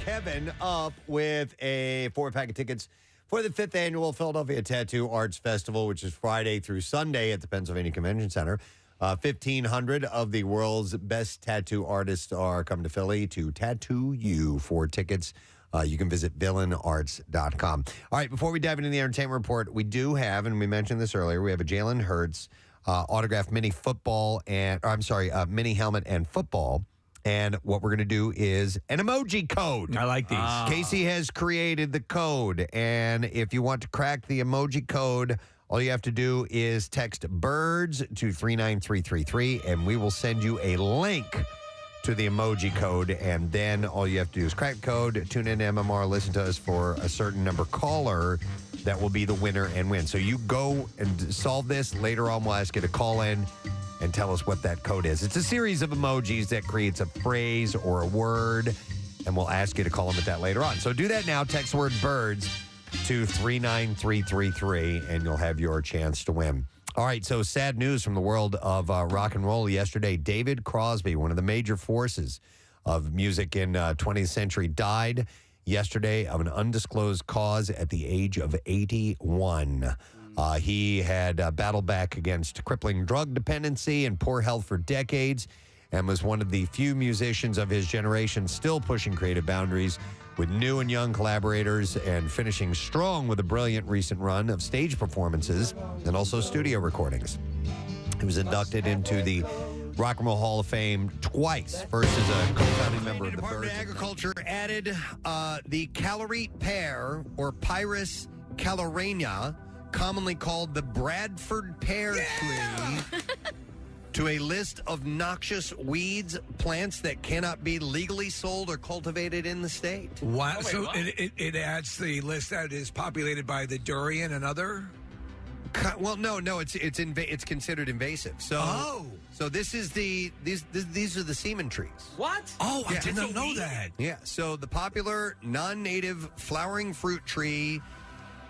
Kevin up with a 4-pack of tickets for the 5th annual Philadelphia Tattoo Arts Festival, which is Friday through Sunday at the Pennsylvania Convention Center. 1,500 of the world's best tattoo artists are coming to Philly to tattoo you. For tickets, you can visit villainarts.com. All right, before we dive into the entertainment report, we do have, and we mentioned this earlier, we have a Jalen Hurts autographed mini helmet and football. And what we're going to do is an emoji code. I like these. Casey has created the code. And if you want to crack the emoji code, all you have to do is text BIRDS to 39333, and we will send you a link to the emoji code. And then all you have to do is crack the code, tune in to MMR, listen to us for a certain number caller. That will be the winner and win. So you go and solve this. Later on, we'll ask you to call in and tell us what that code is. It's a series of emojis that creates a phrase or a word, and we'll ask you to call them at that later on. So do that now. Text word BIRDS to 39333, and you'll have your chance to win. All right, so sad news from the world of rock and roll yesterday. David Crosby, one of the major forces of music in 20th century, died yesterday of an undisclosed cause at the age of 81. He had battled back against crippling drug dependency and poor health for decades, and was one of the few musicians of his generation still pushing creative boundaries with new and young collaborators, and finishing strong with a brilliant recent run of stage performances and also studio recordings. He was inducted into the Rock and Roll Hall of Fame twice. First as a co-founding member of the Department of Agriculture added the calorie pear, or Pyrus calorania, commonly called the Bradford pear tree, to a list of noxious weeds, plants that cannot be legally sold or cultivated in the state. Wow. Oh, so it adds the list that is populated by the durian and other? Well, no, it's considered invasive. So, so this is these are the semen trees. What? Oh, I did not know that. Yeah. So the popular non-native flowering fruit tree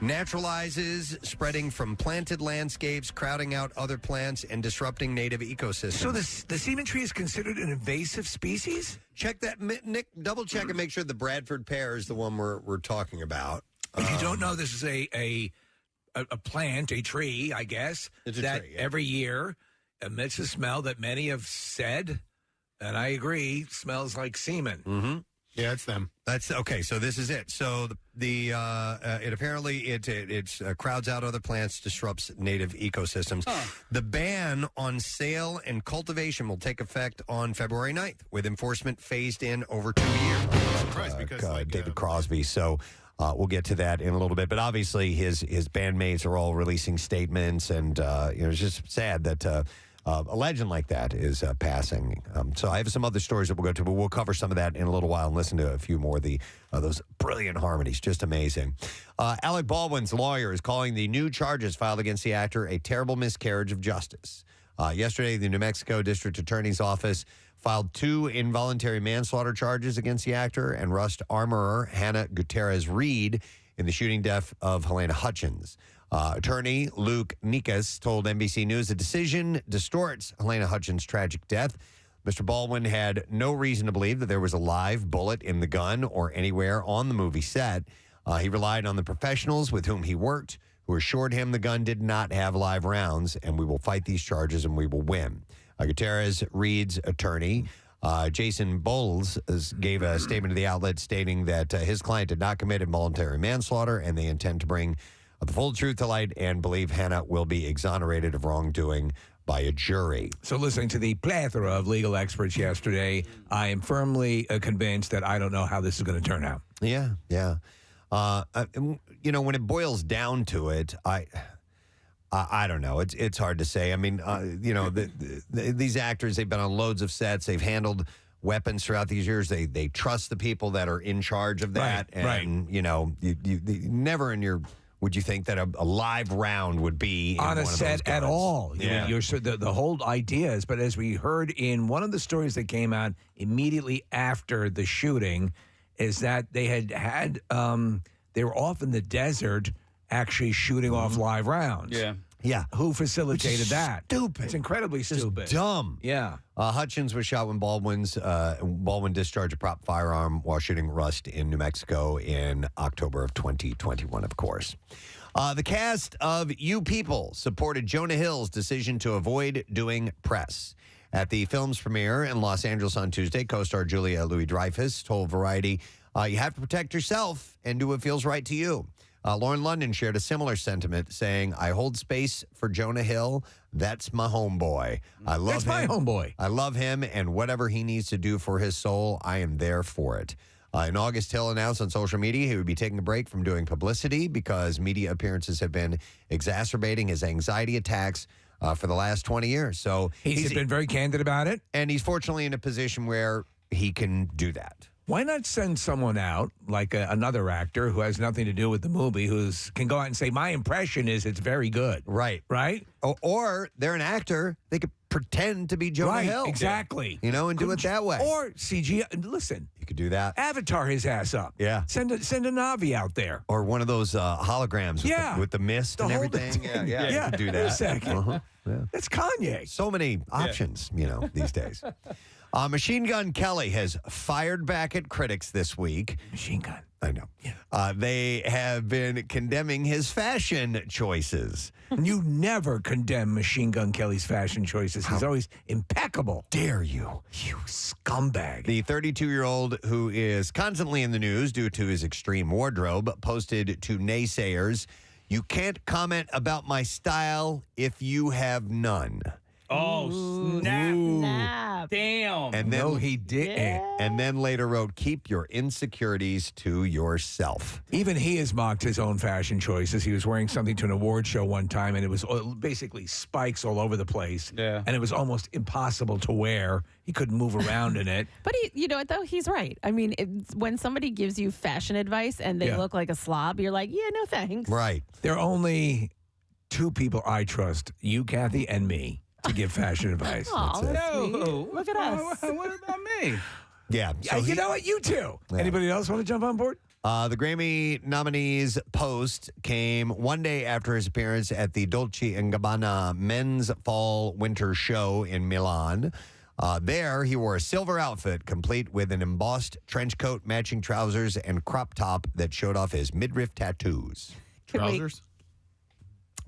naturalizes, spreading from planted landscapes, crowding out other plants, and disrupting native ecosystems. So the semen tree is considered an invasive species? Check that, Nick. Double check and make sure the Bradford pear is the one we're talking about. If you don't know, this is a plant, a tree, I guess, that tree, every year emits a smell that many have said, and I agree, smells like semen. Mm-hmm. Yeah, it's them. That's okay. So this is it. So it apparently crowds out other plants, disrupts native ecosystems. The ban on sale and cultivation will take effect on February 9th, with enforcement phased in over 2 years. Surprised because David Crosby. So we'll get to that in a little bit. But obviously, his bandmates are all releasing statements, and it's just sad that. A legend like that is passing. So I have some other stories that we'll go to, but we'll cover some of that in a little while and listen to a few more of those brilliant harmonies. Just amazing. Alec Baldwin's lawyer is calling the new charges filed against the actor a terrible miscarriage of justice. Yesterday, the New Mexico District Attorney's Office filed 2 involuntary manslaughter charges against the actor and Rust armorer Hannah Gutierrez-Reed in the shooting death of Helena Hutchins. Attorney Luke Nikas told NBC News the decision distorts Helena Hutchins' tragic death. Mr. Baldwin had no reason to believe that there was a live bullet in the gun or anywhere on the movie set. He relied on the professionals with whom he worked, who assured him the gun did not have live rounds, and we will fight these charges and we will win. Gutierrez-Reed's attorney, Jason Bowles, gave a statement to the outlet stating that his client did not commit involuntary manslaughter, and they intend to bring the full truth to light and believe Hannah will be exonerated of wrongdoing by a jury. So listening to the plethora of legal experts yesterday, I am firmly convinced that I don't know how this is going to turn out. Yeah. When it boils down to it, I don't know. It's hard to say. I mean, these actors, they've been on loads of sets. They've handled weapons throughout these years. They trust the people that are in charge of that. You never in your... Would you think that a live round would be on a set at all? Yeah. The whole idea is, but as we heard in one of the stories that came out immediately after the shooting, is that they they were off in the desert actually shooting off live rounds. Yeah. Yeah. who facilitated that. Stupid. It's incredibly Just stupid. dumb. Yeah. Hutchins was shot when Baldwin discharged a prop firearm while shooting Rust in New Mexico in October of 2021, of course. The cast of You People supported Jonah Hill's decision to avoid doing press. At the film's premiere in Los Angeles on Tuesday, co-star Julia Louis-Dreyfus told Variety, you have to protect yourself and do what feels right to you. Lauren London shared a similar sentiment, saying, I hold space for Jonah Hill. That's my homeboy. I love That's him. my homeboy. I love him, and whatever he needs to do for his soul, I am there for it. In August, Hill announced on social media he would be taking a break from doing publicity because media appearances have been exacerbating his anxiety attacks for the last 20 years. So He's been very candid about it. and he's fortunately in a position where he can do that. Why not send someone out, like another actor who has nothing to do with the movie, can go out and say, my impression is it's very good. Right. Right? Or they're an actor. They could pretend to be Jonah Hill. Exactly. You know, and do it that way. Or CG. Listen, You could do that. Avatar his ass up. Yeah. Send a Navi out there. Or one of those holograms with the mist The and whole everything. thing. Yeah, you could do Wait that. a second. Yeah. That's Kanye. So many options, these days. Machine Gun Kelly has fired back at critics this week. Machine gun. I know. Yeah. They have been condemning his fashion choices. You never condemn Machine Gun Kelly's fashion choices. He's always impeccable. Dare you? You scumbag. The 32-year-old, who is constantly in the news due to his extreme wardrobe, posted to naysayers, "You can't comment about my style if you have none." Oh, snap. Snap. Damn. And then No, he didn't. And then later wrote, "Keep your insecurities to yourself." Even he has mocked his own fashion choices. He was wearing something to an award show one time, and it was basically spikes all over the place. Yeah. And it was almost impossible to wear. He couldn't move around in it. But you know what, though? He's right. I mean, when somebody gives you fashion advice and they look like a slob, you're like, yeah, no thanks. Right. There are only two people I trust, you, Kathy, and me, to give fashion advice. Aw, That's it. that's sweet. No. Look at us. What about me? Yeah. So You know what? You too. Yeah. Anybody else want to jump on board? The Grammy nominees' post came one day after his appearance at the Dolce & Gabbana Men's Fall Winter Show in Milan. There, he wore a silver outfit complete with an embossed trench coat, matching trousers, and crop top that showed off his midriff tattoos. Can we- Trousers?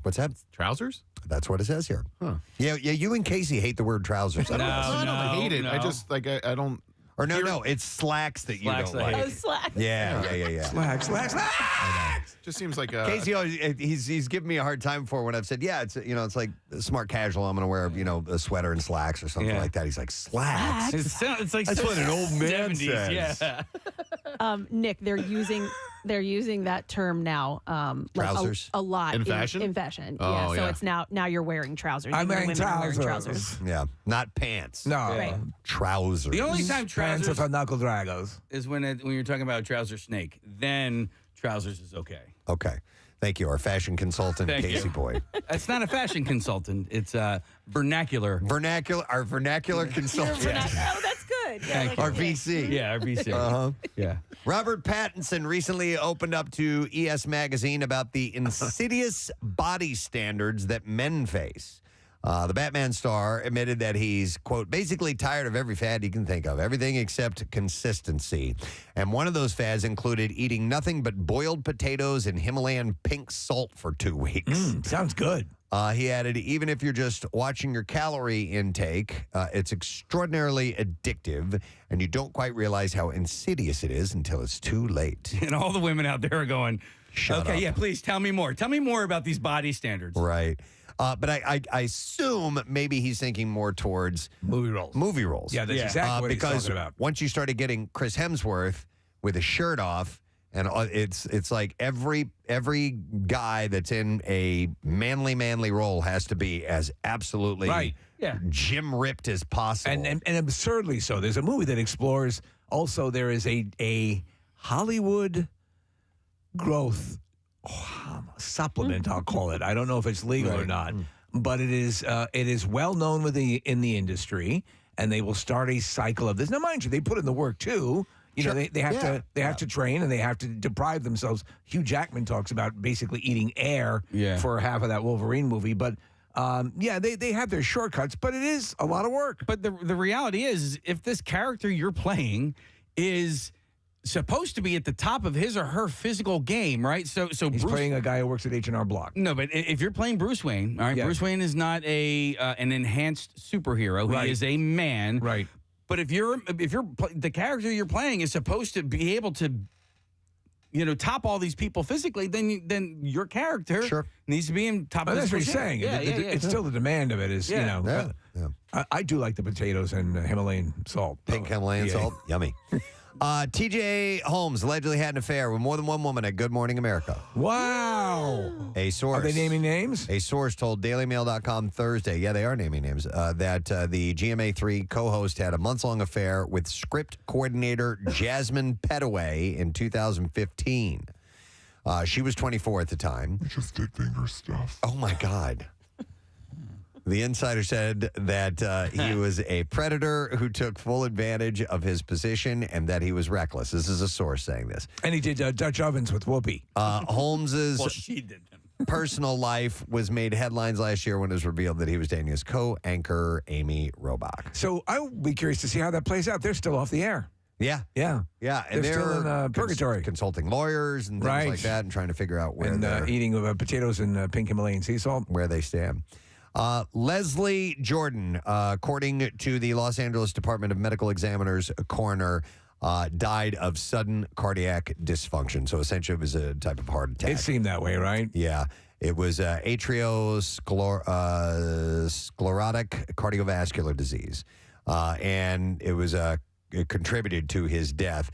What's that? Trousers? That's what it says here. Huh. Yeah, you and Casey hate the word trousers. I don't, No, I don't hate it. I no. just, I don't. Or no, it's slacks that you Slacks don't I like. hate. Oh, slack. Yeah. Slacks. Just seems like Casey always, he's giving me a hard time for when I've said, yeah, it's like smart casual. I'm going to wear, a sweater and slacks or something Yeah. like that. He's like, slacks? It's like That's so what an old man 70s, says. Yeah. Nick, they're using that term now. Trousers? a lot In fashion? In fashion, Oh, yeah. So yeah. it's now you're wearing trousers. I'm Even wearing women are trousers. Yeah, not pants. No. Right. Trousers. The only time Pants trousers for knuckle draggers. is when you're talking about trouser snake. Then trousers is okay. Okay. Thank you, our fashion consultant, Thank Casey you. Boyd. It's not a fashion consultant. It's vernacular. Our vernacular consultant. Oh, that's good. Yeah, like Our a Nick. VC. Yeah, RBC. Uh-huh. Yeah. Robert Pattinson recently opened up to ES Magazine about the insidious body standards that men face. The Batman star admitted that he's, quote, basically tired of every fad he can think of, everything except consistency. And one of those fads included eating nothing but boiled potatoes and Himalayan pink salt for 2 weeks. Sounds good. He added, even if you're just watching your calorie intake, it's extraordinarily addictive, and you don't quite realize how insidious it is until it's too late. And all the women out there are going, Shut okay, up. yeah, please tell me more. Tell me more about these body standards. Right. But I assume maybe he's thinking more towards Movie roles. movie roles. Yeah, that's Yeah. exactly what he's because talking about. once you started getting Chris Hemsworth with his shirt off, and it's like every guy that's in a manly role has to be as absolutely Right. Yeah. gym ripped as possible. And absurdly so. There's a movie that explores. Also, there is a Hollywood growth supplement. I'll call it. I don't know if it's legal or not, but it is well known in the industry, and they will start a cycle of this. Now, mind you, they put in the work too. You know, they have to train and they have to deprive themselves. Hugh Jackman talks about basically eating air for half of that Wolverine movie, but they have their shortcuts, but it is a lot of work. But the reality is, if this character you're playing is supposed to be at the top of his or her physical game, right? So He's playing a guy who works at H&R Block. No, but if you're playing Bruce Wayne, all right, Bruce Wayne is not an enhanced superhero. Right. He is a man. Right. But if the character you're playing is supposed to be able to, top all these people physically, then your character needs to be in top of that's this. what he's saying. It's still the demand of it is, I do like the potatoes and Himalayan salt. Pink Himalayan salt. Yummy. TJ Holmes allegedly had an affair with more than one woman at Good Morning America. Wow. A source. Are they naming names? A source told DailyMail.com Thursday, they are naming names, that the GMA3 co-host had a months-long affair with script coordinator Jasmine Petaway in 2015. She was 24 at the time. We just did finger stuff. Oh, my God. The insider said that he was a predator who took full advantage of his position and that he was reckless. This is a source saying this. And he did Dutch ovens with Whoopi. Holmes's she did them. personal life was made headlines last year when it was revealed that he was dating his co-anchor, Amy Robach. So I would be curious to see how that plays out. They're still off the air. Yeah. Yeah. Yeah. And They're still in purgatory. Consulting lawyers and things like that and trying to figure out where they're eating potatoes and pink Himalayan sea salt. Where they stand. Leslie Jordan, according to the Los Angeles Department of Medical Examiners coroner, died of sudden cardiac dysfunction. So essentially it was a type of heart attack. It seemed that way, right? Yeah. It was atriosclerotic cardiovascular disease. And it was it contributed to his death.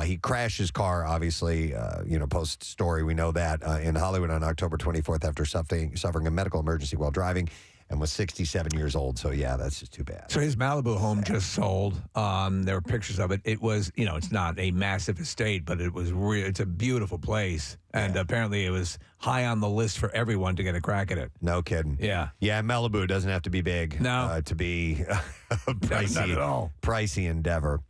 He crashed his car, obviously, post-story. We know that in Hollywood on October 24th after suffering a medical emergency while driving and was 67 years old. So, that's just too bad. So his Malibu home just sold. There were pictures of it. It was, it's not a massive estate, but it was it's a beautiful place. And apparently it was high on the list for everyone to get a crack at it. No kidding. Yeah. Yeah, Malibu doesn't have to be big to be a pricey, not at all. Pricey endeavor.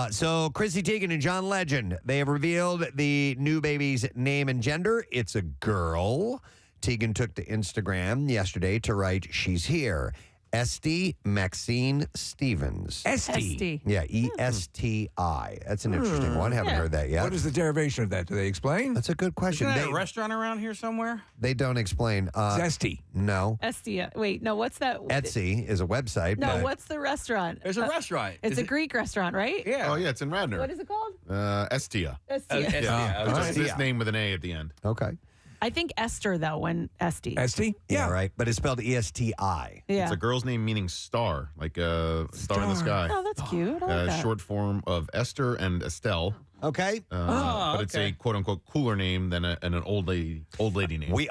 So Chrissy Teigen and John Legend, they have revealed the new baby's name and gender. It's a girl. Teigen took to Instagram yesterday to write, "She's here." Esti Maxine Stevens. Esti. Yeah, E-S-T-I. That's an interesting one. Haven't heard that yet. What is the derivation of that? Do they explain? That's a good question. Isn't that a restaurant around here somewhere? They don't explain. Zesty. No. Esti. Wait, no, what's that? Etsy is a website. No, but what's the restaurant? There's a restaurant. It's a Greek restaurant, right? Yeah. Oh, yeah, it's in Radnor. What is it called? Estia. Estia. Just this name with an A at the end. Okay. I think Esther, though, when Esti. Esti? Yeah, right. But it's spelled E-S-T-I. Yeah. It's a girl's name meaning star, like a star in the sky. Oh, that's cute. I like that. Short form of Esther and Estelle. Okay. But it's a quote unquote cooler name than an old lady name.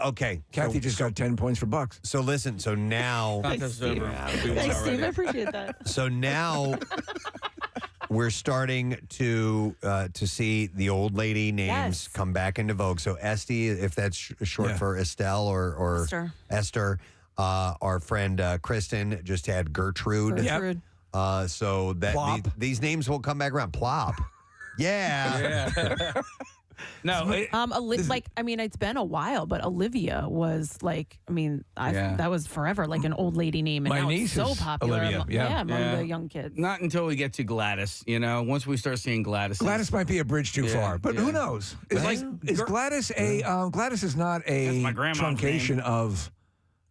Kathy just got 10 points for Bucks. So listen, so now Thanks, Steve. Thanks, Steve. I appreciate that. so now we're starting to see the old lady names come back into vogue. So Esti, if that's short for Estelle or Esther. Our friend Kristen just had Gertrude. Gertrude. So that these names will come back around. Plop. Yeah. No, it's been a while, but Olivia was that was forever, like an old lady name, and My now niece it's so is popular. Olivia, Among the young kids. not until we get to Gladys. Once we start seeing Gladys. Gladys might be a bridge too far, but who knows? Is Gladys Gladys is not a That's my grandma's truncation name. of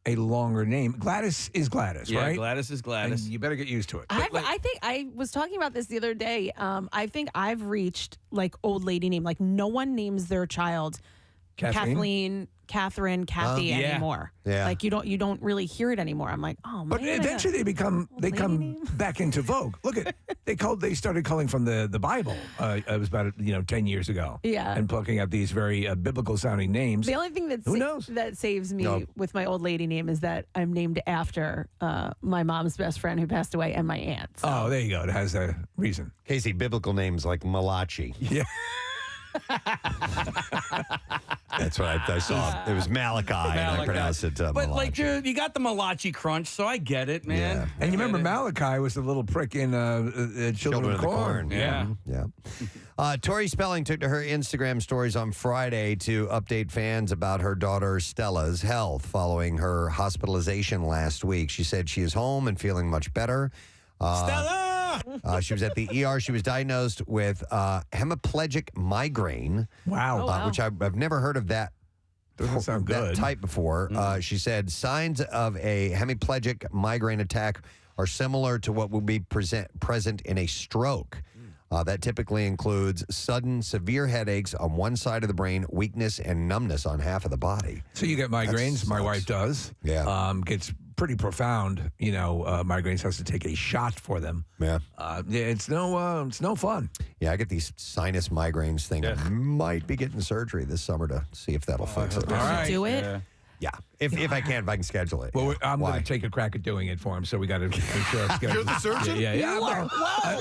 a longer name. Gladys is Gladys, Yeah, right? Gladys is Gladys. And you better get used to it. I think I was talking about this the other day. I think I've reached like old lady name. Like no one names their child Kathleen, Catherine, Kathy anymore. Yeah. Like you don't really hear it anymore. I'm like, oh man. But eventually they come back into vogue. Look at they started calling from the Bible. It was about 10 years ago. Yeah. And plucking out these very biblical sounding names. The only thing that saves me with my old lady name is that I'm named after my mom's best friend who passed away and my aunt. So. Oh, there you go. It has a reason. Casey, biblical names like Malachi. Yeah. That's what I saw. It was Malachi, and I pronounced it But like, Malachi. you got the Malachi crunch, so I get it, man. Yeah. And you remember Malachi was the little prick in Children of the Corn. Yeah. Yeah. Tori Spelling took to her Instagram stories on Friday to update fans about her daughter Stella's health following her hospitalization last week. She said she is home and feeling much better. Stella! She was at the ER. She was diagnosed with hemiplegic migraine. Wow. Which I've never heard of that. Doesn't sound That good. type before. She said signs of a hemiplegic migraine attack are similar to what would be present in a stroke. That typically includes sudden, severe headaches on one side of the brain, weakness and numbness on half of the body. So you get migraines. My wife does. Yeah. Gets pretty profound. Migraines, has to take a shot for them. Yeah. It's no fun. Yeah, I get these sinus migraines thing. I might be getting surgery this summer to see if that'll fix it. All right. Do it? Yeah, if I can schedule it. Well, yeah. I'm going to take a crack at doing it for him, so we got to make sure it's scheduled. You're the surgeon? Yeah.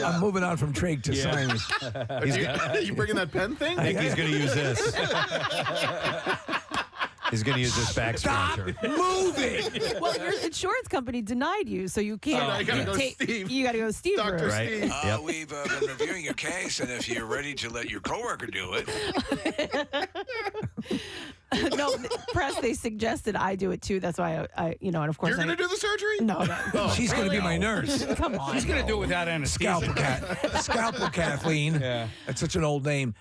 I'm moving on from trach to sinus. You bringing that pen thing? I think he's going to use this. He's going to use this back scratcher. Moving. Well, your insurance company denied you, so you can't. I gotta go take- Steve. You got to go Steve Dr. first. Right. Steve. Yep. We've been reviewing your case, and if you're ready to let your coworker do it. No, press. They suggested I do it too. That's why and of course You're going to do the surgery? No. She's going to be my nurse. Come on. He's going to do it without anesthesia. Scalpel Kathleen. Yeah. That's such an old name.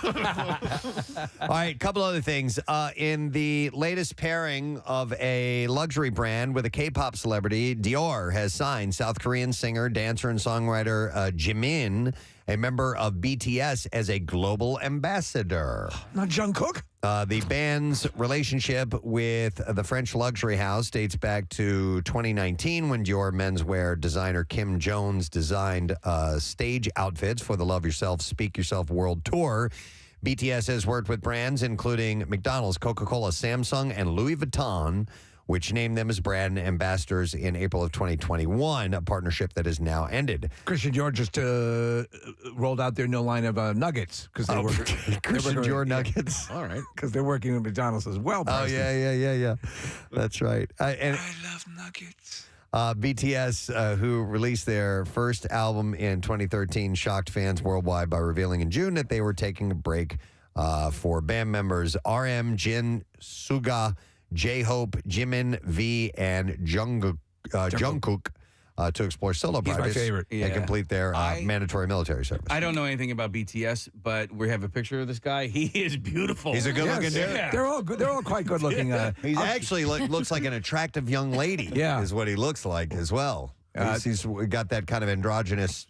All right, couple other things. In the latest pairing of a luxury brand with a K-pop celebrity, Dior has signed South Korean singer, dancer, and songwriter Jimin, a member of BTS, as a global ambassador. Not Jungkook? The band's relationship with the French luxury house dates back to 2019 when Dior menswear designer Kim Jones designed stage outfits for the Love Yourself, Speak Yourself World Tour. BTS has worked with brands including McDonald's, Coca-Cola, Samsung, and Louis Vuitton, which named them as brand ambassadors in April of 2021, a partnership that has now ended. Christian Dior just rolled out their new line of nuggets because they were Christian Dior nuggets. All right, because they're working with McDonald's as well. Oh, Preston. yeah. That's right. And I love nuggets. BTS, who released their first album in 2013, shocked fans worldwide by revealing in June that they were taking a break for band members RM, Jin, Suga, J-Hope, Jimin, V, and Jungkook to explore solo He's my projects favorite. and complete their mandatory military service. I don't know anything about BTS, but we have a picture of this guy. He is beautiful. He's a good-looking dude. Yeah. They're all good. They're all quite good looking. He actually looks like an attractive young lady. Yeah. Is what he looks like as well. He's got that kind of androgynous,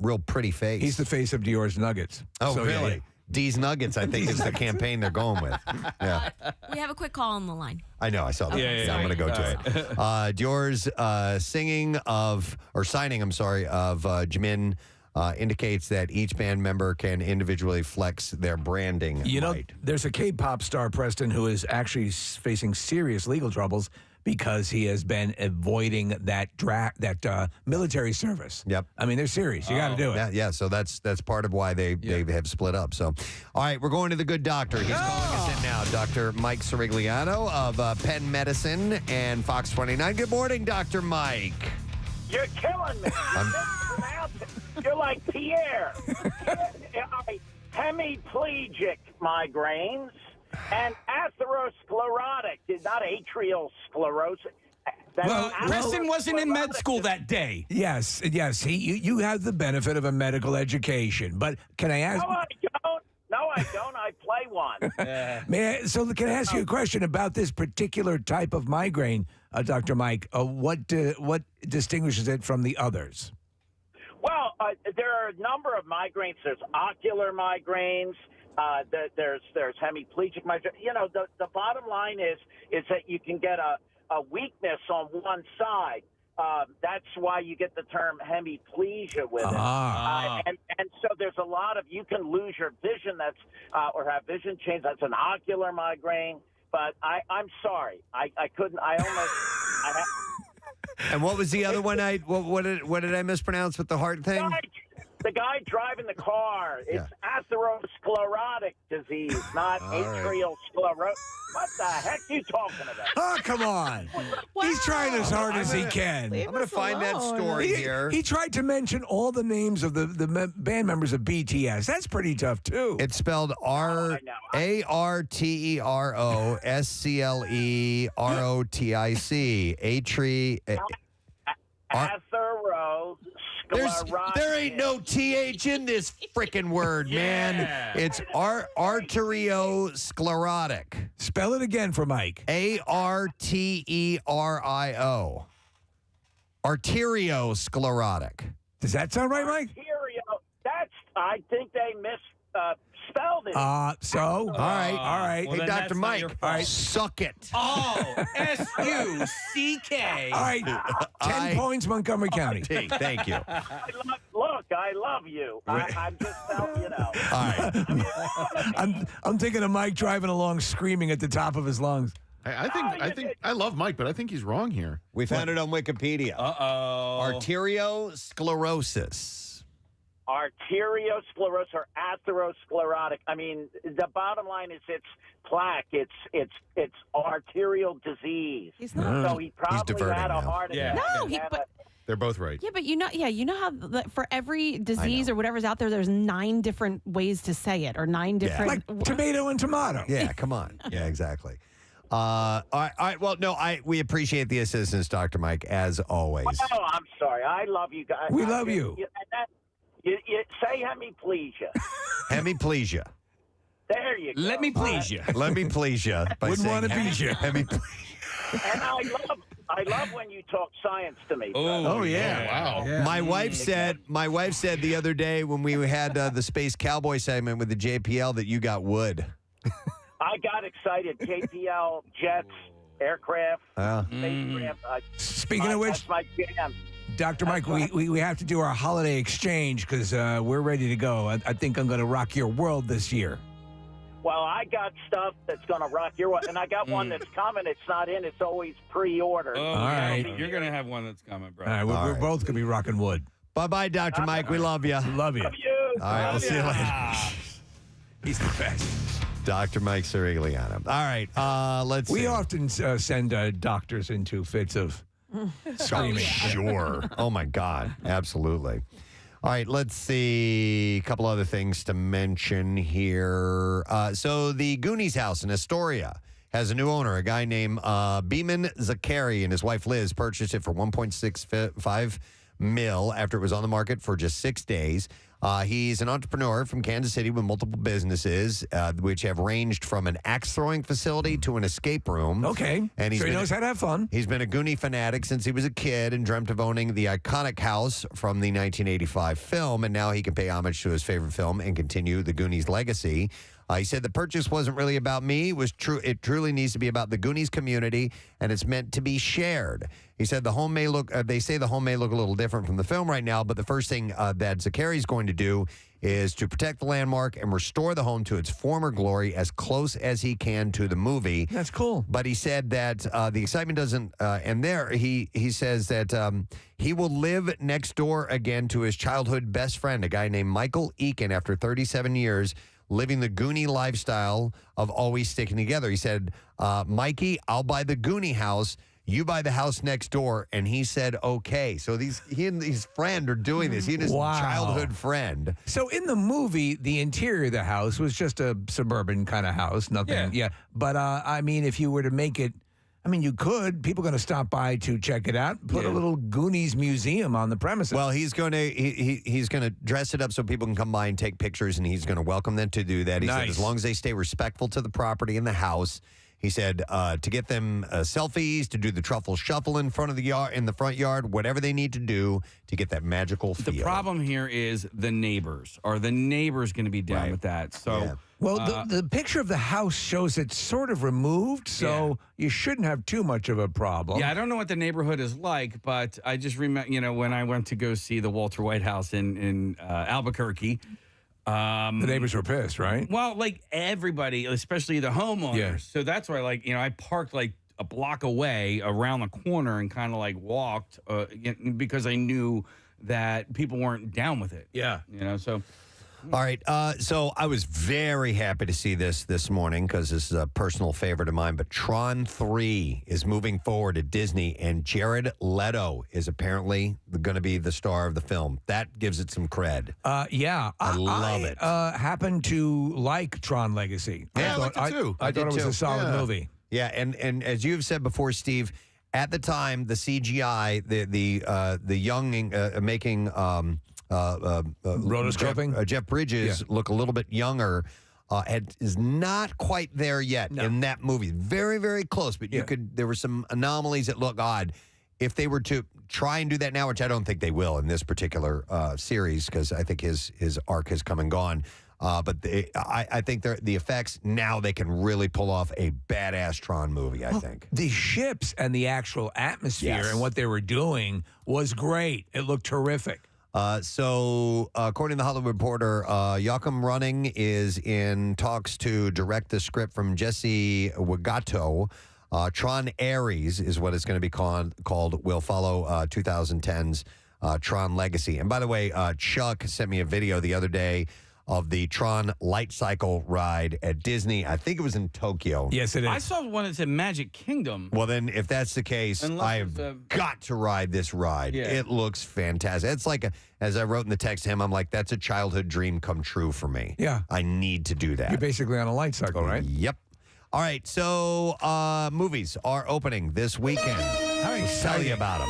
real pretty face. He's the face of Dior's nuggets. Oh, So, really? yeah. D's Nuggets, I think, is the campaign they're going with. Yeah. We have a quick call on the line. I know. I saw that. Yeah, I'm going to go to it. Dior's signing of Jimin indicates that each band member can individually flex their branding. You know, right. there's a K-pop star, Preston, who is actually facing serious legal troubles because he has been avoiding that military service. Yep. I mean, they're serious. You got to do it. Yeah, so that's part of why they have split up. So, all right, we're going to the good doctor. He's calling us in now, Dr. Mike Sirigliano of Penn Medicine and Fox 29. Good morning, Dr. Mike. You're killing me. You're like Pierre. Hemiplegic migraines and atherosclerotic, not atrial sclerosis. Preston wasn't in med school that day. Yes. You have the benefit of a medical education, but can I ask? No, I don't. I play one. So can I ask you a question about this particular type of migraine, Dr. Mike? What distinguishes it from the others? Well, there are a number of migraines. There's ocular migraines. There's hemiplegic migraine. You know, the bottom line is that you can get a weakness on one side. That's why you get the term hemiplegia with it. And so there's a lot of, you can lose your vision or have vision change. That's an ocular migraine. But I'm sorry. I couldn't, And what was the other one? What did I mispronounce with the heart thing? The guy driving the car. It's atherosclerotic disease, not atrial sclerosis. What the heck are you talking about? Oh, come on. He's trying as hard as he can. I'm going to find that story here. He tried to mention all the names of the band members of BTS. That's pretty tough, too. It's spelled Arterosclerotic. There ain't no TH in this freaking word, man. It's arteriosclerotic. Spell it again for Mike. Arterio. Arteriosclerotic. Does that sound right, Mike? I think they misspelled it. All right. Well, Hey, Dr. Mike, suck it. Oh, S-U-C-K. All right. 10 points, Montgomery County. Thank you. I love you. I'm just telling you know. All right. I'm thinking of Mike driving along screaming at the top of his lungs. I think I love Mike, but I think he's wrong here. We found it on Wikipedia. Uh-oh. Arteriosclerosis. Arteriosclerosis or atherosclerotic. I mean, the bottom line is it's plaque. It's arterial disease. He's not. So he probably had a heart attack. No, They're both right. Yeah, but you know how for every disease or whatever's out there, there's 9 different ways to say it, or 9 different. Like tomato and tomato. Yeah, come on. Yeah, exactly. All right. Well, no, we appreciate the assistance, Dr. Mike, as always. Oh, I'm sorry. I love you guys. We love you. You say hemiplegia. Hemiplegia. There you go. Let me please you. Let me please you. Wouldn't want to be you. Hemiplegia. And I love when you talk science to me. Oh, yeah. Wow. Yeah. My wife said the other day when we had the Space Cowboy segment with the JPL that you got wood. I got excited. JPL, jets, aircraft, spacecraft. Speaking of which, that's my jam. Dr. Mike, we have to do our holiday exchange because we're ready to go. I think I'm going to rock your world this year. Well, I got stuff that's going to rock your world, and I got one that's coming. It's not in. It's always pre-ordered. Oh, All right. You're going to have one that's coming, bro. All right, we're both going to be rocking wood. Bye-bye, Dr. Mike. We love you. Love you. Love you. All right, we'll see you later. He's the best. Dr. Mike Sirigliano. All right, let's see. We often send doctors into fits of screaming. Sure. Oh, my God. Absolutely. All right, let's see. A couple other things to mention here. So the Goonies house in Astoria has a new owner, a guy named Beeman Zakari, and his wife Liz purchased it for $1.65 million after it was on the market for just 6 days. He's an entrepreneur from Kansas City with multiple businesses, which have ranged from an axe-throwing facility to an escape room. Okay. And he knows how to have fun. He's been a Goonie fanatic since he was a kid and dreamt of owning the iconic house from the 1985 film, and now he can pay homage to his favorite film and continue the Goonies legacy. He said the purchase wasn't really about me. It truly needs to be about the Goonies community, and it's meant to be shared. He said the home may look. They say the home may look a little different from the film right now, but the first thing that Zakari's going to do is to protect the landmark and restore the home to its former glory as close as he can to the movie. That's cool. But he said that the excitement doesn't end there. He says that he will live next door again to his childhood best friend, a guy named Michael Eakin, after 37 years. Living the Goonie lifestyle of always sticking together. He said, Mikey, I'll buy the Goonie house. You buy the house next door. And he said, okay. So he and his friend are doing this. He and his childhood friend. So in the movie, the interior of the house was just a suburban kind of house. Nothing. Yeah. But, I mean, if you were to make it, I mean, you could. People are going to stop by to check it out. Put a little Goonies museum on the premises. Well, he's going to he's going to dress it up so people can come by and take pictures, and he's going to welcome them to do that. He said as long as they stay respectful to the property and the house. He said to get them selfies, to do the truffle shuffle in front of the yard, in the front yard, whatever they need to do to get that magical feel. The problem here is the neighbors. Are the neighbors going to be down with that? So. Yeah. Well, the picture of the house shows it's sort of removed, so you shouldn't have too much of a problem. Yeah, I don't know what the neighborhood is like, but I just remember, when I went to go see the Walter White House in Albuquerque. The neighbors were pissed, right? Well, like everybody, especially the homeowners. Yeah. So that's why, I parked like a block away around the corner and kind of like walked because I knew that people weren't down with it. Yeah. So. All right. So I was very happy to see this morning because this is a personal favorite of mine. But Tron 3 is moving forward at Disney, and Jared Leto is apparently going to be the star of the film. That gives it some cred. Yeah. I love it. Happen to like Tron Legacy. Yeah, I liked it too. I thought it was too. a solid movie. Yeah, and as you've said before, Steve, at the time, the CGI, the young making rotoscoping. Jeff Bridges look a little bit younger. Is not quite there yet in that movie. Very, very close, but there were some anomalies that look odd. If they were to try and do that now, which I don't think they will in this particular series, because I think his arc has come and gone. But I think the effects now they can really pull off a badass Tron movie. I think the ships and the actual atmosphere and what they were doing was great. It looked terrific. So, according to the Hollywood Reporter, Joachim Running is in talks to direct the script from Jesse Wagato. Tron Ares is what it's going to be called. Will follow 2010's Tron Legacy. And by the way, Chuck sent me a video the other day of the Tron light cycle ride at Disney. I think it was in Tokyo. Yes, it is. I saw one that's at Magic Kingdom. Well, then, if that's the case, I've got to ride this ride. Yeah. It looks fantastic. It's like, as I wrote in the text to him, I'm like, that's a childhood dream come true for me. Yeah. I need to do that. You're basically on a light cycle, right? Yep. All right, so movies are opening this weekend. How We'll tell you about them.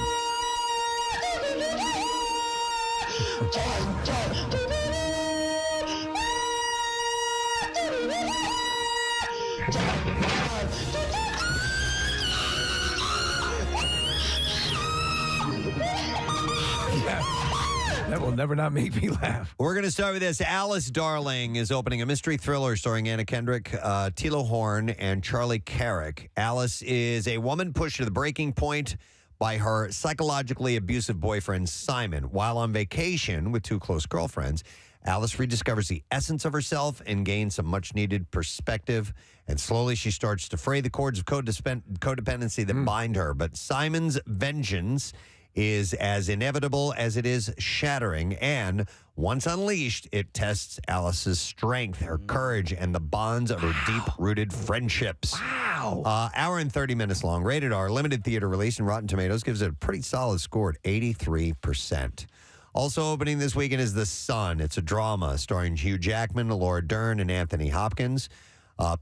That will never not make me laugh. We're going to start with this. Alice Darling is opening a mystery thriller starring Anna Kendrick, Tilo Horn, and Charlie Carrick. Alice is a woman pushed to the breaking point by her psychologically abusive boyfriend, Simon. While on vacation with two close girlfriends, Alice rediscovers the essence of herself and gains some much-needed perspective. And slowly she starts to fray the cords of codependency that bind her. But Simon's vengeance is as inevitable as it is shattering. And once unleashed, it tests Alice's strength, her courage, and the bonds of her deep-rooted friendships. Wow. Hour and 30 minutes long. Rated R. Limited theater release, and Rotten Tomatoes gives it a pretty solid score at 83%. Also opening this weekend is The Son. It's a drama starring Hugh Jackman, Laura Dern, and Anthony Hopkins.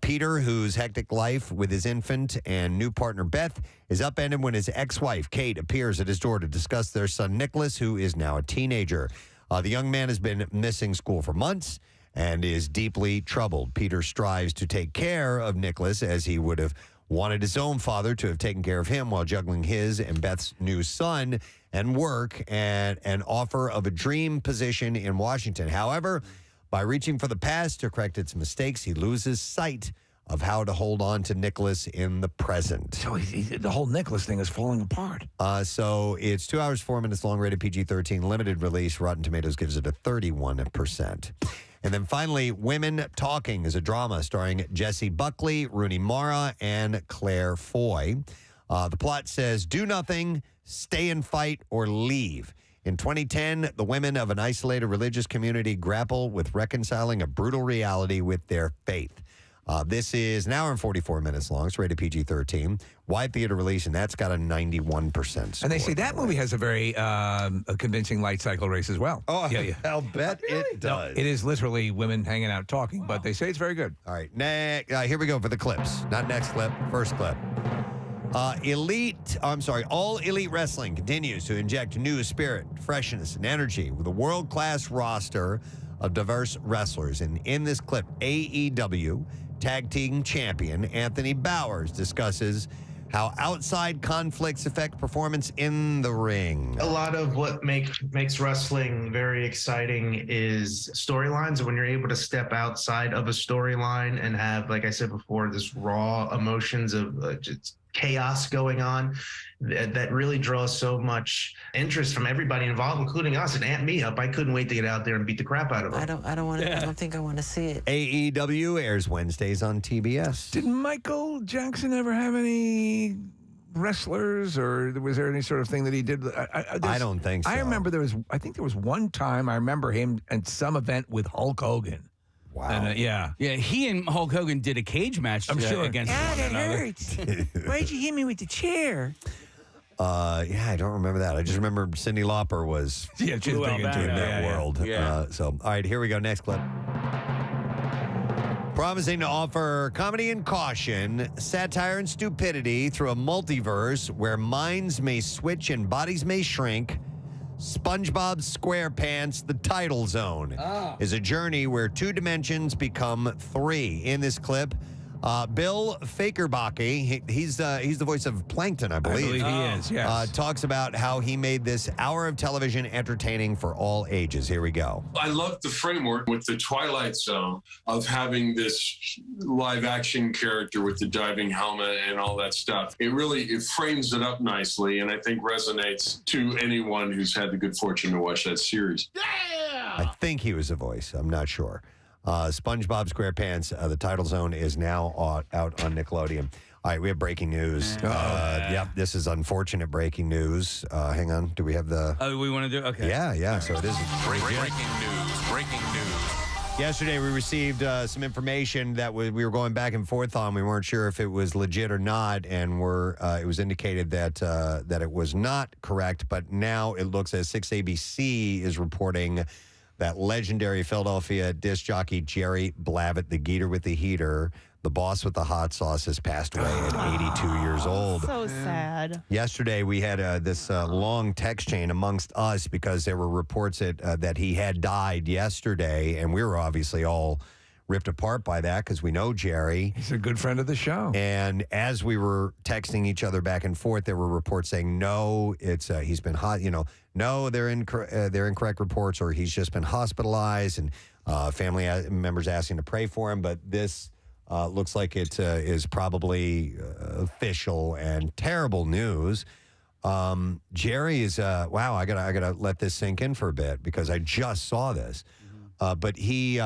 Peter, whose hectic life with his infant and new partner Beth is upended when his ex-wife Kate appears at his door to discuss their son Nicholas, who is now a teenager. The young man has been missing school for months and is deeply troubled. Peter strives to take care of Nicholas as he would have wanted his own father to have taken care of him while juggling his and Beth's new son and work and an offer of a dream position in Washington. However, by reaching for the past to correct its mistakes, he loses sight of how to hold on to Nicholas in the present. So the whole Nicholas thing is falling apart. So it's 2 hours, 4 minutes long, rated PG-13, limited release. Rotten Tomatoes gives it a 31%. And then finally, Women Talking is a drama starring Jessie Buckley, Rooney Mara, and Claire Foy. The plot says, do nothing, stay and fight, or leave. In 2010, the women of an isolated religious community grapple with reconciling a brutal reality with their faith. This is an hour and 44 minutes long. It's rated PG-13. Wide theater release, and that's got a 91% score. And they say that movie has a very a convincing light cycle race as well. Oh, yeah. I'll bet it does. No, it is literally women hanging out talking, but they say it's very good. All right, here we go for the clips. Not next clip, first clip. All Elite Wrestling continues to inject new spirit, freshness, and energy with a world-class roster of diverse wrestlers. And in this clip, AEW Tag Team Champion Anthony Bowers discusses how outside conflicts affect performance in the ring. A lot of what makes wrestling very exciting is storylines. When you're able to step outside of a storyline and have, like I said before, this raw emotions of just chaos going on, that really draws so much interest from everybody involved, including us. And amped me up. I couldn't wait to get out there and beat the crap out of them. I don't think I want to see it. AEW airs Wednesdays on TBS. Did Michael Jackson ever have any wrestlers, or was there any sort of thing that he did? I don't think so. I remember I think there was one time I remember him at some event with Hulk Hogan. Wow. And, Yeah, he and Hulk Hogan did a cage match I'm sure. against one another. hurts. Why'd you hit me with the chair? Yeah, I don't remember that. I just remember Cyndi Lauper was Yeah, she's Blew big out into in it. that Yeah, world. Yeah. So, all right, here we go. Next clip. Promising to offer comedy and caution, satire and stupidity through a multiverse where minds may switch and bodies may shrink. SpongeBob SquarePants, The Title Zone, is a journey where 2 dimensions become 3. In this clip, Bill Fakerbaki, he's the voice of Plankton, I I believe. believe he is, yes. Talks about how he made this hour of television entertaining for all ages. Here we go. I love the framework with the Twilight Zone of having this live action character with the diving helmet and all that stuff. It frames it up nicely, and I think resonates to anyone who's had the good fortune to watch that series. I think he was a voice. I'm not sure. SpongeBob SquarePants, The Title Zone is now out on Nickelodeon. All right, we have breaking news. Yep, this is unfortunate breaking news. Hang on. Do we have the... Oh, we want to do okay. Yeah. So it is Breaking news. Yesterday, we received some information that we were going back and forth on. We weren't sure if it was legit or not, and it was indicated that it was not correct. But now it looks as 6ABC is reporting that legendary Philadelphia disc jockey Jerry Blavat, the Geeter with the heater, the boss with the hot sauce, has passed away at 82 years old. So sad. Yesterday, we had this long text chain amongst us because there were reports that he had died yesterday, and we were obviously all ripped apart by that because we know Jerry. He's a good friend of the show. And as we were texting each other back and forth, there were reports saying, no, it's he's been hot, no, they're incorrect reports, or he's just been hospitalized, and family members asking to pray for him. But this looks like it is probably official and terrible news. Jerry is wow. I gotta let this sink in for a bit because I just saw this. But he.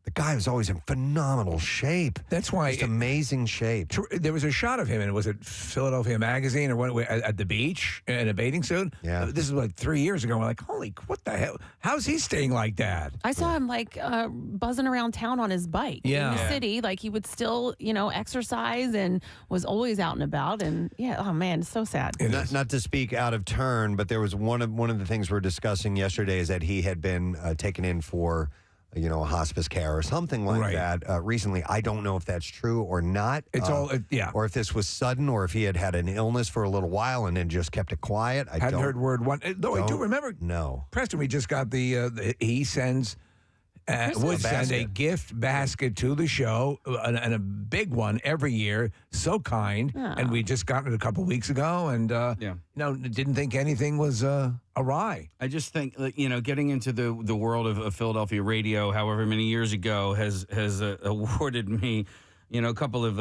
The guy was always in phenomenal shape. That's why... Just amazing shape. There was a shot of him, and was it Philadelphia Magazine or what, at the beach in a bathing suit? Yeah. This is like 3 years ago. We're like, holy, what the hell? How's he staying like that? I saw him buzzing around town on his bike in the city. Like he would still, exercise and was always out and about. And oh man, it's so sad. Not to speak out of turn, but there was one of the things we're discussing yesterday is that he had been taken in for hospice care or something like that recently. I don't know if that's true or not. It's or if this was sudden, or if he had an illness for a little while and then just kept it quiet. I hadn't heard word one. Though I do remember. No, Preston, we just got he sends. Would send a gift basket to the show, and a big one every year. So kind, and we just got it a couple weeks ago, and didn't think anything was awry. I just think getting into the world of Philadelphia radio, however many years ago, has awarded me a couple of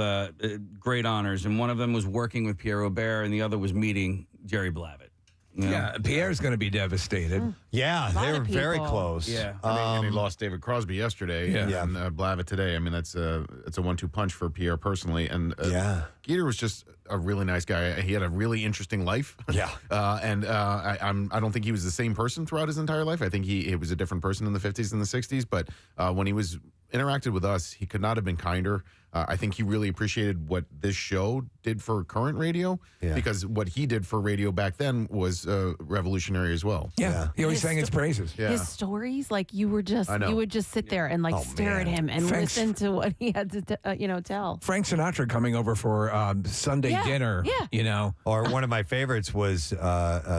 great honors, and one of them was working with Pierre Robert, and the other was meeting Jerry Blavat. Yeah, Pierre's going to 1-2 Yeah, they were very close. Yeah, and he lost David Crosby yesterday, and Blavat today. I mean, it's a 1-2 punch for Pierre personally, and Geeter was just a really nice guy. He had a really interesting life. Yeah, and I don't think he was the same person throughout his entire life. I think he was a different person in the 50s and the 60s. But when he was interacted with us, he could not have been kinder. I think he really appreciated what this show did for current radio, because what he did for radio back then was revolutionary as well. Yeah. He always sang its praises. Yeah. His stories, you would just sit there and stare at him and listen to what he had to tell. Frank Sinatra coming over for Sunday dinner. Yeah. Or one of my favorites was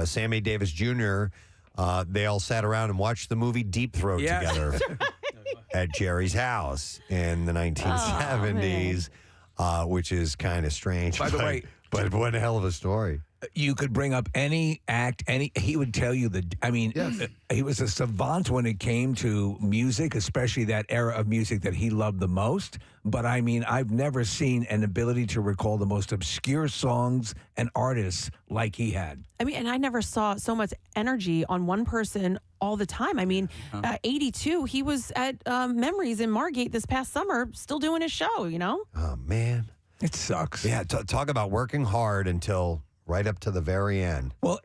Sammy Davis Jr. They all sat around and watched the movie Deep Throat together. At Jerry's house in the 1970s, which is kind of strange. By the way, but what a hell of a story. You could bring up any act, he would tell you he was a savant when it came to music, especially that era of music that he loved the most. But I've never seen an ability to recall the most obscure songs and artists like he had. And I never saw so much energy on one person all the time. 82, he was at Memories in Margate this past summer, still doing his show, Oh, man. It sucks. Yeah, talk about working hard until right up to the very end. Well,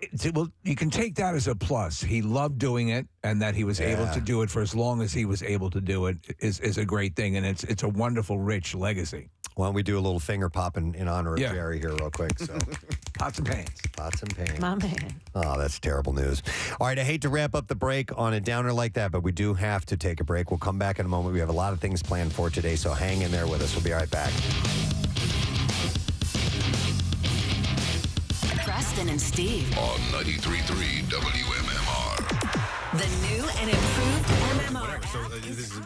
you can take that as a plus. He loved doing it, and that he was able to do it for as long as he was able to do it is a great thing, and it's a wonderful, rich legacy. Why don't we do a little finger pop in honor of Jerry here real quick? So, Pots and pans. Pots and pans. My man. Oh, that's terrible news. All right, I hate to wrap up the break on a downer like that, but we do have to take a break. We'll come back in a moment. We have a lot of things planned for today, so hang in there with us. We'll be right back. Preston and Steve On 93.3 WMMR. The new and improved MMR. So this is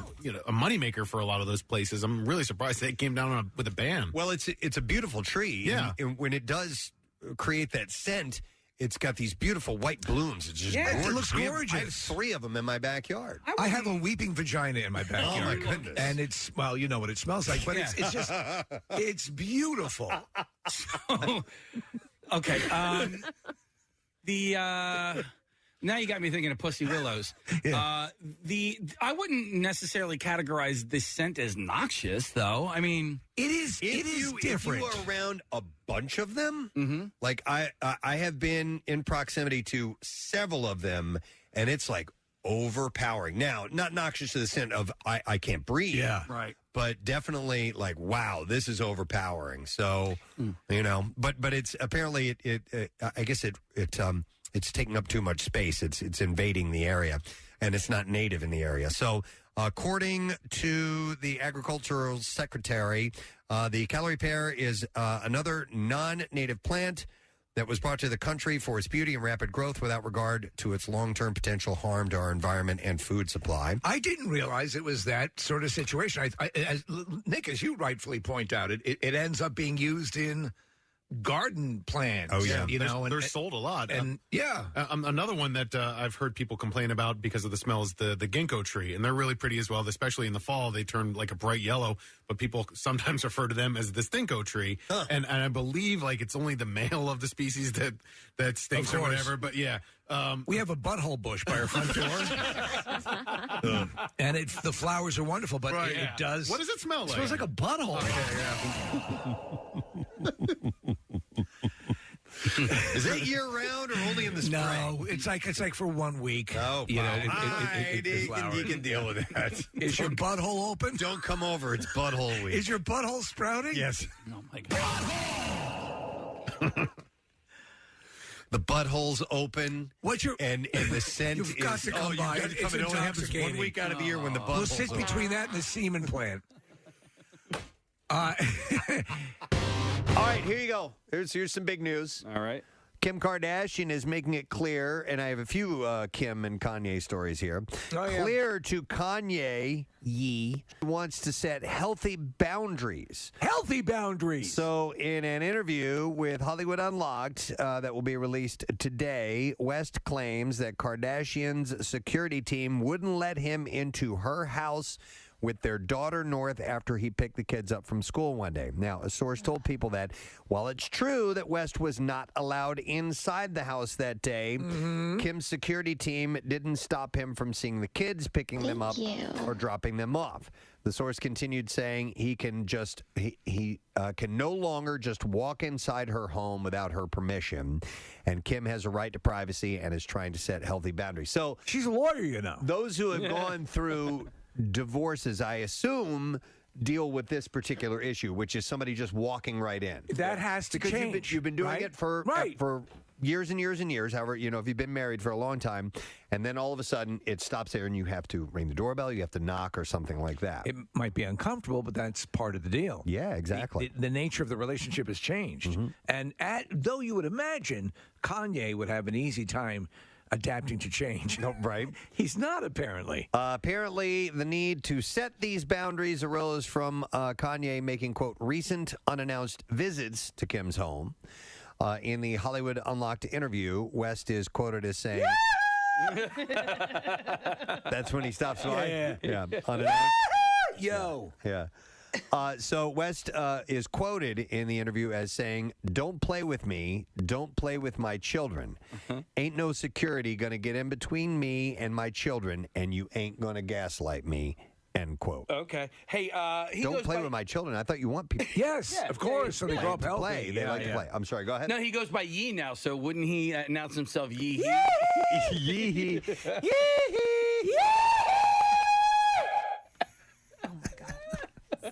a moneymaker for a lot of those places. I'm really surprised they came down with a ban. Well, it's a beautiful tree. Yeah. And when it does create that scent, it's got these beautiful white blooms. It's just gorgeous. it looks gorgeous. I have 3 of them in my backyard. I have a weeping vagina in my backyard. Oh, my goodness. And it's, well, you know what it smells like, but it's just, it's beautiful. Okay. Now you got me thinking of Pussy Willows. I wouldn't necessarily categorize this scent as noxious, though. I mean, it is different. If you are around a bunch of them, like I have been in proximity to several of them, and it's like overpowering. Now, not noxious to the scent of I can't breathe. Yeah. right. But definitely like, wow, this is overpowering. So, but it's apparently I guess it's taking up too much space. It's invading the area, and it's not native in the area. So, according to the agricultural secretary, the Calorie pear is another non-native plant that was brought to the country for its beauty and rapid growth without regard to its long-term potential harm to our environment and food supply. I didn't realize it was that sort of situation. Nick, as you rightfully point out, it ends up being used in garden plants. Oh, yeah. They're sold a lot. And another one that I've heard people complain about because of the smell is the ginkgo tree, and they're really pretty as well. Especially in the fall, they turn like a bright yellow. But people sometimes refer to them as the stinko tree, and I believe like it's only the male of the species that stinks or whatever. But yeah. We have a butthole bush by our front door, and the flowers are wonderful, but it does. What does it smell like? It smells like a butthole. Is it year round or only in the spring? No, it's like for 1 week. Oh, you know, you can deal with that. Is your butthole open? Don't come over. It's butthole week. Is your butthole sprouting? Yes. Oh my God. The butthole's open. And the scent You've got to come by. It only happens 1 week out of the year when the butthole's We'll sit between that and the semen plant. All right, here you go. Here's some big news. All right. Kim Kardashian is making it clear, and I have a few Kim and Kanye stories here. Oh, yeah. Clear to Kanye, wants to set healthy boundaries. Healthy boundaries. So, in an interview with Hollywood Unlocked that will be released today, West claims that Kardashian's security team wouldn't let him into her house with their daughter North after he picked the kids up from school one day. Now, a source told people that while it's true that West was not allowed inside the house that day, Kim's security team didn't stop him from seeing the kids, picking them up, or dropping them off. The source continued saying he can no longer just walk inside her home without her permission, and Kim has a right to privacy and is trying to set healthy boundaries. So she's a lawyer, you know. Those who have gone through divorces, I assume, deal with this particular issue, which is somebody just walking right in. That has to change. You've been doing it for years and years and years. However, if you've been married for a long time, and then all of a sudden it stops there, and you have to ring the doorbell, you have to knock, or something like that. It might be uncomfortable, but that's part of the deal. Yeah, exactly. The nature of the relationship has changed, and though you would imagine Kanye would have an easy time adapting to change. No, right. He's not, apparently. Apparently, the need to set these boundaries arose from Kanye making, quote, recent unannounced visits to Kim's home. In the Hollywood Unlocked interview, West is quoted as saying... That's when he stops by? Yeah. Unannounced. Yo. Yeah. So West is quoted in the interview as saying, "Don't play with me. Don't play with my children. Ain't no security going to get in between me and my children, and you ain't going to gaslight me end quote. Okay. Hey, he Don't goes play by, with my children. I thought you want people Yes, of course. So they grow up to healthy. play. They like to play. I'm sorry. Go ahead. No, he goes by Yee now. So wouldn't he announce himself Yee? Yee.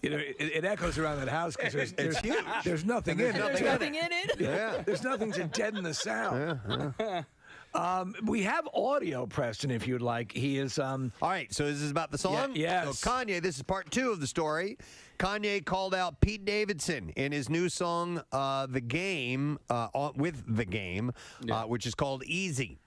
It echoes around that house because there's nothing in it. There's nothing in it. Yeah. There's nothing to deaden the sound. We have audio, Preston, if you'd like. He is. All right, so this is about the song? Yes. So Kanye, this is part 2 of the story. Kanye called out Pete Davidson in his new song, The Game, which is called Easy.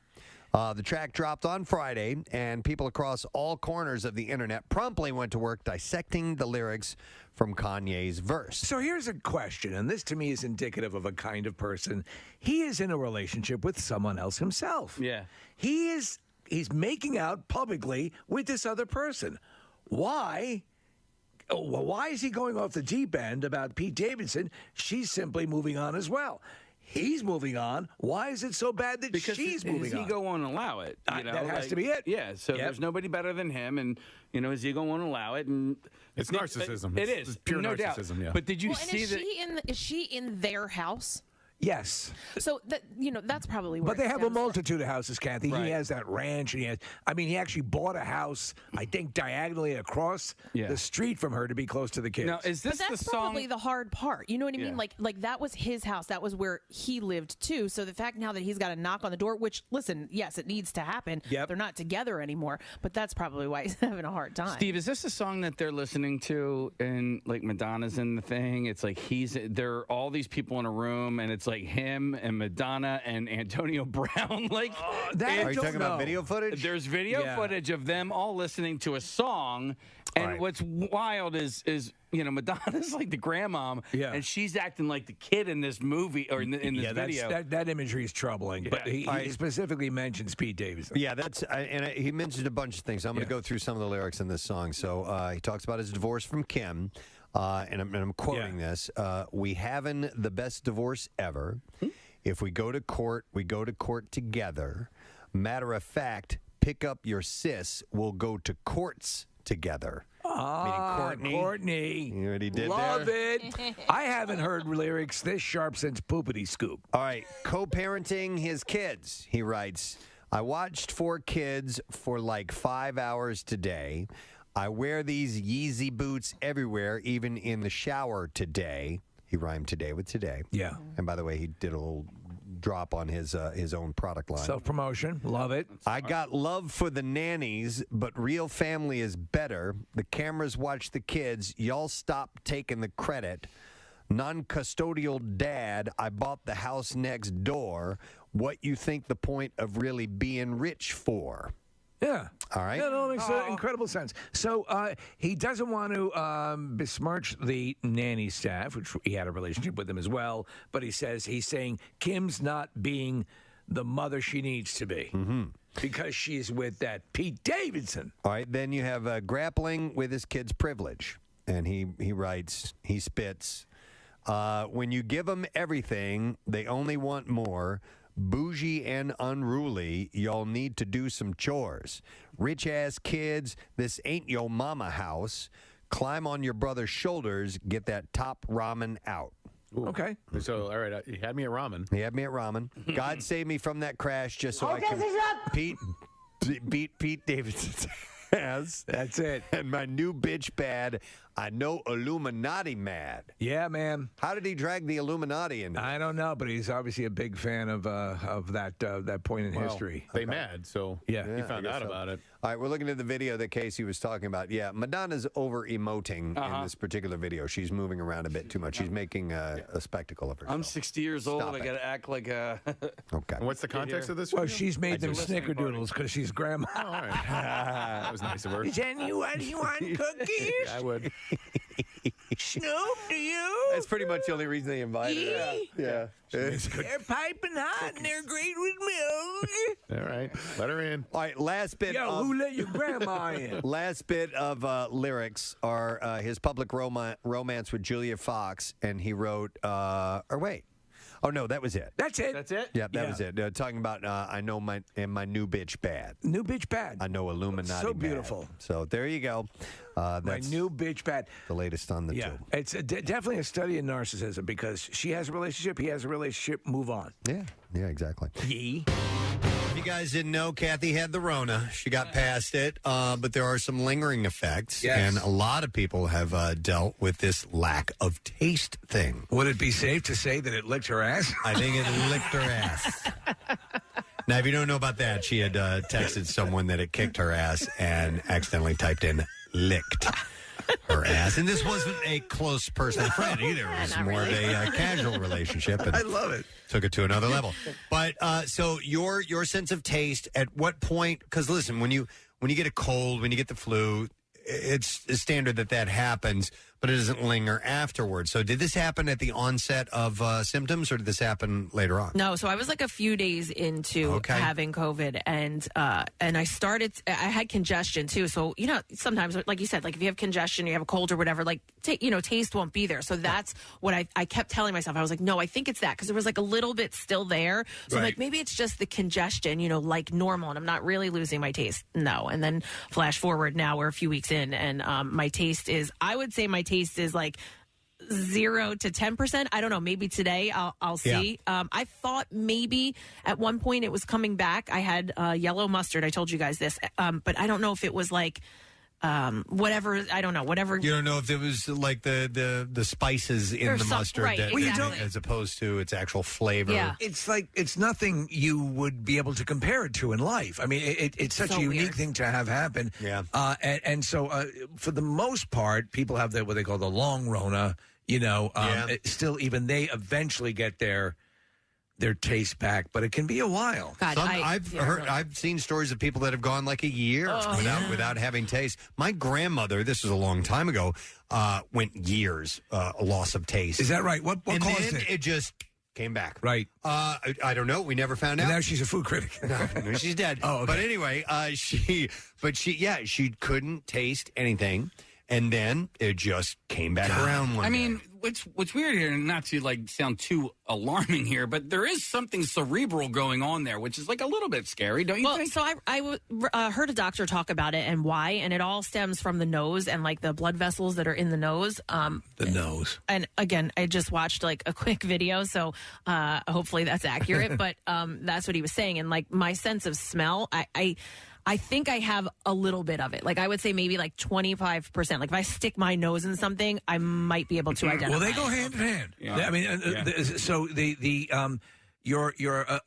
The track dropped on Friday, and people across all corners of the internet promptly went to work dissecting the lyrics from Kanye's verse. So here's a question, and this to me is indicative of a kind of person. He is in a relationship with someone else himself. Yeah. He's making out publicly with this other person. Why? Why is he going off the deep end about Pete Davidson? She's simply moving on as well. He's moving on. Why is it so bad that she's moving on? His ego won't allow it. That has to be it. Yeah, so there's nobody better than him, and his ego won't allow it. And It's narcissism. It It's is pure no narcissism. doubt. Yeah. But did you see is that? is she in their house? Yes. So that that's probably where. But they it have a stems from. multitude of houses, Kathy. Right. He has that ranch, and he actually bought a house, I think, diagonally across the street from her to be close to the kids. Now, is this But that's the song? probably the hard part. You know what I mean? Yeah. Like that was his house. That was where he lived too. So the fact now that he's got a knock on the door, which listen, yes, it needs to happen. Yep. They're not together anymore, but that's probably why he's having a hard time. Steve, is this the song that they're listening to and like Madonna's in the thing? It's like there are all these people in a room and it's like him and Madonna and Antonio Brown. Like, Are you talking about video footage? There's video footage of them all listening to a song. And what's wild is Madonna's like the grandmom, and she's acting like the kid in this movie or in this video. That imagery is troubling. But he specifically mentions Pete Davidson. Yeah, he mentioned a bunch of things. I'm going to go through some of the lyrics in this song. So he talks about his divorce from Kim, and I'm quoting this. We having the best divorce ever. If we go to court together. Matter of fact, pick up your sis. We'll go to courts together. Meaning Courtney. You know what he did Love there? it. I haven't heard lyrics this sharp since Poopity Scoop. All right, co-parenting his kids. He writes, I watched 4 kids for like 5 hours today. I wear these Yeezy boots everywhere, even in the shower today. He rhymed today with today. Yeah. And by the way, he did a little drop on his own product line. Self-promotion. Love it. I got love for the nannies, but real family is better. The cameras watch the kids. Y'all stop taking the credit. Non-custodial dad, I bought the house next door. What you think the point of really being rich for? Yeah. All right. That all makes incredible sense. So he doesn't want to besmirch the nanny staff, which he had a relationship with them as well. But he's saying Kim's not being the mother she needs to be because she's with that Pete Davidson. All right. Then you have grappling with his kid's privilege. And he writes, he spits, when you give them everything, they only want more. Bougie and unruly, y'all need to do some chores. Rich-ass kids, this ain't your mama house. Climb on your brother's shoulders, get that top ramen out. Ooh. Okay. So, all right, he had me at ramen. He had me at ramen. God save me from that crash just so I can beat Pete Davidson's ass. That's it. And my new bitch bad, I know Illuminati mad. Yeah, man. How did he drag the Illuminati into it? I don't know, but he's obviously a big fan of that point in history. They mad, so he found out about it. All right, we're looking at the video that Casey was talking about. Yeah, Madonna's over-emoting in this particular video. She's moving around a bit too much. She's making a spectacle of herself. I'm 60 years old. Stop I got to act like a. Okay. And what's the context of this? Well, video? she's made them snickerdoodles because she's grandma. Oh, all right. That was nice of her. Is anyone want cookies? I would. Snoop, do you? That's pretty much the only reason they invited her. Yeah. They're piping hot and they're great with milk. All right. Let her in. All right, last bit Yo, of... who let your grandma in? Last bit of lyrics are his public romance with Julia Fox, and he wrote, Oh, no, that was it. That's it. That's it? Yeah, that was it. Talking about I know my new bitch bad. New bitch bad. I know Illuminati So bad. beautiful. So there you go. My That's new bitch bad. the latest on the two. It's definitely a study in narcissism because she has a relationship, he has a relationship, move on. Yeah, exactly. Yee. If you guys didn't know, Kathy had the Rona. She got past it, but there are some lingering effects. Yes. And a lot of people have dealt with this lack of taste thing. Would it be safe to say that it licked her ass? I think it licked her ass. Now, if you don't know about that, she had texted someone that it kicked her ass and accidentally typed in licked her ass. And this wasn't a close personal friend either. It was more of a casual relationship. And I love it. took it to another level. But so your sense of taste, at what point? Because listen, when you get a cold, when you get the flu, it's standard that happens, but it doesn't linger afterwards. So did this happen at the onset of symptoms, or did this happen later on? No, so I was like a few days into having COVID, and I had congestion too. So, sometimes, like you said, like if you have congestion, you have a cold or whatever, like, taste won't be there. So that's what I kept telling myself. I was like, no, I think it's that, because there was like a little bit still there. So I'm like, maybe it's just the congestion, like normal, and I'm not really losing my taste. No. And then flash forward, now we're a few weeks in, and my taste is, I would say my taste is like 0 to 10%. I don't know. Maybe today I'll see. I thought maybe at one point it was coming back. I had yellow mustard. I told you guys this, but I don't know if it was like whatever. I don't know. Whatever. You don't know if it was like the spices in the mustard, right, that, exactly. as opposed to its actual flavor. Yeah. It's like it's nothing you would be able to compare it to in life. I mean, it's such So a unique weird. thing to have happen. Yeah. And so for the most part, people have what they call the long Rona. Still, even they eventually get their taste back, but it can be a while. God, I've seen stories of people that have gone like a year without having taste. My grandmother, this was a long time ago, went years a loss of taste. Is that right? What and caused then it? it just came back. Right. I don't know. We never found out. And now she's a food critic. No, she's dead. Oh, okay. But anyway, she couldn't taste anything, and then it just came back around one day. What's weird here, and not to sound too alarming here, but there is something cerebral going on there, which is like a little bit scary, don't you think? So I heard a doctor talk about it and why, and it all stems from the nose and like the blood vessels that are in the nose. The nose. And again, I just watched like a quick video, so hopefully that's accurate. But that's what he was saying, and like my sense of smell, I think I have a little bit of it. Like I would say maybe like 25%. Like if I stick my nose in something, I might be able to identify. Well, they go hand in hand. Yeah. I mean, so your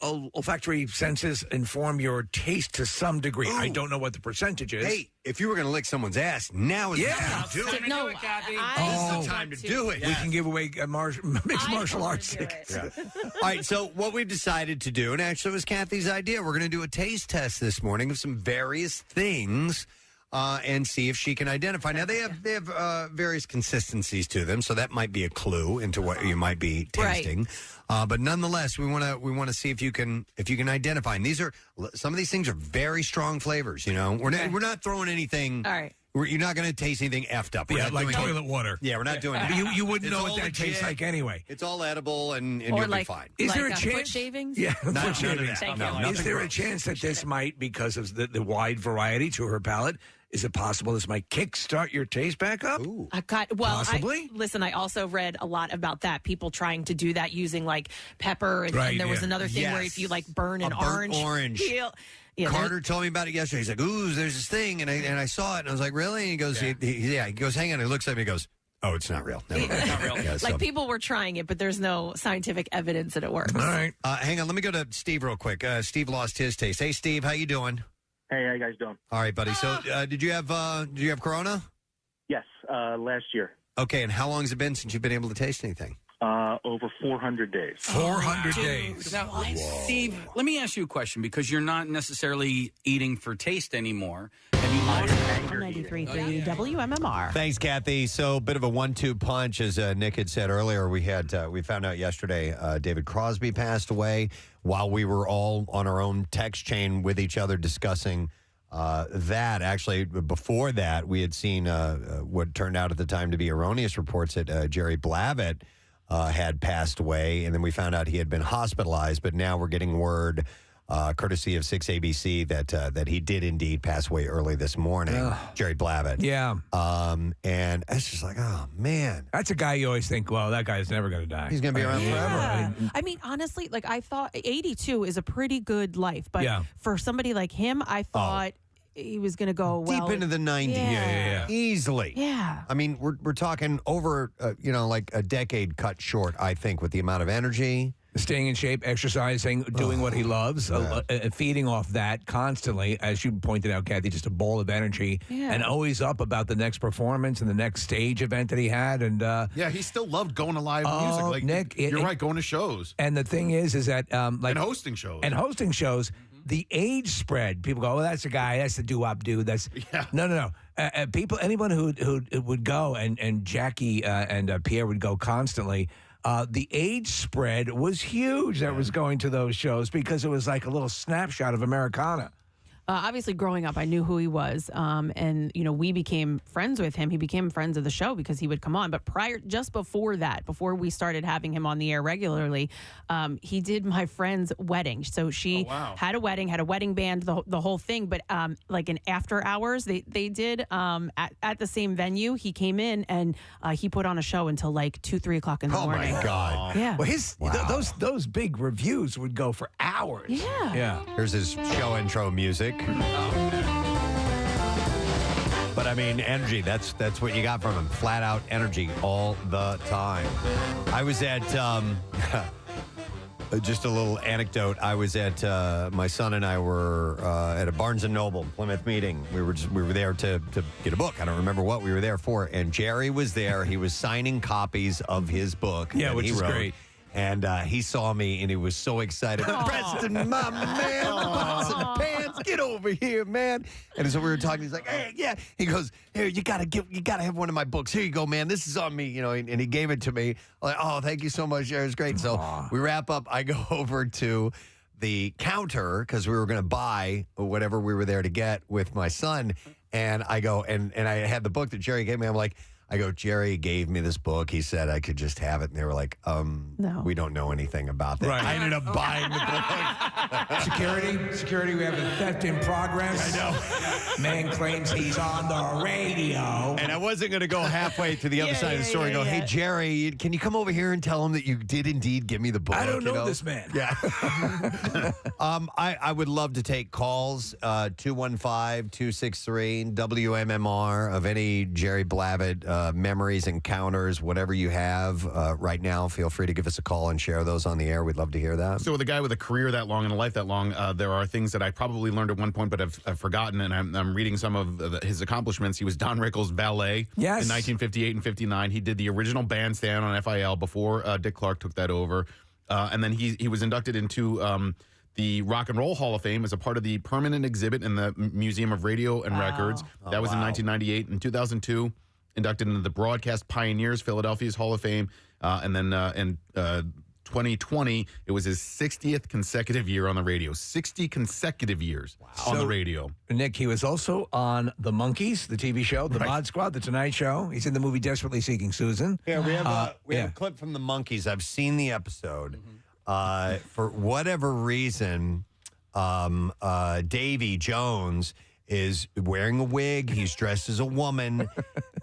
olfactory senses inform your taste to some degree. I don't know what the percentage is. Hey, if you were going to lick someone's ass, now is the time to do it. No, This is the time to do it. We can give away mixed martial arts do it. tickets. All right, so what we've decided to do, and actually it was Kathy's idea, we're going to do a taste test this morning of some various things and see if she can identify. Now, they have various consistencies to them, so that might be a clue into what you might be tasting. But nonetheless, we want to see if you can identify. And some of these things are very strong flavors. We're not throwing anything. All right. You're not going to taste anything effed up. We're Yeah, not like doing toilet water. Yeah, we're not doing that. You wouldn't It's know all what that tastes legit. like anyway. It's all edible, and Or you'll like, be fine. Is there a foot chance? shavings? Yeah, None foot of shavings. that. Thank you. No, Is there a gross. chance that this might, because of the wide variety to her palate, is it possible this might kickstart your taste back up? Ooh. Possibly? I also read a lot about that. People trying to do that using like pepper, and, Right, and there was yeah. another thing where Yes. if you like burn an A burnt orange orange. peel. Yeah, Carter told me about it yesterday. He's like, "Ooh, there's this thing," and I saw it, and I was like, "Really?" And he goes, "He goes, hang on." He looks at me, and goes, "Oh, it's not real. Never mind." Not real. Yeah, so- like people were trying it, but there's no scientific evidence that it works. All right. hang on, let me go to Steve real quick. Steve lost his taste. Hey, Steve, how you doing? Hey, how you guys doing? All right, buddy. So, did you have Corona? Yes, last year. Okay, and how long has it been since you've been able to taste anything? Over 400 days. 400 days. Now, Steve, let me ask you a question, because you're not necessarily eating for taste anymore. Have you lost 93.3 WMMR. Thanks, Kathy. So, bit of a 1-2 punch, as Nick had said earlier. We found out yesterday David Crosby passed away while we were all on our own text chain with each other discussing that. Actually, before that, we had seen what turned out at the time to be erroneous reports that Jerry Blavat had passed away, and then we found out he had been hospitalized. But now we're getting word, courtesy of 6ABC, that he did indeed pass away early this morning. Jerry Blavat. Yeah. And it's just like, oh man, that's a guy you always think, well, that guy's never going to die. He's going to be around forever. I mean, honestly, like I thought 82 is a pretty good life, but for somebody like him, I thought he was going to go deep into the 90s. Yeah. Easily. Yeah. I mean, we're talking over, like a decade cut short, I think, with the amount of energy. Staying in shape, exercising, doing what he loves, feeding off that constantly. As you pointed out, Kathy, just a ball of energy and always up about the next performance and the next stage event that he had. And he still loved going to live music. Like Nick, you're right, going to shows. And the thing is that and hosting shows. The age spread. People go, "Oh, that's the guy. That's the doo-wop dude." That's no. People, anyone who would go, and Jackie and Pierre would go constantly. The age spread was huge that was going to those shows because it was like a little snapshot of Americana. Obviously, growing up, I knew who he was, and we became friends with him. He became friends of the show because he would come on. But just before that, before we started having him on the air regularly, he did my friend's wedding. So she had a wedding band, the whole thing. But like in after hours, they did at the same venue. He came in and he put on a show until like 2-3 o'clock in the morning. Oh my God! Yeah. Well, those big reviews would go for hours. Yeah. Here's his show intro music. But I mean, energy, that's what you got from him. Flat out energy all the time. I was at, just a little anecdote. I was at, my son and I were at a Barnes & Noble Plymouth meeting. We were there to get a book. I don't remember what we were there for. And Jerry was there. He was signing copies of his book. Yeah, that which he is wrote. great. And he saw me, and he was so excited. Preston, my man, pots and pants, get over here, man. And so we were talking. He's like, "Hey, yeah." He goes, "Here, you gotta have one of my books. Here you go, man. This is on me, And he gave it to me. I'm like, "Oh, thank you so much. It was great." So we wrap up. I go over to the counter because we were going to buy whatever we were there to get with my son, and I go and I had the book that Jerry gave me. I'm like. Jerry gave me this book. He said I could just have it. And they were like, no. We don't know anything about that. Right. I ended up buying the book. Security, we have a theft in progress. I know. Man claims he's on the radio. And I wasn't going to go halfay to the other side of the story and go, "Hey, Jerry, can you come over here and tell him that you did indeed give me the book?" I don't know this man. Yeah. I would love to take calls, 215-263 WMMR of any Jerry Blavat memories, encounters, whatever you have right now. Feel free to give us a call and share those on the air. We'd love to hear that. So with a guy with a career that long and a life that long, there are things that I probably learned at one point, but I've forgotten, and I'm reading some of his accomplishments. He was Don Rickles' valet in 1958 and 59. He did the original bandstand on FIL before Dick Clark took that over. And then he was inducted into the Rock and Roll Hall of Fame as a part of the permanent exhibit in the Museum of Radio and Records. That was in 1998. In 2002, inducted into the Broadcast Pioneers Philadelphia's Hall of Fame. And then in 2020, it was his 60th consecutive year on the radio. 60 consecutive years on the radio. Nick, he was also on The Monkees, the TV show, The Mod Squad, The Tonight Show. He's in the movie Desperately Seeking Susan. Yeah, we have a clip from The Monkees. I've seen the episode. For whatever reason, Davy Jones is wearing a wig. He's dressed as a woman,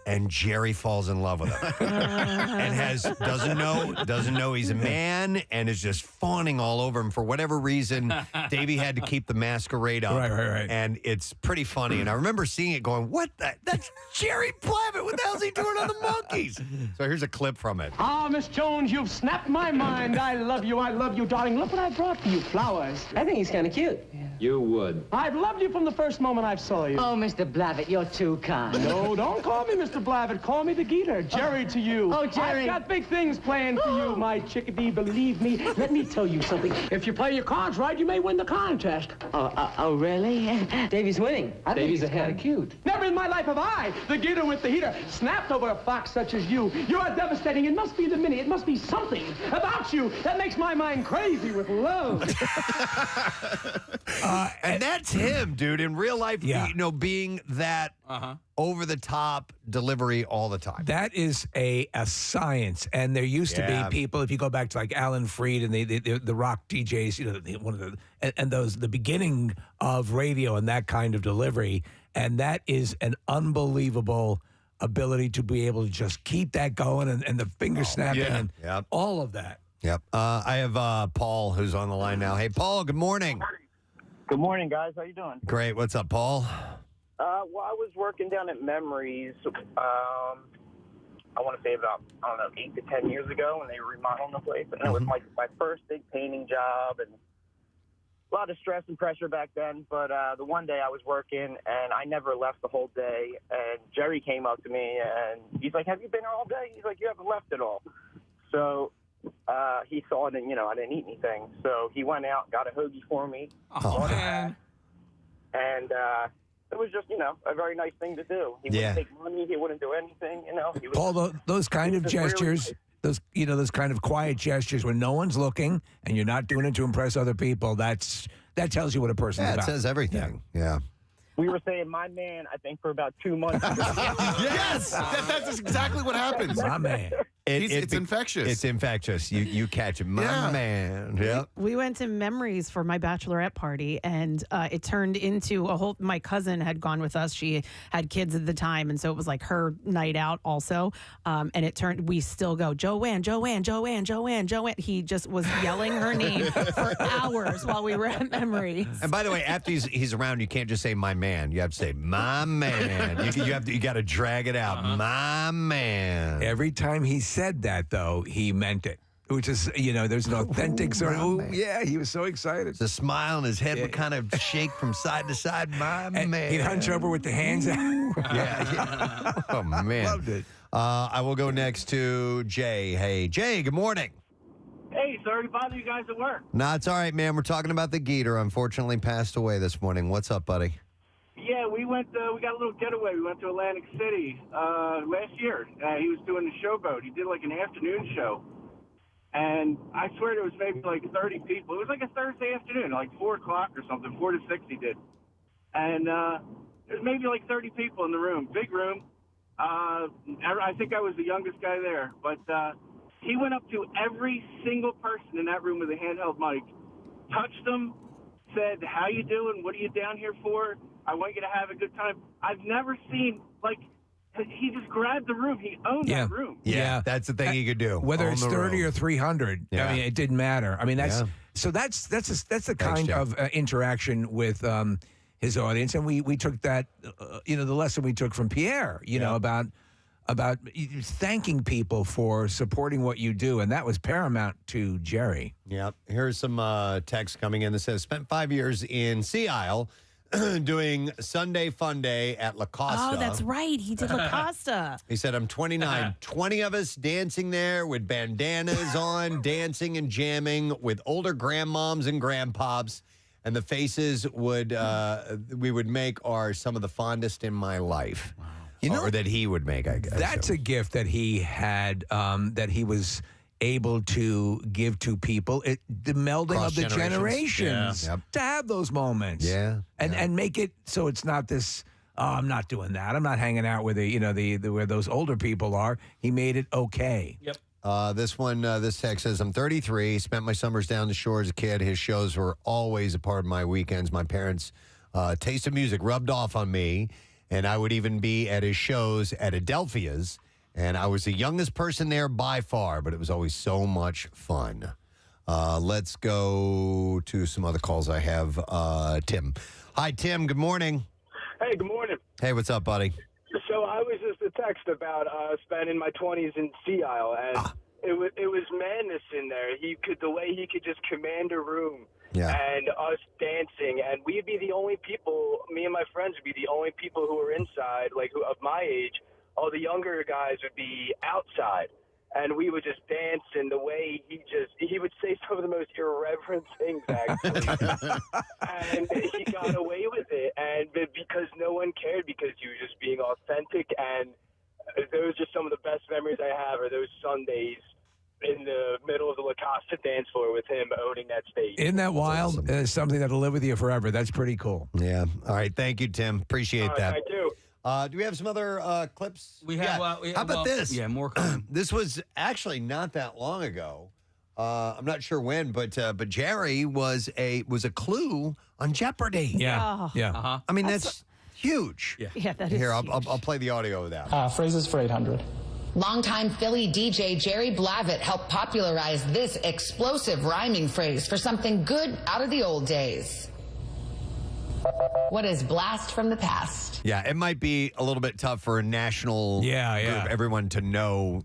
and Jerry falls in love with him, and doesn't know he's a man, and is just fawning all over him. For whatever reason, Davey had to keep the masquerade up, right. And it's pretty funny. And I remember seeing it, going, "What? That's Jerry Blavat. What the hell's he doing on the Monkees?" So here's a clip from it. "Ah, Miss Jones, you've snapped my mind. I love you, darling. Look what I brought for you, flowers. I think he's kind of cute." Yeah. You would. "I've loved you from the first moment I saw you." "Oh, Mr. Blavat, you're too kind." "No, don't call me Mr. Blavat. Call me the Geeter. Jerry to you." "Oh, Jerry." "I've got big things planned for you, my chickadee. Believe me. Let me tell you something. If you play your cards right, you may win the contest." Oh, really? Davey's winning. Davey's ahead. Kind of cute. Never in my life have I, the Geeter with the heater, snapped over a fox such as you. You're devastating. It must be the Minnie. It must be something about you that makes my mind crazy with love." And that's him, dude. In real life, Yeah. being that over-the-top delivery all the time. That is a science, and there used to be people. If you go back to like Alan Freed and the rock DJs, one of the beginning of radio and that kind of delivery, and that is an unbelievable ability to be able to just keep that going and the finger snapping and all of that. Yep. I have Paul who's on the line now. Hey, Paul. Good morning. Good morning, guys. How you doing? Great. What's up, Paul? Well, I was working down at Memories, I want to say about, 8 to 10 years ago when they were remodeling the place. And it was my first big painting job and a lot of stress and pressure back then. But the one day I was working and I never left the whole day. And Jerry came up to me and he's like, have you been here all day? He's like, you haven't left at all. So he saw it and, I didn't eat anything. So he went out, got a hoagie for me. Oh, man. And it was just, a very nice thing to do. He wouldn't take money. He wouldn't do anything, He was, Paul, those kind of gestures, those kind of quiet gestures when no one's looking and you're not doing it to impress other people, that tells you what a person's about. It says everything. Yeah. We were saying my man, I think, for about 2 months. Yes! That's exactly what happens. My man. It's infectious. It's infectious. You catch it. My man. Yep. We went to Memories for my bachelorette party, and it turned into a whole. My cousin had gone with us. She had kids at the time, and so it was like her night out also. And it turned. We still go Joanne, Joanne, Joanne, Joanne, Joanne. He just was yelling her name for hours while we were at Memories. And by the way, after he's around, you can't just say my man. You have to say my man. You got to drag it out. My man. Every time he said that, though, he meant it. Which is, there's an authentic sort of, he was so excited. The smile on his head would kind of shake from side to side. My man. He'd hunch over with the hands out. yeah. Oh, man. Loved it. I will go next to Jay. Hey, Jay, good morning. Hey, sorry to bother you guys at work. No, it's all right, man. We're talking about the Geeter. Unfortunately, passed away this morning. What's up, buddy? Yeah, we went. We got a little getaway. We went to Atlantic City last year. He was doing the showboat. He did like an afternoon show, and I swear there was maybe like 30 people. It was like a Thursday afternoon, like 4 o'clock or something, 4 to 6. He did, and there was maybe like 30 people in the room, big room. I think I was the youngest guy there, but he went up to every single person in that room with a handheld mic, touched them, said, "How you doing? What are you down here for? I want you to have a good time." I've never seen, he just grabbed the room. He owned that room. Yeah, that's the thing he could do. Whether Own it's the 30 room. or 300, Yeah. I mean, it didn't matter. I mean, that's the kind of interaction with his audience, and we took that, the lesson we took from Pierre, about thanking people for supporting what you do, and that was paramount to Jerry. Yep. Here's some text coming in that says, spent 5 years in Sea Isle doing Sunday Fun Day at La Costa. Oh, that's right. He did La Costa. He said, I'm 29. 20 of us dancing there with bandanas on, dancing and jamming with older grandmoms and grandpops. And the faces we would make are some of the fondest in my life. Wow. Or that he would make, I guess. That's a gift that he had, that he was able to give to people. The melding Cross of the generations. Yep. To have those moments. Yeah. And make it so it's not this, I'm not doing that. I'm not hanging out with where those older people are. He made it okay. Yep. This text says, I'm 33, spent my summers down the shore as a kid. His shows were always a part of my weekends. My parents' taste of music rubbed off on me. And I would even be at his shows at Adelphia's. And I was the youngest person there by far, but it was always so much fun. Let's go to some other calls I have. Tim. Hi, Tim. Good morning. Hey, good morning. Hey, what's up, buddy? So I was just a text about spending my 20s in Sea Isle, and it was madness in there. The way he could just command a room. Yeah. And us dancing, and we'd be the only people, me and my friends would be the only people who were inside, of my age. All the younger guys would be outside, and we would just dance, and the way he would say some of the most irreverent things, actually. And he got away with it, and because no one cared, because he was just being authentic, and those are some of the best memories I have, are those Sundays in the middle of the La Costa dance floor with him owning that stage. Isn't that wild? Something that'll live with you forever. That's pretty cool. Yeah. All right. Thank you, Tim. Appreciate that. Thank you. Do we have some other clips? We have. How about this? Yeah, more coming. This was actually not that long ago. I'm not sure when, but Jerry was a clue on Jeopardy. Yeah. Yeah. Uh-huh. I mean, that's huge. Yeah, that is Here, huge. I'll play the audio of that. Phrases for 800. Longtime Philly DJ Jerry Blavat helped popularize this explosive rhyming phrase for something good out of the old days. What is blast from the past? Yeah, it might be a little bit tough for a national group, everyone to know,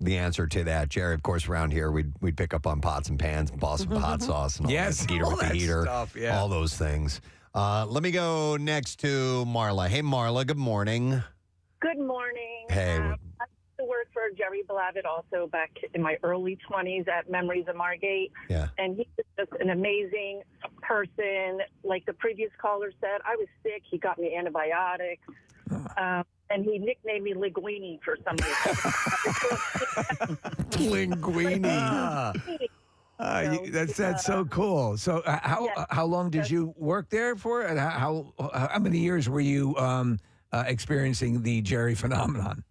the answer to that. Jerry, of course, around here, we'd pick up on pots and pans, Boston hot sauce, and all that, heater all with the that heater, stuff, yeah. all those things. Let me go next to Marla. Hey, Marla, good morning. Good morning. Hey. I used to work for Jerry Blavat also back in my early 20s at Memories of Margate. Yeah. And he was just an amazing person. Like the previous caller said, I was sick. He got me antibiotics. And he nicknamed me Linguini for some reason. Linguini. That's so cool. So how long did you work there for? And how many years were you experiencing the Jerry phenomenon?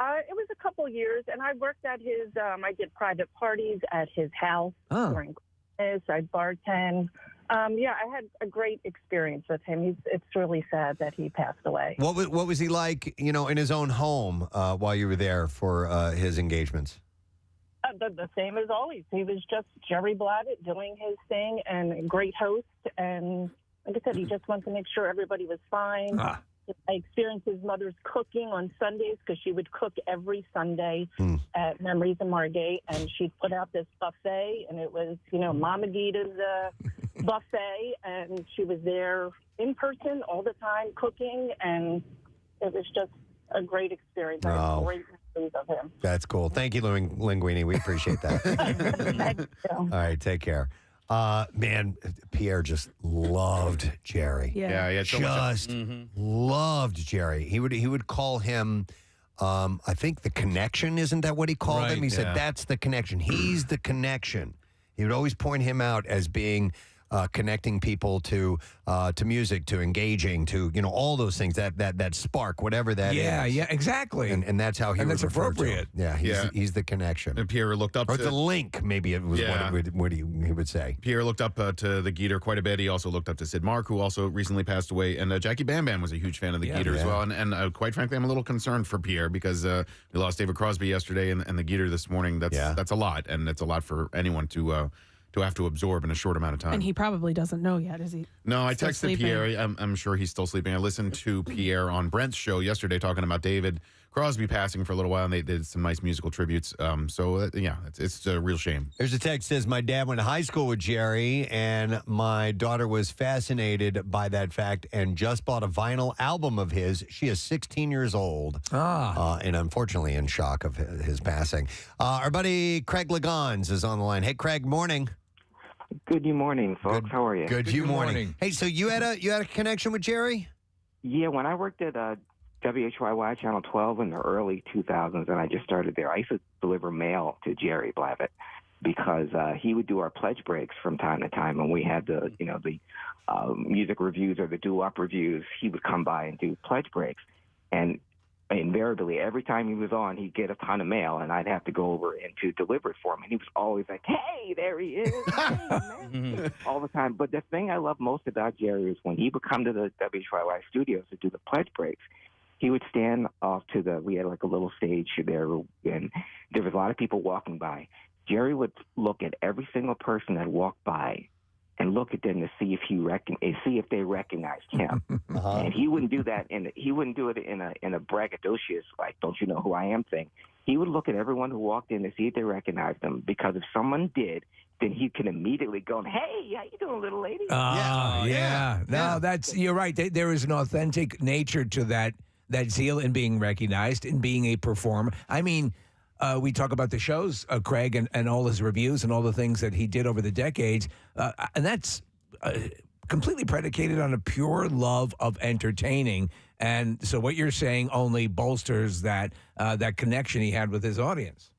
It was a couple years, and I worked at his. I did private parties at his house during Christmas. I bartend. I had a great experience with him. It's really sad that he passed away. What was he like, in his own home while you were there for his engagements? The same as always. He was just Jerry Blavat doing his thing and a great host. And like I said, he just wanted to make sure everybody was fine. I experienced his mother's cooking on Sundays because she would cook every Sunday at Memories of Margate. And she'd put out this buffet, and it was, Mama Gita's buffet. And she was there in person all the time cooking. And it was just a great experience. I had great memories of him. That's cool. Thank you, Linguini. We appreciate that. Thank you. All right, take care. Man, Pierre just loved Jerry. Yeah, so much. Loved Jerry. He would call him, I think the connection. Isn't that what he called him? He said, that's the connection. He's the connection. He would always point him out as being connecting people to music, to engaging, to all those things. That spark, whatever that is. Yeah, exactly. And that's how he would that's refer to appropriate. him. Yeah, he's the connection. And Pierre looked up or to the link. Maybe it was what he would say. Pierre looked up to the Geeter quite a bit. He also looked up to Sid Mark, who also recently passed away. And Jackie Bam Bam was a huge fan of the Geeter as well. And quite frankly, I'm a little concerned for Pierre because we lost David Crosby yesterday and the Geeter this morning. That's a lot, and it's a lot for anyone to have to absorb in a short amount of time. And he probably doesn't know yet, is he? No, I still texted sleeping? Pierre. I'm sure he's still sleeping. I listened to Pierre on Brent's show yesterday talking about David Crosby passing for a little while, and they did some nice musical tributes. It's a real shame. There's a text that says, my dad went to high school with Jerry, and my daughter was fascinated by that fact and just bought a vinyl album of his. She is 16 years old and unfortunately in shock of his passing. Our buddy Craig Legons is on the line. Hey, Craig, morning. Good morning, folks. How are you? Good morning. Hey, so you had a connection with Jerry? Yeah, when I worked at WHYY Channel 12 in the early 2000s, and I just started there, I used to deliver mail to Jerry Blavat because he would do our pledge breaks from time to time, and we had the music reviews or the doo-wop reviews. He would come by and do pledge breaks, and invariably, every time he was on, he'd get a ton of mail, and I'd have to go over and to deliver it for him. And he was always like, hey, there he is. Hey, man. All the time. But the thing I love most about Jerry is when he would come to the WHYY studios to do the pledge breaks, he would stand off we had like a little stage there, and there was a lot of people walking by. Jerry would look at every single person that walked by and look at them to see if they recognized him. And he wouldn't do that, he wouldn't do it in a braggadocious, like, don't you know who I am thing. He would look at everyone who walked in to see if they recognized him, because if someone did, then he could immediately go, hey, how you doing, little lady? No, you're right. There is an authentic nature to that zeal in being recognized, in being a performer. I mean, we talk about the shows, Craig, and all his reviews and all the things that he did over the decades. And that's completely predicated on a pure love of entertaining. And so what you're saying only bolsters that connection he had with his audience.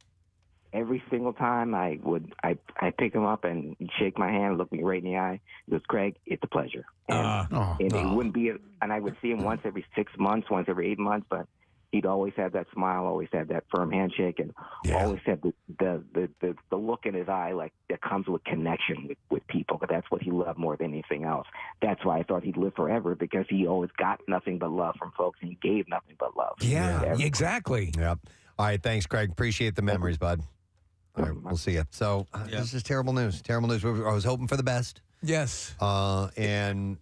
every single time I pick him up and he'd shake my hand, look me right in the eye. He goes, Craig, it's a pleasure. And it wouldn't be, and I would see him once every 6 months, once every 8 months, but he'd always have that smile, always have that firm handshake, and always have the look in his eye like that comes with connection with people. But that's what he loved more than anything else. That's why I thought he'd live forever, because he always got nothing but love from folks, and he gave nothing but love. Yeah, exactly. Yep. All right, thanks, Craig. Appreciate the memories, bud. All right, we'll see you. So this is terrible news. Terrible news. I was hoping for the best. Yes. And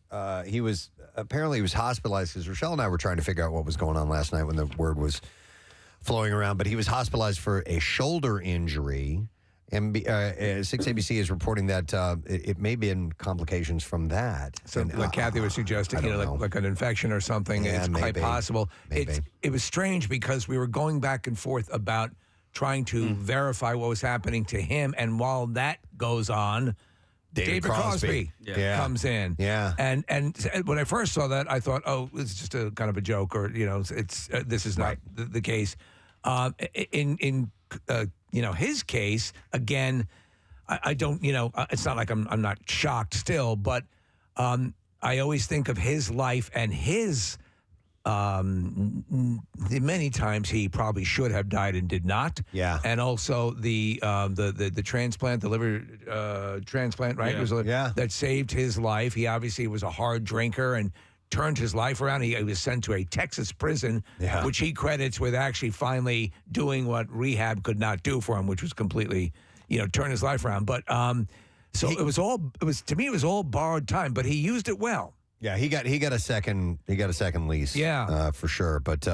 he was hospitalized because Rochelle and I were trying to figure out what was going on last night when the word was flowing around. But he was hospitalized for a shoulder injury. And 6ABC is reporting that it may be in complications from that. So, like Kathy was suggesting, like an infection or something. Yeah, it's quite possible. Maybe. It was strange because we were going back and forth about trying to verify what was happening to him. And while that goes on, David Crosby comes in. Yeah. And when I first saw that, I thought, oh, it's just a kind of a joke, or it's this is not the case. In his case, again, I don't, it's not like I'm not shocked still, but I always think of his life and his. Many times he probably should have died and did not. Yeah. And also the transplant, the liver transplant, right? Yeah. That saved his life. He obviously was a hard drinker and turned his life around. He was sent to a Texas prison, which he credits with actually finally doing what rehab could not do for him, which was completely, turn his life around. But to me it was all borrowed time, but he used it well. Yeah, he got a second lease. Yeah, for sure. But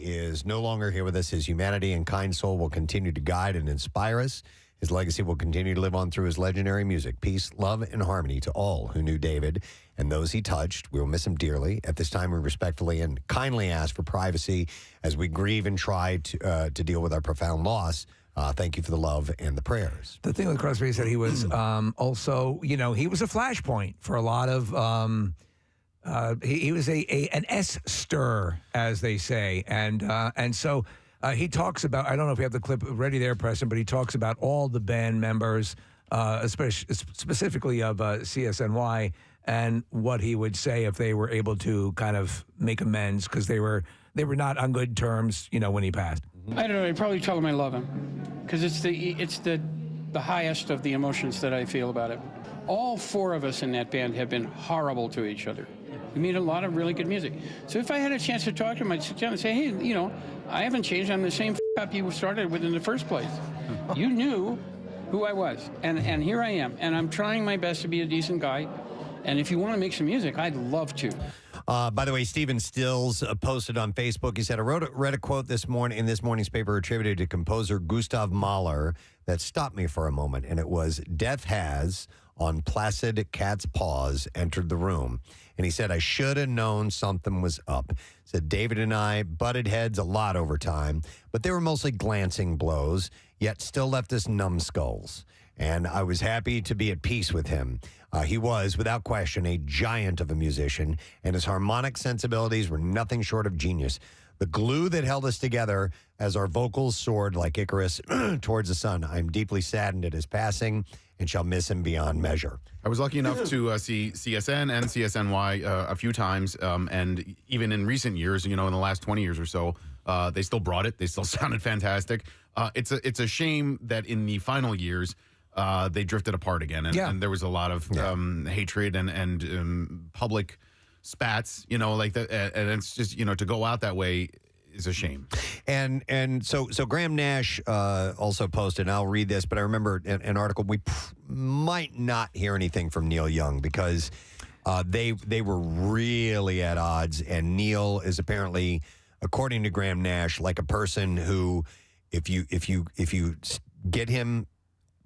is no longer here with us. His humanity and kind soul will continue to guide and inspire us. His legacy will continue to live on through his legendary music. Peace, love, and harmony to all who knew David and those he touched. We will miss him dearly. At this time, we respectfully and kindly ask for privacy as we grieve and try to deal with our profound loss. Thank you for the love and the prayers. The thing with Crosby is that he was also, he was a flashpoint for a lot of... he was an S-stir, as they say, and so he talks about. I don't know if you have the clip ready there, Preston, but he talks about all the band members, especially specifically of CSNY, and what he would say if they were able to kind of make amends because they were not on good terms, when he passed. I don't know. I'd probably tell him I love him because it's the highest of the emotions that I feel about it. All four of us in that band have been horrible to each other. We made a lot of really good music. So if I had a chance to talk to him, I'd sit down and say, hey, I haven't changed. I'm the same up you started with in the first place. You knew who I was, and here I am. And I'm trying my best to be a decent guy. And if you want to make some music, I'd love to. By the way, Stephen Stills posted on Facebook. He said, I read a quote this morning in this morning's paper attributed to composer Gustav Mahler that stopped me for a moment. And it was, death has, on placid cat's paws, entered the room. And he said, I should have known something was up. Said David and I butted heads a lot over time, but they were mostly glancing blows, yet still left us numbskulls. And I was happy to be at peace with him. He was, without question, a giant of a musician, and his harmonic sensibilities were nothing short of genius. The glue that held us together as our vocals soared like Icarus towards the sun. I'm deeply saddened at his passing and shall miss him beyond measure. I was lucky enough to see CSN and CSNY a few times, and even in recent years, in the last 20 years or so, they still brought it. They still sounded fantastic. It's a shame that in the final years, they drifted apart again, and there was a lot of hatred and public spats, like that, and it's just to go out that way is a shame. And so Graham Nash also posted, and I'll read this, but I remember an article, we might not hear anything from Neil Young because they were really at odds, and Neil is apparently, according to Graham Nash, like a person who, if you get him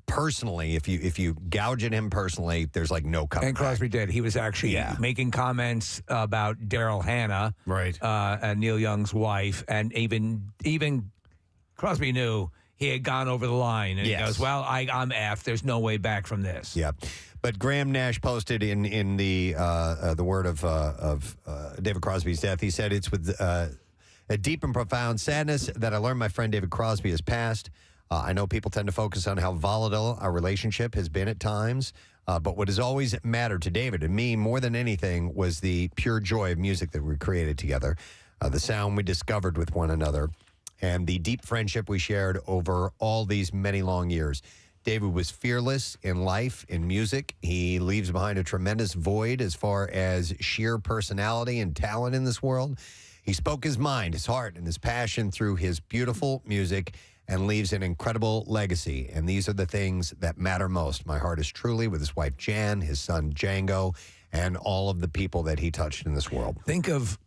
personally, if you gouge at him personally, there's like no coming And Crosby back. did. He was actually making comments about Daryl Hannah, right, and Neil Young's wife, and even Crosby knew he had gone over the line, and he goes, "Well, I'm effed. There's no way back from this." Yeah, but Graham Nash posted in the word of David Crosby's death. He said, "It's with a deep and profound sadness that I learned my friend David Crosby has passed. I know people tend to focus on how volatile our relationship has been at times, but what has always mattered to David and me more than anything was the pure joy of music that we created together, the sound we discovered with one another, and the deep friendship we shared over all these many long years. David was fearless in life, in music. He leaves behind a tremendous void as far as sheer personality and talent in this world. He spoke his mind, his heart, and his passion through his beautiful music and leaves an incredible legacy. And these are the things that matter most. My heart is truly with his wife, Jan, his son, Django, and all of the people that he touched in this world." Think of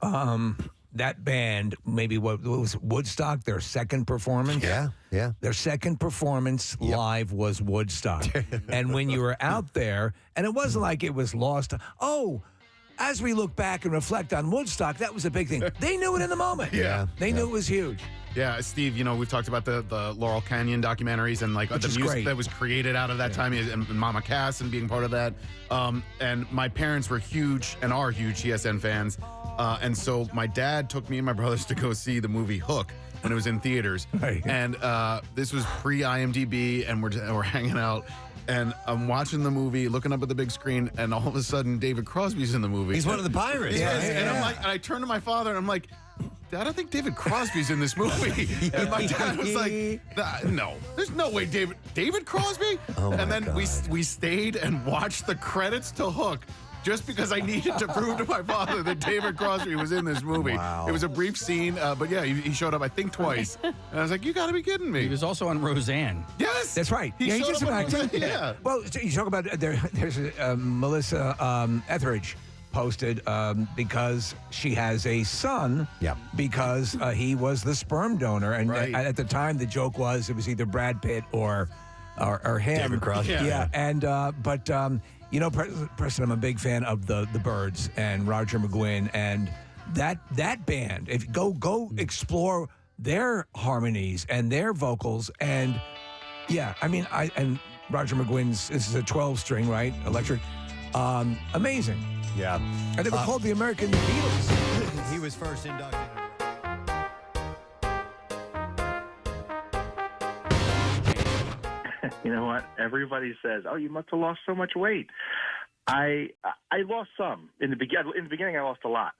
that band, maybe what was it, Woodstock, their second performance? Yeah. Their second performance live was Woodstock. And when you were out there, and it wasn't like it was lost. Oh, as we look back and reflect on Woodstock, that was a big thing. They knew it in the moment. They knew it was huge. Yeah, Steve, we've talked about the Laurel Canyon documentaries and like the music great. that was created out of that time, and Mama Cass and being part of that. And my parents were huge and are huge TSN fans. And so my dad took me and my brothers to go see the movie Hook when it was in theaters. Right. And this was pre-IMDb, and we're hanging out. And I'm watching the movie, looking up at the big screen, and all of a sudden, David Crosby's in the movie. He's one of the pirates. Yes. Yeah. And I'm like, and I turn to my father, and I'm like, Dad, I think David Crosby's in this movie. And my dad was like, no, there's no way David Crosby? And then we stayed and watched the credits to Hook just because I needed to prove to my father that David Crosby was in this movie. Wow. It was a brief scene, but yeah, he showed up, I think, twice. And I was like, you got to be kidding me. He was also on Roseanne. Yes. That's right. He He showed did some up on acting. Roseanne, yeah. Well, you talk about there's Melissa Etheridge posted because she has a son. Yep. Because he was the sperm donor, and Right. at the time the joke was it was either Brad Pitt or him. David Crosby. Yeah. And but Preston, I'm a big fan of the Byrds and Roger McGuinn and that band. If go explore their harmonies and their vocals, and and Roger McGuinn's, this is a 12-string, right? Electric. Amazing. Yeah. And they were called the American Beatles. He was first inducted. You know what? Everybody says, "Oh, you must have lost so much weight." I lost some in the beginning. In the beginning, I lost a lot.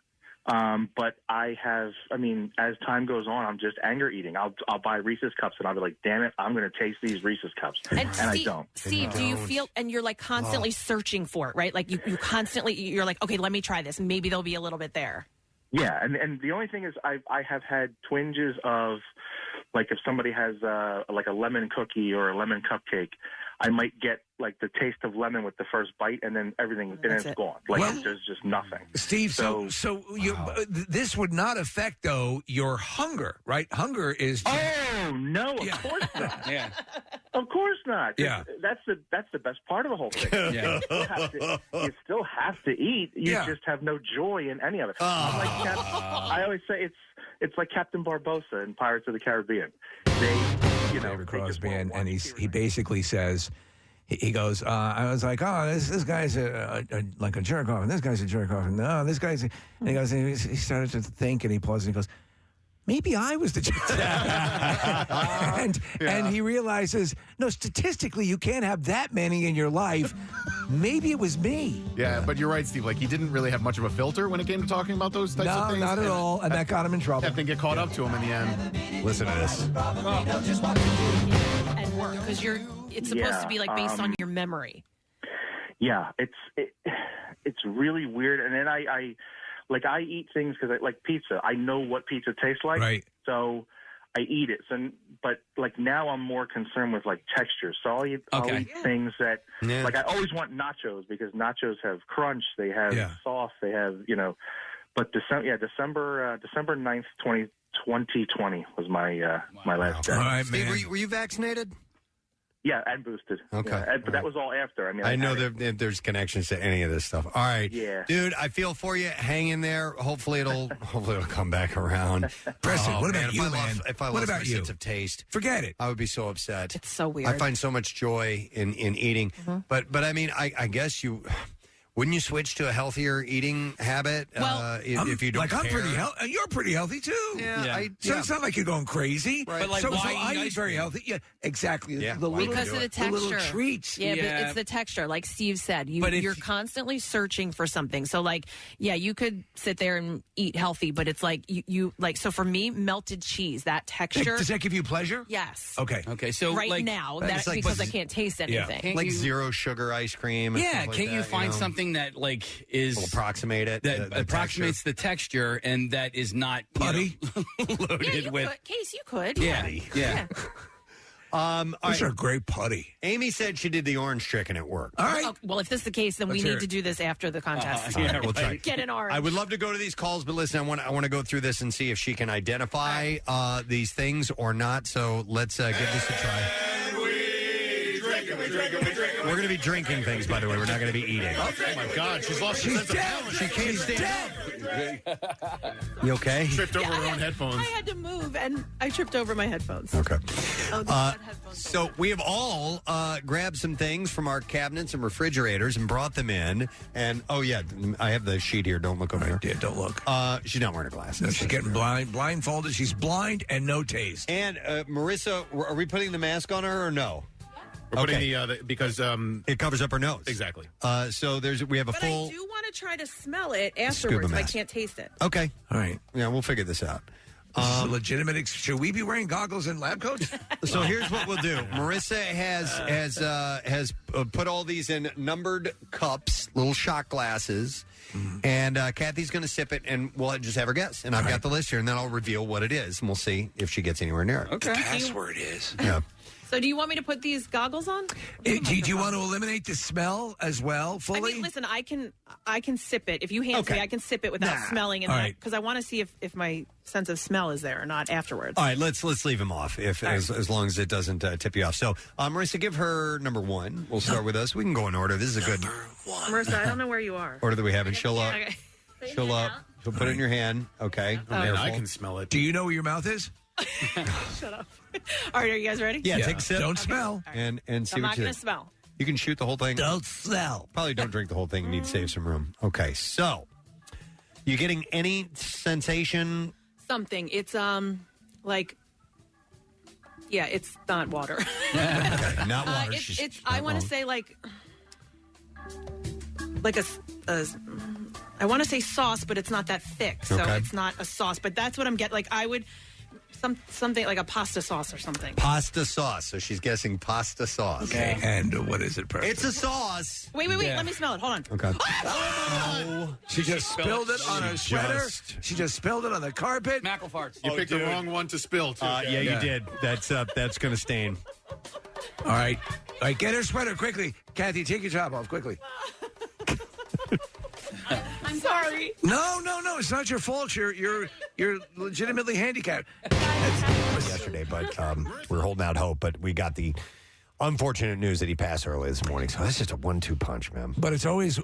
But I have. I mean, as time goes on, I'm just anger eating. I'll buy Reese's cups and I'll be like, "Damn it, I'm going to taste these Reese's cups," and I don't. Steve, do you feel? And you're like constantly searching for it, right? Like you constantly. You're like, okay, let me try this. Maybe there'll be a little bit there. Yeah, and the only thing is, I have had twinges of, like, if somebody has like a lemon cookie or a lemon cupcake, I might get like the taste of lemon with the first bite, and then everything, it's gone. Like there's just nothing. Steve, so this would not affect though your hunger, right? Hunger is. Oh no, of course not. Yeah, of course not. Yeah, that's the best part of the whole thing. Yeah. You still have to eat. You just have no joy in any of it. I always say it's like Captain Barbossa in Pirates of the Caribbean. David Crosby, and he basically says, he goes, I was like, oh, this guy's like a jerk off, and this guy's a jerk off, and no, this guy's, and he goes, and he started to think, and he paused, and he goes, maybe I was the jerk. and he realizes, no, statistically, you can't have that many in your life. Maybe it was me. Yeah, but you're right, Steve. Like, he didn't really have much of a filter when it came to talking about those types of things. No, not at all. And that got him in trouble. That thing get caught up to him in the end. Listen to this. And work, because it's supposed to be like based on your memory. Yeah, it's really weird. And then I eat things because I like pizza. I know what pizza tastes like. Right. So I eat it. But like now I'm more concerned with like texture. So I'll eat things that like I always want nachos because nachos have crunch, they have sauce, they have, But December 9th, 2020 was my my last jab. All right, Steve, man. were you vaccinated? Yeah, and boosted. Okay. Yeah, but that was all after. I mean, I know there's connections to any of this stuff. All right, Yeah. dude, I feel for you. Hang in there. Hopefully it'll come back around. Preston, what about you, if man? If I What lost about my you? sense of taste, Forget it. I would be so upset. It's so weird. I find so much joy in eating, but I mean, I guess you. Wouldn't you switch to a healthier eating habit if you don't I'm care? pretty healthy. You're pretty healthy too. Yeah. So it's not like you're going crazy. Right. But, like, so why I eat eat ice very cream? healthy. Yeah, exactly. Yeah, The why would little, Because of the texture. little treats. Yeah, Yeah. but it's the texture. Like Steve said, But if- you're constantly searching for something. So, like, yeah, you could sit there and eat healthy, but it's like you like. So for me, melted cheese, that texture. Does that give you pleasure? Yes. Okay. Okay, so Right like, now, It's that's like- because I can't taste anything. Can't Like you- zero sugar ice cream. And Yeah, stuff like can't you that, find know? something that like is Will approximate it? that the approximates the texture and that is not Putty? loaded Yeah, you with. could. Case, you could. Yeah, yeah. All Those right. are great putty. Amy said she did the orange chicken at work. All right. Oh, well, if this is the case, then Let's we hear need it. to do this after the contest. Yeah, we'll try. Get an orange. I would love to go to these calls, but listen, I want to go through this and see if she can identify these things or not. So let's give this a try. We're going to be drinking things, by the way. We're not going to be eating. Oh my God, she's lost her sense of balance. She can't stand up. You okay? Tripped over her I own headphones. I had to move, and I tripped over my headphones. Okay. Oh, the headphones. So we have all grabbed some things from our cabinets and refrigerators and brought them in. And, oh, yeah, I have the sheet here. Don't look over here. Yeah, don't look. She's not wearing her glasses. No, she's getting blindfolded. She's blind and no taste. And, Marissa, are we putting the mask on her or no? We're putting the because it covers up her nose. Exactly. So we have a But full. I do want to try to smell it afterwards, but I mask. can't taste it. Okay. All right. Yeah, we'll figure this out. This is a legitimate. Should we be wearing goggles and lab coats? So here's what we'll do. Marissa has put all these in numbered cups, little shot glasses, and Kathy's going to sip it, and we'll just have her guess. And I've got the list here, and then I'll reveal what it is, and we'll see if she gets anywhere near it. Okay. Password is. Yeah. So do you want me to put these goggles on? Do you want to eliminate the smell as well, fully? I mean, listen, I can sip it. If you hand it to me, I can sip it without smelling, All right. because I want to see if my sense of smell is there or not afterwards. All right, let's leave him off as long as it doesn't tip you off. So, Marissa, give her number one. We'll start with us. We can go in order. This is a good Marissa, I don't know where you are. order that we have, and she'll Okay. she'll put it in your hand. Okay, man, I can smell it. Do you know where your mouth is? Shut up. All right, are you guys ready? Yeah, take a sip. Don't smell. And see I'm what not you going to think. smell. You can shoot the whole thing. Don't smell. Probably don't drink the whole thing. You need to save some room. Okay, so you getting any sensation? Something. It's like, yeah, it's not water. Okay, not water. It's I want to say like a I want to say sauce, but it's not that thick, so Okay. it's not a sauce. But that's what I'm getting. Like I would something like a pasta sauce or something. Pasta sauce. So she's guessing pasta sauce. Okay. And what is it, Preston? It's a sauce. Wait. Let me smell it. Hold on. Okay. She just spilled it on her sweater. She just spilled it on the carpet. Mackle farts. You picked the wrong one to spill, too. Yeah, you did. That's going to stain. All right, get her sweater quickly. Kathy, take your top off quickly. I'm sorry. No, it's not your fault. You're legitimately handicapped. Yesterday, but we're holding out hope. But we got the unfortunate news that he passed early this morning. So that's just a 1-2 punch, man. But it's always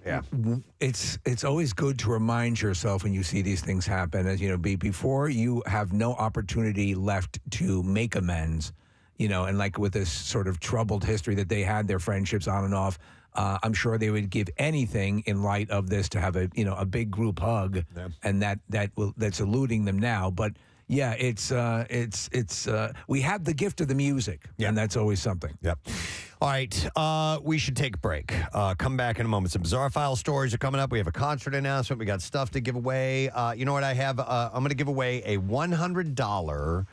it's always good to remind yourself when you see these things happen, as you know, before you have no opportunity left to make amends. You know, and like with this sort of troubled history that they had, their friendships on and off. I'm sure they would give anything in light of this to have a big group hug, and that's eluding them now. But yeah, it's we have the gift of the music, and that's always something. Yep. All right, we should take a break. Come back in a moment. Some Bizarre File stories are coming up. We have a concert announcement. We got stuff to give away. You know what I have? I'm going to give away a $100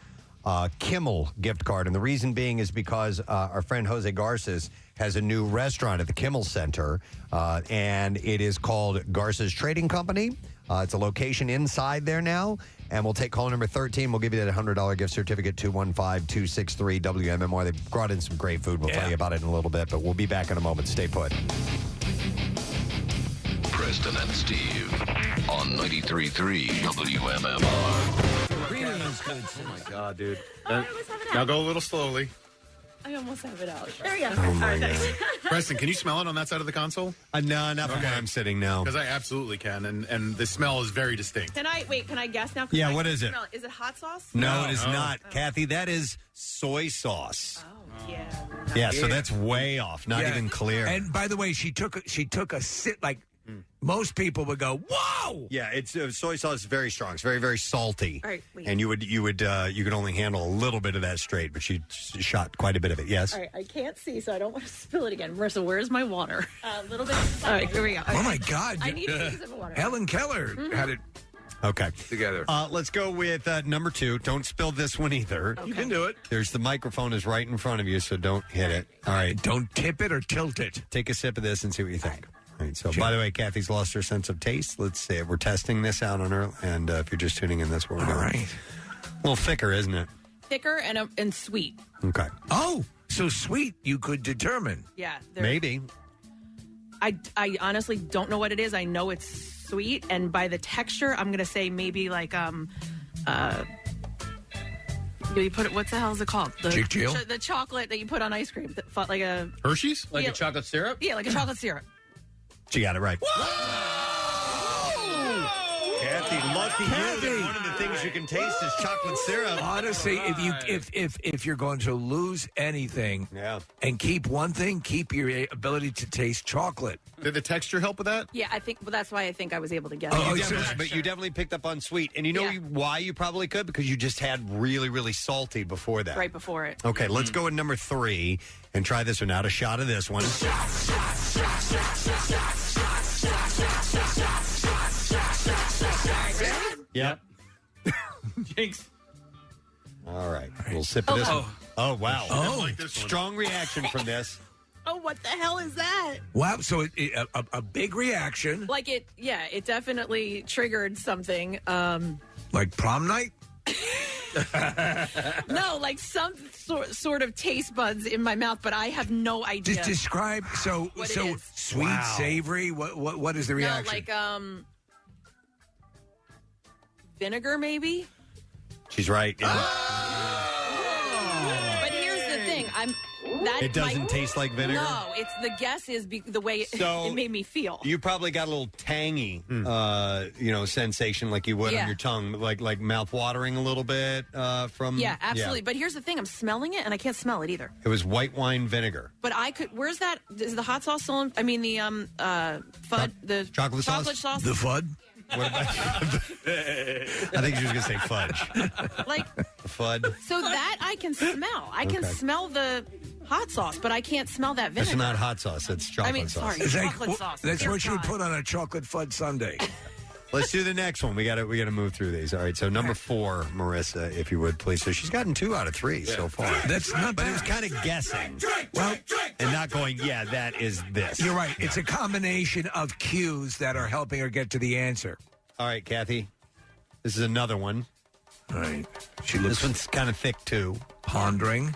Kimmel gift card, and the reason being is because our friend Jose Garces has a new restaurant at the Kimmel Center, and it is called Garces Trading Company. It's a location inside there now, and we'll take call number 13. We'll give you that $100 gift certificate, 215-263-WMMR. They've brought in some great food. We'll tell you about it in a little bit, but we'll be back in a moment. Stay put. Preston and Steve on 93.3 WMMR. Greetings, Oh my God, dude. Now go a little slowly. I almost have it out. There we go. Oh my God. Preston, can you smell it on that side of the console? No, not from where I'm sitting now. Because I absolutely can, and the smell is very distinct. Can I guess now? Yeah, what is it? Is it hot sauce? No, it is not. Kathy, that is soy sauce. Oh, yeah. Yeah, so that's way off. Not even clear. And by the way, she took a sip. Like most people would go, "Whoa!" Yeah, it's soy sauce is very strong. It's very, very salty. All right, wait. And you could only handle a little bit of that straight, but she shot quite a bit of it. Yes. All right, I can't see, so I don't want to spill it again. Marissa, where's my water? A little bit. All right, here we go. Oh my God! I need to take a sip of water. Helen Keller had it Okay. together. Let's go with number 2. Don't spill this one either. You can do it. There's the microphone is right in front of you, so don't hit it. All right. Don't tip it or tilt it. Take a sip of this and see what you think. All right. So, by the way, Kathy's lost her sense of taste. Let's see. We're testing this out on her, and if you're just tuning in, that's what we're doing. All right. A little thicker, isn't it? Thicker and sweet. Okay. Oh, so sweet you could determine. Yeah. Maybe. I honestly don't know what it is. I know it's sweet, and by the texture, I'm going to say maybe like you put it. What the hell is it called? The chocolate that you put on ice cream. Like a Hershey's, like a chocolate syrup. Yeah, like a chocolate syrup. She got it right. Kathy, lucky you. One of the things you can taste is chocolate syrup. Honestly, if you're going to lose anything, and keep one thing, keep your ability to taste chocolate. Did the texture help with that? Yeah, I think. Well, that's why I think I was able to get it. But you definitely picked up on sweet, and you know why you probably could, because you just had really, really salty before that. Right before it. Okay, let's go with number 3 and try this one out. A shot of this one. Yep. Jinx. All right. We'll sip of this one. Oh, wow. Oh. Strong reaction from this. Oh, what the hell is that? Wow. So a big reaction. Like it definitely triggered something. Like prom night? No, like some sort of taste buds in my mouth, but I have no idea. Just describe. So what so it is. sweet, savory. What is the reaction? No, like vinegar, maybe. She's right. Yeah. But here's the thing, it doesn't taste like vinegar? No, it's the guess is the way it made me feel. You probably got a little tangy, sensation like you would on your tongue, like mouth watering a little bit from. Yeah, absolutely. But here's the thing, I'm smelling it and I can't smell it either. It was white wine vinegar. But I could. Where's that? Is the hot sauce still in? I mean the FUD, the chocolate sauce. The FUD. What about I think she was going to say fudge. Like FUD. So that I can smell. I can smell the hot sauce, but I can't smell that vinegar. It's not hot sauce. It's chocolate sauce. Sorry, chocolate sauce. That's what you would put on a chocolate FUD sundae. Let's do the next one. We got to move through these. All right. So number 4, Marissa, if you would please. So she's gotten 2 out of 3 so far. That's not bad. But it was kind of guessing. Well, and not going. Yeah, that is this. You're right. It's a combination of cues that are helping her get to the answer. All right, Kathy. This is another one. All right. This one's kind of thick too. Pondering.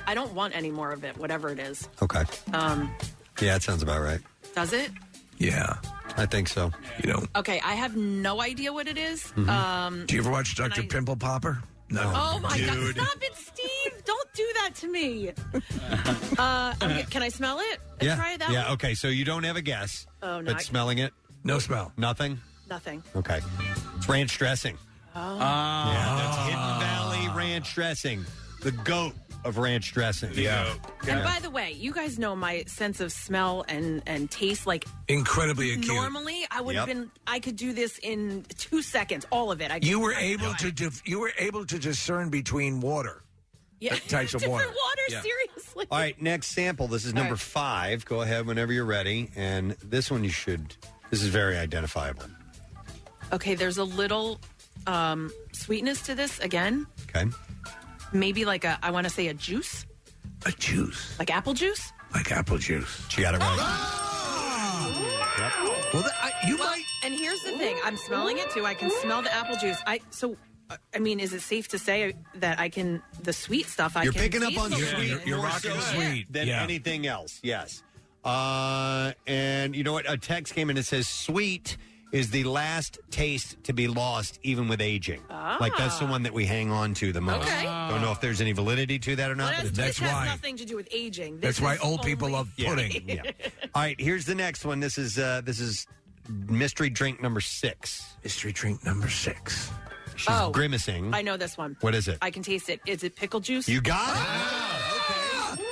I don't want any more of it, whatever it is. Okay. Yeah, it sounds about right. Does it? Yeah. I think so. You know. Okay, I have no idea what it is. Mm-hmm. Do you ever watch Dr. Pimple Popper? No. Oh my God! Stop it, Steve! Don't do that to me. Can I smell it? Yeah. Try that. Yeah. one? Okay. So you don't have a guess. Oh no! But smelling it. No smell. Nothing. Nothing. Okay. It's ranch dressing. Oh. Yeah, that's Hidden Valley ranch dressing. The goat of ranch dressing. Yeah. And by the way, you guys know my sense of smell and taste. Like incredibly acute. Normally, I would have been. I could do this in 2 seconds. All of it. You were able to discern between water. Yeah. Types of water. Different water. Seriously. All right. Next sample. This is number 5. Go ahead whenever you're ready. And this one This is very identifiable. Okay. There's a little sweetness to this again. Okay. Maybe like I want to say a juice. A juice. Like apple juice? Like apple juice. She got it right. Yep. Well, you might. And here's the thing. I'm smelling it, too. I can smell the apple juice. I mean, is it safe to say that the sweet stuff, You're can picking up on taste sweet. You're more rocking so sweet. than anything else. Yes. And you know what? A text came in that says sweet is the last taste to be lost, even with aging. Like that's the one that we hang on to the most. Okay. Don't know if there's any validity to that or not. Well, but this has nothing to do with aging. This That's why is old people only- love pudding. Yeah. All right, here's the next one. This is mystery drink number 6. Mystery drink number 6. She's grimacing. I know this one. What is it? I can taste it. Is it pickle juice? You got it.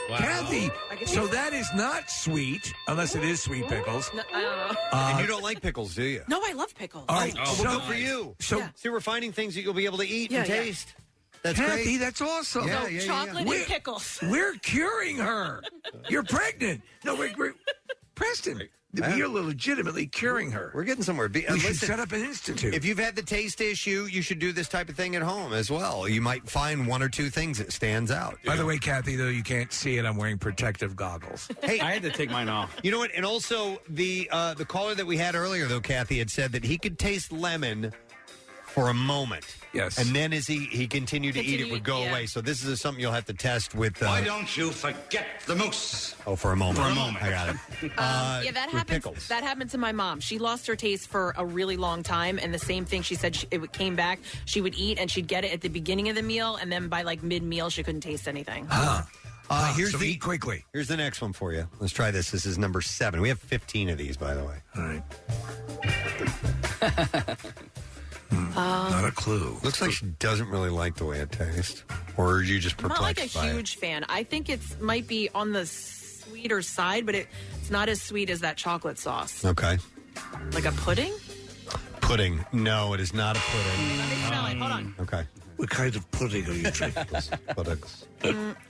Kathy, so that is not sweet, unless it is sweet pickles. No, I don't know. And you don't like pickles, do you? No, I love pickles. All right, Well, good for you. So, See, we're finding things that you'll be able to eat and Yeah, yeah. taste. That's Kathy, great. that's awesome. Yeah, So yeah, yeah, chocolate yeah. and pickles. We're curing her. You're pregnant. No, we're Preston. We are legitimately curing her. We're getting somewhere. We should set up an institute. If you've had the taste issue, you should do this type of thing at home as well. You might find one or two things that stands out. By the way, Kathy, though you can't see it, I'm wearing protective goggles. Hey, I had to take mine off. You know what? And also the caller that we had earlier, though, Kathy had said that he could taste lemon for a moment. Yes. And then as he continued to eat, it would go away. So this is something you'll have to test with. Why don't you forget the moose? Oh, for a moment. For a moment. I got it. Yeah, that with happened. pickles. That happened to my mom. She lost her taste for a really long time, and the same thing. She said it came back. She would eat, and she'd get it at the beginning of the meal, and then by like mid-meal, she couldn't taste anything. Here's so eat quickly. Here's the next one for you. Let's try this. This is number 7. We have 15 of these, by the way. All right. Not a clue. Looks like she doesn't really like the way it tastes. Or are you just I'm not like a perplexed by it? huge fan. I think it might be on the sweeter side, but it's not as sweet as that chocolate sauce. Okay. Like a pudding? Pudding. No, it is not a pudding. Let me smell it. Hold on. Okay. What kind of pudding are you drinking? Puddings.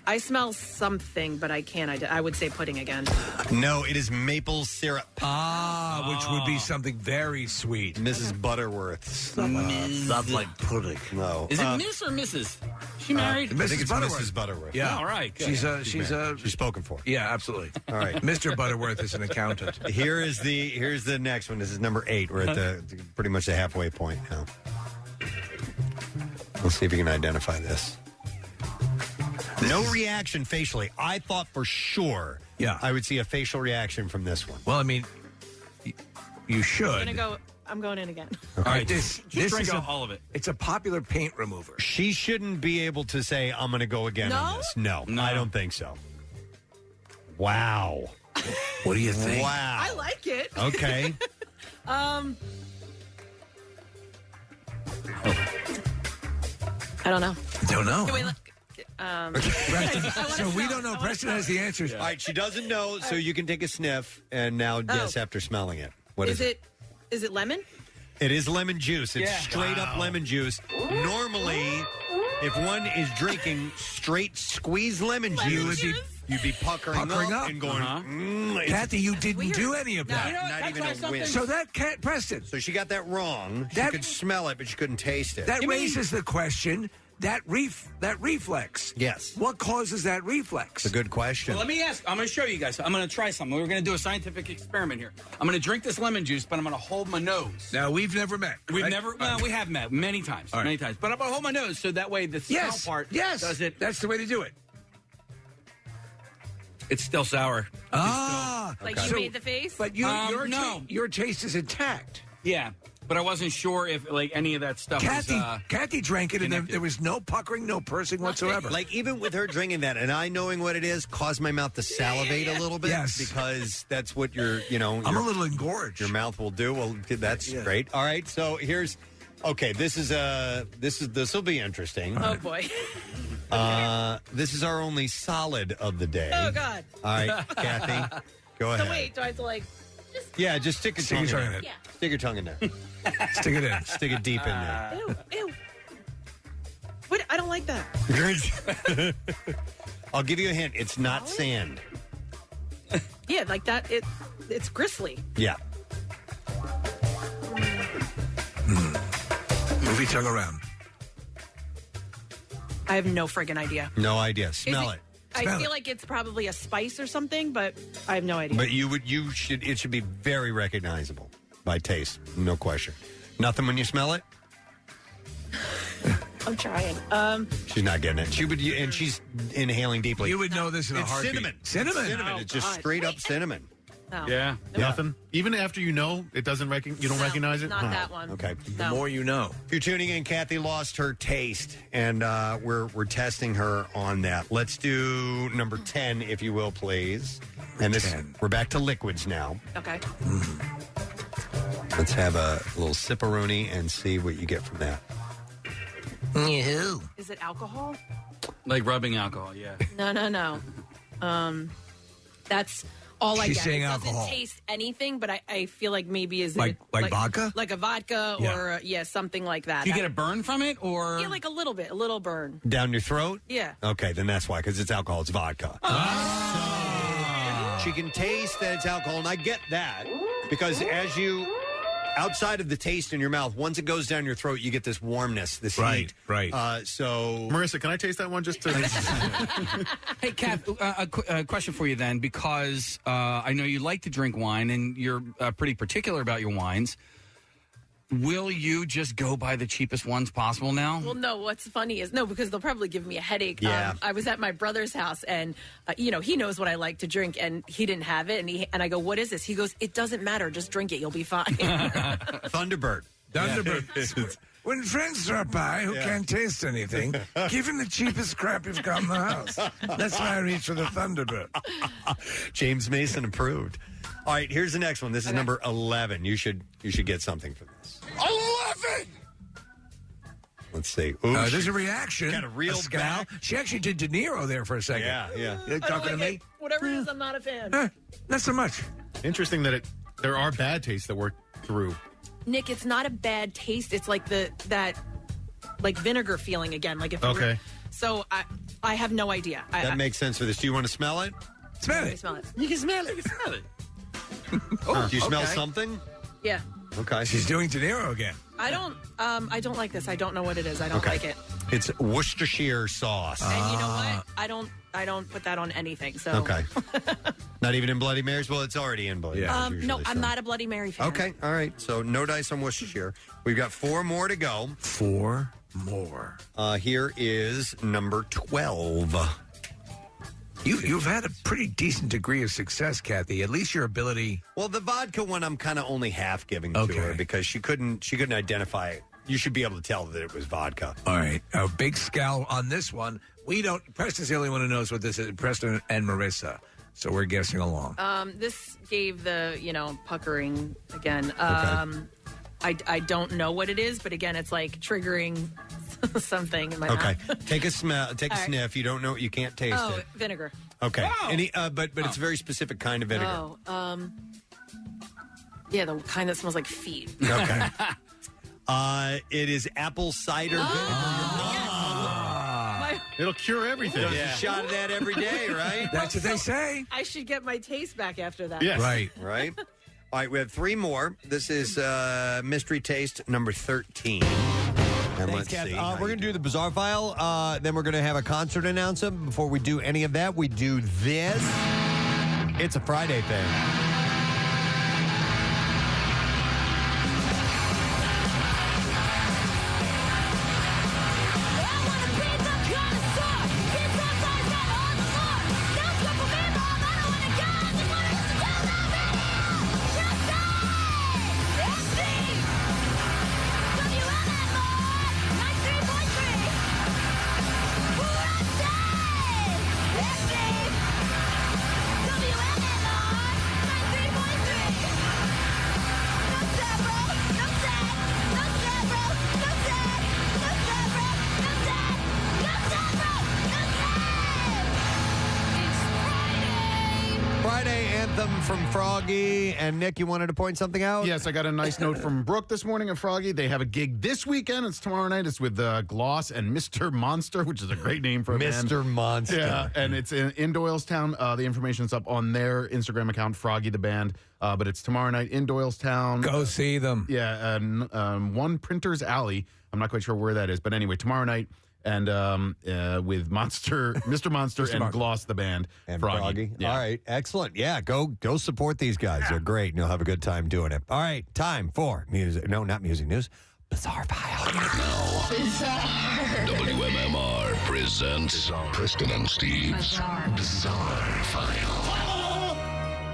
I smell something, but I can't. I would say pudding again. No, it is maple syrup. Which would be something very sweet. Mrs. Butterworth. Not like pudding. No. Is it Miss or Mrs.? She married? I think it's Butterworth. Mrs. Butterworth. Yeah. All right. Good. She's spoken for. Yeah, absolutely. All right. Mr. Butterworth is an accountant. Here's the next one. This is number 8. We're at the pretty much the halfway point now. Let's see if you can identify this. No reaction facially. I thought for sure I would see a facial reaction from this one. Well, I mean, you should. I'm going in again. All right, this drink is all of it. It's a popular paint remover. She shouldn't be able to say, I'm going to go again on this. No, I don't think so. Wow. What do you think? Wow. I like it. Okay. I don't know. Don't know. Can we look? So we don't know. Preston has the answers. All right, she doesn't know, so you can take a sniff and now guess after smelling it. What is it? Is it lemon? It is lemon juice. It's straight up lemon juice. Normally, if one is drinking straight squeezed lemon juice, you'd be puckering up and going, Kathy, you didn't do any of that. not even a win. So that Preston. So she got that wrong. She could smell it, but she couldn't taste it. That raises the question. That reflex. Yes. What causes that reflex? It's a good question. Well, let me ask. I'm going to show you guys. I'm going to try something. We're going to do a scientific experiment here. I'm going to drink this lemon juice, but I'm going to hold my nose. Now, we've never met. We've right? never. Well, we have met many times. Many times. But I'm going to hold my nose so that way the smell part does it. That's the way to do it. It's still sour. Like you made the face? But your taste is intact. Yeah. But I wasn't sure if like any of that stuff Kathy drank it, and there was no puckering, no pursing whatsoever. Like even with her drinking that, and I knowing what it is, caused my mouth to salivate a little bit. Yes. Because that's what I'm a little engorged. Your mouth will do. Well, that's great. All right, so here's. Okay, this will be interesting. Oh boy. This is our only solid of the day. Oh God. All right, Kathy, go ahead. So wait, do I have to like? Just stick your tongue in there. Yeah. Stick your tongue in there. Stick it in. Stick it deep in there. Ew. What? I don't like that. I'll give you a hint. It's not sand. Yeah, like that. It's gristly. Yeah. Move your tongue around. I have no friggin' idea. No idea. Smell it. I feel like it's probably a spice or something, but I have no idea. But it should be very recognizable by taste, no question. Nothing when you smell it? I'm trying. She's not getting it. She's inhaling deeply. You would know this in a heartbeat. Cinnamon. Cinnamon. It's just straight up cinnamon. No. Yeah. Nothing. Even after you know, it doesn't you don't recognize it. Not that one. Okay. The more you know. If you're tuning in, Kathy lost her taste, and we're testing her on that. Let's do number 10, if you will, please. And we're back to liquids now. Okay. Let's have a little sipperoonie and see what you get from that. Is it alcohol? Like rubbing alcohol, yeah. No. That's all I She's get. saying It doesn't alcohol. taste anything, but I feel like maybe is Like it vodka? Like a vodka Yeah. or something like that. Do you get a burn from it, or Yeah, like a little bit, a little burn. Down your throat? Yeah. Okay, then that's why, because it's alcohol. It's vodka. She can taste that it's alcohol, and I get that because as you, outside of the taste in your mouth, once it goes down your throat, you get this warmness, this heat. Right. So, Marissa, can I taste that one just to? Hey, Kath, a question for you then, because I know you like to drink wine and you're pretty particular about your wines. Will you just go buy the cheapest ones possible now? Well, no, what's funny is, because they'll probably give me a headache. Yeah. I was at my brother's house, and, he knows what I like to drink, and he didn't have it. And I go, what is this? He goes, it doesn't matter. Just drink it. You'll be fine. Thunderbird. Thunderbird. When friends drop by who can't taste anything, give him the cheapest crap you've got in the house. That's why I reach for the Thunderbird. James Mason approved. All right, here's the next one. This is number 11. You should get something from this. 11! Let's see. There's a reaction. Got a real scowl. She actually did De Niro there for a second. Yeah. You're talking to me? Whatever it is, I'm not a fan. Not so much. Interesting that there are bad tastes that work through. Nick, it's not a bad taste. It's like that vinegar feeling again. Like if Okay. So I have no idea. That makes sense for this. Do you want to smell it? Smell it. Smell it. You can smell it. You can smell it. Do you smell something? Yeah. Okay. She's doing De Niro again. I don't like this. I don't know what it is. I don't like it. It's Worcestershire sauce. And you know what? I don't put that on anything. So Okay. Not even in Bloody Marys? Well, it's already in Bloody Marys. no, usually, I'm so. not a Bloody Mary fan. Okay, all right. So no dice on Worcestershire. We've got 4 more to go. 4 more. Here is number 12. You've had a pretty decent degree of success, Kathy. At least your ability. Well, the vodka one I'm kind of only half giving to her because she couldn't identify it. You should be able to tell that it was vodka. All right. A big scowl on this one. We don't. Preston's the only one who knows what this is. Preston and Marissa. So we're guessing along. This gave the puckering again. I don't know what it is, but again, it's like triggering something in my mouth. Take a smell. Take a All right. sniff. You don't know. You can't taste it. Vinegar. Okay. Wow. Any? But it's a very specific kind of vinegar. Yeah, the kind that smells like feet. Okay. It is apple cider vinegar. It'll cure everything. There's a shot of that every day, right? That's what they say. I should get my taste back after that. Yes. Right. All right, we have 3 more. This is mystery taste number 13. And let's see. We're going to do the bizarre file. Then we're going to have a concert announcement. Before we do any of that, we do this. It's a Friday thing. From Froggy and Nick, you wanted to point something out? Yes, I got a nice note from Brooke this morning of Froggy. They have a gig this weekend. It's tomorrow night. It's with Gloss and Mr. Monster, which is a great name for a band. Mr. Monster. Yeah, and it's in Doylestown. The information's up on their Instagram account, Froggy the Band. But it's tomorrow night in Doylestown. Go see them. Yeah, One Printer's Alley. I'm not quite sure where that is, but anyway, tomorrow night. And with Mr. Monster and Gloss the band. And Froggy. Froggy. Yeah. All right, excellent. Yeah, go support these guys. They're great, and you'll have a good time doing it. All right, time for music. No, not music news. Bizarre File. WMMR presents Preston and Steve's Bizarre File.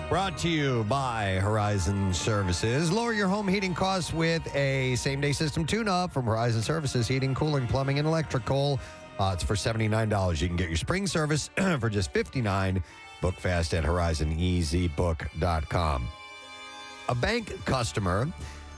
Brought to you by Horizon Services. Lower your home heating costs with a same-day system tune-up from Horizon Services. Heating, cooling, plumbing, and electrical. It's for $79. You can get your spring service for just $59. Book fast at horizoneasybook.com. A bank customer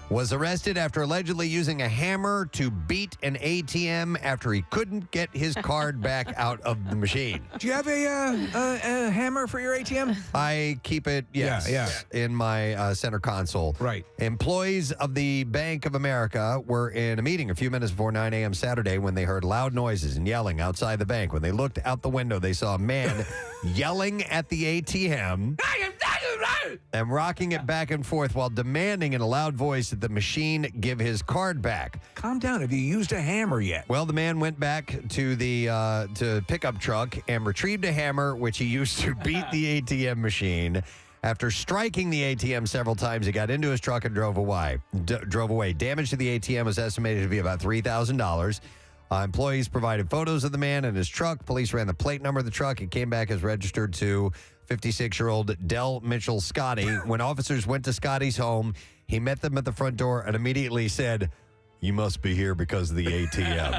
was arrested after allegedly using a hammer to beat an ATM after he couldn't get his card back out of the machine. Do you have a hammer for your ATM? I keep it, yes, in my center console. Right. Employees of the Bank of America were in a meeting a few minutes before 9 a.m. Saturday when they heard loud noises and yelling outside the bank. When they looked out the window, they saw a man yelling at the ATM and rocking it back and forth while demanding in a loud voice that the machine give his card back. Calm down. Have you used a hammer yet? Well, the man went back to the pickup truck and retrieved a hammer, which he used to beat the ATM machine. After striking the ATM several times, he got into his truck and drove away. Damage to the ATM was estimated to be about $3,000. Employees provided photos of the man and his truck. Police ran the plate number of the truck. It came back as registered to 56-year-old Del Mitchell Scotty. When officers went to Scotty's home, he met them at the front door and immediately said, "You must be here because of the ATM."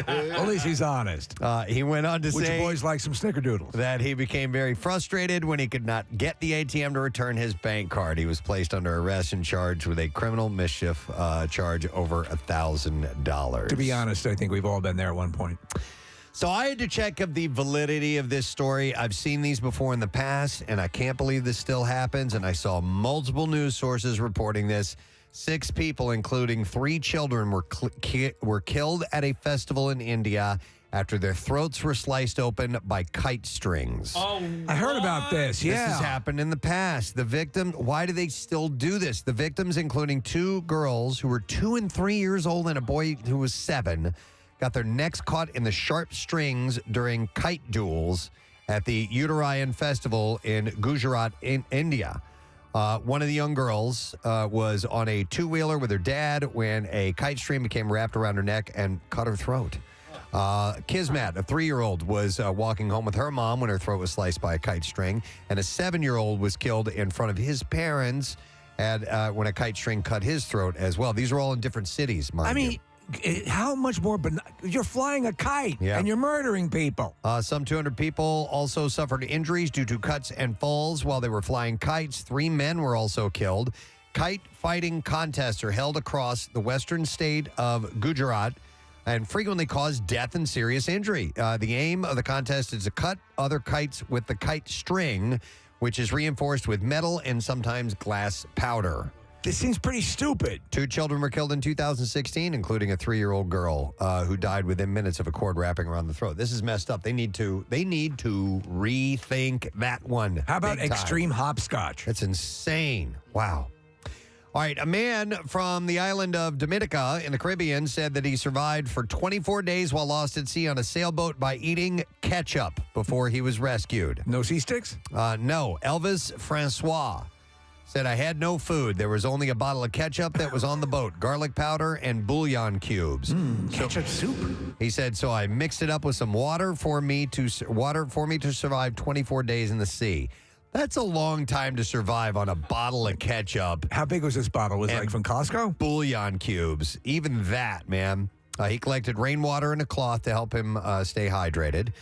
At least he's honest. He went on to Would say you boys like some snickerdoodles? that he became very frustrated when he could not get the ATM to return his bank card. He was placed under arrest and charged with a criminal mischief charge over $1,000. To be honest, I think we've all been there at one point. So I had to check of the validity of this story. I've seen these before in the past, and I can't believe this still happens. And I saw multiple news sources reporting this. 6 people, including 3 children, were killed at a festival in India after their throats were sliced open by kite strings. Oh, I heard about this. Yeah. This has happened in the past. The victim, why do they still do this? The victims, including 2 girls who were 2 and 3 years old and a boy who was 7, got their necks caught in the sharp strings during kite duels at the Uttarayan Festival in Gujarat, in India. One of the young girls was on a 2-wheeler with her dad when a kite string became wrapped around her neck and cut her throat. Kismet, a 3-year-old, was walking home with her mom when her throat was sliced by a kite string, and a 7-year-old was killed in front of his parents when a kite string cut his throat as well. These are all in different cities, mind you. How much more? You're flying a kite and you're murdering people. Some 200 people also suffered injuries due to cuts and falls while they were flying kites. 3 men were also killed. Kite fighting contests are held across the western state of Gujarat and frequently cause death and serious injury. The aim of the contest is to cut other kites with the kite string, which is reinforced with metal and sometimes glass powder. This seems pretty stupid. 2 children were killed in 2016, including a 3-year-old girl who died within minutes of a cord wrapping around the throat. This is messed up. They need to rethink that one. How about extreme hopscotch? That's insane. Wow. All right, a man from the island of Dominica in the Caribbean said that he survived for 24 days while lost at sea on a sailboat by eating ketchup before he was rescued. No sea sticks? No. Elvis Francois said, "I had no food. There was only a bottle of ketchup that was on the boat, garlic powder, and bouillon cubes. Ketchup soup." He said, "So I mixed it up with some water for me to survive 24 days in the sea." That's a long time to survive on a bottle of ketchup. How big was this bottle? Was it like from Costco? Bouillon cubes. Even that, man. He collected rainwater in a cloth to help him stay hydrated.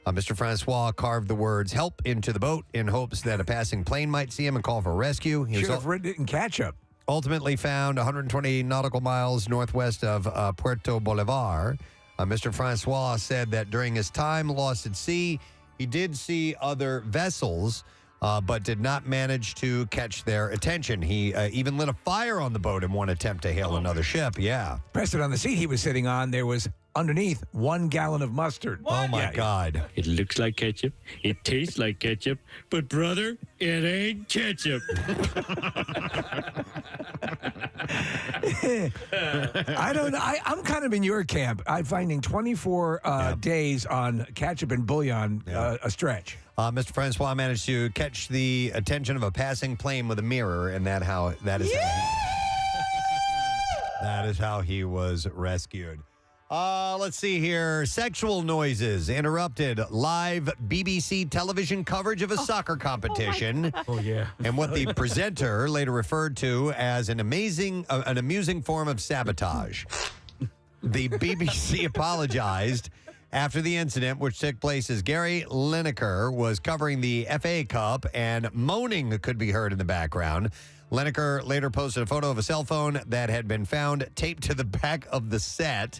Mr. Francois carved the words "help" into the boat in hopes that a passing plane might see him and call for rescue. He should have written it in ketchup. Ultimately found 120 nautical miles northwest of Puerto Bolivar. Mr. Francois said that during his time lost at sea, he did see other vessels, but did not manage to catch their attention. He even lit a fire on the boat in one attempt to hail another ship. Yeah. Preston, on the seat he was sitting on, there was underneath 1 gallon of mustard. Oh, my God. It looks like ketchup. It tastes like ketchup. But, brother, it ain't ketchup. I don't know. I'm kind of in your camp. I'm finding 24 days on ketchup and bouillon a stretch. Mr. Francois managed to catch the attention of a passing plane with a mirror, and that is how he was rescued. Let's see here. Sexual noises interrupted live BBC television coverage of a soccer competition. Oh, yeah. And what the presenter later referred to as an amusing form of sabotage. The BBC apologized after the incident, which took place as Gary Lineker was covering the FA Cup, and moaning could be heard in the background. Lineker later posted a photo of a cell phone that had been found taped to the back of the set.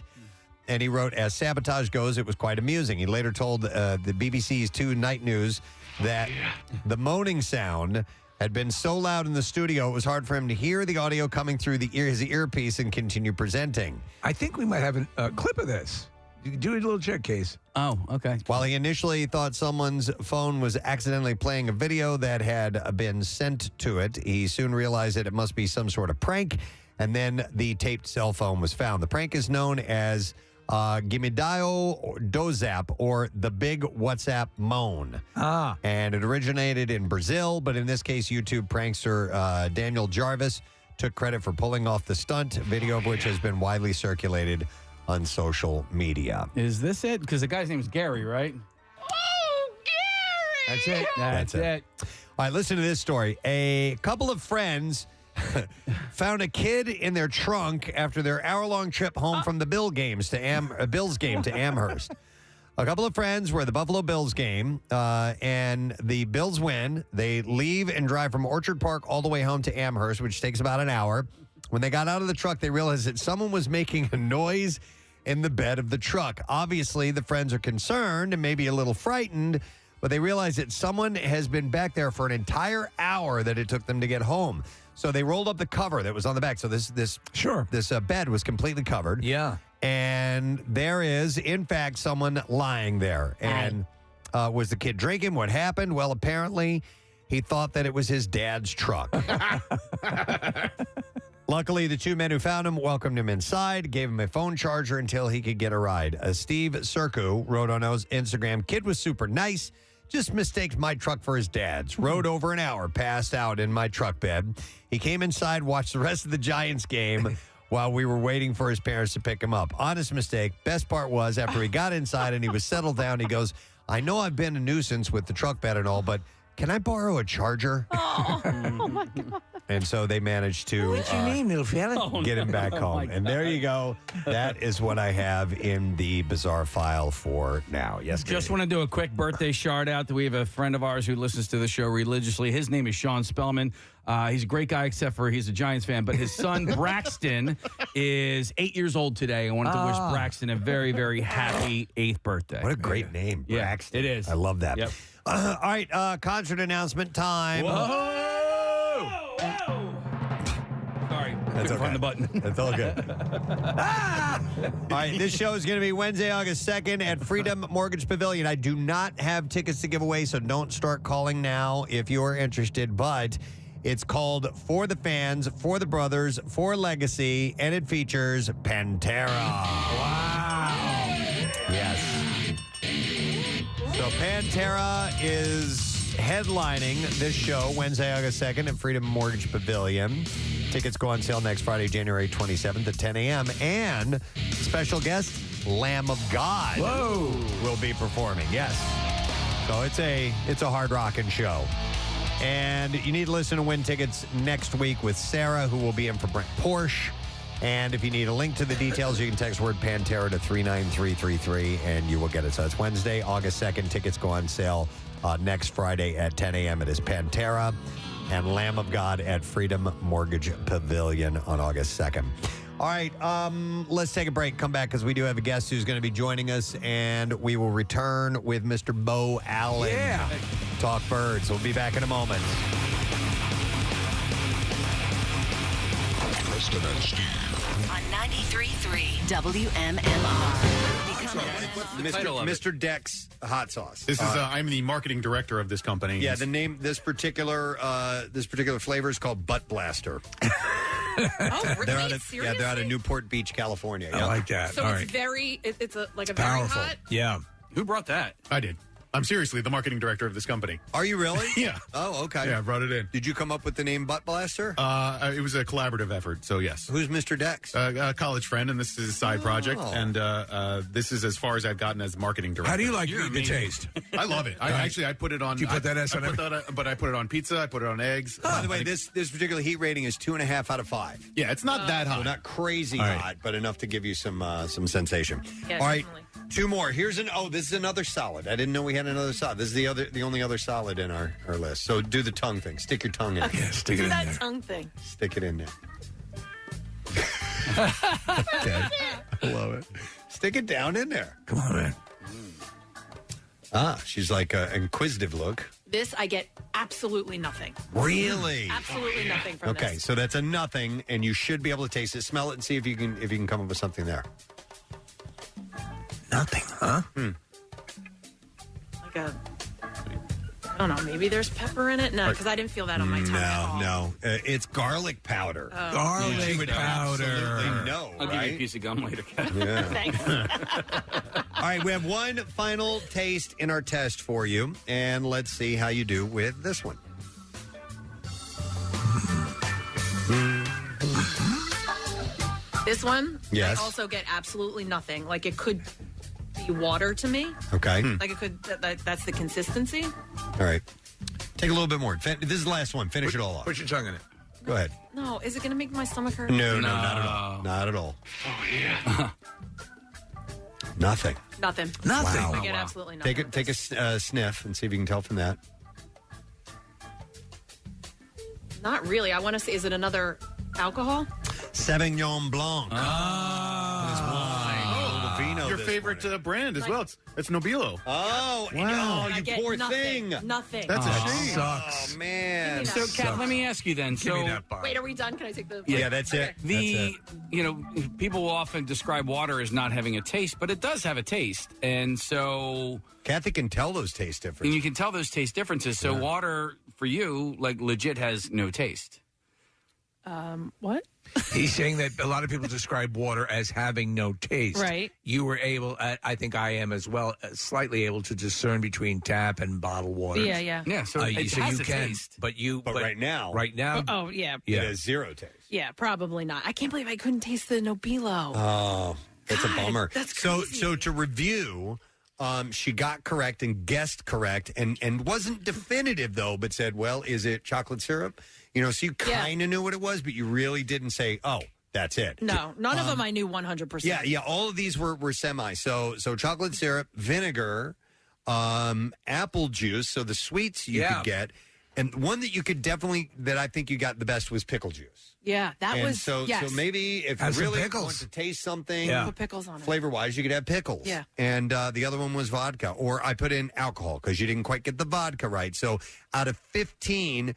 And he wrote, as sabotage goes, it was quite amusing. He later told the BBC's 2 Night News that the moaning sound had been so loud in the studio, it was hard for him to hear the audio coming through his earpiece and continue presenting. I think we might have a clip of this. Do a little check, Case. Oh, okay. While he initially thought someone's phone was accidentally playing a video that had been sent to it, he soon realized that it must be some sort of prank, and then the taped cell phone was found. The prank is known as Gimidayo Dozap, or the big WhatsApp moan. And it originated in Brazil, but in this case, YouTube prankster Daniel Jarvis took credit for pulling off the stunt, video of which has been widely circulated on social media. Is this it? Because the guy's name is Gary, right? Oh, That's it. That's it. All right, listen to this story. A couple of friends found a kid in their trunk after their hour-long trip home from the Bills game to Amherst. A couple of friends were at the Buffalo Bills game, and the Bills win. They leave and drive from Orchard Park all the way home to Amherst, which takes about an hour. When they got out of the truck, they realized that someone was making a noise in the bed of the truck. Obviously, the friends are concerned and maybe a little frightened, but they realize that someone has been back there for an entire hour that it took them to get home. So they rolled up the cover that was on the back. So this bed was completely covered. Yeah. And there is, in fact, someone lying there. And was the kid drinking? What happened? Well, apparently, he thought that it was his dad's truck. Luckily, the 2 men who found him welcomed him inside, gave him a phone charger until he could get a ride. Steve Serku wrote on his Instagram, "Kid was super nice. Just mistaked my truck for his dad's. Rode over an hour, passed out in my truck bed. He came inside, watched the rest of the Giants game while we were waiting for his parents to pick him up. Honest mistake. Best part was after he got inside and he was settled down, he goes, I know I've been a nuisance with the truck bed and all, but can I borrow a charger?" Oh my God. And so they managed to What's your name, little fella? get him back home. And there you go. That is what I have in the bizarre file for now. Yes, Just want to do a quick birthday shout out. We have a friend of ours who listens to the show religiously. His name is Sean Spellman. He's a great guy, except for he's a Giants fan. But his son, Braxton, is 8 years old today. I wanted to wish Braxton a very, very happy 8th birthday. What a great name, Braxton. Yeah, it is. I love that. Yep. All right, concert announcement time. Whoa! Sorry, That's couldn't find the button. That's all good. All right, this show is going to be Wednesday, August 2nd at Freedom Mortgage Pavilion. I do not have tickets to give away, so don't start calling now if you're interested, but it's called For the Fans, For the Brothers, For Legacy, and it features Pantera. Wow. Yes. So Pantera is headlining this show Wednesday, August 2nd at Freedom Mortgage Pavilion. Tickets go on sale next Friday, January 27th at 10 a.m. And special guest, Lamb of God, will be performing. Yes. So it's a hard rocking show. And you need to listen to win tickets next week with Sarah, who will be in for Brent Porsche. And if you need a link to the details, you can text word Pantera to 39333 and you will get it. So it's Wednesday, August 2nd. Tickets go on sale next Friday at 10 a.m. It is Pantera and Lamb of God at Freedom Mortgage Pavilion on August 2nd. All right, let's take a break. Come back because we do have a guest who's going to be joining us, and we will return with Mr. Beau Allen. Yeah. Talk Birds. We'll be back in a moment. Preston and Steve. On 93.3 WMMR. Mr. Deck's Hot Sauce. This is I'm the marketing director of this company. Yeah, the name this particular flavor is called Butt Blaster. Oh, really? Seriously? Yeah, they're out of Newport Beach, California. I like that. So All it's right. very, it's a, like a Powerful. very hot. Yeah. Who brought that? I did. I'm seriously the marketing director of this company. Are you really? Yeah. Oh, okay. Yeah, I brought it in. Did you come up with the name Butt Blaster? It was a collaborative effort, so yes. Who's Mr. Dex? A college friend, and this is a side project, and this is as far as I've gotten as marketing director. How do you like the taste? I love it. I put it on. Do you put that as on but I put it on pizza. I put it on eggs. By the way, this particular heat rating is 2.5 out of 5. Yeah, it's not that hot. So not crazy All right. hot, but enough to give you some sensation. Yeah, All right, definitely. 2 more. Here's this is another solid. I didn't know we had another solid. This is the only other solid in our list. So do the tongue thing. Stick your tongue in. Yeah, stick it Do in that there. tongue thing. Stick it in there. Okay. I love it. Stick it down in there. Come on, man. She's like an inquisitive look. This, I get absolutely nothing. Really? Absolutely nothing from Okay, this. so that's a nothing, and you should be able to taste it. Smell it and see if you can come up with something there. Nothing, huh? Like a, I don't know, maybe there's pepper in it? No, because I didn't feel that on my tongue at all. No. It's garlic powder. Oh. Garlic You would powder. absolutely know, I'll give you a right? piece of gum later. Yeah. Thanks. All right, we have one final taste in our test for you, and let's see how you do with this one. This one, Yes. I also get absolutely nothing. Like it could be water to me. Okay. Like it could, that's the consistency. All right. Take a little bit more. This is the last one. Finish it all off. Put your tongue in it. Go ahead. No, is it going to make my stomach hurt? No, not at all. Not at all. Oh, yeah. Nothing. Nothing. Nothing. I get absolutely nothing. Take a sniff and see if you can tell from that. Not really. I want to say, is it another alcohol? Sauvignon Blanc. Your favorite brand as well. It's Nobilo. Oh, wow. I you get poor nothing. thing. Nothing. That's a shame. Sucks. Oh, man. So, Kat, let me ask you then. Give me that bar. Wait, are we done? Can I take the... Yeah, that's it. People will often describe water as not having a taste, but it does have a taste. And so... Kathy can tell those taste differences. And you can tell those taste differences. So water, for you, like, legit has no taste. What? He's saying that a lot of people describe water as having no taste. Right. You were able, I think I am as well, slightly able to discern between tap and bottled water. Yeah, yeah. Yeah, so it has a taste. But right now. Oh, yeah. It has zero taste. Yeah, probably not. I can't believe I couldn't taste the Nobilo. Oh, that's a bummer. That's so crazy. so to review, she got correct and guessed correct and wasn't definitive though, but said, well, is it chocolate syrup? So you kind of knew what it was, but you really didn't say, oh, that's it. No, none of them I knew 100%. Yeah, all of these were semi. So chocolate syrup, vinegar, apple juice, so the sweets you could get. And one that you could definitely, that I think you got the best was pickle juice. Yeah, that And was, so maybe if Have you some really pickles. want to taste something Put pickles on it. flavor-wise, you could have pickles. Yeah. And the other one was vodka. Or I put in alcohol because you didn't quite get the vodka right. So out of 15,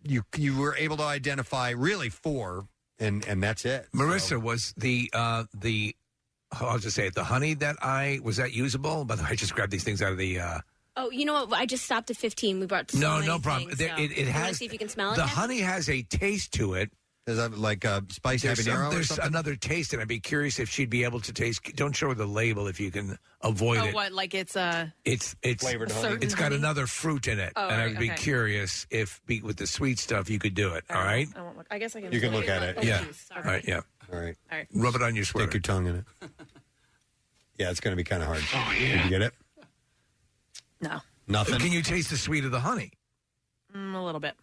you were able to identify really 4, and that's it. Marissa, was the I'll just say it, the honey was that usable? By the way, I just grabbed these things out of the Oh, you know what? I just stopped at 15. We brought so many no problem. things, There- so. it You wanna has see if you can smell it. the yet? honey has a taste to it. Is that like spiced There's, habanero or there's something? another taste, and I'd be curious if she'd be able to taste. Don't show her the label if you can avoid Oh, it. what? Like it's It's flavored honey. certain It's got honey? another fruit in it, Oh, and right, I'd be okay. curious if with the sweet stuff you could do it. All right. I won't look. I guess I can. You can look at it. Yeah. Geez. All right. Yeah. All right. All right. Rub it on your sweater. Stick your tongue in it. Yeah, it's going to be kind of hard. Oh, yeah. Did you get it? No. Nothing? Can you taste the sweet of the honey? A little bit.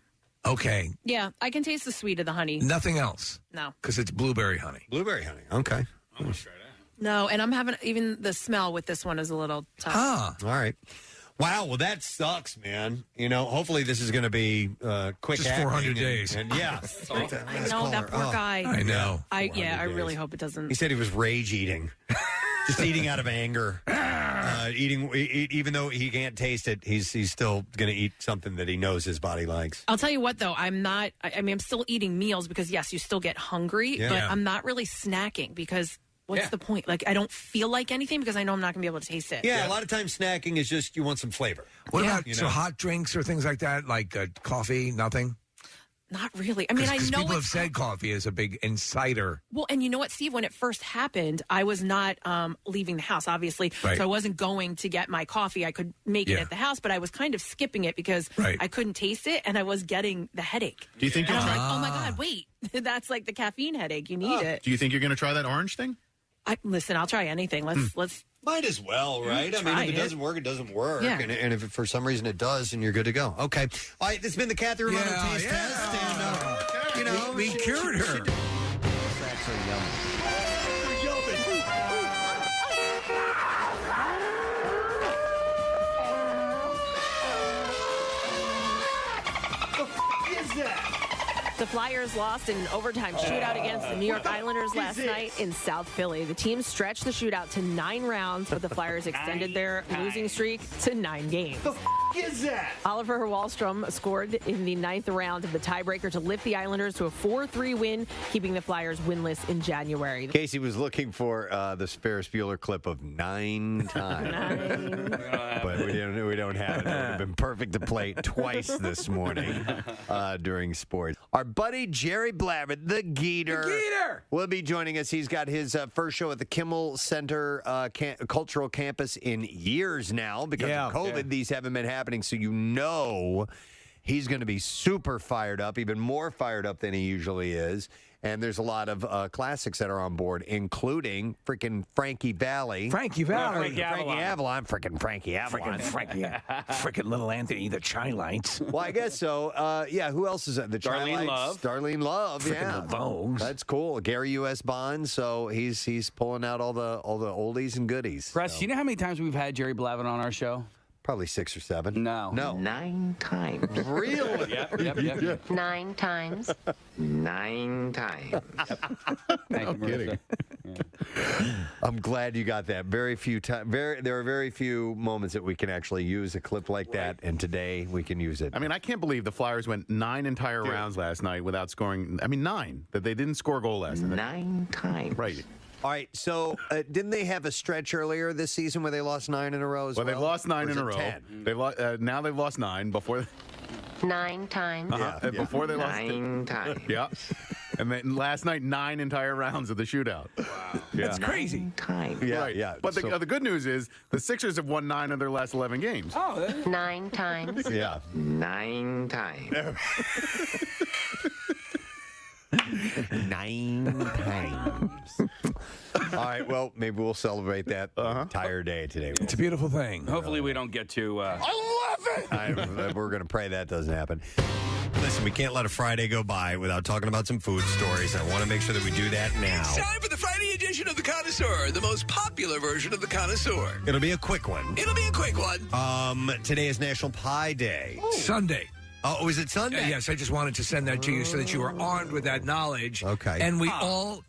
Okay. Yeah, I can taste the sweet of the honey. Nothing else. No. Because it's blueberry honey. Blueberry honey. Okay. I'm going to try that. No, and I'm having even the smell with this one is a little tough. Ah. All right. Wow, well, that sucks, man. Hopefully this is going to be quick Just acting 400 and- days. And, yeah. I know, that poor guy. I know. I 400 really days. hope it doesn't. He said he was rage eating. Just eating out of anger. Even though he can't taste it, he's still going to eat something that he knows his body likes. I'll tell you what, though, I'm not. I mean, I'm still eating meals because yes, you still get hungry, Yeah. but I'm not really snacking because what's the point? Like, I don't feel like anything because I know I'm not going to be able to taste it. Yeah, a lot of times snacking is just you want some flavor. What Yeah. about hot drinks or things like that, like coffee? Nothing. Not really. I mean, I know people have said coffee is a big insider. Well, and you know what, Steve? When it first happened, I was not leaving the house, obviously. Right. So I wasn't going to get my coffee. I could make it at the house, but I was kind of skipping it because I couldn't taste it, and I was getting the headache. Do you think and you're I'm like, oh my God, wait. That's like the caffeine headache. You need it. Do you think you're going to try that orange thing? Listen, I'll try anything. Let's. Might as well, right? I mean, if it doesn't work, it doesn't work. Yeah. And if for some reason it does, then you're good to go. Okay. All right, this has been the Kathy Romano Taste Test. And, you know, we cured her. That's so yummy. Is that? The Flyers lost in an overtime shootout against the New York Islanders last night in South Philly. The team stretched the shootout to 9 rounds, but the Flyers extended their losing streak to 9 games. Is that? Oliver Wahlstrom scored in the 9th round of the tiebreaker to lift the Islanders to a 4-3 win, keeping the Flyers winless in January. Casey was looking for the Ferris Bueller clip of 9 times. But we don't have it. It would have been perfect to play it twice this morning during sports. Our buddy Jerry Blavat, the Geeter, will be joining us. He's got his first show at the Kimmel Center Cultural Campus in years now. Because of COVID, these haven't been happening. So you know he's going to be super fired up, even more fired up than he usually is. And there's a lot of classics that are on board, including freaking Frankie Valli. Frankie Valli. Frankie Avalon. Freaking Frankie Avalon. Freaking little Anthony, the Chai Lights. Well, I guess so. Who else is that? The Chai Darlene Lights. Love. Darlene Love, Frickin' the Vogues. That's cool. Gary U.S. Bond, so he's pulling out all the oldies and goodies. Press, you know how many times we've had Jerry Blavat on our show? Probably 6 or 7. No. 9 times. Really? Yep. 9 times. 9 times. Thank you, Marissa. I'm glad you got that. Very few times. There are very few moments that we can actually use a clip like that, and today we can use it. I mean, I can't believe the Flyers went 9 entire rounds last night without scoring. I mean, 9. That they didn't score a goal last night. 9 times. Right. All right, so didn't they have a stretch earlier this season where they lost 9 in a row as well? Well, they've lost 9 in a row. 10? Now they've lost 9 before. 9 times. Before they lost 9 times. Yeah. And then last night, 9 entire rounds of the shootout. Wow. That's crazy. 9 times. Yeah, Right. yeah. But the good news is the Sixers have won 9 of their last 11 games. Oh, 9 times. Yeah. 9 times. 9 times. All right, well, maybe we'll celebrate that entire day today. It's a beautiful thing. hopefully we don't get too... I love it! We're going to pray that doesn't happen. Listen, we can't let a Friday go by without talking about some food stories. I want to make sure that we do that now. It's time for the Friday edition of The Connoisseur, the most popular version of The Connoisseur. It'll be a quick one. It'll be a quick one. Today is National Pie Day. Sunday. Oh, is it Sunday? Yes, I just wanted to send that to you so that you were armed with that knowledge. Okay. And we all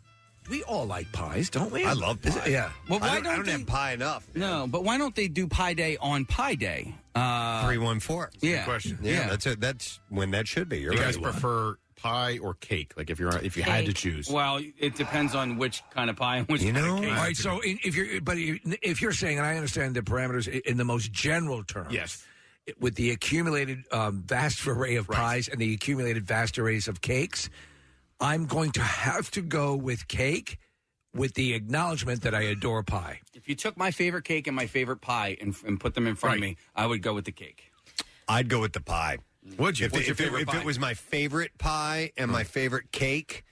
like pies, don't we? I love pie. Yeah. Well, I don't have pie enough. No, but why don't they do Pie Day on Pie Day? 314. Yeah. Good question. Yeah, that's it. That's when that should be. You're You right. guys prefer pie or cake? Like if you had to choose. Well, it depends on which kind of pie and which kind of cake. All right, so if you're saying, and I understand the parameters in the most general terms. Yes. With the accumulated vast array of pies and the accumulated vast arrays of cakes, I'm going to have to go with cake with the acknowledgement that I adore pie. If you took my favorite cake and my favorite pie and put them in front of me, I would go with the cake. I'd go with the pie. Would you? If it was my favorite pie and my favorite cake,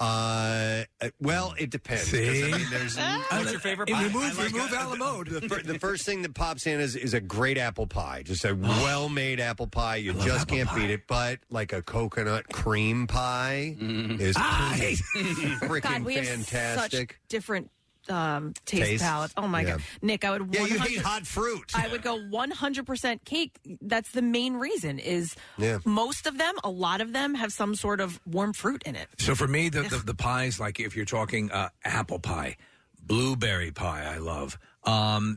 well, it depends. See? I mean, there's, What's your favorite pie? Remove a la mode. the first thing that pops in is a great apple pie. Just a well-made apple pie. You just can't beat it. But like a coconut cream pie is freaking God, we have fantastic. such different taste palettes. Oh my God, Nick, I would. Yeah, you hate hot fruit. I would go 100% cake. That's the main reason. Is most of them, a lot of them, have some sort of warm fruit in it. So for me, the pies, like if you're talking apple pie, blueberry pie, I love. I'm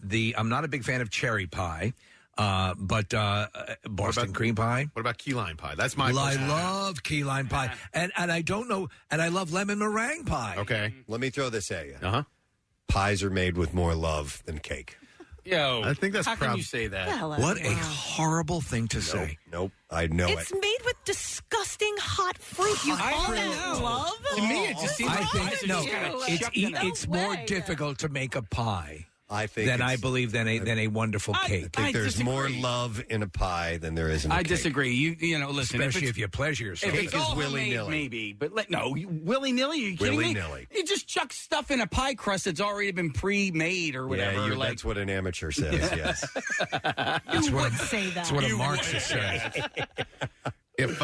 not a big fan of cherry pie. But Boston cream pie. What about key lime pie? That's my. I love key lime pie, and I don't know, and I love lemon meringue pie. Okay, let me throw this at you. Pies are made with more love than cake. Yo, I think that's how can you say that? What a horrible thing to say. Nope, I know It's made with disgusting hot fruit. You call that love? To me, it just seems I like think no. It's more difficult to make a pie. I think than I believe than a wonderful cake. I think there's more love in a pie than there is in a cake. I disagree. You know, listen, especially if you pleasure yourself. If Cake it's is all willy-nilly. homemade, maybe, but willy-nilly. Are you kidding me? Willy-nilly. You just chuck stuff in a pie crust that's already been pre-made or whatever. Yeah, that's what an amateur says. Yes, you would say that. That's what a Marxist says. If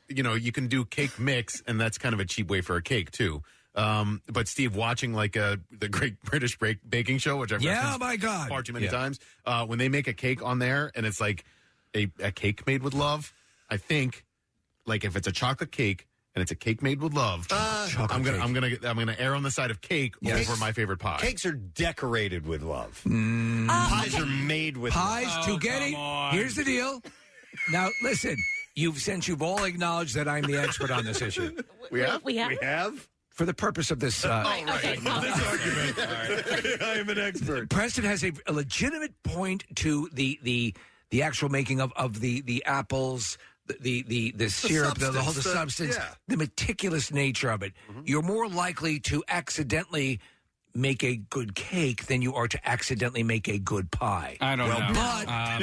you can do cake mix, and that's kind of a cheap way for a cake too. But Steve, watching like the Great British Baking Show, which I've referenced my God, far too many times, when they make a cake on there and it's like a cake made with love, I think like if it's a chocolate cake and it's a cake made with love, I'm gonna err on the side of cake over my favorite pie. Cakes are decorated with love. Pies are made with pies love. to getting. Here's the deal. Now listen, you've all acknowledged that I'm the expert on this issue. We have. We have. For the purpose of this, this argument, I am an expert. Preston has a legitimate point to the actual making of the apples, the syrup, the whole substance, the meticulous nature of it. Mm-hmm. You're more likely to accidentally make a good cake than you are to accidentally make a good pie. I don't know.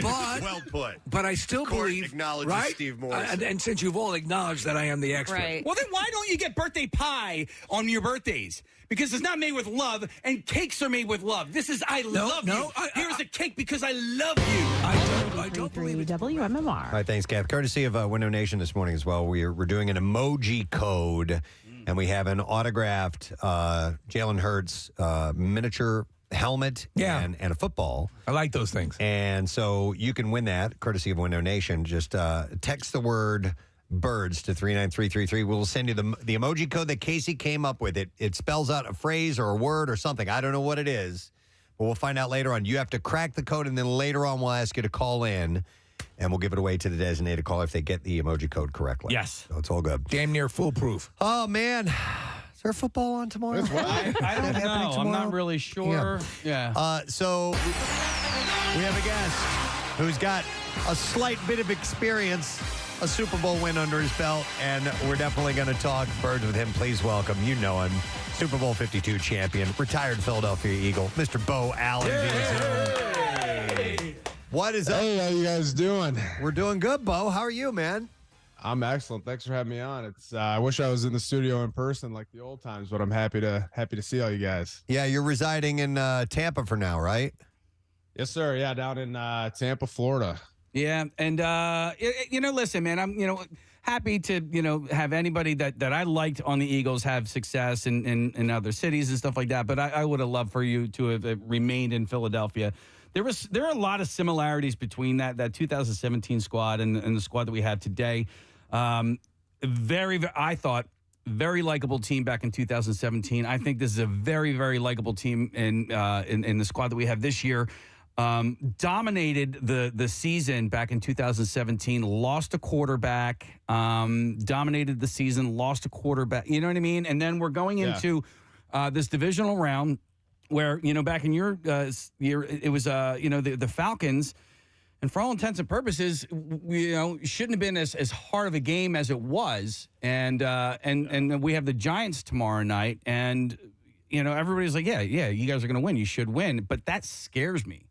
But well put. But I still believe, acknowledges right? Steve Morrison. And since you've all acknowledged that I am the expert, Right. Well, then why don't you get birthday pie on your birthdays? Because it's not made with love, and cakes are made with love. This is love you. Here's a cake because I love you. I don't believe it. WMMR. All right, thanks, Kath. Courtesy of Window Nation this morning as well. We're doing an emoji code, and we have an autographed Jalen Hurts miniature helmet and a football. I like those things. And so you can win that, courtesy of Window Nation. Just text the word birds to 39333. We'll send you the emoji code that Casey came up with. It spells out a phrase or a word or something. I don't know what it is, but we'll find out later on. You have to crack the code, and then later on we'll ask you to call in, and we'll give it away to the designated caller if they get the emoji code correctly. Yes. So it's all good. Damn near foolproof. Oh, man. Is there football on tomorrow? I don't know. I'm not really sure. Yeah. So we have a guest who's got a slight bit of experience, a Super Bowl win under his belt, and we're definitely going to talk birds with him. Please welcome, you know him, Super Bowl 52 champion, retired Philadelphia Eagle, Mr. Beau Allen. What is up? Hey, how you guys doing? We're doing good, Beau. How are you, man? I'm excellent. Thanks for having me on. It's I wish I was in the studio in person like the old times, but I'm happy to see all you guys. Yeah, you're residing in Tampa for now, right? Yes, sir. Yeah, down in Tampa, Florida. Yeah, and listen, man, I'm happy to have anybody that I liked on the Eagles have success in other cities and stuff like that. But I would have loved for you to have remained in Philadelphia. There are a lot of similarities between that 2017 squad and the squad that we have today. I thought very likable team back in 2017. I think this is a very, very likable team in the squad that we have this year. Dominated the season back in 2017, lost a quarterback, dominated the season, lost a quarterback. You know what I mean? And then we're going into this divisional round where, back in your year, it was, the Falcons. And for all intents and purposes, shouldn't have been as hard of a game as it was. And we have the Giants tomorrow night. And, everybody's like, yeah, you guys are going to win. You should win. But that scares me.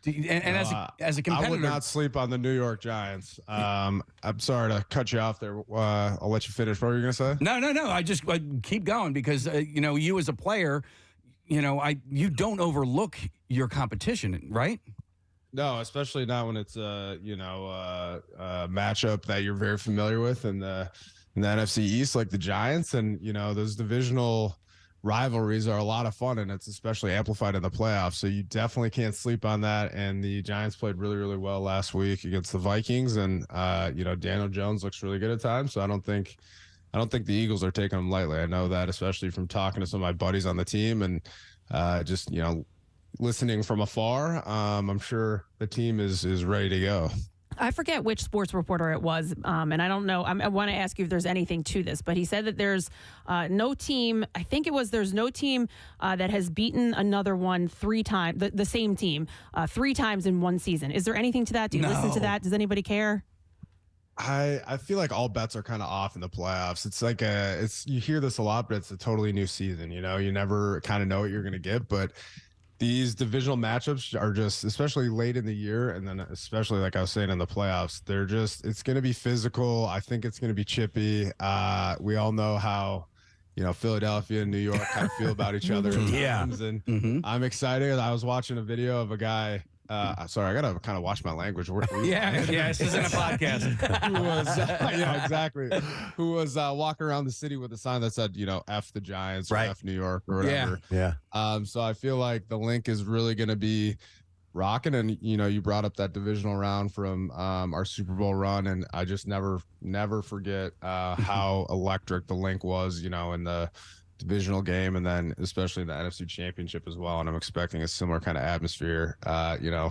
And as a competitor, I would not sleep on the New York Giants. I'm sorry to cut you off there. I'll let you finish. What were you going to say? No. I keep going because you as a player, you don't overlook your competition, right? No, especially not when it's a matchup that you're very familiar with in the NFC East, like the Giants, and those divisional rivalries are a lot of fun, and it's especially amplified in the playoffs. So you definitely can't sleep on that. And the Giants played really, really well last week against the Vikings, and Daniel Jones looks really good at times. So I don't think the Eagles are taking them lightly. I know that, especially from talking to some of my buddies on the team and just listening from afar. I'm sure the team is ready to go. I forget which sports reporter it was, and I don't know. I want to ask you if there's anything to this, but he said that there's no team. I think it was there's no team that has beaten another one 3 times, the same team 3 times in one season. Is there anything to that? Do you listen to that? Does anybody care? I feel like all bets are kind of off in the playoffs. It's like you hear this a lot, but it's a totally new season. You never kind of know what you're going to get, but these divisional matchups are just, especially late in the year, and then especially like I was saying in the playoffs, it's going to be physical. I think it's going to be chippy. We all know how, Philadelphia and New York kind of feel about each other at times, and I'm excited. I was watching a video of a guy. Sorry, I gotta kind of watch my language. This isn't a podcast. Who was, exactly. Who was walking around the city with a sign that said, F the Giants or F New York or whatever. Yeah. So I feel like the link is really going to be rocking. And, you brought up that divisional round from our Super Bowl run. And I just never forget how electric the link was, in the divisional game, and then especially the NFC Championship as well. And I'm expecting a similar kind of atmosphere,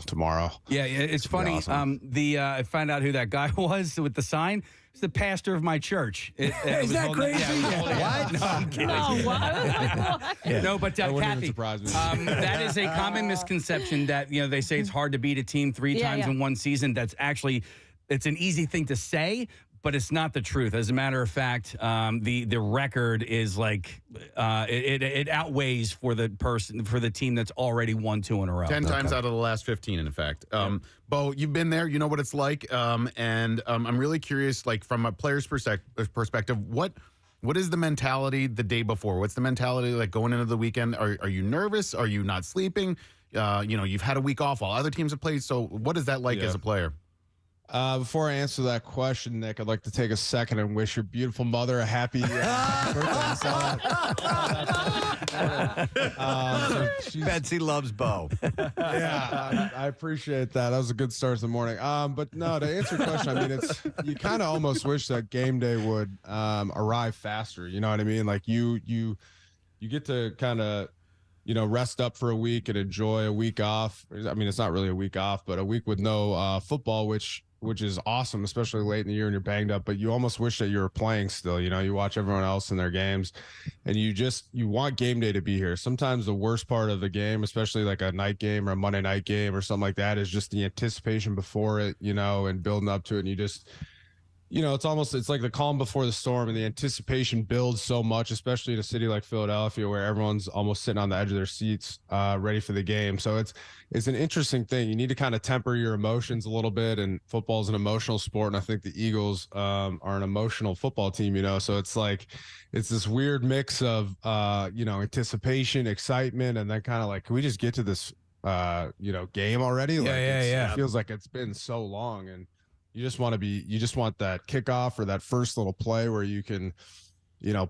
tomorrow. Yeah, it's funny. Awesome. I found out who that guy was with the sign. It's the pastor of my church. Is that crazy? What? No, I'm kidding. No, but Kathy, surprise me. that is a common misconception that they say it's hard to beat a team three times in one season. That's actually, it's an easy thing to say, but it's not the truth. As a matter of fact, the record is like it outweighs for the team that's already won 2 in a row. 10 times out of the last 15, in fact. Beau, you've been there. You know what it's like. And I'm really curious, like from a player's perspective, what is the mentality the day before? What's the mentality like going into the weekend? Are you nervous? Are you not sleeping? You've had a week off while other teams have played. So what is that like as a player? Before I answer that question, Nick, I'd like to take a second and wish your beautiful mother a happy birthday. Betsy loves Beau. I appreciate that. That was a good start to the morning. But no, to answer your question, I mean, you kind of almost wish that game day would arrive faster. You know what I mean? Like you get to kind of rest up for a week and enjoy a week off. I mean, it's not really a week off, but a week with no football, which is awesome, especially late in the year and you're banged up, but you almost wish that you were playing still. You watch everyone else in their games and you want game day to be here. Sometimes the worst part of the game, especially like a night game or a Monday night game or something like that, is just the anticipation before it, and building up to it. And you just, it's like the calm before the storm, and the anticipation builds so much, especially in a city like Philadelphia where everyone's almost sitting on the edge of their seats, ready for the game. So it's an interesting thing. You need to kind of temper your emotions a little bit, and football is an emotional sport. And I think the Eagles are an emotional football team, so it's like, it's this weird mix of, anticipation, excitement, and then kind of like, can we just get to this, game already? It feels like it's been so long, and you just want that kickoff or that first little play where you can,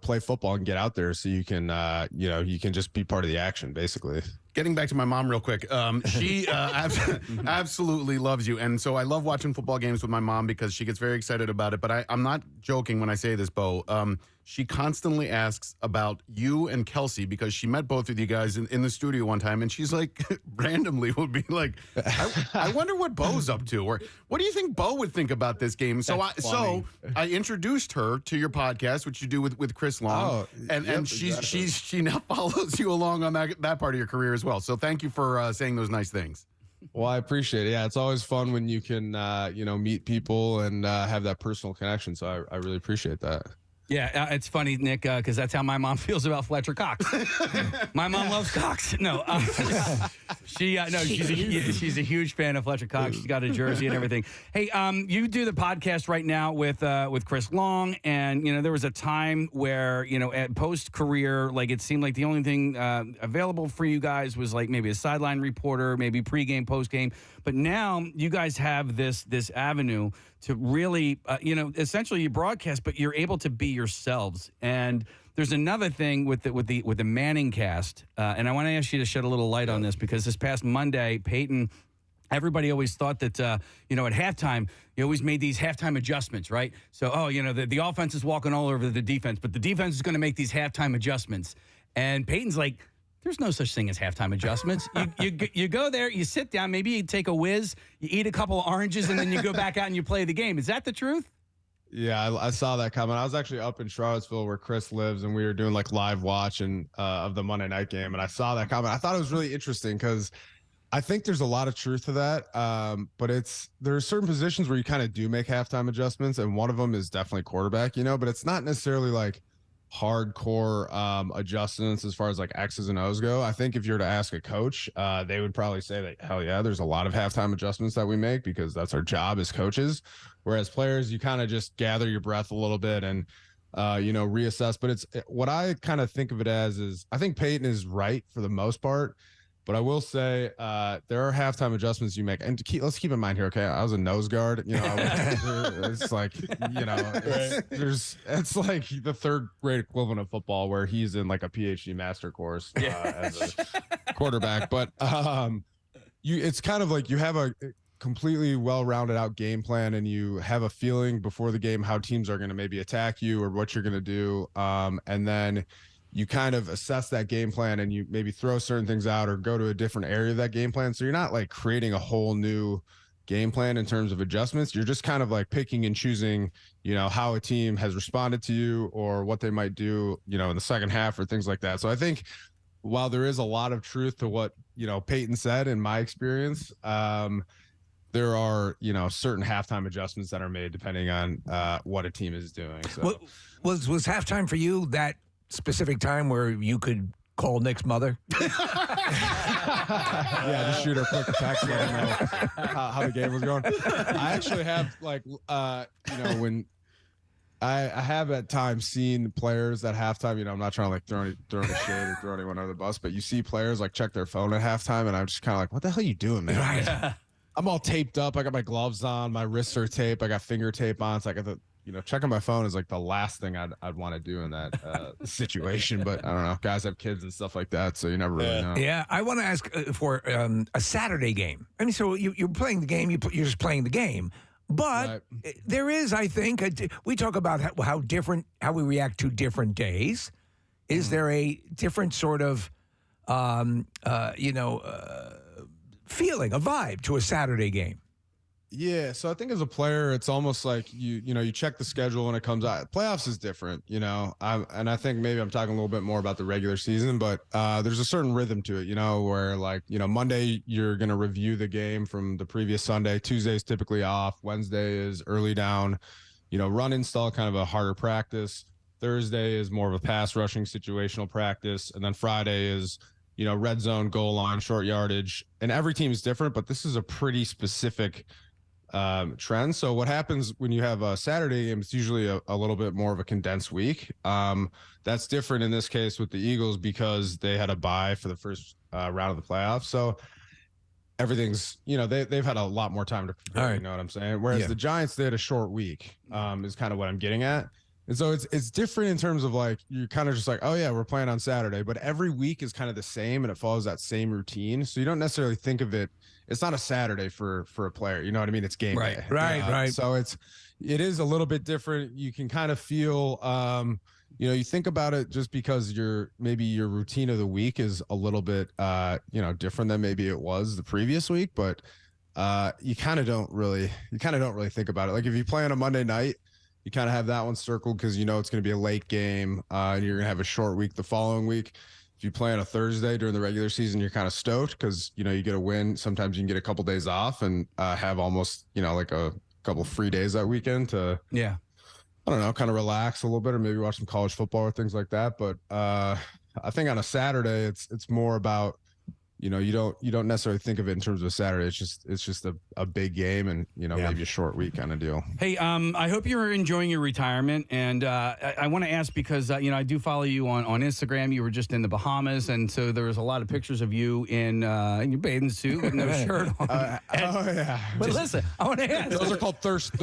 play football and get out there so you can, you can just be part of the action, basically. Getting back to my mom real quick. She absolutely loves you. And so I love watching football games with my mom because she gets very excited about it. But I'm not joking when I say this, Beau. She constantly asks about you and Kelsey because she met both of you guys in the studio one time. And she's like, randomly would be like, I wonder what Beau's up to. Or what do you think Beau would think about this game? So I introduced her to your podcast, which you do with Chris Long. And she now follows you along on that part of your career as well. So thank you for saying those nice things. Well, I appreciate it. Yeah, it's always fun when you can, meet people and have that personal connection. So I really appreciate that. Yeah, it's funny, Nick, because that's how my mom feels about Fletcher Cox. My mom loves Cox. No, she's a huge fan of Fletcher Cox. She's got a jersey and everything. Hey, you do the podcast right now with Chris Long, and there was a time where at post career, like it seemed like the only thing available for you guys was like maybe a sideline reporter, maybe pregame, postgame. But now you guys have this avenue to really, essentially you broadcast, but you're able to be yourselves. And there's another thing with the Manning cast, and I want to ask you to shed a little light on this because this past Monday, Peyton, everybody always thought that, at halftime, you always made these halftime adjustments, right? So, the offense is walking all over the defense, but the defense is going to make these halftime adjustments. And Peyton's like, there's no such thing as halftime adjustments. You go there, you sit down, maybe you take a whiz, you eat a couple of oranges, and then you go back out and you play the game. Is that the truth? Yeah, I saw that comment. I was actually up in Charlottesville where Chris lives, and we were doing like live watching of the Monday night game, and I saw that comment. I thought it was really interesting because I think there's a lot of truth to that. But there are certain positions where you kind of do make halftime adjustments, and one of them is definitely quarterback, but it's not necessarily like hardcore adjustments as far as like X's and O's go. I think if you were to ask a coach, they would probably say that, hell yeah, there's a lot of halftime adjustments that we make because that's our job as coaches. Whereas players, you kind of just gather your breath a little bit and reassess. But what I kind of think of it as is I think Peyton is right for the most part. But I will say there are halftime adjustments you make, and let's keep in mind here. Okay, I was a nose guard. It's like it's like the third grade equivalent of football, where he's in like a PhD master course as a quarterback. But it's kind of like you have a completely well-rounded out game plan, and you have a feeling before the game how teams are going to maybe attack you or what you're going to do, and then you kind of assess that game plan and you maybe throw certain things out or go to a different area of that game plan. So you're not like creating a whole new game plan in terms of adjustments. You're just kind of like picking and choosing, how a team has responded to you or what they might do, in the second half or things like that. So I think while there is a lot of truth to what, Peyton said in my experience, there are, certain halftime adjustments that are made depending on what a team is doing. So was halftime for you that specific time where you could call Nick's mother? Yeah, just shoot her a quick text, let her know how the game was going. I actually have when I have at times seen players at halftime, I'm not trying to like throw any shade or throw anyone under the bus, but you see players like check their phone at halftime and I'm just kind of like, what the hell are you doing, man? Right. I'm all taped up. I got my gloves on, my wrists are taped. I got finger tape on. So I got checking my phone is like the last thing I'd want to do in that situation. But I don't know. Guys have kids and stuff like that, so you never really know. Yeah, I want to ask for a Saturday game. I mean, so you're playing the game. You're just playing the game. But there is, I think, we talk about how we react to different days. Is there a different sort of, feeling, a vibe to a Saturday game? Yeah, so I think as a player, it's almost like you check the schedule when it comes out. Playoffs is different, and I think maybe I'm talking a little bit more about the regular season, but there's a certain rhythm to it, where like, Monday you're going to review the game from the previous Sunday. Tuesday's typically off. Wednesday is early down, run install, kind of a harder practice. Thursday is more of a pass rushing situational practice. And then Friday is, red zone, goal line, short yardage. And every team is different, but this is a pretty specific trend. So what happens when you have a Saturday game, it's usually a little bit more of a condensed week. That's different in this case with the Eagles because they had a bye for the first round of the playoffs. So everything's, they've had a lot more time to prepare, right. You know what I'm saying? Whereas the Giants, they had a short week, is kind of what I'm getting at. And so it's different in terms of like, you're kind of just like, oh yeah, we're playing on Saturday, but every week is kind of the same and it follows that same routine. So you don't necessarily think of it. It's not a Saturday for a player. You know what I mean? It's game day. Right. So it is a little bit different. You can kind of feel, you think about it just because maybe your routine of the week is a little bit, different than maybe it was the previous week, but you kind of don't really think about it. Like if you play on a Monday night, you kind of have that one circled because it's going to be a late game and you're going to have a short week the following week. If you play on a Thursday during the regular season, you're kind of stoked because, you get a win. Sometimes you can get a couple days off and have almost, like a couple free days that weekend to, I don't know, kind of relax a little bit or maybe watch some college football or things like that. But I think on a Saturday, it's more about, you don't necessarily think of it in terms of a Saturday. It's just a big game and, maybe a short week kind of deal. Hey, I hope you're enjoying your retirement. And I want to ask because, I do follow you on Instagram. You were just in the Bahamas. And so there was a lot of pictures of you in your bathing suit with no shirt on. But listen, I want to ask. Those are called thirst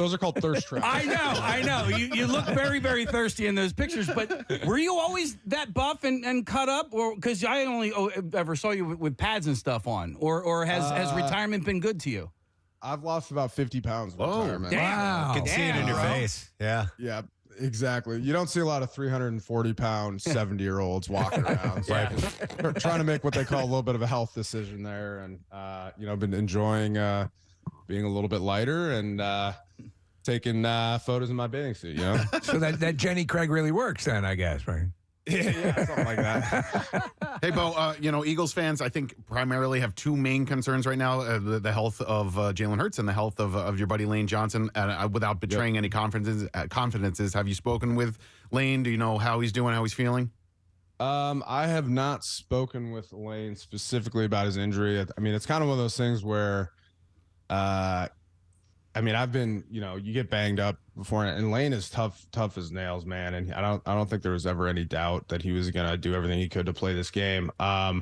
traps. I know. You look very, very thirsty in those pictures. But were you always that buff and cut up? Or because I only ever saw you with pads and stuff on, or has retirement been good to you? I've lost about 50 pounds in retirement. Wow. You can see it in your face. Yeah. Yeah, exactly. You don't see a lot of 340-pound 70-year-olds walking around. So trying to make what they call a little bit of a health decision there. And, I've been enjoying being a little bit lighter and taking photos in my bathing suit, So that Jenny Craig really works then, I guess, right? Yeah, something like that. Hey, Beau, Eagles fans, I think primarily have two main concerns right now, the health of Jalen Hurts and the health of your buddy Lane Johnson. Without betraying any confidences, have you spoken with Lane? Do you know how he's doing, how he's feeling? I have not spoken with Lane specifically about his injury. I mean, it's kind of one of those things where, I've been, you get banged up before, and Lane is tough as nails, man. And I don't think there was ever any doubt that he was going to do everything he could to play this game. I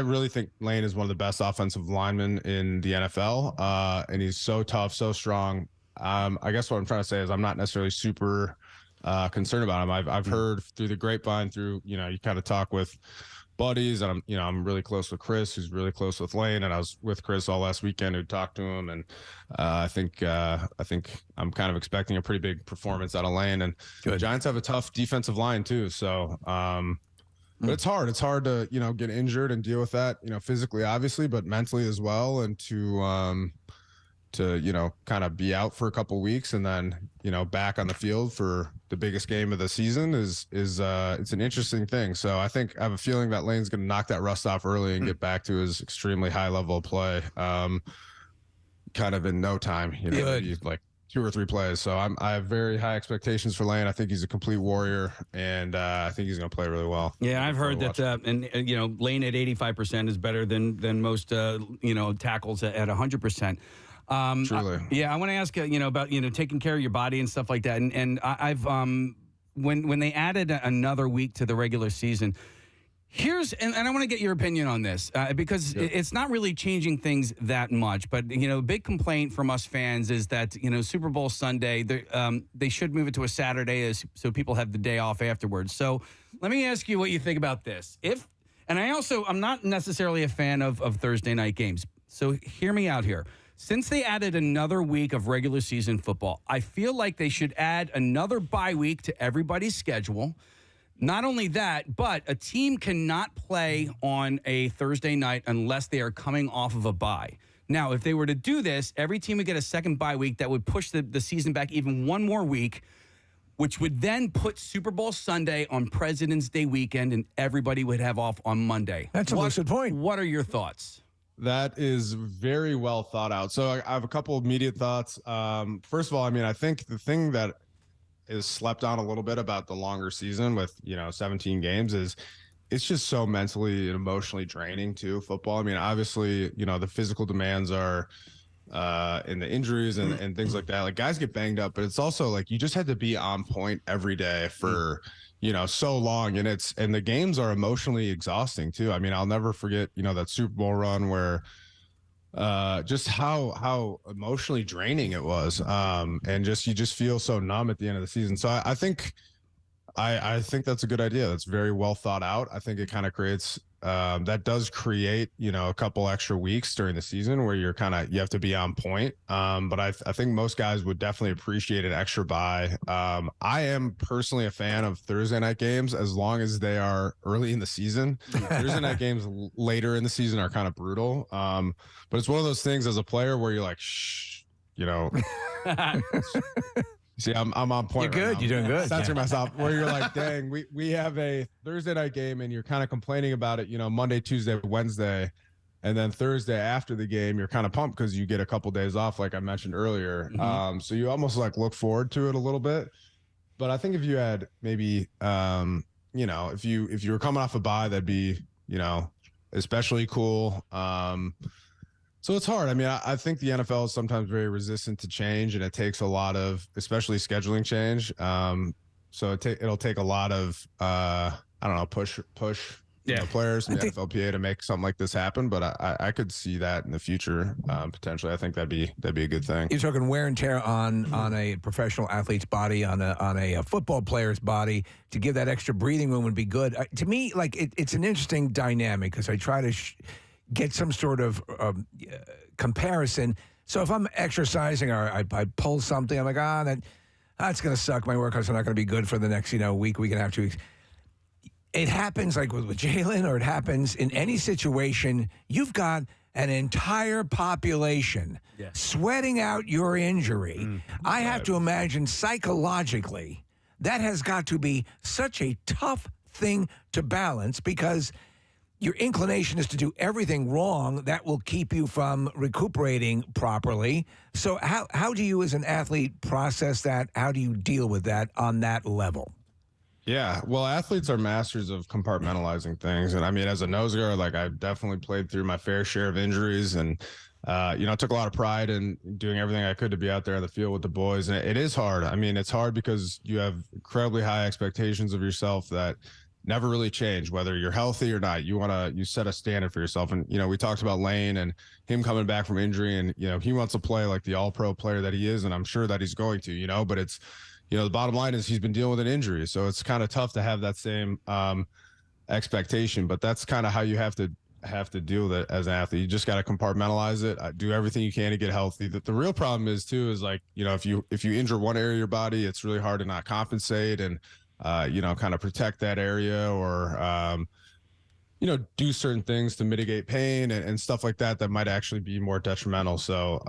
really think Lane is one of the best offensive linemen in the NFL. And he's so tough, so strong. I guess what I'm trying to say is I'm not necessarily super concerned about him. I've heard through the grapevine, you kind of talk with buddies, and I'm really close with Chris, who's really close with Lane, and I was with Chris all last weekend who talked to him, and I think I'm kind of expecting a pretty big performance out of Lane. And the Giants have a tough defensive line too, so but it's hard to get injured and deal with that, physically obviously, but mentally as well, and to kind of be out for a couple weeks and then back on the field for the biggest game of the season is it's an interesting thing. So I have a feeling that Lane's going to knock that rust off early and get back to his extremely high level of play kind of in no time, maybe like 2 or 3 plays. So I have very high expectations for Lane. I think he's a complete warrior, and I think he's going to play really well. Yeah, I've heard that, Lane at 85% is better than most, tackles at 100%. Truly. I want to ask about taking care of your body and stuff like that. And I've when they added another week to the regular season, and I want to get your opinion on this because it's not really changing things that much. But big complaint from us fans is that Super Bowl Sunday they should move it to a Saturday so people have the day off afterwards. So let me ask you what you think about this. I'm not necessarily a fan of Thursday night games. So hear me out here. Since they added another week of regular season football, I feel like they should add another bye week to everybody's schedule. Not only that, but a team cannot play on a Thursday night unless they are coming off of a bye. Now, if they were to do this, every team would get a second bye week that would push the season back even one more week, which would then put Super Bowl Sunday on President's Day weekend, and everybody would have off on Monday. That's a lucid point. What are your thoughts? That is very well thought out. So I have a couple of immediate thoughts. First of all, I think the thing that is slept on a little bit about the longer season with 17 games is it's just so mentally and emotionally draining too. Football. Obviously, the physical demands are in the injuries and things like that. Like guys get banged up, but it's also like you just had to be on point every day for so long, and the games are emotionally exhausting too. I'll never forget that Super Bowl run where just how emotionally draining it was, and you just feel so numb at the end of the season. So I think that's a good idea. That's very well thought out. I think it kind of creates that does create a couple extra weeks during the season where you have to be on point. But I think most guys would definitely appreciate an extra bye. I am personally a fan of Thursday night games as long as they are early in the season. Thursday night games later in the season are kind of brutal. But it's one of those things as a player where you're like, shh, See, I'm on point. You're good. Right, you're doing good. Censoring myself. Where you're like, dang, we have a Thursday night game, and you're kind of complaining about it. Monday, Tuesday, Wednesday, and then Thursday after the game, you're kind of pumped because you get a couple days off, like I mentioned earlier. Mm-hmm. So you almost like look forward to it a little bit. But I think if you had maybe, if you were coming off a bye, that'd be, especially cool. So it's hard. I think the NFL is sometimes very resistant to change, and it takes a lot of, especially scheduling change. So it'll take a lot of, push players in the NFLPA to make something like this happen. But I could see that in the future potentially. I think that'd be a good thing. You're talking wear and tear on a professional athlete's body, on a football player's body. To give that extra breathing room would be good. To me, it's an interesting dynamic because I try to get some sort of comparison. So if I'm exercising or I pull something, I'm like, that's going to suck. My workouts are not going to be good for the next, week and a half, 2 weeks. It happens like with Jalen, or it happens in any situation. You've got an entire population sweating out your injury. I have to imagine psychologically that has got to be such a tough thing to balance because your inclination is to do everything wrong that will keep you from recuperating properly. So how do you as an athlete process that? How do you deal with that on that level? Yeah, well, athletes are masters of compartmentalizing things. And I mean, as a nose guard, like I've definitely played through my fair share of injuries and, I took a lot of pride in doing everything I could to be out there on the field with the boys. And it is hard. I mean, it's hard because you have incredibly high expectations of yourself that never really change, whether you're healthy or not. You set a standard for yourself. And, we talked about Lane and him coming back from injury and, he wants to play like the all-pro player that he is. And I'm sure that he's going to, but it's, the bottom line is he's been dealing with an injury. So it's kind of tough to have that same expectation, but that's kind of how you have to deal with it as an athlete. You just got to compartmentalize it, do everything you can to get healthy. The real problem is too, is like, if you injure one area of your body, it's really hard to not compensate and, kind of protect that area or, do certain things to mitigate pain and stuff like that might actually be more detrimental. So,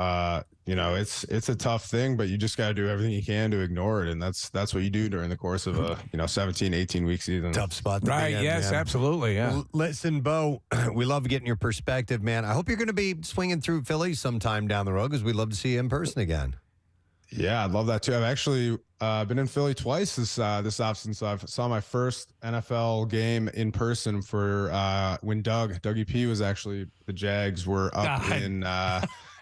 it's a tough thing, but you just got to do everything you can to ignore it. And that's what you do during the course of a, 17, 18-week season. Tough spot. Right. Yes, absolutely. Yeah. Listen, Beau, we love getting your perspective, man. I hope you're going to be swinging through Philly sometime down the road because we'd love to see you in person again. Yeah, I'd love that too. I've actually been in Philly twice this offseason. So I saw my first NFL game in person for when Dougie P was actually the Jags were up in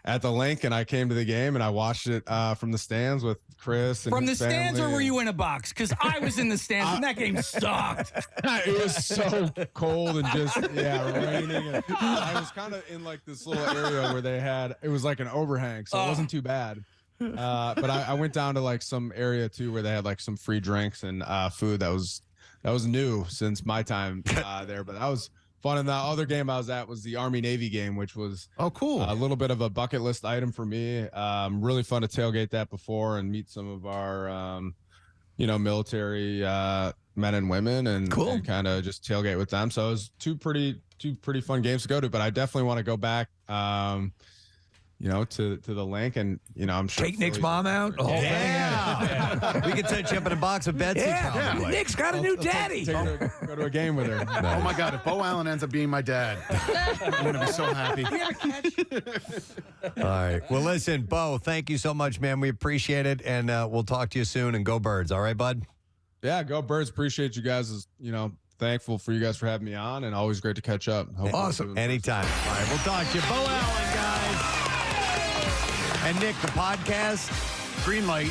at the Link, and I came to the game and I watched it from the stands with Chris. And from the his stands, family. or were you in a box? Because I was in the stands and that game sucked. It was so cold and just raining. And I was kind of in like this little area where it was like an overhang, so it wasn't too bad. But I went down to like some area too where they had like some free drinks and food that was new since my time there. But that was fun. And the other game I was at was the Army-Navy game, which was cool. A little bit of a bucket list item for me. Really fun to tailgate that before and meet some of our military men and women and kind of just tailgate with them. So it was two pretty fun games to go to. But I definitely want to go back. To the Link, and I'm sure take Nick's mom out. Oh, yeah. We could set you up in a box with Betsy. Yeah. Nick's got a new daddy. Go to a game with her. Oh my God! If Beau Allen ends up being my dad, I'm gonna be so happy. All right. Well, listen, Beau, thank you so much, man. We appreciate it, and we'll talk to you soon. And go Birds. All right, bud. Yeah, go Birds. Appreciate you guys. Thankful for you guys for having me on, and always great to catch up. Awesome. Anytime. All right, we'll talk to you, Beau Allen, guys. And Nick, the podcast, Green Light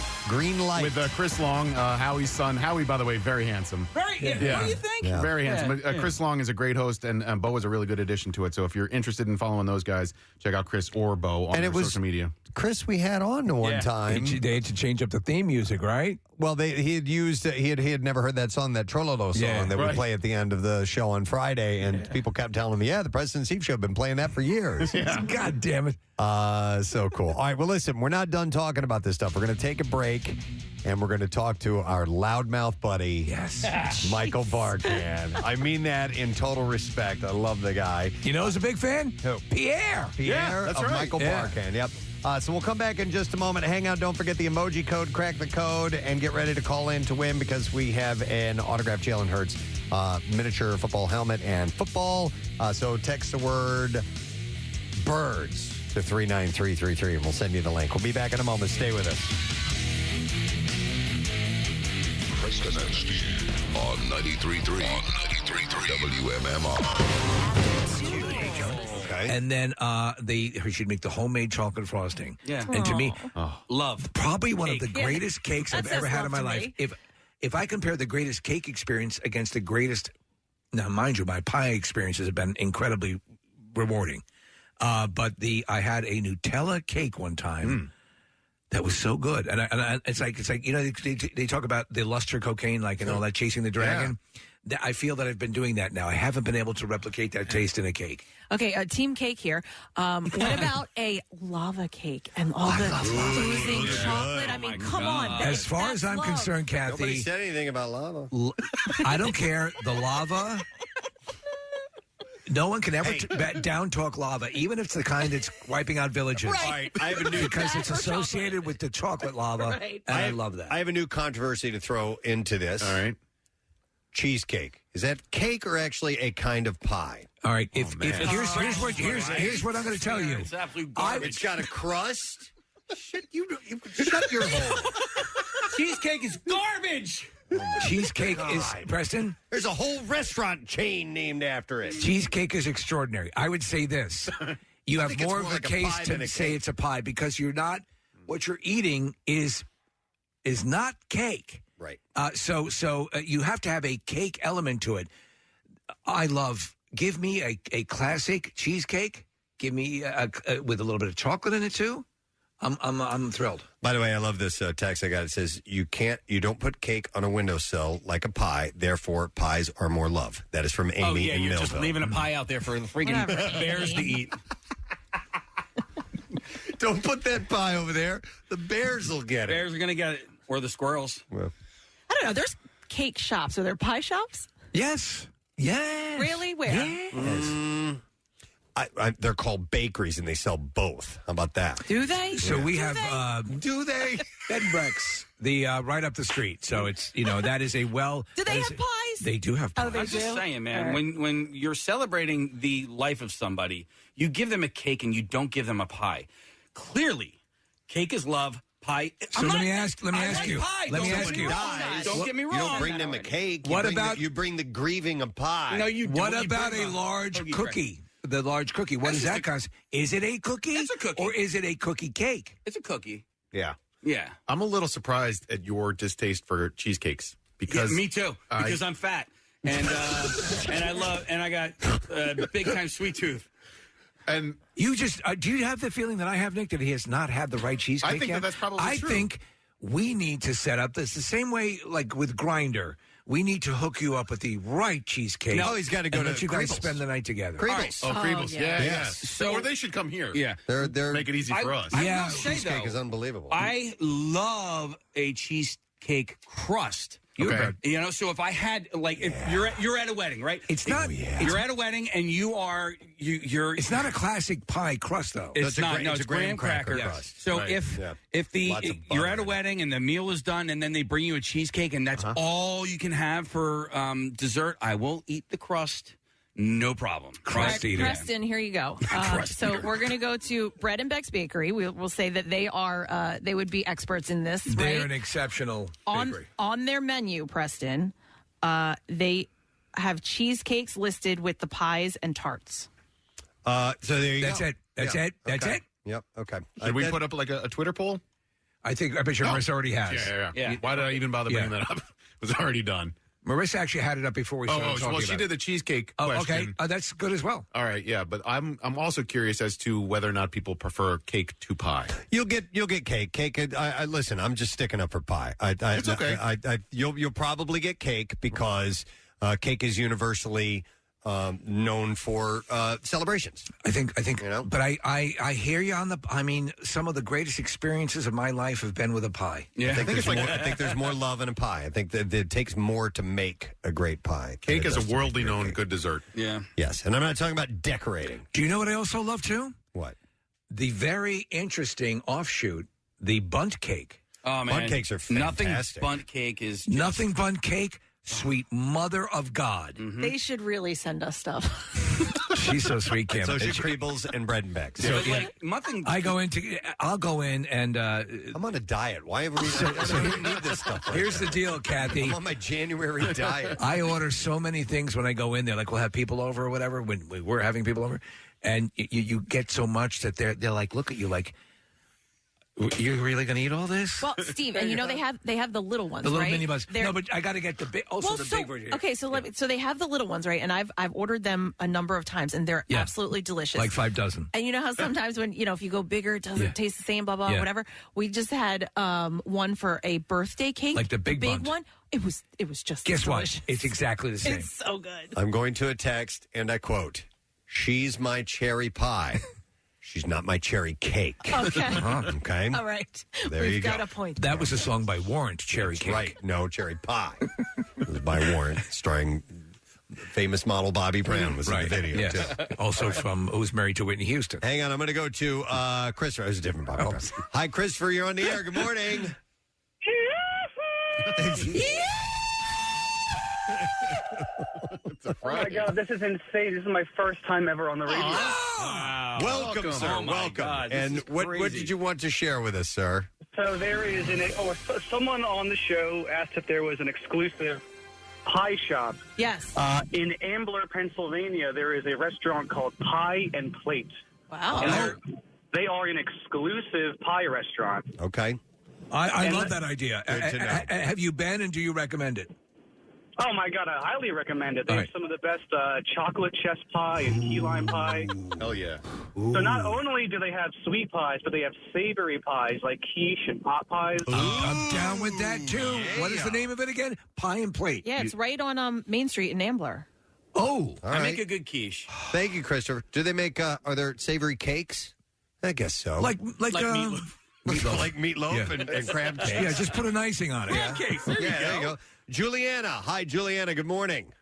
with Chris Long, Howie's son. Howie, by the way, very handsome. What do you think? Yeah. Very handsome. Chris Long is a great host, and Beau is a really good addition to it. So if you're interested in following those guys, check out Chris or Beau on their social media. Chris we had on to one time. They had to change up the theme music, right? Well, he had never heard that song, that Trololo song that we play at the end of the show on Friday, and people kept telling him, the Preston and Steve show have been playing that for years. God damn it. So cool. All right, well, listen, we're not done talking about this stuff. We're going to take a break, and we're going to talk to our loudmouth buddy, Michael Barkan. I mean that in total respect. I love the guy. You know who's a big fan? Who? Pierre. That's right. Michael Barkan, yep. So we'll come back in just a moment. Hang out. Don't forget the emoji code. Crack the code and get ready to call in to win because we have an autographed Jalen Hurts miniature football helmet and football. So text the word birds to 39333 and we'll send you the link. We'll be back in a moment. Stay with us. Preston and Steve on 93.3 WMMR. And then she should make the homemade chocolate frosting. Yeah. And to me, love. Probably one of the greatest cakes I've ever had in my life. me. If I compare the greatest cake experience against the greatest, now mind you, my pie experiences have been incredibly rewarding. But I had a Nutella cake one time. That was so good, and it's like they talk about the luster cocaine, all that chasing the dragon. Yeah. I feel that I've been doing that now. I haven't been able to replicate that taste in a cake. Okay, team cake here. What about a lava cake and all the oozing chocolate? I mean, come on. As far as I'm concerned, Kathy, nobody said anything about lava. I don't care. The lava. No one can ever down talk lava, even if it's the kind that's wiping out villages. Right. I have a new because it's associated with the chocolate lava, and I love that. I have a new controversy to throw into this. All right. Cheesecake. Is that cake or actually a kind of pie? All right. Here's what I'm going to tell you. It's absolute garbage. It's got a crust. Shut your hole. Cheesecake is garbage. Cheesecake is, Preston? There's a whole restaurant chain named after it. Cheesecake is extraordinary. I would say this. You have more of a case to say it's a pie because you're not, what you're eating is not cake. Right. So you have to have a cake element to it. Give me a classic cheesecake. Give me with a little bit of chocolate in it too. I'm thrilled. By the way, I love this text I got. It says you don't put cake on a windowsill like a pie. Therefore, pies are more love. That is from Amy in you're Millville. just leaving a pie out there for the freaking bears to eat. Don't put that pie over there. The bears will get it. Bears are going to get it, or the squirrels. Well, I don't know. There's cake shops. Are there pie shops? Yes. Yes. Really? Where? Yes. They're called bakeries, and they sell both. How about that? Do they? So we have do they? Bed and Breaks, the right up the street. So it's that is a well. Do they have pies? They do have pies. Oh, they I'm just saying, man. Right. When you're celebrating the life of somebody, you give them a cake and you don't give them a pie. Clearly, cake is love. Pie. So let me ask you. Pie. Let me Don't ask you. Don't get me wrong. You don't bring them a cake. You bring the grieving a pie? No, you. What don't. about a large cookie? The large cookie. What does that cost? Is it a cookie? It's a cookie. Or is it a cookie cake? It's a cookie. Yeah. Yeah. I'm a little surprised at your distaste for cheesecakes because me too. Because I'm fat and I got big time sweet tooth. And you just do you have the feeling that I have, Nick, that he has not had the right cheesecake I think yet? that's probably true. I think we need to set up this the same way like with Grindr. We need to hook you up with the right cheesecake. No, he's got to go to let you guys Creebles. spend the night together. Creebles. Oh, Creebles. Yeah. yes. Or they should come here. Yeah. They're Make it easy for us. I will say, cheesecake though, is unbelievable. I love a cheesecake crust. Okay. So if I had if you're at a wedding, right? It's not. You're at a wedding and you're. It's not a classic pie crust though. It's not. it's It's a graham cracker crust. crust. So Right. if Lots of you're butter at a in it. wedding and the meal is done and then they bring you a cheesecake and that's all you can have for dessert, I will eat the crust. No problem. Crust eater. Preston, here you go. So we're going to go to Bread and Beck's Bakery. We'll say that they are they would be experts in this. They're right? an exceptional bakery. On their menu, Preston, they have cheesecakes listed with the pies and tarts. So there you That's go. it. That's Yeah. it. That's Okay. it. Yep. Okay. Should we put up like a Twitter poll? I bet you Marissa already has. Yeah. Why did I even bother bringing that up? It was already done. Marissa actually had it up before we started talking well, about she did the cheesecake Oh, question. okay. That's good as well. All right, yeah, but I'm also curious as to whether or not people prefer cake to pie. You'll get cake. Cake. I listen. I'm just sticking up for pie. It's okay. You'll probably get cake because cake is universally known for celebrations. I think, but I hear you on some of the greatest experiences of my life have been with a pie. Yeah. I think there's more love in a pie. I think that it takes more to make a great pie. Cake is a worldly known good dessert. Yeah. Yes, and I'm not talking about decorating. Do you know what I also love too? What? The very interesting offshoot, the bunt cake. Oh man, Bundt cakes are nothing. fantastic. Bundt cake is Nothing bunt cake. Sweet mother of God. Mm-hmm. They should really send us stuff. She's so sweet, Kim. So should Creebles and Bread and Beck. So, nothing. I'll go in and I'm on a diet. Why have we need this stuff? Right here's now? the deal, Kathy. I'm on my January diet. I order so many things when I go in there. Like we'll have people over or whatever. When we're having people over, and you get so much that they're like, look at you like. You're really going to eat all this? Well, Steve, and they have the little ones, the little right? mini buns. They're- No, but I got to get the big. Also, the big version. Okay, so so they have the little ones, right? And I've ordered them a number of times, and they're absolutely delicious. Like 5 dozen. And you know how sometimes when if you go bigger, it doesn't taste the same, blah blah, whatever. We just had one for a birthday cake, like the big one. It was just Guess what? delicious. It's exactly the same. It's so good. I'm going to a text, and I quote, "She's my cherry pie. She's not my cherry cake." Okay. Okay. All right. There We've you got go. a point. That was a song by Warrant, Cherry That's Cake. right. No, cherry pie. It was by Warrant, starring famous model Bobby Brown was in the video, Yeah. too. Also from who's married to Whitney Houston. Hang on, I'm going to go to Christopher. It's a different Bobby Brown. Hi, Christopher. You're on the air. Good morning. Oh my God, this is insane. This is my first time ever on the radio. Wow. Welcome, sir. Oh my Welcome. God, this And is what crazy. did you want to share with us, sir? So there is someone on the show asked if there was an exclusive pie shop. Yes. In Ambler, Pennsylvania, there is a restaurant called Pie and Plate. Wow. And they are an exclusive pie restaurant. Okay. I love that idea. Good to know. Have you been and do you recommend it? Oh my God, I highly recommend it. They have some of the best chocolate chess pie and key lime pie. Hell yeah. So not only do they have sweet pies, but they have savory pies like quiche and pot pies. I'm down with that too. What is the name of it again? Pie and Plate. Yeah, it's right on Main Street in Ambler. Oh, All I right. make a good quiche. Thank you, Christopher. Do they make, are there savory cakes? I guess so. Like meatloaf. Like meatloaf and crab cakes. Yeah, just put an icing on it. Yeah. There you go. Juliana. Hi, Juliana. Good morning.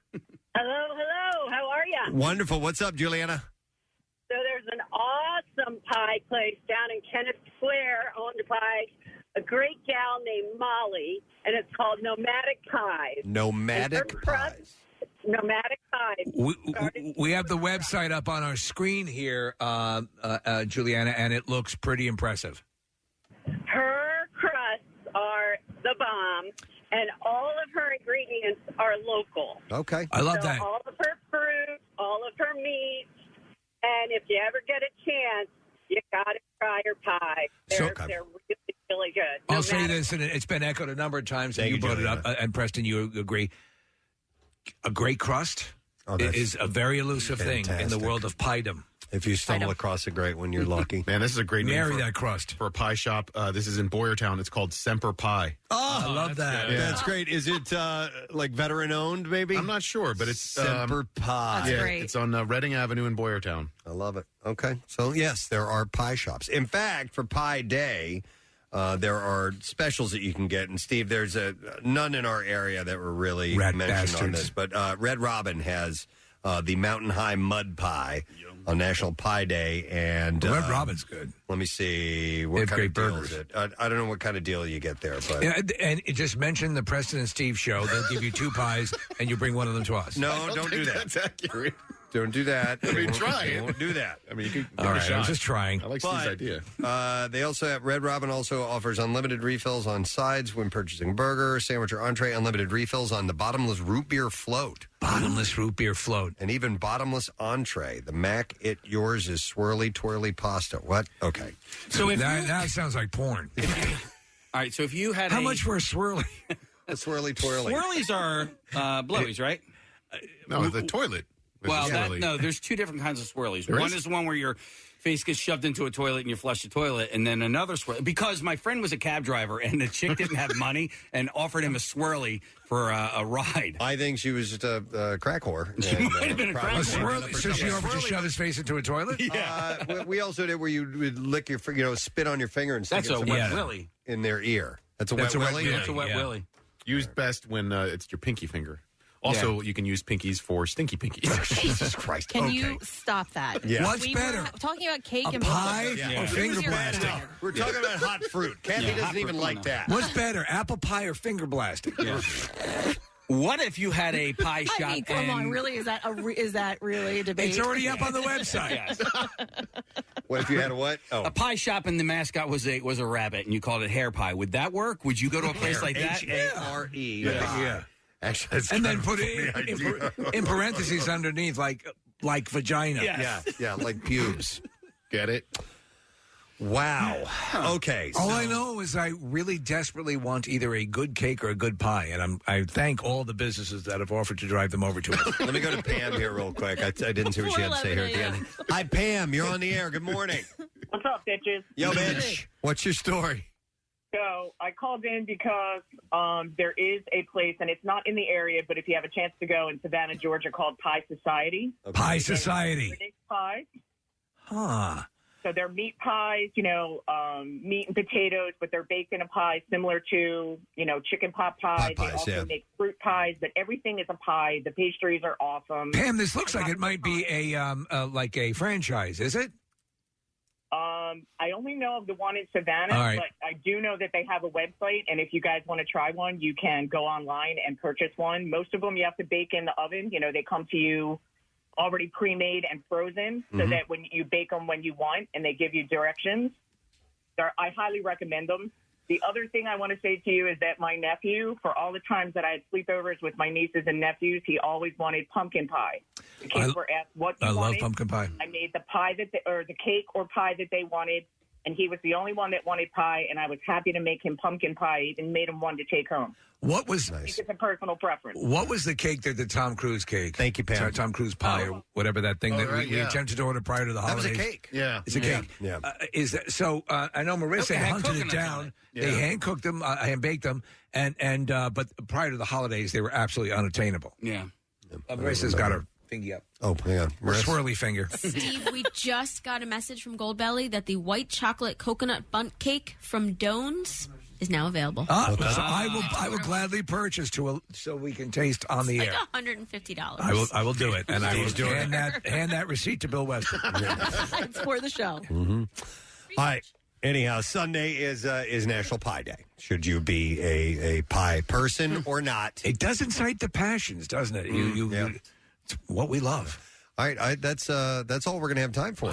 Hello. How are you? Wonderful. What's up, Juliana? So there's an awesome pie place down in Kennett Square owned by a great gal named Molly, and it's called Nomadic Pies. Nomadic Pies. Nomadic Pies. We have the website up on our screen here, Juliana, and it looks pretty impressive. Her crusts are the bomb, and all of her ingredients are local. Okay. I love So that. all of her fruit, all of her meat, and if you ever get a chance, you got to try her pie. They're really, really good. I'll say this, and it's been echoed a number of times, and Thank you you, brought it Juliana. up, and Preston, you agree. A great crust is a very elusive thing in the fantastic. world of piedom. If you stumble across a great one, you're lucky. Man, this is a great name Marry for, that crust. for a pie shop. This is in Boyertown. It's called Semper Pie. Oh, I love that. Yeah. That's great. Is it like veteran owned, maybe? I'm not sure, but it's Semper Pie. yeah, it's on Reading Avenue in Boyertown. I love it. Okay. So, yes, there are pie shops. In fact, for Pie Day, there are specials that you can get. And, Steve, there's none in our area that were really Rat mentioned on bastards. this. But Red Robin has the Mountain High Mud Pie on National Pie Day. And Red Robin's good. Let me see. They What have kind of great deal burgers. is it? I don't know what kind of deal you get there. But Yeah, and just mention the Preston and Steve show. They'll give you 2 pies, and you bring one of them to us. No, don't do that. That's accurate. Don't do that. I mean, try They it. won't do that. I mean, you could All give it a right, I was shot. just trying. I like Steve's idea. They also have Red Robin also offers unlimited refills on sides when purchasing burger, sandwich, or entree. Unlimited refills on the bottomless root beer float. Bottomless root beer float. And even bottomless entree. The Mac It Yours is swirly twirly pasta. What? Okay. So if that sounds like porn. All right, so if you had How much for a swirly? A swirly twirly. Swirlies are blowies, right? No, the toilet. is Well, a swirly. there's 2 different kinds of swirlies. There One is? is the one where your face gets shoved into a toilet and you flush the toilet, and then another swirly. Because my friend was a cab driver, and the chick didn't have money and offered him a swirly for a ride. I think she was just a crack whore. She might have been a crack A whore. swirly. So she offered to shove his face into a toilet? We also did where you would lick your, spit on your finger and stick That's it a wet willy. in their ear. That's a That's wet a wet willy? willy. That's a wet willy. Used best when it's your pinky finger. Also, you can use pinkies for stinky pinkies. Jesus Christ. Can you stop that? Yeah. What's we better? Were talking about cake and pie Yeah. or finger Who's your blasting? dad? We're talking about hot fruit. Kathy Yeah, hot doesn't even fruit, like no. that. What's better, apple pie or finger blasting? What if you had a pie shop? I mean, come on, really? Is that really a debate? It's already up on the website. Yes. What if you had a what? Oh. A pie shop and the mascot was a rabbit, and you called it hair pie. Would that work? Would you go to a place like that? H-A-R-E. Yeah. Actually, that's And then kind put of a it funny in, idea. in parentheses underneath, like vagina. Yeah, like pubes. Get it? Wow. Okay. All I know is I really desperately want either a good cake or a good pie, and I thank all the businesses that have offered to drive them over to us. Let me go to Pam here real quick. I didn't see what she had to say here at the end. Hi, Pam. You're on the air. Good morning. What's up, bitches? Yo, bitch. What's your story? So I called in because there is a place, and it's not in the area, but if you have a chance to go in Savannah, Georgia, called Pie Society. Pie Society. Pie. Huh. So they're meat pies, meat and potatoes, but they're baked in a pie similar to, chicken pot pie. Pie They pies, also make fruit pies, but everything is a pie. The pastries are awesome. Pam, this looks like it might be like a franchise, is it? I only know of the one in Savannah, All right. but I do know that they have a website, and if you guys want to try one, you can go online and purchase one. Most of them you have to bake in the oven. They come to you already pre-made and frozen so that when you bake them when you want and they give you directions. I highly recommend them. The other thing I want to say to you is that my nephew, for all the times that I had sleepovers with my nieces and nephews, he always wanted pumpkin pie. The kids were asked what you wanted. I love pumpkin pie. I made the pie or the cake or pie that they wanted, and he was the only one that wanted pie, and I was happy to make him pumpkin pie. I even made him one to take home. What was I think it's a personal preference. What was the cake that the Tom Cruise cake? Thank you, Pam. Sorry, Tom Cruise pie or whatever that thing that we attempted to order prior to the That holidays. was a cake. Yeah. It's a cake. Yeah. Is that so? I know Marissa hunted it coconuts down. on it. They hand cooked them, hand baked them, and but prior to the holidays, they were absolutely unattainable. Yeah. Marissa's got her finger up. Oh, hang on. Her swirly finger. Steve, we just got a message from Goldbelly that the white chocolate coconut bundt cake from Doan's is now available. So I will gladly purchase so we can taste on the air. Like $150. I will do it, and I will Steve's doing hand that receipt to Bill Weston. It's for the show. All right. Anyhow, Sunday is National Pie Day. Should you be a pie person or not? It does incite the passions, doesn't it? It's what we love. All right, that's all we're going to have time for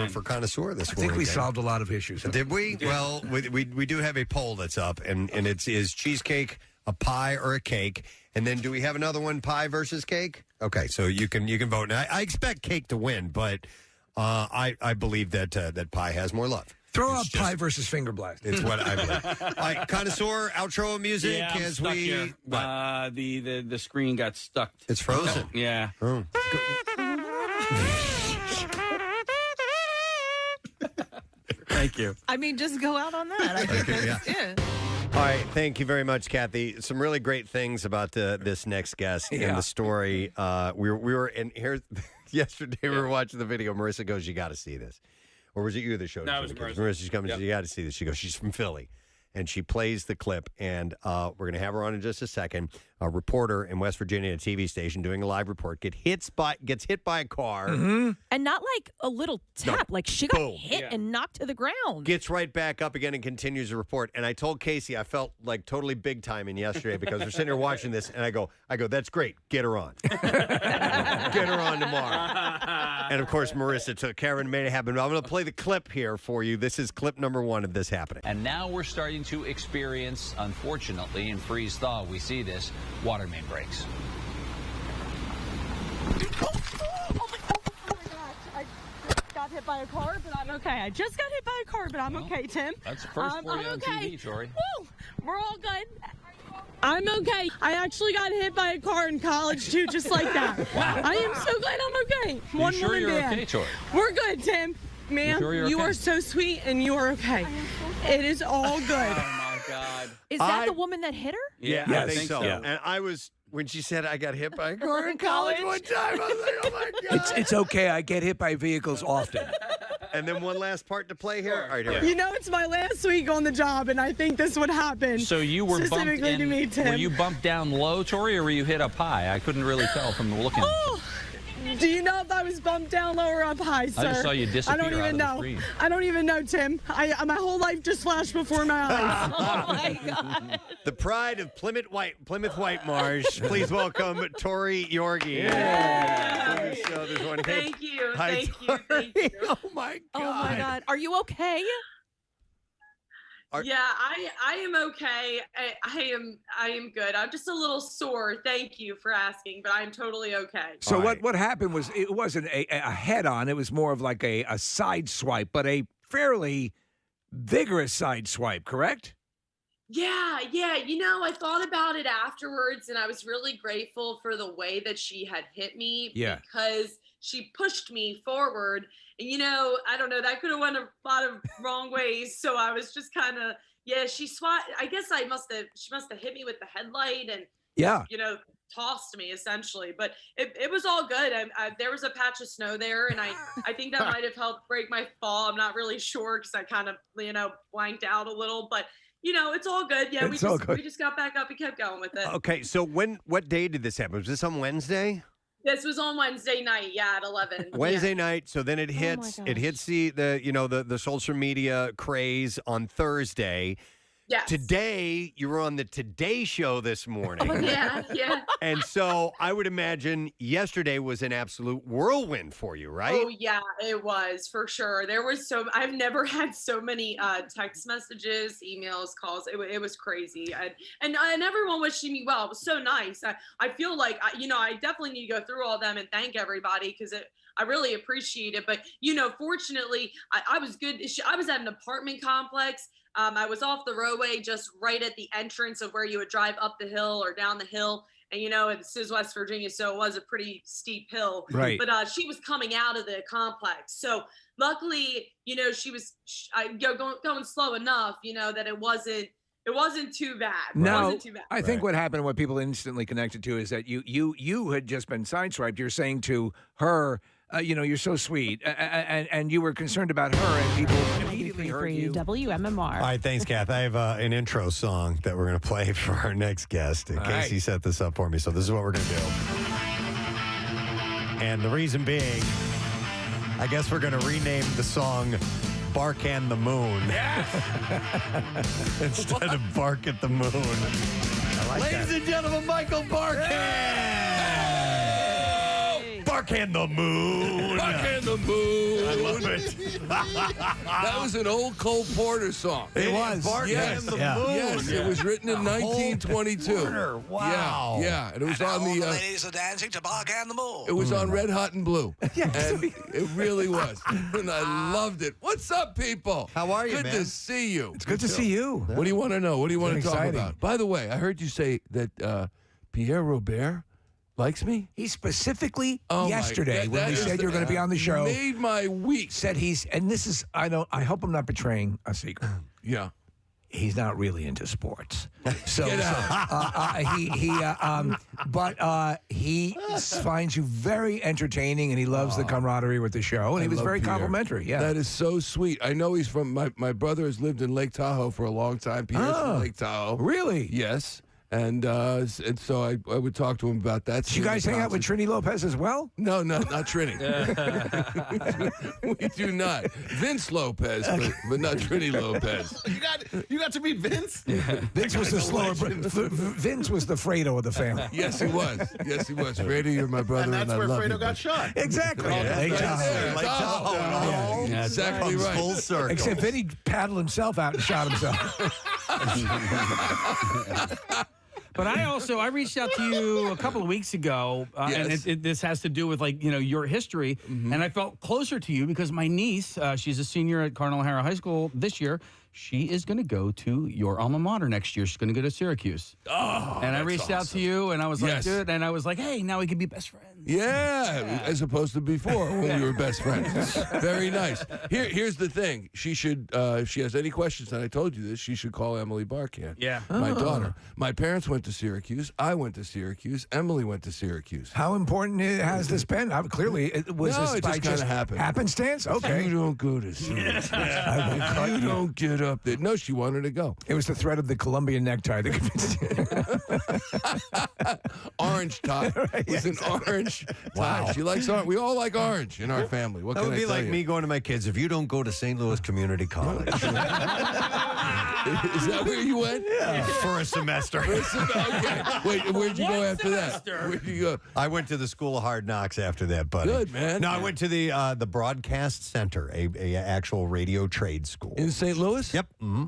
for Connoisseur this morning. I think we solved a lot of issues. Did we? Well, we do have a poll that's up, and it's is cheesecake a pie or a cake? And then do we have another one, pie versus cake? Okay, so you can vote. Now, I expect cake to win, but I believe that pie has more love. Throw out pie versus finger blast. It's what I believe. All right, Connoisseur, outro music Yeah, I'm as stuck we. here. What? The screen got stuck. It's frozen. Yeah. Oh. Thank you. I mean, just go out on that. I think that's All right, thank you very much, Kathy. Some really great things about this next guest in the story. We were in here yesterday. We were watching the video. Marissa goes, "You got to see this," or was it you that showed? No, it it was Marissa. Marissa's coming. You got to see this. She goes, "She's from Philly," and she plays the clip. And we're going to have her on in just a second. A reporter in West Virginia, a TV station, doing a live report, gets hit by a car. And not like a little tap. Like she got Boom. hit and knocked to the ground. Gets right back up again and continues the report. And I told Casey I felt like totally big timing yesterday because we're sitting here watching this, and I go, that's great. Get her on. Get her on tomorrow. And of course, Marissa took care and made it happen. I'm going to play the clip here for you. This is clip number 1 of this happening. And now we're starting to experience, unfortunately, in freeze thaw, we see this, water main breaks. Got hit by a car, but I'm okay. I just got hit by a car, but I'm okay, Tim. That's the first for you on TV, Tori. Woo! We're all good. I'm okay. I actually got hit by a car in college, too, just like that. Wow. I am so glad I'm okay. You One sure woman you're band. okay, Tori? We're good, Tim. Man, sure you're okay? are so sweet, and you are okay. It is all good. Oh, my God. Is that the woman that hit her? Yeah, I think so. Yeah. And I was, when she said I got hit by a car in college one time, I was like, oh my God. It's okay. I get hit by vehicles often. And then one last part to play here. All right, here we go. You know, it's my last week on the job, and I think this would happen. So you were bumped specifically in, to me, Tim. were you bumped down low, Tori, or were you hit up high? I couldn't really tell from the looking. Oh, do you know if I was bumped down low or up high, sir? I just saw you disappear I don't even out of the know. screen. I don't even know, Tim. My whole life just flashed before my eyes. Oh my God. The pride of Plymouth White Marsh. Please welcome Tori Yorgey. Yeah. This morning. Thank you. Hi, Thank you. Oh my God. Oh my God. Are you okay? Yeah, I am okay. I am good. I'm just a little sore. Thank you for asking, but I'm totally okay. So what happened was it wasn't a head-on. It was more of like a side swipe, but a fairly vigorous side swipe, correct? Yeah. You know, I thought about it afterwards, and I was really grateful for the way that she had hit me because she pushed me forward. And, you know, I don't know, that could have went a lot of wrong ways. So I was just kind of, she must have hit me with the headlight and, you know, tossed me essentially, but it was all good. There was a patch of snow there, and I think that might have helped break my fall. I'm not really sure because I kind of, blanked out a little, but it's all good. Yeah, we just got back up and kept going with it. Okay, so what day did this happen? Was this on Wednesday? This was on Wednesday night, at 11. Wednesday night. So then it hits the social media craze on Thursday. Yes. Today, you were on the Today Show this morning. Oh, yeah. And so I would imagine yesterday was an absolute whirlwind for you, right? Oh, yeah, it was for sure. I've never had so many text messages, emails, calls. It was crazy. And everyone wishing me well. It was so nice. I feel like, I definitely need to go through all them and thank everybody because I really appreciate it. But, fortunately, I was good. I was at an apartment complex. I was off the roadway just right at the entrance of where you would drive up the hill or down the hill. And, this is West Virginia, so it was a pretty steep hill. Right. But she was coming out of the complex. So luckily, she was going slow enough, that it wasn't too bad. No, it wasn't too bad. I think what happened, what people instantly connected to is that you had just been sideswiped. You're saying to her, you're so sweet, and you were concerned about her, and people immediately heard you. WMMR. All right, thanks, Kath. I have an intro song that we're going to play for our next guest. Casey set this up for me, so this is what we're going to do. And the reason being, I guess we're going to rename the song Barkan the Moon. Instead of Bark at the Moon. Ladies and gentlemen, Michael Barkan! Barkan the Moon. Barkan the Moon. I love it. That was an old Cole Porter song. It was. Barkan the Moon. Yes, it was written in 1922. Wow. Yeah, and it was on the. ladies are dancing to Barkan the Moon. It was on Red Hot and Blue. And it really was. And I loved it. What's up, people? How are you, Good man? to see you. It's good to see you. What do you want to know? What do you want to talk exciting. about? By the way, I heard you say that Pierre Robert likes me? He specifically Oh, yesterday my, when we said you were going to be on the show made my week. said and this is I hope I'm not betraying a secret. Yeah. He's not really into sports. So, Get out. he finds you very entertaining, and he loves the camaraderie with the show, and he was love very Pierre. complimentary. Yeah. That is so sweet. I know he's from my brother has lived in Lake Tahoe for a long time. Pierre's from Lake Tahoe. Really? Yes. And so I would talk to him about that. Did you guys hang out with Trini Lopez as well? No, not Trini. We do not. Vince Lopez, but not Trini Lopez. You got to meet Vince? Vince was the slower. Vince was the Fredo of the family. Yes, he was. Yes, he was. Fredo, you're my brother, And that's I where love Fredo you, got shot. Exactly. Lake Tahoe. Lake Tahoe. Yeah, exactly right. Full circle. Except Vinny paddled himself out and shot himself. But I reached out to you a couple of weeks ago, and this has to do with your history, and I felt closer to you because my niece, she's a senior at Cardinal O'Hara High School this year. She is going to go to your alma mater next year. She's going to go to Syracuse. Oh, and I reached out to you, and I was like, dude, and I was like, hey, now we can be best friends. Yeah, as opposed to before when we were best friends. Very nice. Here's the thing. She should, if she has any questions, and I told you this, she should call Emily Barkan. Yeah. My daughter. My parents went to Syracuse. I went to Syracuse. Emily went to Syracuse. How important has this been? Clearly, it was No, this it by just kind of happened. happenstance? Okay. You don't go to Syracuse. You don't get up there. No, she wanted to go. It was the threat of the Colombian necktie that convinced you. Orange tie. It was an orange tie. She likes orange. We all like orange in our family. What That can would I be tell like you? me going to my kids, if you don't go to St. Louis Community College. Is that where you went? Yeah. For a semester. Okay. Wait, where'd you go after that? Where'd you go? I went to the School of Hard Knocks after that, buddy. Good, man. No, I went to the Broadcast Center, a actual radio trade school. In St. Louis? Yep. Mm-hmm.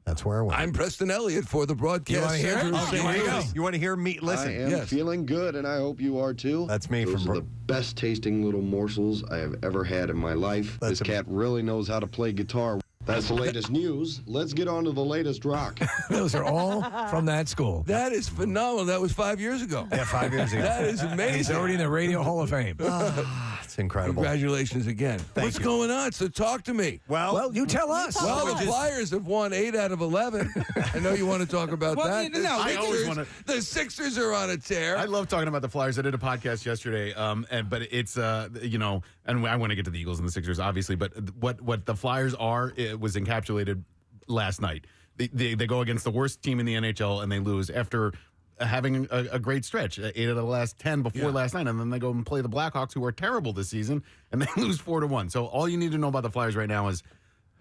That's where I went. I'm Preston Elliott for the Broadcast You want to hear Center it? in Oh, St. here you go. Louis. You want to hear me? Listen. I am Yes. feeling good, and I hope you are too. That's me Those from are the best tasting little morsels I have ever had in my life. This cat really knows how to play guitar. That's the latest news. Let's get on to the latest rock. Those are all from that school. That is phenomenal. That was 5 years ago. Yeah, 5 years ago. That is amazing. He's already in the Radio Hall of Fame. It's It's incredible. Congratulations again. What's going on? So talk to me. Well, you tell us. Well, the Flyers have won 8 out of 11. I know you want to talk about that. I always want to. The Sixers are on a tear. I love talking about the Flyers. I did a podcast yesterday, but it's and I want to get to the Eagles and the Sixers, obviously. But what the Flyers are, it was encapsulated last night. They go against the worst team in the NHL and they lose after having a great stretch, 8 out of the last 10 before last night, and then they go and play the Blackhawks, who are terrible this season, and they lose 4-1. So all you need to know about the Flyers right now is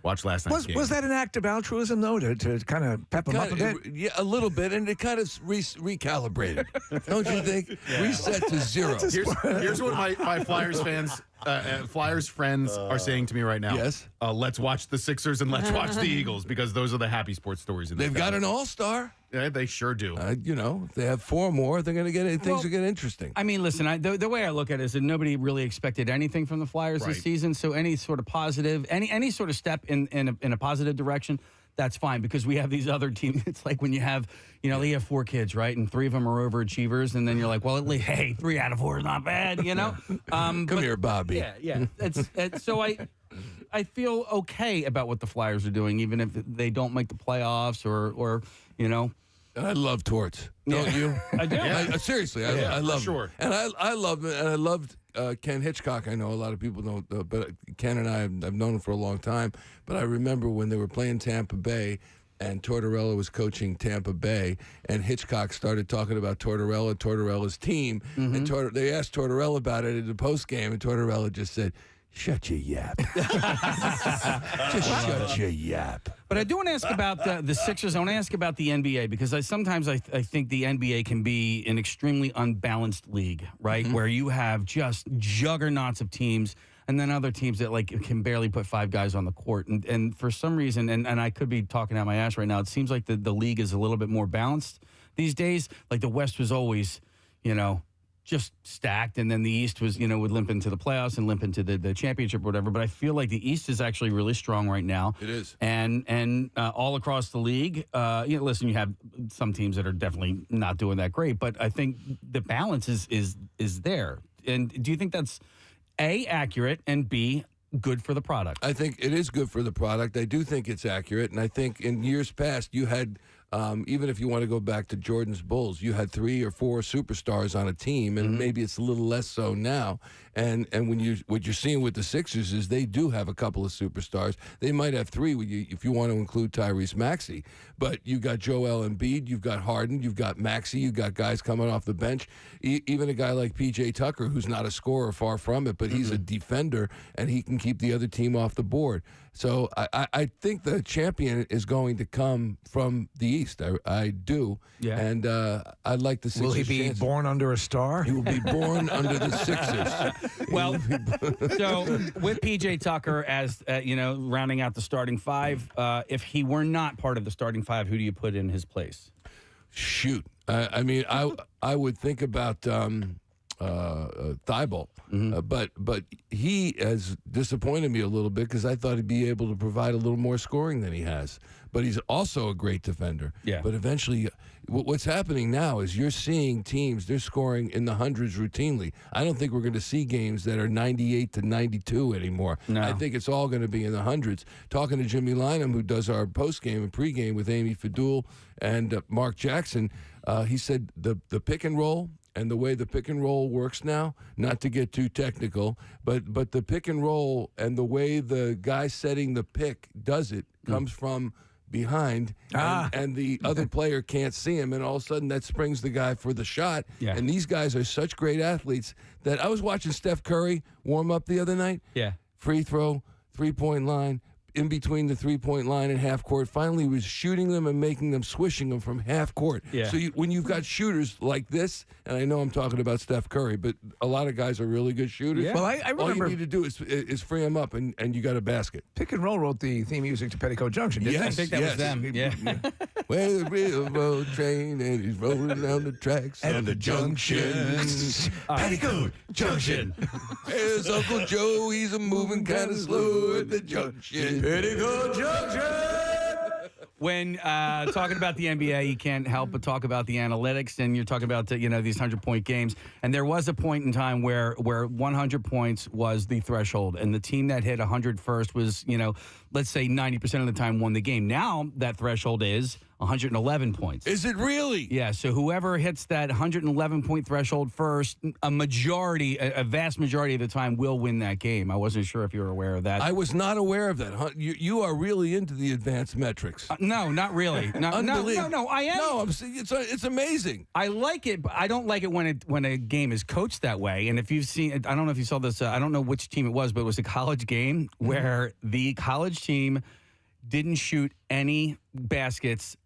watch last night's game. Was that an act of altruism, though, to kind of pep them up a bit? Yeah, a little bit, and it kind of recalibrated. Don't you think? Reset to 0. Here's what my Flyers fans, Flyers friends are saying to me right now. Yes. Let's watch the Sixers and let's watch the Eagles, because those are the happy sports stories. They've got an all-star. Yeah, they sure do. If they have 4 more, they're going to get things will get interesting. I mean, listen, the way I look at it is that nobody really expected anything from the Flyers this season. So any sort of positive, any sort of step in a positive direction, that's fine, because we have these other teams. It's like when you have 4 kids, right? And 3 of them are overachievers. And then you're like, well, at least, hey, 3 out of 4 is not bad, Come here, Bobby. Yeah. So I feel okay about what the Flyers are doing, even if they don't make the playoffs or. I love Torts. Don't you? I do. Seriously, I love him. And I love him. And I loved Ken Hitchcock. I know a lot of people don't, but Ken and I, I've known him for a long time. But I remember when they were playing Tampa Bay, and Tortorella was coaching Tampa Bay, and Hitchcock started talking about Tortorella's team. And they asked Tortorella about it in the postgame, and Tortorella just said, "Shut your yap." Just shut your yap. But I do want to ask about the Sixers. I want to ask about the NBA, because sometimes I think the NBA can be an extremely unbalanced league, right? Where you have just juggernauts of teams, and then other teams that can barely put 5 guys on the court. And for some reason, and I could be talking out my ass right now, it seems like the league is a little bit more balanced these days. Like the West was always, just stacked, and then the East was, would limp into the playoffs and limp into the championship or whatever. But I feel like the East is actually really strong right now. It is. And all across the league, listen, you have some teams that are definitely not doing that great, but I think the balance is there. And do you think that's A, accurate, and B, good for the product? I think it is good for the product. I do think it's accurate, and I think in years past you had, even if you want to go back to Jordan's Bulls, you had 3 or 4 superstars on a team, and maybe it's a little less so now. And what you're seeing with the Sixers is they do have a couple of superstars. They might have 3 if you want to include Tyrese Maxey. But you got Joel Embiid, you've got Harden, you've got Maxey, you've got guys coming off the bench. Even a guy like P.J. Tucker, who's not a scorer, far from it, but he's a defender, and he can keep the other team off the board. So I think the champion is going to come from the East. I do. Yeah. And I'd like the Sixers. Will he be born under a star? He will be born under the Sixers. Well, so with PJ Tucker as rounding out the starting 5, if he were not part of the starting 5, who do you put in his place? Shoot, I would think about Thibault, but he has disappointed me a little bit, because I thought he'd be able to provide a little more scoring than he has. But he's also a great defender. Yeah. But eventually, what's happening now is you're seeing teams, they're scoring in the hundreds routinely. I don't think we're going to see games that are 98 to 92 anymore. No. I think it's all going to be in the hundreds. Talking to Jimmy Lynam, who does our postgame and pregame with Amy Fadul and Mark Jackson, he said the pick and roll, and the way the pick and roll works now, not to get too technical, but the pick and roll and the way the guy setting the pick does it comes from behind, and the other player can't see him, and all of a sudden that springs the guy for the shot. Yeah. And these guys are such great athletes that I was watching Steph Curry warm up the other night. Yeah. Free throw, 3-point line, in between the 3-point line and half court. Finally, he was shooting them and making them, swishing them from half court. Yeah. So when you've got shooters like this, and I know I'm talking about Steph Curry, but a lot of guys are really good shooters. Yeah. Well, I remember, all you need to do is free them up, and you got a basket. Pick and Roll wrote the theme music to Petticoat Junction, didn't they? I think that was them. Yeah. Where the railroad train, and he's rolling down the tracks and the junctions. Petticoat Junction. There's Uncle Joe, he's a moving kind of slow at the junction. Petticoat Junction. when talking about the NBA, you can't help but talk about the analytics, and you're talking about these 100-point games. And there was a point in time where 100 points was the threshold, and the team that hit 100 first was, let's say 90% of the time won the game. Now that threshold is 111 points. Is it really? Yeah, so whoever hits that 111-point threshold first, a vast majority of the time will win that game. I wasn't sure if you were aware of that. I was not aware of that. You are really into the advanced metrics. No, not really. No, I am. No, it's amazing. I like it, but I don't like it when a game is coached that way. And if you've seen, I don't know if you saw this, I don't know which team it was, but it was a college game where the college team didn't shoot any baskets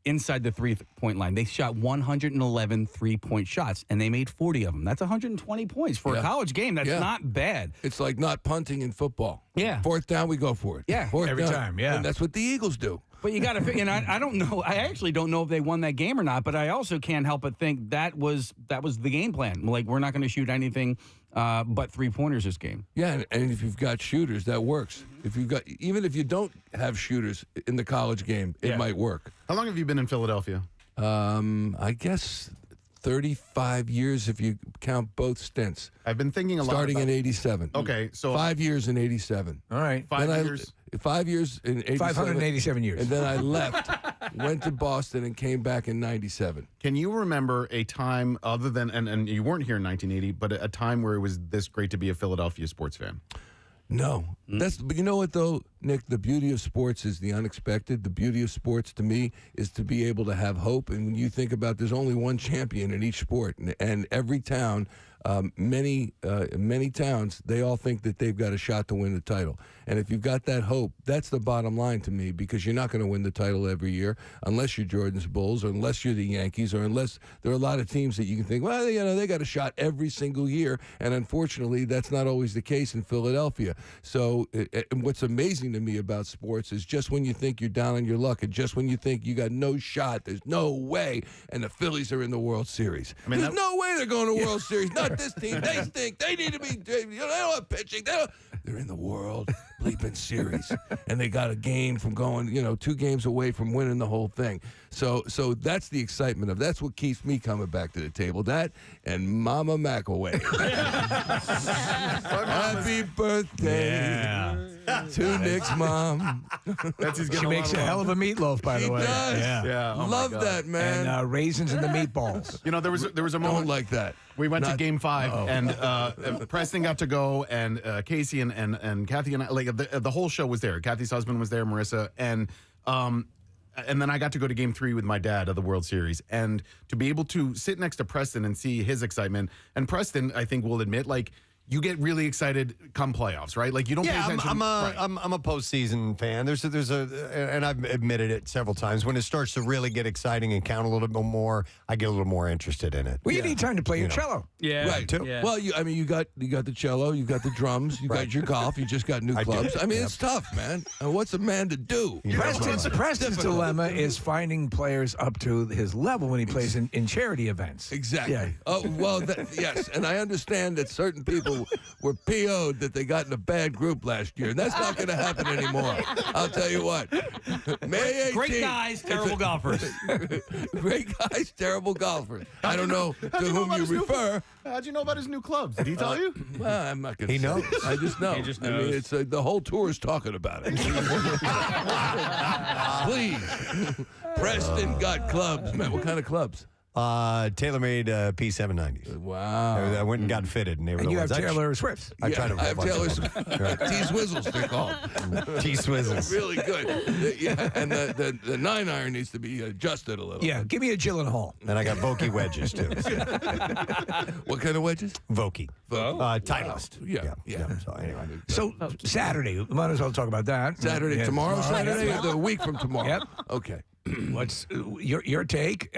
inside the three-point line. They shot 111 three-point shots, and they made 40 of them. That's 120 points for a college game. That's not bad. It's like not punting in football. Yeah. Fourth down, we go for it. Yeah. Every time, yeah. And that's what the Eagles do. But you got to, and I don't know. I actually don't know if they won that game or not. But I also can't help but think that was the game plan. Like, we're not going to shoot anything but 3-pointers this game. Yeah, and if you've got shooters, that works. Even if you don't have shooters in the college game, it might work. How long have you been in Philadelphia? I guess 35 years if you count both stints. I've been thinking a lot. Starting in 87. Okay, so 5 years in 87. All right. 5 years. 5 years in 87. 587 years. And then I left, went to Boston, and came back in 97. Can you remember a time other than, and you weren't here in 1980, but a time where it was this great to be a Philadelphia sports fan? No. But you know what, though, Nick? The beauty of sports is the unexpected. The beauty of sports, to me, is to be able to have hope. And when you think about there's only one champion in each sport, and every town, many towns, they all think that they've got a shot to win the title. And if you've got that hope, that's the bottom line to me, because you're not going to win the title every year unless you're Jordan's Bulls, or unless you're the Yankees, or unless there are a lot of teams that you can think, well, they got a shot every single year. And unfortunately, that's not always the case in Philadelphia. So what's amazing to me about sports is just when you think you're down on your luck, and just when you think you got no shot, there's no way, and the Phillies are in the World Series. There's no way they're going to World Series. Not this team. They stink. They need to be, they don't have pitching. They're in the World bleeping Series, and they got a game from going, 2 games away from winning the whole thing. So that's the excitement of. That's what keeps me coming back to the table. That and Mama McAway. Happy birthday to Nick's mom. She makes a hell of a meatloaf, by the way. She does. Yeah. Oh Love that, man. And raisins in the meatballs. There was a moment Don't like that. We went to Game 5, and Preston got to go, and Casey and Kathy and I, like the whole show was there. Kathy's husband was there, Marissa, and then I got to go to Game 3 with my dad of the World Series, and to be able to sit next to Preston and see his excitement. And Preston, I think, will admit, like, you get really excited come playoffs, right? Like, you don't pay attention. I'm a postseason fan. There's and I've admitted it several times. When it starts to really get exciting and count a little bit more, I get a little more interested in it. Well, you need time to play your cello. Yeah. Right. Too. Yeah. Well, you got the cello, you got the drums, you got your golf, you just got new clubs. I mean, it's tough, man. What's a man to do? Preston's dilemma is finding players up to his level when he plays in charity events. Exactly. Yeah. Oh, well, yes. And I understand that certain people were PO'd that they got in a bad group last year. That's not going to happen anymore. I'll tell you what. May 18th, Great guys, terrible golfers. Great guys, terrible golfers. I don't know to whom you refer. How'd you know about his new clubs? Did he tell you? Well, I'm not going to say. He knows. I just know. He just I mean, knows. it's the whole tour is talking about it. Please. Preston got clubs. Man, what kind of clubs? TaylorMade P790s. Wow. I went and got fitted, and they were And the you have ones. Taylor Swift. I tried to I have Taylor Swift. T-Swizzles, they're called. T-Swizzles. Really good. Yeah, and the 9-iron needs to be adjusted a little. Yeah, give me a Gyllenhaal. And I got Vokey wedges, too. What kind of wedges? Vokey. Titleist. Yeah. So anyway. So Saturday, we might as well talk about that. Saturday, Yeah, tomorrow, Saturday, Yeah. or the week from tomorrow? Yep. Okay. What's your take?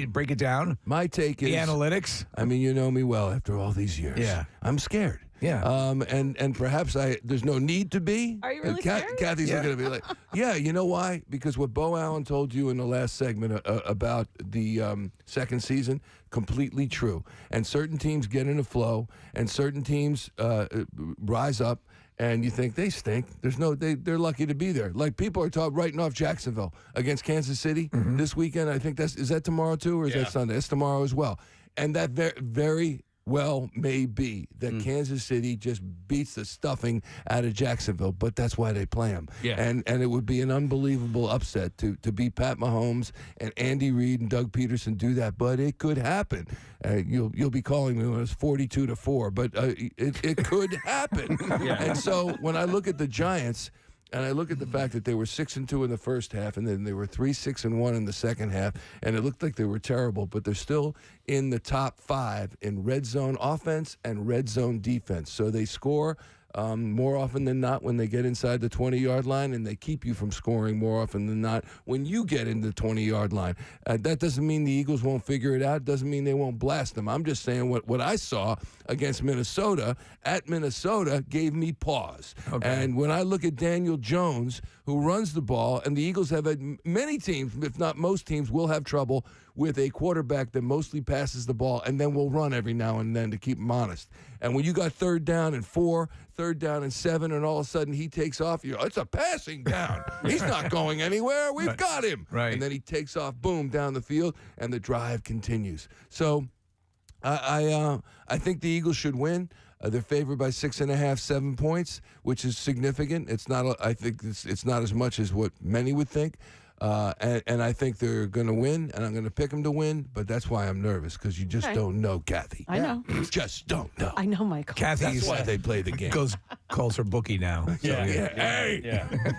Break it down. My take is the analytics. I mean, you know me well after all these years. Yeah. I'm scared. Yeah. And perhaps there's no need to be. Are you really scared? Kathy's looking at me like, yeah, you know why? Because what Beau Allen told you in the last segment about the second season, completely true. And certain teams get in a flow, and certain teams rise up, and you think they stink. They're lucky to be there. Like people are writing off Jacksonville against Kansas City this weekend. I think is that tomorrow too, or is that Sunday? It's tomorrow as well. And that very well may be that Kansas City just beats the stuffing out of Jacksonville, but that's why they play them. Yeah. And it would be an unbelievable upset to beat Pat Mahomes and Andy Reid and Doug Peterson do that, but it could happen. You'll be calling me when it's 42-4, but it could happen. And so when I look at the Giants, and I look at the fact that they were 6-2 in the first half, and then they were 3-6-1 in the second half, and it looked like they were terrible, but they're still in the top 5 in red zone offense and red zone defense. So they score more often than not when they get inside the 20-yard line, and they keep you from scoring more often than not when you get in the 20-yard line. That doesn't mean the Eagles won't figure it out. Doesn't mean they won't blast them. I'm just saying what I saw against Minnesota at Minnesota gave me pause. Okay. And when I look at Daniel Jones, who runs the ball, and the Eagles have had many teams, if not most teams, will have trouble with a quarterback that mostly passes the ball and then will run every now and then to keep him honest. And when you got 3rd down and 4, 3rd down and 7, and all of a sudden he takes off, it's a passing down. He's not going anywhere. We've got him. Right. And then he takes off, boom, down the field, and the drive continues. So I think the Eagles should win. They're favored by 6.5, 7 points, which is significant. It's not. I think it's not as much as what many would think. And I think they're going to win, and I'm going to pick them to win, but that's why I'm nervous, because you just don't know, Kathy. I know. You just don't know. I know, Michael. That's why they play the game. Calls her bookie now. Hey,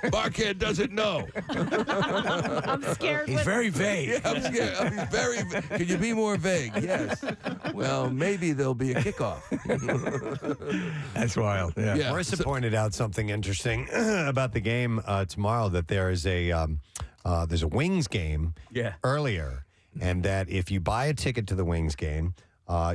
Barkan doesn't know. I'm scared. He's very vague. Yeah, I'm scared. I'm very. Can you be more vague? Yes. Well, maybe there'll be a kickoff. That's wild. Yeah. Marissa pointed out something interesting about the game tomorrow, that there is there's a Wings game earlier, and that if you buy a ticket to the Wings game,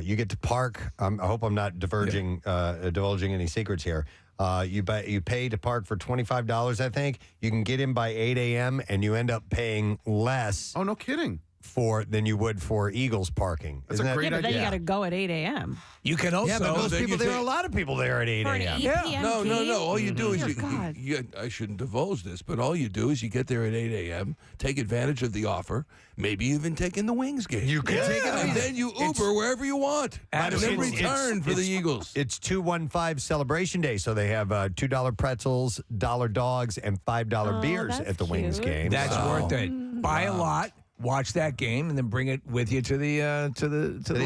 you get to park. I hope I'm not divulging any secrets here. You pay to park for $25, I think. You can get in by 8 a.m., and you end up paying less. Oh, no kidding. Than you would for Eagles parking. That's a great but idea. then you got to go at 8 a.m. You can also. Yeah, but most people, there are a lot of people there at 8 For an a.m. 8 p.m. No. All you do is Dear you I shouldn't divulge this, but all you do is you get there at 8 a.m., take advantage of the offer, maybe even take in the Wings game. You can take it, and then you Uber wherever you want, and then return for the Eagles. It's 215 Celebration Day, so they have $2 pretzels, $1 dogs, and $5 beers at the Wings game. That's worth it. Buy a lot. Watch that game and then bring it with you to the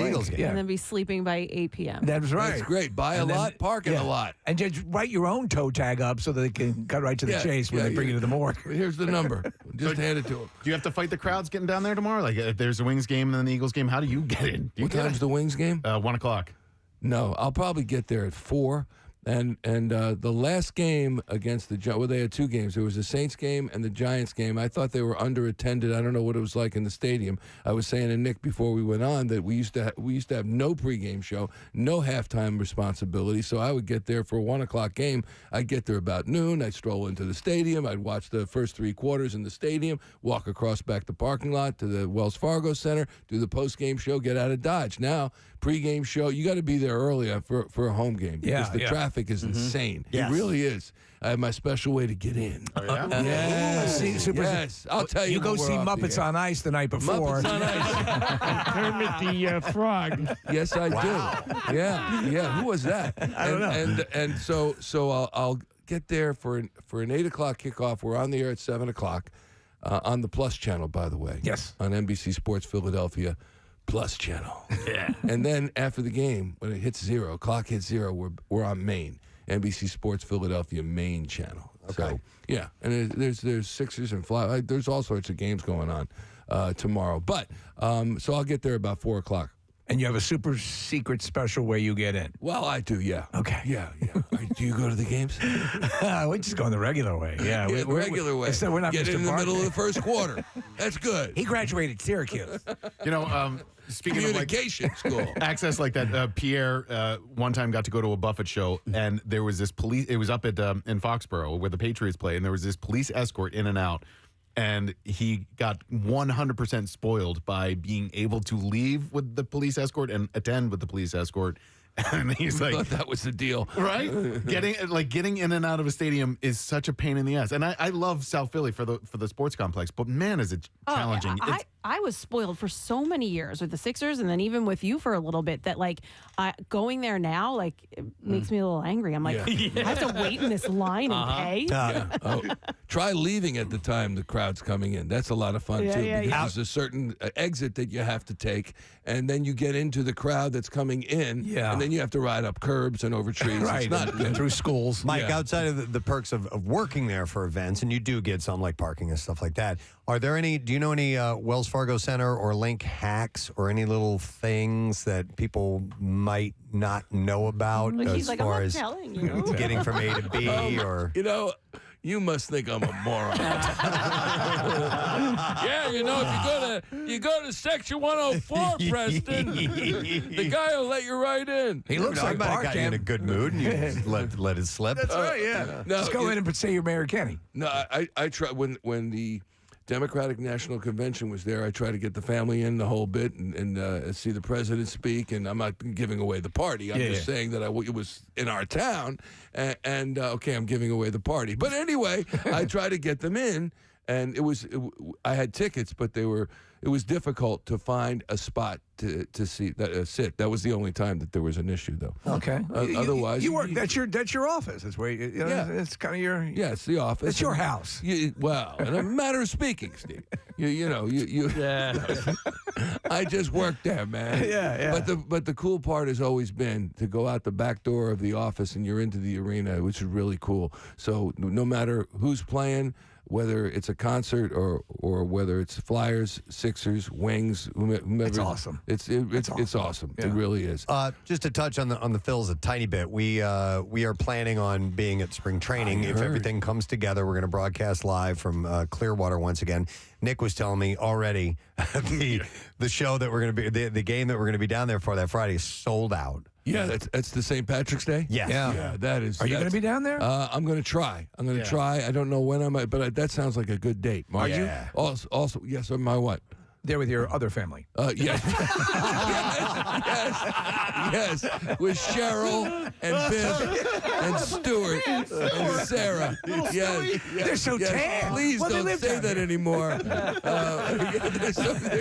Eagles game. And then be sleeping by 8 p.m. That's right. That's great. Buy a lot, park in a lot. And just write your own toe tag up so that they can cut right to the chase when they bring you to the morgue. Here's the number. Just hand it to them. Do you have to fight the crowds getting down there tomorrow? Like, if there's a Wings game and then the Eagles game, how do you get in? What time's the Wings game? 1 o'clock. No, I'll probably get there at 4. And the last game against the Giants, well, they had 2 games. There was the Saints game and the Giants game. I thought they were underattended. I don't know what it was like in the stadium. I was saying to Nick before we went on that we used to have no pregame show, no halftime responsibility. So I would get there for a 1 o'clock game. I'd get there about noon. I'd stroll into the stadium. I'd watch the first 3 quarters in the stadium, walk across back the parking lot to the Wells Fargo Center, do the postgame show, get out of Dodge. Now, pregame show, you got to be there early for a home game because the traffic is insane. Yes. It really is. I have my special way to get in. Oh, yeah? Yes. I'll tell you. You go see Muppets on Ice the night before. Muppets on Ice. Kermit the Frog. Yes, I do. Yeah. Who was that? I don't know. And so I'll get there for an 8 o'clock kickoff. We're on the air at 7 o'clock on the Plus channel, by the way. Yes. On NBC Sports Philadelphia Plus channel. Yeah. And then after the game, when it hits 0, clock hits 0, we're on Maine. NBC Sports Philadelphia main channel. Okay. So, yeah. And there's Sixers and Fly. There's all sorts of games going on tomorrow. But so I'll get there about 4 o'clock. And you have a super secret special where you get in. Well, I do, yeah. Okay. Yeah. Do you go to the games? We just go in the regular way. Yeah, the regular way. So we're not get Mr. in the Barkan. middle of the first quarter. That's good. He graduated Syracuse. Speaking of communication school, access like that, Pierre one time got to go to a Buffett show, and there was this police. It was up at in Foxborough where the Patriots play, and there was this police escort in and out. And he got 100% spoiled by being able to leave with the police escort and attend with the police escort. And he's I like, thought that was the deal. right? Getting in and out of a stadium is such a pain in the ass. And I love South Philly for the sports complex, but man, is it challenging. I was spoiled for so many years with the Sixers, and then even with you for a little bit. That going there now, it makes me a little angry. I'm like, I have to wait in this line and pay. Try leaving at the time the crowd's coming in. That's a lot of fun too. Because there's a certain exit that you have to take, and then you get into the crowd that's coming in, and then you have to ride up curbs and over trees. Right, It's not and through schools. Mike, outside of the perks of working there for events, and you do get some like parking and stuff like that, do you know any Wells Fargo Center or Link hacks or any little things that people might not know about as far as getting from A to B? Or you must think I'm a moron. Yeah, if you go to section 104, Preston, the guy will let you right in. He looks like might have got you in a Barkan. good mood, and you just let it slip. That's right, yeah. No, Just go in and say you're Mayor Kenny. No, I try when the Democratic National Convention was there. I try to get the family in the whole bit and see the president speak. And I'm not giving away the party. I'm just saying that it was in our town. And okay, I'm giving away the party. But anyway, I try to get them in. And I had tickets, but it was difficult to find a spot to sit. That was the only time that there was an issue, though. Okay. Otherwise, you work. That's your office. That's where it's kind of your. Yeah, it's the office. It's your house. Well, in a matter of speaking, Steve. I just worked there, man. Yeah. But the cool part has always been to go out the back door of the office and you're into the arena, which is really cool. So no matter who's playing, whether it's a concert or whether it's Flyers, Sixers, Wings, whomever. It's awesome. It's awesome. Yeah. It really is. Just to touch on the Phils a tiny bit, we are planning on being at spring training. If everything comes together, we're going to broadcast live from Clearwater once again. Nick was telling me already the show that we're going to be the game that we're going to be down there for that Friday is sold out. Yeah, that's the St. Patrick's Day? Yes. Yeah, that is. Are you going to be down there? I'm going to try. I don't know when but that sounds like a good date. Mark. Are you? Also, yes, my what? There with your other family. Yes. yes. With Cheryl and Biff and Stuart and Sarah. Yes. They're so tan. Please Well, they don't live say down that there. anymore. They're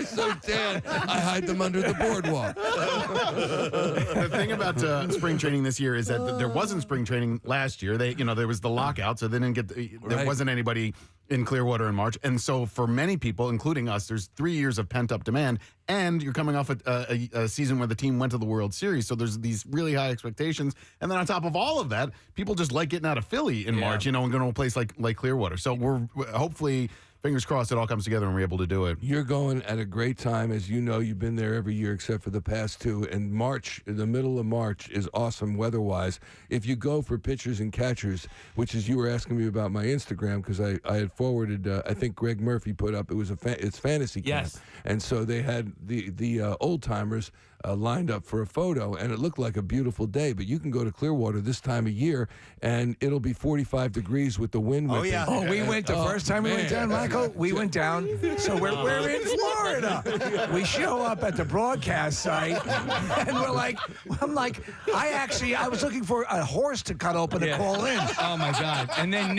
so tan. I hide them under the boardwalk. The thing about spring training this year is that there wasn't spring training last year. There was the lockout, so they didn't get. There wasn't anybody in Clearwater in March. And so for many people, including us, there's 3 years of pent-up demand, and you're coming off a season where the team went to the World Series, so there's these really high expectations. And then on top of all of that, people just like getting out of Philly in March, and going to a place like Clearwater. So we're hopefully, fingers crossed, it all comes together and we're able to do it. You're going at a great time. As you know, you've been there every year except for the past two. And March, the middle of March, is awesome weather-wise. If you go for pitchers and catchers, which is you were asking me about my Instagram, because I had forwarded, I think Greg Murphy put up, it's fantasy camp. Yes. And so they had the old-timers lined up for a photo, and it looked like a beautiful day. But you can go to Clearwater this time of year, and it'll be 45 degrees with the wind whipping. We went the first time we went down, Michael. We went down. So we're in Florida. We show up at the broadcast site, and I'm like, I was looking for a horse to cut open to call in. Oh my God! And then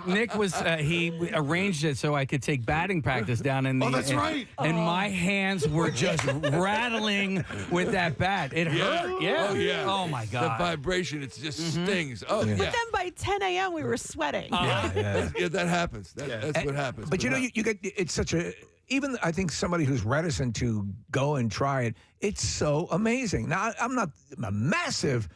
Nick was he arranged it so I could take batting practice down in the. Oh, that's right. And my hands were just rattling with that bat. It hurt. Yeah. Oh, yeah. Oh my God. The vibration, it just stings. Oh, yeah. But then by 10 a.m. we were sweating. Yeah, that happens. That's what happens. But you get it's such a. Even I think somebody who's reticent to go and try it, it's so amazing. Now I'm not a massive,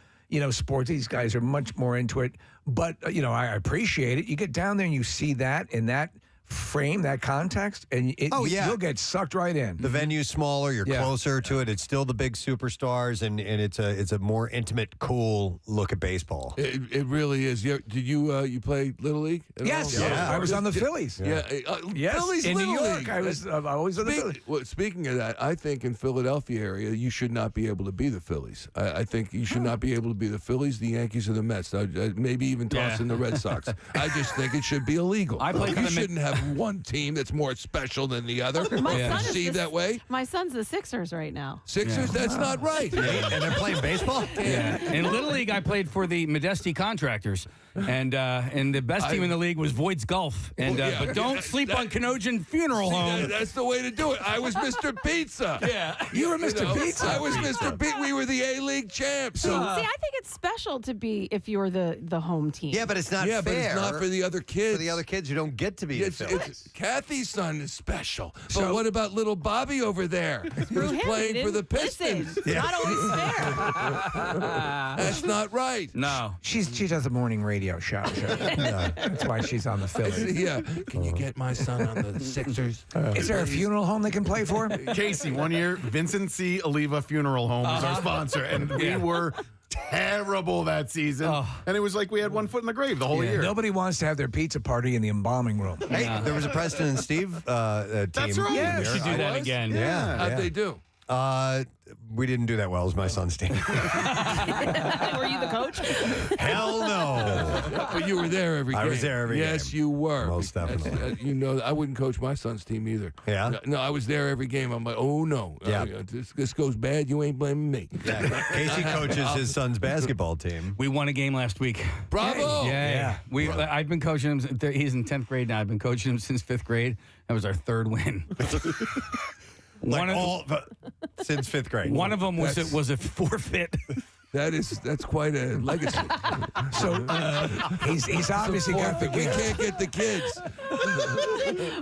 sport. These guys are much more into it, but I appreciate it. You get down there and you see that in that frame, that context, and you'll get sucked right in. The venue's smaller, you're closer to it. It's still the big superstars, and it's a more intimate, cool look at baseball. It really is. Did you play Little League? Yes. I was on the Phillies. Yes. Phillies in New Little York. League. I was always on the Phillies. Well, speaking of that, I think in Philadelphia area, you should not be able to be the Phillies. I think you should not be able to be the Phillies, the Yankees, or the Mets. Maybe even toss in the Red Sox. I just think it should be illegal. I played for you the shouldn't have one team that's more special than the other. My son is See the- that way? My son's the Sixers right now. Sixers? That's not right. And they're playing baseball? Yeah. In Little League, I played for the Modesty Contractors, and the best team in the league was Voigt's Golf. And but don't sleep on Kenojin Funeral Home. That's the way to do it. I was Mr. Pizza. Yeah. You were Mr. Pizza. I was Mr. Pizza. We were the A-League champs. So, See, I think it's special to be if you're the home team. Yeah, but it's not fair. but it's not for the other kids. For the other kids, you don't get to be Kathy's son is special. But what about little Bobby over there? Who's playing for the Pistons? Listen, not always fair. That's not right. No. She does a morning radio show. That's why she's on the Phillies. Yeah. Can you get my son on the Sixers? Is there a funeral home they can play for? Casey, one year, Vincent C. Oliva Funeral Home was our sponsor, and we were terrible that season. And it was like we had one foot in the grave the whole year. Nobody wants to have their pizza party in the embalming room. Hey, there was a Preston and Steve team. That's right. Yeah, we should do that again. Yeah. How'd they do? We didn't do that well as my son's team. Were you the coach? Hell no. But you were there every game. I was there every game. Yes, you were. Most definitely. You know, I wouldn't coach my son's team either. Yeah? No, I was there every game. I'm like, oh, no. Yeah. This goes bad. You ain't blaming me. Casey coaches his son's basketball team. We won a game last week. Bravo. Yeah. I've been coaching him. He's in 10th grade now. I've been coaching him since 5th grade. That was our 3rd win. Since 5th grade. One of them was a forfeit. That's quite a legacy. So he's obviously got the We gift. can't get the kids.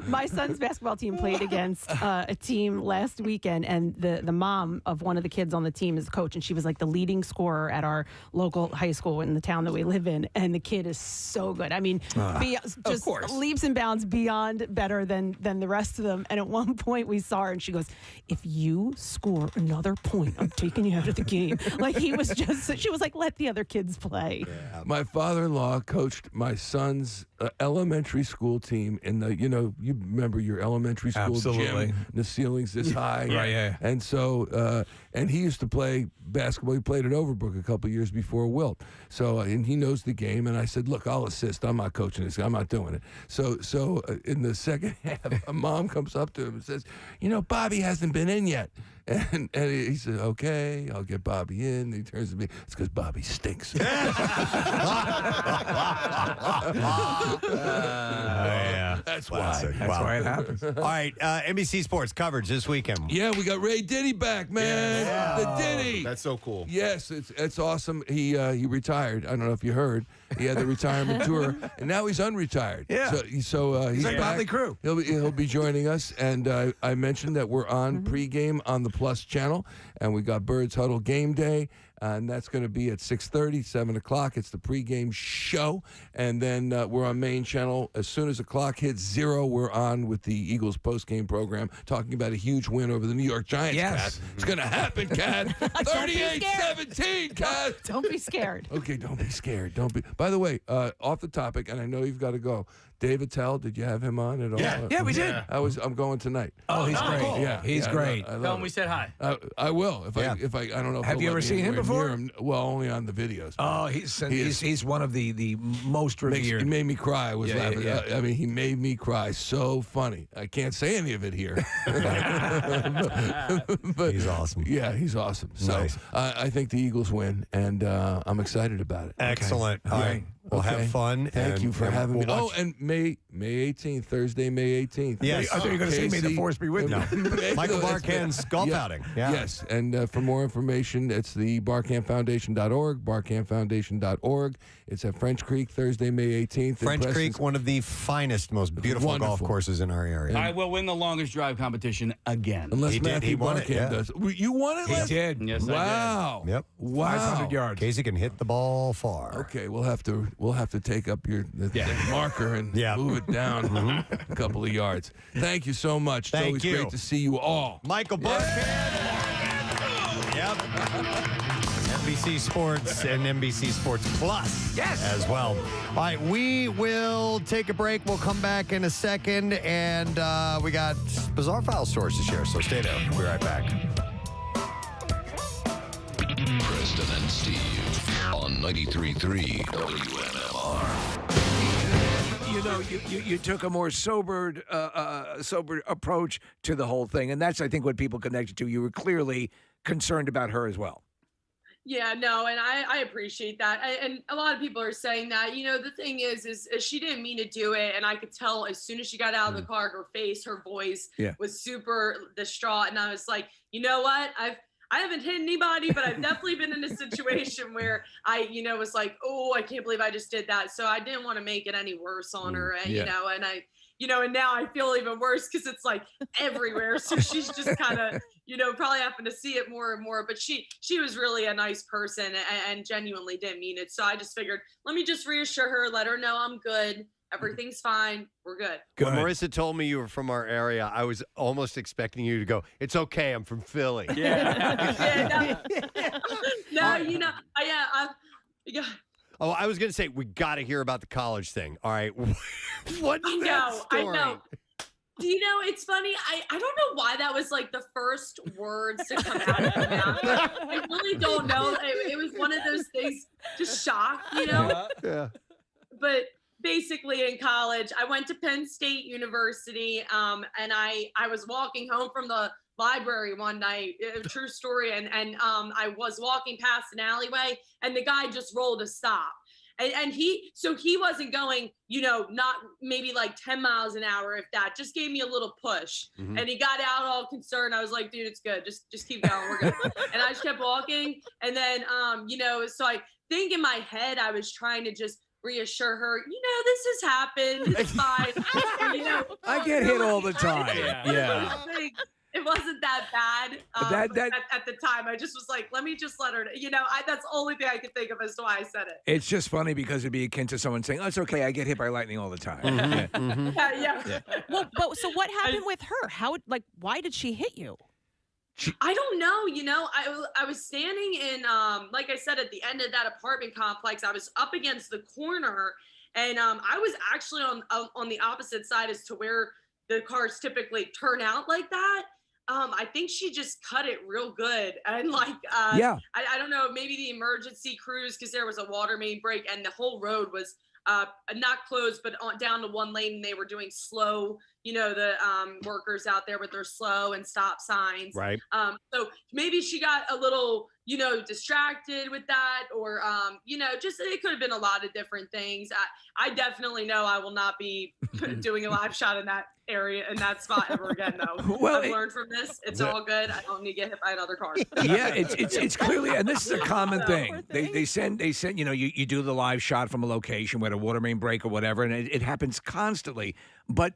My son's basketball team played against a team last weekend, and the mom of one of the kids on the team is the coach, and she was like the leading scorer at our local high school in the town that we live in. And the kid is so good. I mean, just leaps and bounds beyond better than the rest of them. And at one point we saw her, and she goes, "If you score another point, I'm taking you out of the game." Like he was she was like, "Let the other kids play." Yeah. My father-in-law coached my son's elementary school team in the, you remember your elementary school Absolutely. gym, the ceiling's this high. Right, yeah. And so, and he used to play basketball. He played at Overbrook a couple years before Wilt. So, and he knows the game. And I said, "Look, I'll assist. I'm not coaching this. I'm not doing it." So in the second half, a mom comes up to him and says, "Bobby hasn't been in yet." And he said, "Okay, I'll get Bobby in." He turns to me, "It's because Bobby stinks." Yeah. That's Classic. why. That's why it happens. All right, NBC Sports coverage this weekend. Yeah, we got Ray Diddy back, man. Yeah. The Diddy. That's so cool. Yes, it's awesome. He retired. I don't know if you heard. He had the retirement tour, and now he's unretired. Yeah. So he's like back. Motley Crue. He'll be joining us, and I mentioned that we're on pregame on the Plus channel, and we got Birds Huddle Game Day. And that's going to be at 6:30, 7 o'clock. It's the pregame show. And then we're on main channel. As soon as the clock hits 0, we're on with the Eagles postgame program, talking about a huge win over the New York Giants, Yes. Kat. It's going to happen, Kat. 38-17, Kat. Don't be scared. Okay, don't be scared. Don't be. By the way, off the topic, and I know you've got to go. David Tell, did you have him on at all? Yeah, we did. I'm going tonight. Oh, he's great. cool. Yeah, He's great. I love Tell him it. we said hi. I will. If I don't know. If Have he'll you let ever me seen him anywhere before? near him. Well, only on the videos. Oh, he's one of the most He revered. made me cry. I was Yeah, laughing. yeah. I mean, he made me cry. So funny. I can't say any of it here. But He's awesome. Yeah, he's awesome. So Nice. I think the Eagles win, and I'm excited about it. Excellent. All right. We'll have fun. Thank you for having me. we'll Oh, watch- and May 18th, Thursday, May 18th. Yes. I thought you were going to say, "May the force be with you." Michael Barkan's golf outing. Yeah. Yes, and for more information, it's the BarkanFoundation.org, BarkanFoundation.org. It's at French Creek, Thursday, May 18th. French Creek, one of the finest, most beautiful golf Wonderful. courses in our area. I will win the longest drive competition again. Unless He did. Matthew He won Barkan it, yeah. does. You won it He last did. Yes, Wow. Yep. Wow. 500 yards. Casey can hit the ball far. Okay, we'll have to take up the marker and Yeah. move it down a couple of yards. Thank you so much. It's Thank always you. great to see you all. Michael Barkan. Yep. NBC Sports and NBC Sports Plus as well. All right, we will take a break. We'll come back in a second, and we got Bizarre File stories to share, so stay there. We'll be right back. Preston and Steve on 93.3 WMMR. you took a more sober approach to the whole thing, and that's I think what people connected to. You were clearly concerned about her as well. Yeah, no, and I appreciate that. And a lot of people are saying that. The thing is she didn't mean to do it, and I could tell as soon as she got out of the car, her face, her voice was super distraught, and I was like, you know what, I haven't hit anybody, but I've definitely been in a situation where I, was like, oh, I can't believe I just did that. So I didn't want to make it any worse on her, and and now I feel even worse because it's like everywhere. So she's just kind of, probably having to see it more and more. But she was really a nice person and genuinely didn't mean it. So I just figured, let me just reassure her, let her know I'm good. Everything's fine. We're good. When Marissa told me you were from our area, I was almost expecting you to go, it's okay, I'm from Philly. Yeah. No, yeah. Oh, I was going to say, we got to hear about the college thing. All right. What's that story? I know. It's funny. I don't know why that was like the first words to come out of my mouth. I really don't know. It was one of those things, just shock, Yeah. But basically in college, I went to Penn State University, and I was walking home from the library one night, true story, and I was walking past an alleyway, and the guy just rolled a stop. And he wasn't going, not maybe like 10 miles an hour, if that, just gave me a little push. Mm-hmm. And he got out all concerned. I was like, dude, it's good. Just keep going. We're good. And I just kept walking. And then, so I think in my head, I was trying to just reassure her, this has happened. It's fine. I get hit all the time. Yeah. It wasn't that bad. At the time, I just was like, let me just let her. That's the only thing I could think of as to why I said it. It's just funny because it'd be akin to someone saying, "Oh, it's okay, I get hit by lightning all the time." Yeah. Well, but so what happened with her? Why did she hit you? I don't know. I was standing in, like I said, at the end of that apartment complex. I was up against the corner, and I was actually on the opposite side as to where the cars typically turn out like that. I think she just cut it real good. And I don't know, maybe the emergency crews, because there was a water main break and the whole road was not closed, but down to one lane, and they were doing slow, the workers out there with their slow and stop signs. Right. So maybe she got a little, distracted with that, or, just it could have been a lot of different things. I definitely know I will not be doing a live shot in that area, in that spot ever again, though. Well, I've learned from this. It's all good. I don't need to get hit by another car. Yeah, it's clearly, and this is a common thing. They send, you do the live shot from a location where a water main break or whatever, and it happens constantly. But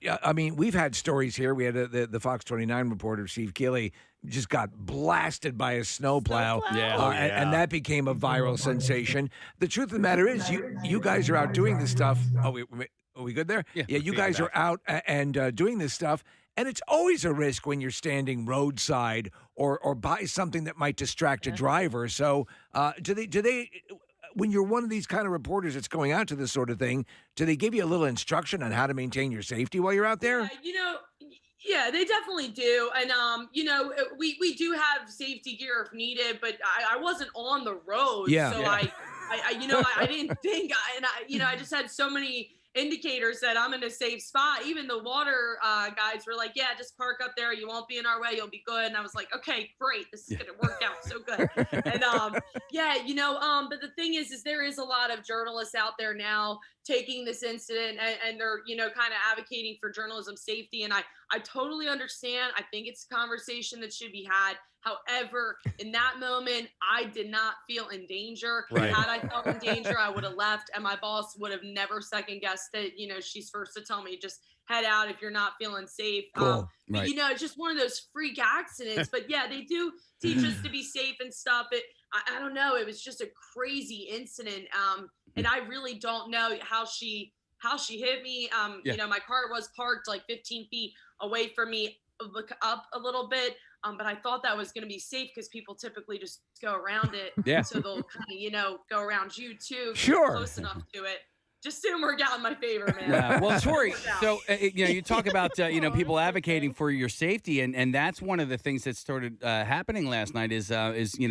we've had stories here. We had the Fox 29 reporter, Steve Keeley, just got blasted by a snowplow. And that became a viral sensation. The truth of the matter is, you guys are out doing this stuff. Are we good there? Yeah, you guys are out and doing this stuff, and it's always a risk when you're standing roadside or by something that might distract a driver. So, do they? When you're one of these kind of reporters that's going out to this sort of thing, do they give you a little instruction on how to maintain your safety while you're out there? Yeah, they definitely do. And, we do have safety gear if needed, but I wasn't on the road. Yeah. So I didn't think, I just had so many indicators that I'm in a safe spot. Even the water guys were like, yeah, just park up there. You won't be in our way. You'll be good. And I was like, okay, great. This is going to work out so good. And but the thing is there is a lot of journalists out there now taking this incident and they're, kind of advocating for journalism safety. And I totally understand. I think it's a conversation that should be had. However, in that moment, I did not feel in danger. Right. Had I felt in danger, I would have left, and my boss would have never second guessed it. She's first to tell me, just head out if you're not feeling safe. Cool. But, it's just one of those freak accidents. But yeah, they do teach us to be safe and stuff. I don't know. It was just a crazy incident. And I really don't know how she hit me. My car was parked like 15 feet away from me, look up a little bit. But I thought that was going to be safe because people typically just go around it. Yeah. So they'll kind of, go around you too. Sure. Close enough to it. just didn't work out in my favor, man. Yeah. Well, Tori, Didn't work out. so you talk about people advocating for your safety, and that's one of the things that started happening last night. Is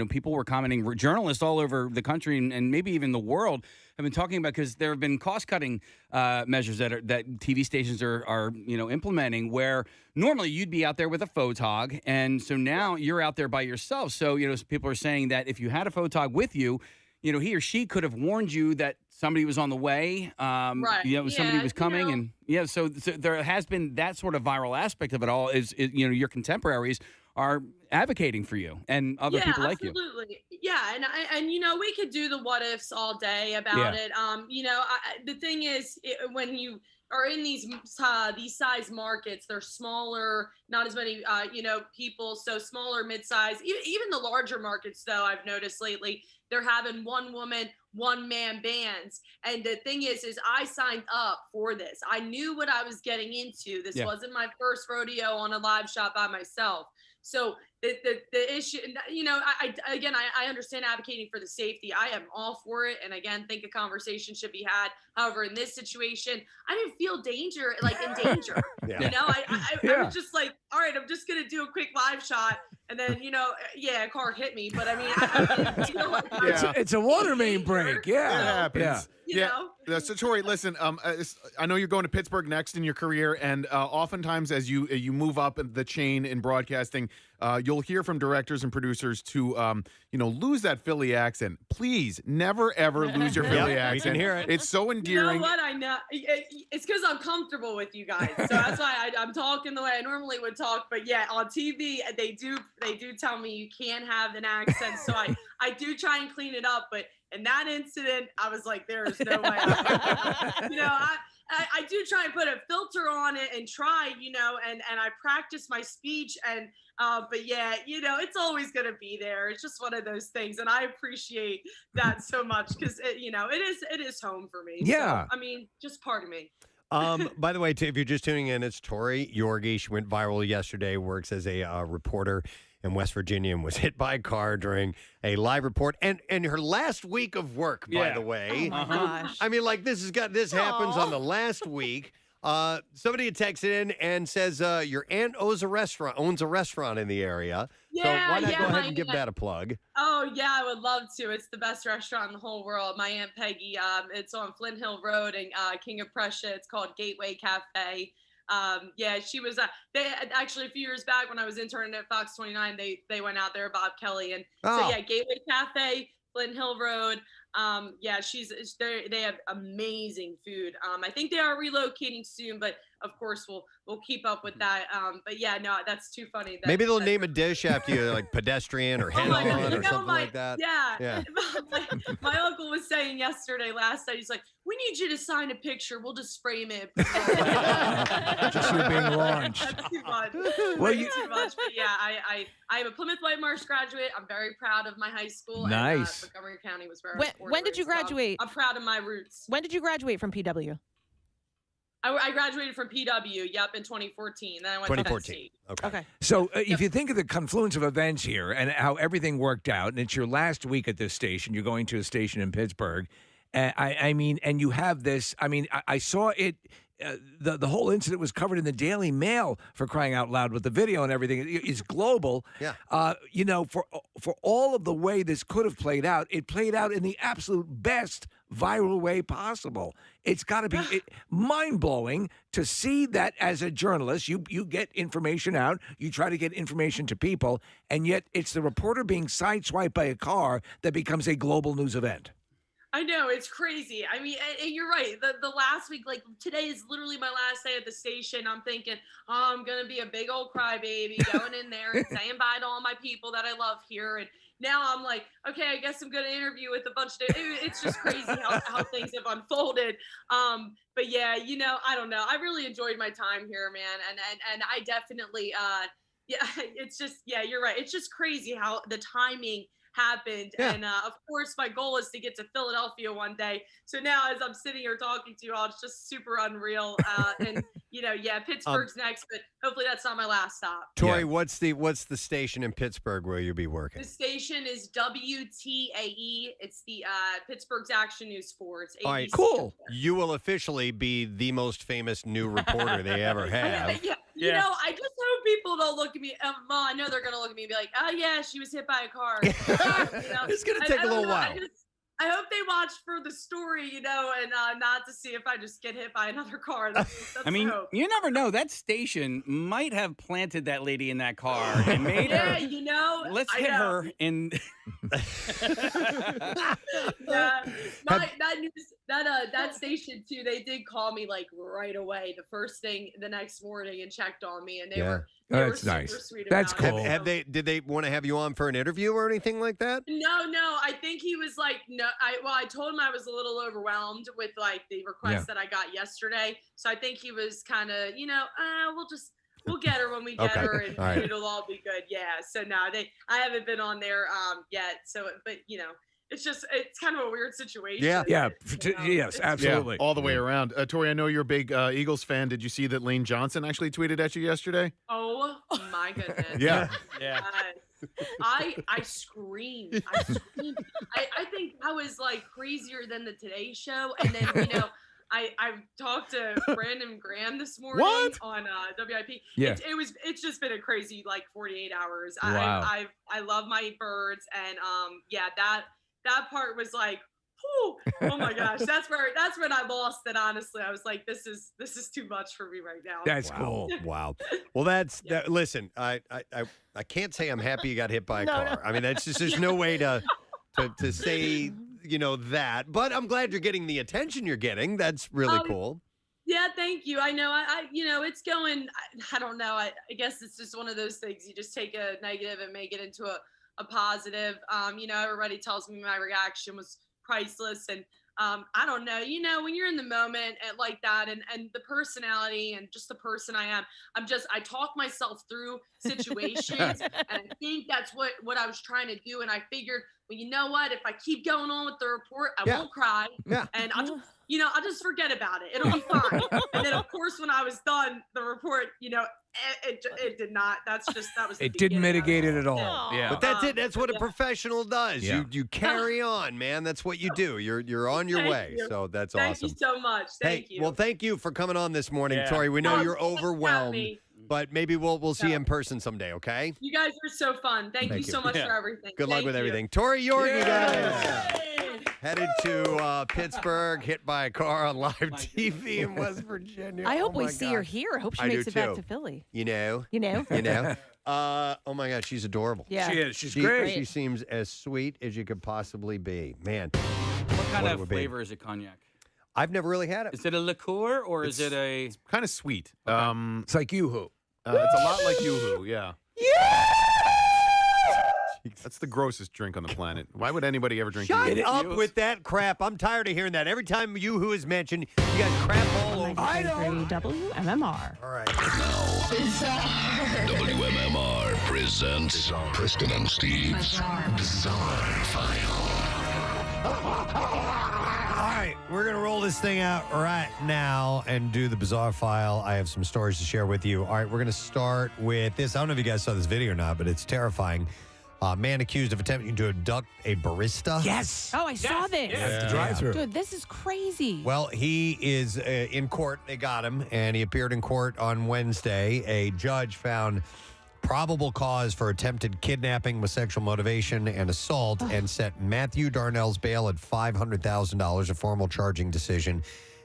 people were commenting, journalists all over the country and maybe even the world have been talking about, because there have been cost cutting measures that TV stations are implementing, where normally you'd be out there with a photog, and so now you're out there by yourself. So people are saying that if you had a photog with you, he or she could have warned you that somebody was on the way, right. Somebody was coming, and so there has been that sort of viral aspect of it all. Is your contemporaries are advocating for you and other people like you. Absolutely. Yeah, and we could do the what ifs all day about it. The thing is, when you are in these size markets, they're smaller, not as many people, so smaller, mid-size. Even the larger markets, though, I've noticed lately, they're having one woman, one man bands. And the thing is I signed up for this. I knew what I was getting into. This wasn't my first rodeo on a live shot by myself. So the issue, I understand advocating for the safety. I am all for it. And again, think a conversation should be had. However, in this situation, I didn't feel in danger. I was just like, all right, I'm just going to do a quick live shot. And then, a car hit me. But I mean, it's a water main break. Yeah. It happens. Yeah. So Tori, listen, I know you're going to Pittsburgh next in your career, and oftentimes as you move up the chain in broadcasting, you'll hear from directors and producers to lose that Philly accent. Please never ever lose your Philly accent. We can hear it. It's so endearing. You know what? I know it's because I'm comfortable with you guys, so that's why I'm talking the way I normally would talk. But yeah, on TV they do tell me you can't have an accent, so I do try and clean it up, but. In that incident, I was like, there is no way. I do try and put a filter on it and try, and I practice my speech. And, but yeah, it's always going to be there. It's just one of those things. And I appreciate that so much because, it is home for me. Yeah. So, I mean, just part of me. By the way, if you're just tuning in, it's Tori Yorgey. She went viral yesterday, works as a reporter in West Virginia and was hit by a car during a live report. And her last week of work, by the way. Oh my gosh. I mean, like this happens on the last week. Somebody had texted in and says your aunt owns a restaurant in the area. So why not go ahead and give that a plug? Oh yeah, I would love to. It's the best restaurant in the whole world. My Aunt Peggy. It's on Flint Hill Road and King of Prussia. It's called Gateway Cafe. She was they actually a few years back when I was interning at Fox 29, they went out there, Bob Kelly, and so Gateway Cafe, Flint Hill Road. They have amazing food. I think they are relocating soon, but of course we'll keep up with that. But yeah, no, that's too funny. Maybe they'll name a dish after you, like pedestrian or head on or something like that. Yeah. My uncle was saying last night, he's like, we need you to sign a picture. We'll just frame it. Just you being launched. That's too much. Well, too much. But yeah, I am a Plymouth White Marsh graduate. I'm very proud of my high school. Nice. And, Montgomery County was where When did you graduate? So I'm proud of my roots. When did you graduate from PW? I graduated from PW, in 2014. Then I went to Penn State. Okay. So if you think of the confluence of events here and how everything worked out, and it's your last week at this station, you're going to a station in Pittsburgh, and you have this, I saw it, the whole incident was covered in the Daily Mail, for crying out loud, with the video and everything. It's global. Yeah. For all of the way this could have played out, it played out in the absolute best viral way possible. It's got to be mind-blowing to see that as a journalist, you get information out, you try to get information to people, and yet it's the reporter being sideswiped by a car that becomes a global news event. I know, it's crazy. I mean, and you're right. The last week, like today is literally my last day at the station. I'm thinking, I'm going to be a big old crybaby going in there and saying bye to all my people that I love here. And now I'm like, okay, I guess I'm going to interview with a bunch of, it's just crazy how things have unfolded. But yeah, I don't know. I really enjoyed my time here, man. And I definitely, it's just, you're right. It's just crazy how the timing happened. And of course, my goal is to get to Philadelphia one day. So now, as I'm sitting here talking to you all, it's just super unreal. And Pittsburgh's next, but hopefully that's not my last stop. Tori, what's the station in Pittsburgh where you'll be working? The station is WTAE. It's the Pittsburgh's Action News Sports. All right, cool. You will officially be the most famous new reporter they ever have. You know, I just hope people don't look at me. Well, I know they're going to look at me and be like, oh, yeah, she was hit by a car. It's going to take a little while. I hope they watch for the story, and not to see if I just get hit by another car. That's I mean, the hope. you never know. That station might have planted that lady in that car and made her. Yeah, let's hit her in. That station too. They did call me like right away, the first thing the next morning, and checked on me, and they were. That's super nice. Sweet That's about cool. it. Did they want to have you on for an interview or anything like that? No. I think he was like, no. I told him I was a little overwhelmed with like the request that I got yesterday. So I think he was kind of, we'll get her when we get her, and it'll all be good. Yeah. So no, I haven't been on there yet. So, but it's kind of a weird situation. Yes, absolutely. All the way around. Tori, I know you're a big Eagles fan. Did you see that Lane Johnson actually tweeted at you yesterday? Oh my goodness. Yeah. I screamed. I think I was like crazier than the Today Show. And then, I talked to Brandon Graham this morning on WIP. Yeah. It's just been a crazy like 48 hours. Wow. I love my birds, and that part was like, oh my gosh, that's when I lost it. Honestly, I was like, this is too much for me right now. That's cool. Wow. Well, that. Listen, I can't say I'm happy you got hit by a car. No. I mean, that's just there's no way to say that. But I'm glad you're getting the attention you're getting. That's really cool. Yeah, thank you. I know. I it's going. I don't know. I guess it's just one of those things. You just take a negative and make it into a positive. Everybody tells me my reaction was priceless, and I don't know. When you're in the moment like that, and the personality and just the person I am, I talk myself through situations, and I think that's what I was trying to do. And I figured, well, you know what? If I keep going on with the report, I won't cry, and I'll just forget about it. It'll be fine. And then, of course, when I was done, the report, it did not. That was. It didn't mitigate it at all. Yeah. But that's it. That's what a professional does. Yeah. You carry on, man. That's what you do. You're on your way. You. So that's Thank awesome. you so much. Thank you. Well, thank you for coming on this morning, Tori. We know you're overwhelmed, but maybe we'll see you in person someday. Okay. You guys are so fun. Thank you so much for everything. Good luck with everything. Tori Yorgey, guys. Headed to Pittsburgh, hit by a car on live TV in West Virginia. I hope we see her here. I hope she makes it back to Philly. You know. Oh my God, she's adorable. Yeah, she is. She's great. She seems as sweet as you could possibly be. Man. What kind of flavor is it, cognac? I've never really had it. Is it a liqueur or is it a? It's kind of sweet. Okay. It's like Yoo-Hoo. It's a lot like Yoo-Hoo. Yeah. That's the grossest drink on the planet. Why would anybody ever drink Shut Yoo-Hoo? up with that crap. I'm tired of hearing that. Every time Yoo-Hoo is mentioned, you guys crap all over. I know. WMMR. All right. WMMR presents Preston and Steve's Bizarre File. All right, we're going to roll this thing out right now and do the bizarre file. I have some stories to share with you. All right, we're going to start with this. I don't know if you guys saw this video or not, but it's terrifying. Man accused of attempting to abduct a barista. Yes. Oh, I saw this. Yeah. Drive-through. Dude, this is crazy. Well, he is in court. They got him, and he appeared in court on Wednesday. A judge found probable cause for attempted kidnapping with sexual motivation and assault and set Matthew Darnell's bail at $500,000. A formal charging decision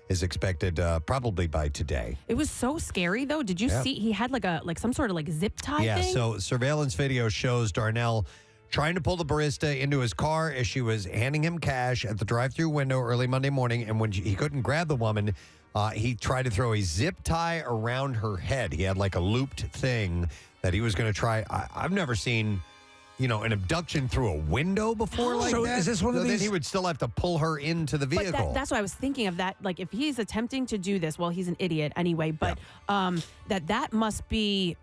is expected probably by today. It was so scary, though. Did you see? He had like some sort of like zip tie thing? Yeah, so surveillance video shows Darnell trying to pull the barista into his car as she was handing him cash at the drive-thru window early Monday morning. And when he couldn't grab the woman, he tried to throw a zip tie around her head. He had like a looped thing that he was going to try. I've never seen, an abduction through a window before like so that. Is this one of these? Then he would still have to pull her into the vehicle. But that's what I was thinking of. That like if he's attempting to do this, well, he's an idiot anyway. But that must be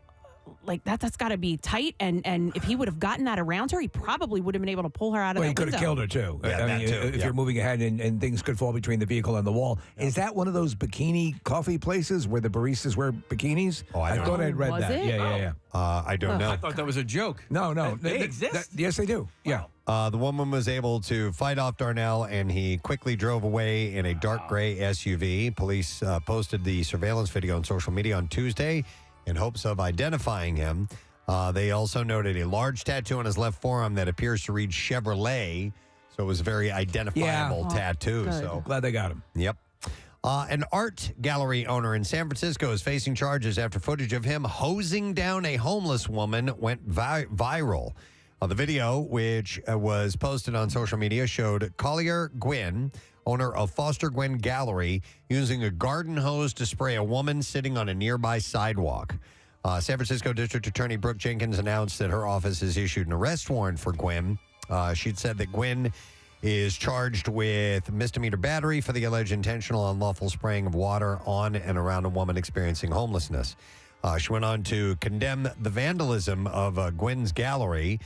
like that's got to be tight. And if he would have gotten that around her, he probably would have been able to pull her out of Well, that he could window. have killed her, too. Yeah, I mean, that too. if Yeah. you're moving ahead and things could fall between the vehicle and the wall. Is that one of those bikini coffee places where the baristas wear bikinis? Oh, I don't thought know. I'd read Was that. it? Yeah. I don't know. I thought that was a joke. No. They exist? Yes, they do. Yeah. The woman was able to fight off Darnell, and he quickly drove away in a dark gray SUV. Police posted the surveillance video on social media on Tuesday in hopes of identifying him. They also noted a large tattoo on his left forearm that appears to read Chevrolet, so it was a very identifiable tattoo. good. So Glad they got him. Yep. An art gallery owner in San Francisco is facing charges after footage of him hosing down a homeless woman went viral. The video, which was posted on social media, showed Collier Gwynn, owner of Foster Gwynn Gallery, using a garden hose to spray a woman sitting on a nearby sidewalk. San Francisco District Attorney Brooke Jenkins announced that her office has issued an arrest warrant for Gwynn. She'd said that Gwynn is charged with misdemeanor battery for the alleged intentional unlawful spraying of water on and around a woman experiencing homelessness. She went on to condemn the vandalism of Gwynn's gallery,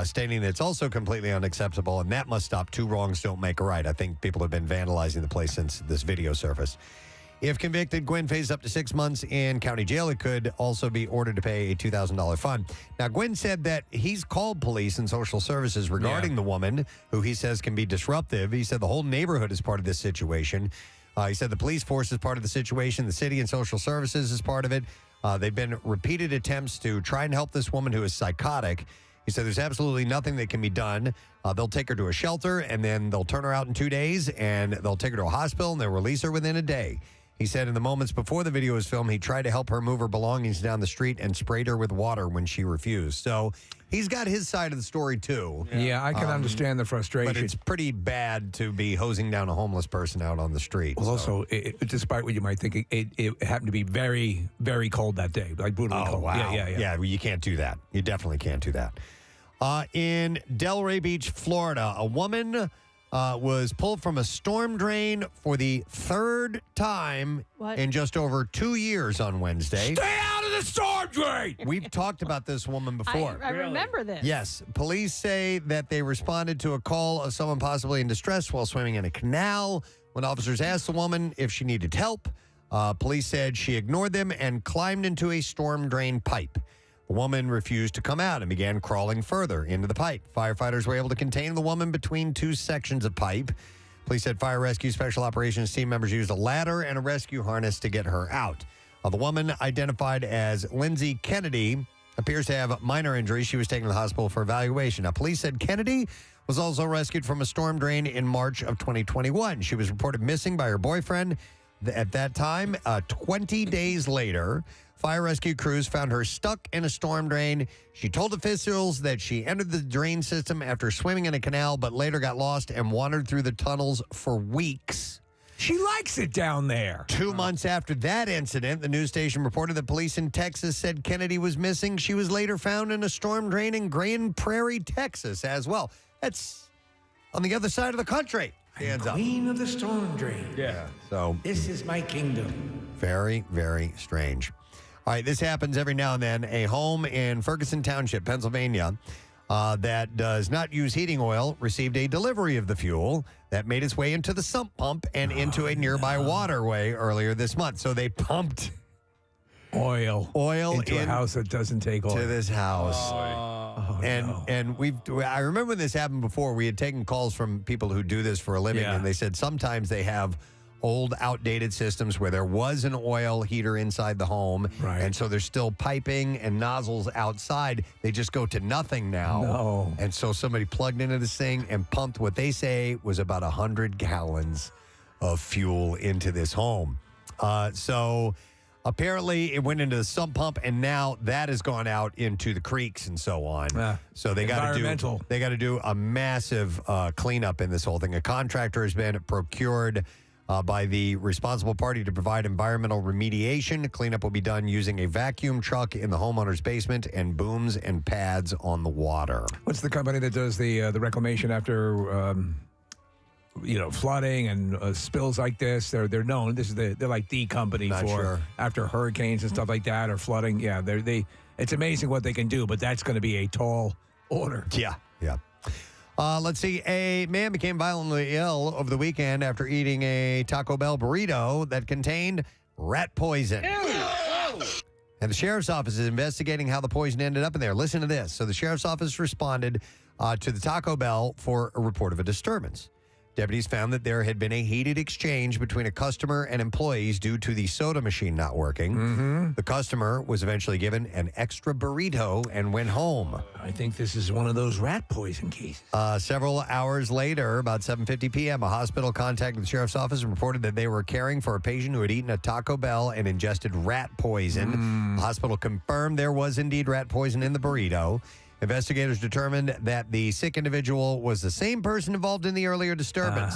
stating that it's also completely unacceptable and that must stop. Two wrongs don't make a right. I think people have been vandalizing the place since this video surfaced. If convicted, Gwynn faces up to 6 months in county jail. It could also be ordered to pay a $2,000 fine. Now, Gwynn said that he's called police and social services regarding the woman, who he says can be disruptive. He said the whole neighborhood is part of this situation. He said the police force is part of the situation. The city and social services is part of it. They've been repeated attempts to try and help this woman who is psychotic. He said there's absolutely nothing that can be done. They'll take her to a shelter, and then they'll turn her out in 2 days, and they'll take her to a hospital, and they'll release her within a day. He said in the moments before the video was filmed, he tried to help her move her belongings down the street and sprayed her with water when she refused. So he's got his side of the story, too. Yeah, I can understand the frustration. But it's pretty bad to be hosing down a homeless person out on the street. Well, also, despite what you might think, it happened to be very, very cold that day, like brutally cold. Wow. Yeah. Yeah, well, you can't do that. You definitely can't do that. In Delray Beach, Florida, a woman was pulled from a storm drain for the third time in just over 2 years on Wednesday. Stay out of the storm drain! We've talked about this woman before. I remember this. Yes. Police say that they responded to a call of someone possibly in distress while swimming in a canal. When officers asked the woman if she needed help, police said she ignored them and climbed into a storm drain pipe. The woman refused to come out and began crawling further into the pipe. Firefighters were able to contain the woman between two sections of pipe. Police said fire rescue special operations team members used a ladder and a rescue harness to get her out. The woman, identified as Lindsay Kennedy, appears to have minor injuries. She was taken to the hospital for evaluation. Now, police said Kennedy was also rescued from a storm drain in March of 2021. She was reported missing by her boyfriend at that time. 20 days later, fire rescue crews found her stuck in a storm drain. She told officials that she entered the drain system after swimming in a canal, but later got lost and wandered through the tunnels for weeks. She likes it down there. 2 months after that incident, the news station reported that police in Texas said Kennedy was missing. She was later found in a storm drain in Grand Prairie, Texas, as well. That's on the other side of the country. Hands up. Queen of the storm drain. Yeah. So this is my kingdom. Very, very strange. All right, this happens every now and then. A home in Ferguson Township, Pennsylvania, that does not use heating oil received a delivery of the fuel that made its way into the sump pump and into a nearby waterway earlier this month. So they pumped oil into a house that doesn't take oil to this house. And I remember when this happened before. We had taken calls from people who do this for a living, and they said sometimes they have old, outdated systems where there was an oil heater inside the home, and so there's still piping and nozzles outside. They just go to nothing now. No. And so somebody plugged into this thing and pumped what they say was about 100 gallons of fuel into this home. So apparently it went into the sump pump, and now that has gone out into the creeks and so on. So they got to do a massive cleanup in this whole thing. A contractor has been procured by the responsible party to provide environmental remediation. Cleanup will be done using a vacuum truck in the homeowner's basement and booms and pads on the water. What's the company that does the reclamation after flooding and spills like this. They're known. They're like the company after hurricanes and stuff like that or flooding. Yeah, it's amazing what they can do, but that's going to be a tall order. Yeah. Let's see. A man became violently ill over the weekend after eating a Taco Bell burrito that contained rat poison. And the sheriff's office is investigating how the poison ended up in there. Listen to this. So the sheriff's office responded to the Taco Bell for a report of a disturbance. Deputies found that there had been a heated exchange between a customer and employees due to the soda machine not working. Mm-hmm. The customer was eventually given an extra burrito and went home. I think this is one of those rat poison cases. Several hours later, about 7:50 p.m., a hospital contacted the sheriff's office and reported that they were caring for a patient who had eaten a Taco Bell and ingested rat poison. The hospital confirmed there was indeed rat poison in the burrito. Investigators determined that the sick individual was the same person involved in the earlier disturbance.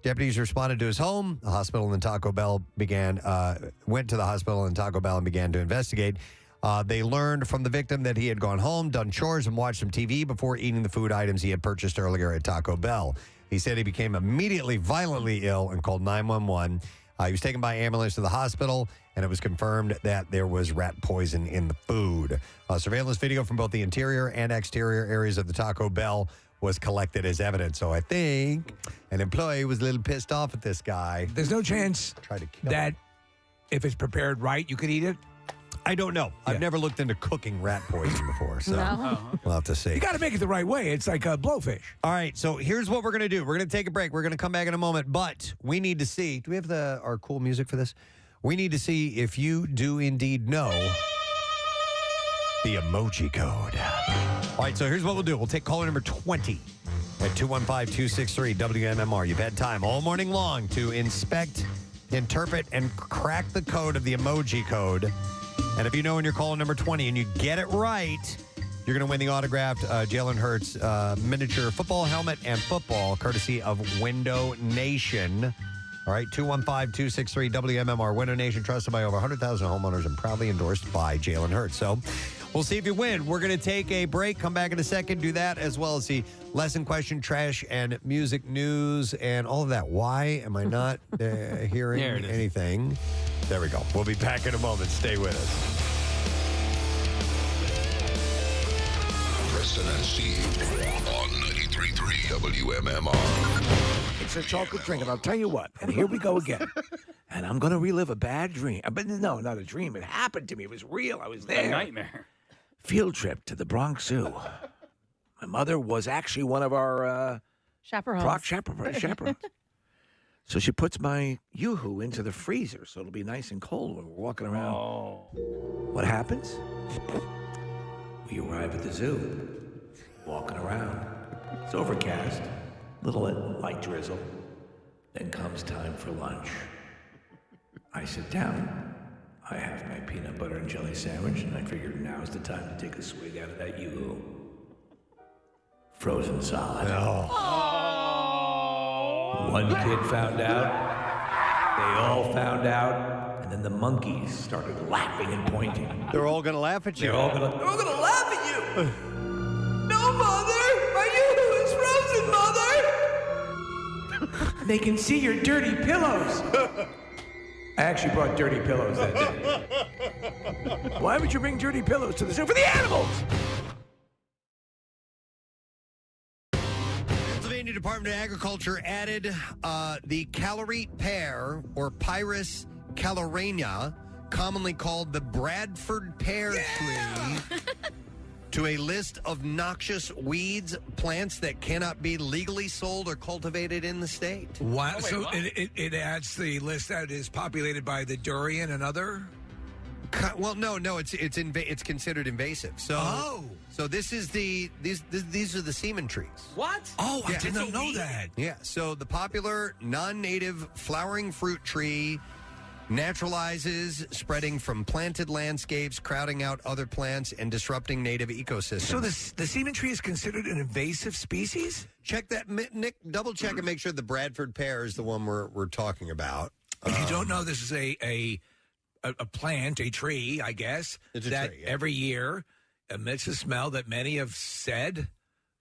Deputies responded to his home. The hospital and Taco Bell went to the hospital and Taco Bell and began to investigate. They learned from the victim that he had gone home, done chores, and watched some TV before eating the food items he had purchased earlier at Taco Bell. He said he became immediately violently ill and called 911. He was taken by ambulance to the hospital, and it was confirmed that there was rat poison in the food. Surveillance video from both the interior and exterior areas of the Taco Bell was collected as evidence. So I think an employee was a little pissed off at this guy. There's no chance that if it's prepared right, you could eat it? I don't know. I've never looked into cooking rat poison before, so we'll have to see. You got to make it the right way. It's like a blowfish. All right, so here's what we're going to do. We're going to take a break. We're going to come back in a moment, but we need to see. Do we have our cool music for this? We need to see if you do indeed know the emoji code. All right, so here's what we'll do. We'll take caller number 20 at 215-263-WMMR. You've had time all morning long to inspect, interpret, and crack the code of the emoji code. And if you know when you're calling number 20 and you get it right, you're going to win the autographed Jalen Hurts miniature football helmet and football, courtesy of Window Nation. All right, 215-263-WMMR. Window Nation, trusted by over 100,000 homeowners and proudly endorsed by Jalen Hurts. So we'll see if you win. We're going to take a break, come back in a second, do that, as well as the lesson question, trash, and music news, and all of that. Why am I not hearing anything? There we go. We'll be back in a moment. Stay with us. Preston and Steve on 93.3 WMMR. It's a chocolate drink, and I'll tell you what, and here we go again. And I'm going to relive a bad dream. But no, not a dream. It happened to me. It was real. I was there. A nightmare. Field trip to the Bronx Zoo. My mother was actually one of our chaperones. Chaperones. So she puts my Yoo-hoo into the freezer so it'll be nice and cold when we're walking around. Oh. What happens? We arrive at the zoo, walking around. It's overcast, little light drizzle. Then comes time for lunch. I sit down. I have my peanut butter and jelly sandwich, and I figured now's the time to take a swig out of that Yoo-hoo. Frozen solid. One kid found out, they all found out, and then the monkeys started laughing and pointing. They're all going to laugh at you. They're all going to laugh at you. No, Mother! My Yoo-hoo is frozen, Mother! They can see your dirty pillows. I actually brought dirty pillows that day. Why would you bring dirty pillows to the zoo? For the animals! Pennsylvania Department of Agriculture added the calorie pear, or Pyrus calorania, commonly called the Bradford pear tree, to a list of noxious weeds, plants that cannot be legally sold or cultivated in the state. Wow. So it adds the list that is populated by the durian and other? Well, no, it's considered invasive. So, so this is these are the semen trees. What? Oh, I did not know that. Yeah. So the popular non-native flowering fruit tree naturalizes, spreading from planted landscapes, crowding out other plants, and disrupting native ecosystems. So the semen tree is considered an invasive species? Check that, Nick. Double check and make sure the Bradford pear is the one we're talking about. If you don't know, this is a plant, a tree, I guess, that tree, every year emits a smell that many have said,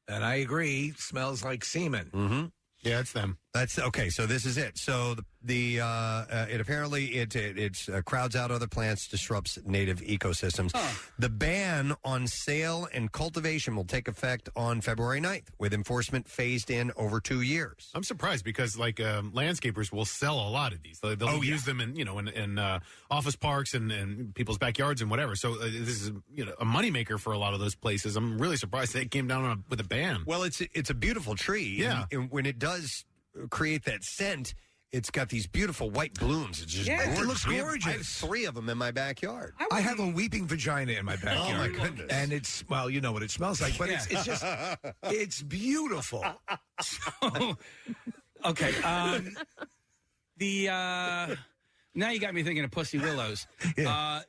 and I agree, smells like semen. Mm-hmm. Yeah, it's them. That's okay. So this is it. So it apparently it crowds out other plants, disrupts native ecosystems. The ban on sale and cultivation will take effect on February 9th, with enforcement phased in over 2 years. I'm surprised because landscapers will sell a lot of these. They'll use them in office parks and people's backyards and whatever. So this is a moneymaker for a lot of those places. I'm really surprised they came down with a ban. Well, it's a beautiful tree. Yeah, and when it does create that scent, it's got these beautiful white blooms. It's just gorgeous. It looks gorgeous. I have 3 of them in my backyard. I have a weeping vagina in my backyard. Oh, my goodness. And it's, well, you know what it smells like, but it's just, it's beautiful. Okay. Now you got me thinking of Pussy Willows. I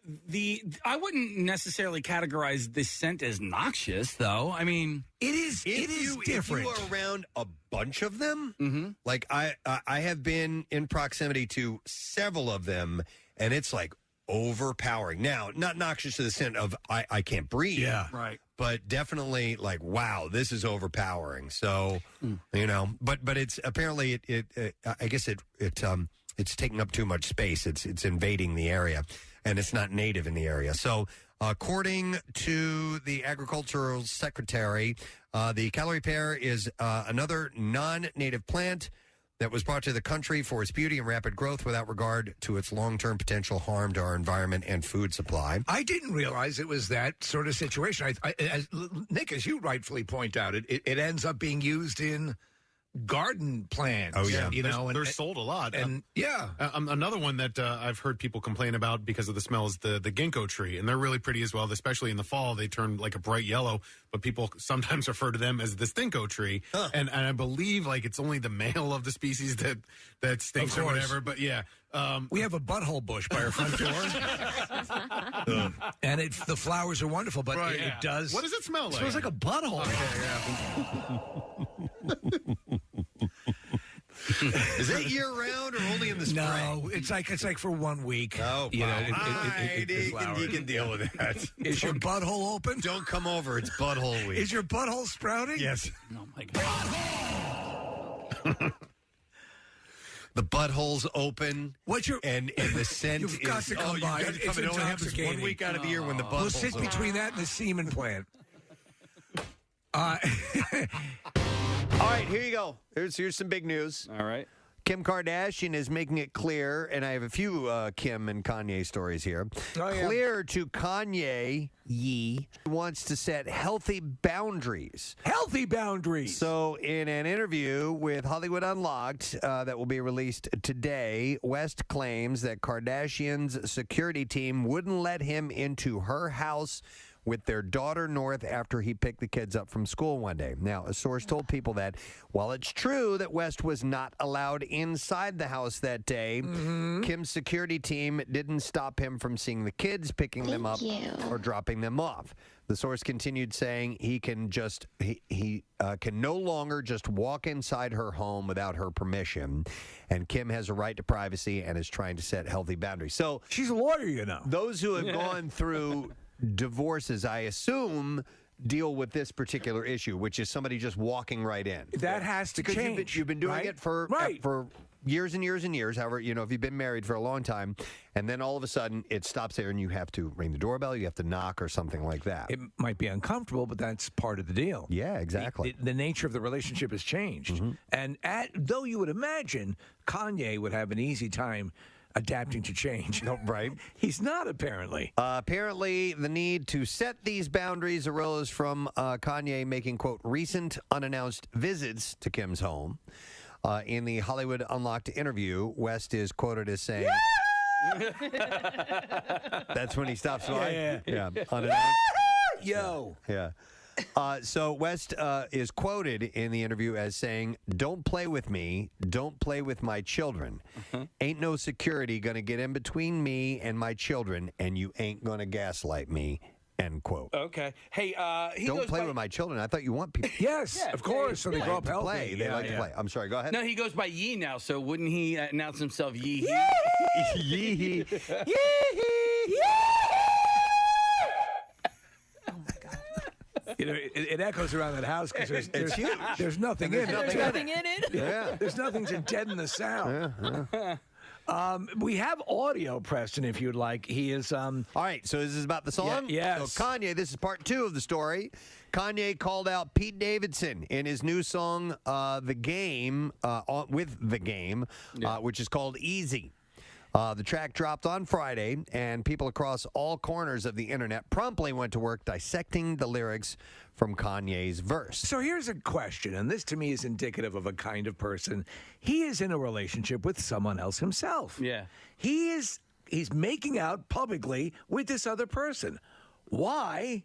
wouldn't necessarily categorize this scent as noxious, though. I mean, it is different. If you are around a bunch of them, like I have been in proximity to several of them, and it's like overpowering. Now, not noxious to the scent of I can't breathe. Yeah. Right. But definitely like, wow, this is overpowering. So, but it's apparently I guess it's taking up too much space. It's invading the area, and it's not native in the area. So, according to the agricultural secretary, the Calorie pear is another non-native plant that was brought to the country for its beauty and rapid growth without regard to its long-term potential harm to our environment and food supply. I didn't realize it was that sort of situation. Nick, as you rightfully point out, it ends up being used in garden plants. Oh yeah, and they're sold a lot. And another one that I've heard people complain about because of the smell is the ginkgo tree, and they're really pretty as well. Especially in the fall, they turn like a bright yellow. But people sometimes refer to them as the stinko tree, and I believe like it's only the male of the species that stinks or whatever. But yeah. We have a butthole bush by our front door, and the flowers are wonderful, but it does. What does it smell like? It smells like a butthole. Is it year round or only in the spring? No, it's like for 1 week. Oh, you can deal with that. Is your butthole open? Don't come over. It's butthole week. Is your butthole sprouting? Yes. Oh my God. The butthole's open. What's your and the scent You've got to come by. It only happens 1 week out of the year when the butthole's We'll sit between that and the semen plant. All right, here you go. Here's some big news. All right. Kim Kardashian is making it clear, and I have a few Kim and Kanye stories here. Oh, yeah. Clear to Kanye wants to set healthy boundaries. Healthy boundaries. So, in an interview with Hollywood Unlocked that will be released today, West claims that Kardashian's security team wouldn't let him into her house with their daughter North after he picked the kids up from school one day. Now, a source told People that while it's true that West was not allowed inside the house that day, Kim's security team didn't stop him from seeing the kids, picking them up, or dropping them off. The source continued saying he can no longer just walk inside her home without her permission, and Kim has a right to privacy and is trying to set healthy boundaries. So she's a lawyer, you know. Those who have gone through divorces, I assume, deal with this particular issue, which is somebody just walking right in. That has to change. You've been doing right? it for years and years and years. However, if you've been married for a long time, and then all of a sudden it stops there, and you have to ring the doorbell, you have to knock or something like that. It might be uncomfortable, but that's part of the deal. Yeah, exactly. The nature of the relationship has changed, and though you would imagine Kanye would have an easy time adapting to change. No, right. He's not, apparently. Apparently, the need to set these boundaries arose from Kanye making, quote, recent unannounced visits to Kim's home. In the Hollywood Unlocked interview, West is quoted as saying... That's when he stops by? Yeah. Unannounced. Yo. Yeah. So West is quoted in the interview as saying, "Don't play with me. Don't play with my children. Ain't no security going to get in between me and my children, and you ain't going to gaslight me." End quote. Okay. Hey, don't play with my children. I thought you want people. Yes, of course. So they grow up healthy. Play. They like to play. I'm sorry. Go ahead. No, he goes by Yee now. So wouldn't he announce himself Yee? Yee. Oh my God. It echoes around that house because there's nothing in it. There's nothing in it. Yeah. There's nothing to deaden the sound. Yeah. We have audio, Preston, if you'd like. He is. All right, so this is about the song? Yes. So Kanye, this is part 2 of the story. Kanye called out Pete Davidson in his new song, The Game, which is called Easy. The track dropped on Friday, and people across all corners of the internet promptly went to work dissecting the lyrics from Kanye's verse. So here's a question, and this to me is indicative of a kind of person. He is in a relationship with someone else himself. Yeah. He's making out publicly with this other person. Why?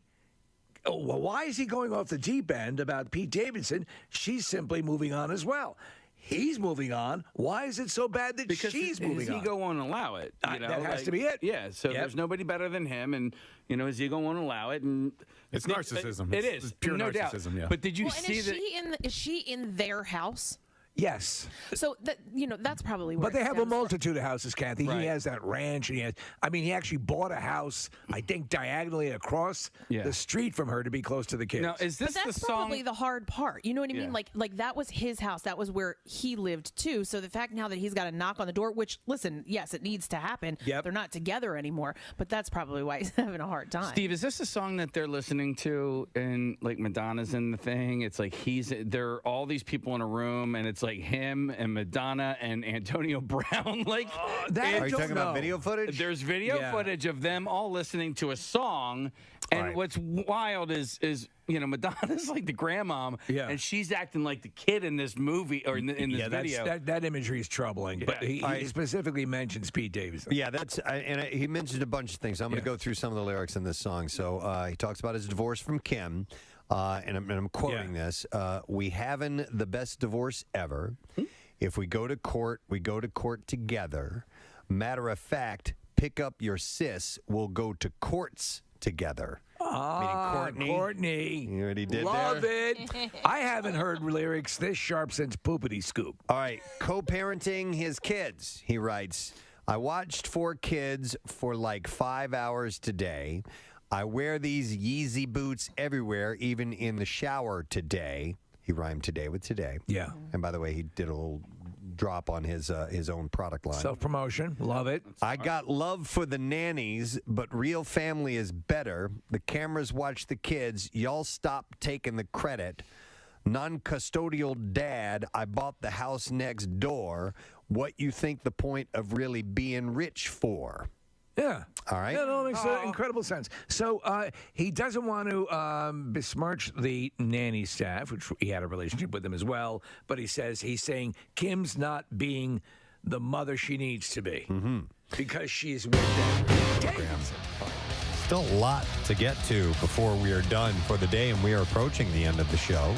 Why is he going off the deep end about Pete Davidson? She's simply moving on as well. He's moving on. Why is it so bad that she's moving on? His ego won't allow it. That has to be it. Yeah, so there's nobody better than him, and his ego won't allow it. And it's narcissism. It's pure no narcissism. Doubt. Yeah. But did you see that? Is she in their house? Yes. So that's probably where. But they have a multitude of houses, Kathy. Right. He has that ranch, and he actually bought a house, I think, diagonally across the street from her to be close to the kids. Now, is this but that's probably the hard part. You know what I mean? Like that was his house. That was where he lived too. So the fact now that he's got to knock on the door, which listen, yes, it needs to happen. Yep. They're not together anymore, but that's probably why he's having a hard time. Steve, is this a song that they're listening to and like Madonna's in the thing? It's like there are all these people in a room and it's like him and Madonna and Antonio Brown. Like Are you talking about video footage? There's video footage of them all listening to a song. And what's wild is Madonna's like the grandmom, and she's acting like the kid in this movie or in this video. That imagery is troubling. But he specifically mentions Pete Davidson. Yeah, he mentioned a bunch of things. I'm going to go through some of the lyrics in this song. So he talks about his divorce from Kim, and I'm quoting this. We having the best divorce ever. If we go to court, we go to court together. Matter of fact, pick up your sis. We'll go to courts together. Courtney. You know what he did Love there? it. I haven't heard lyrics this sharp since Poopity Scoop. All right. Co-parenting his kids. He writes, I watched 4 kids for like 5 hours today. I wear these Yeezy boots everywhere, even in the shower today. He rhymed today with today. Yeah. And by the way, he did a little drop on his own product line. Self-promotion. Love it. I got love for the nannies, but real family is better. The cameras watch the kids. Y'all stop taking the credit. Non-custodial dad, I bought the house next door. What you think the point of really being rich for? Yeah. All right. Yeah, that makes incredible sense. So he doesn't want to besmirch the nanny staff, which he had a relationship with them as well. But he's saying Kim's not being the mother she needs to be because she's with them. Still a lot to get to before we are done for the day, and we are approaching the end of the show.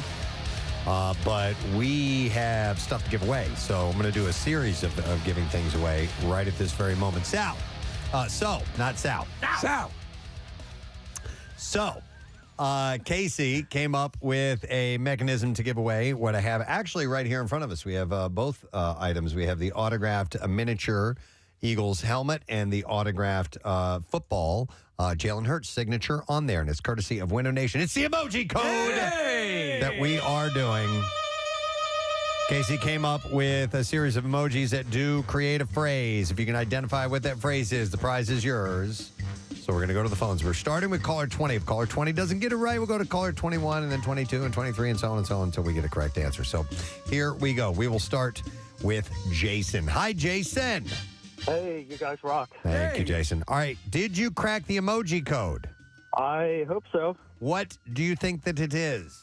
But we have stuff to give away, so I'm going to do a series of giving things away right at this very moment. Not Sal. Sal. So, Casey came up with a mechanism to give away what I have actually right here in front of us. We have both items. We have the autographed miniature Eagles helmet and the autographed football Jalen Hurts signature on there. And it's courtesy of Window Nation. It's the emoji code that we are doing. Casey came up with a series of emojis that do create a phrase. If you can identify what that phrase is, the prize is yours. So we're going to go to the phones. We're starting with caller 20. If caller 20 doesn't get it right, we'll go to caller 21 and then 22 and 23 and so on until we get a correct answer. So here we go. We will start with Jason. Hi, Jason. Hey, you guys rock. Thank you, Jason. All right. Did you crack the emoji code? I hope so. What do you think that it is?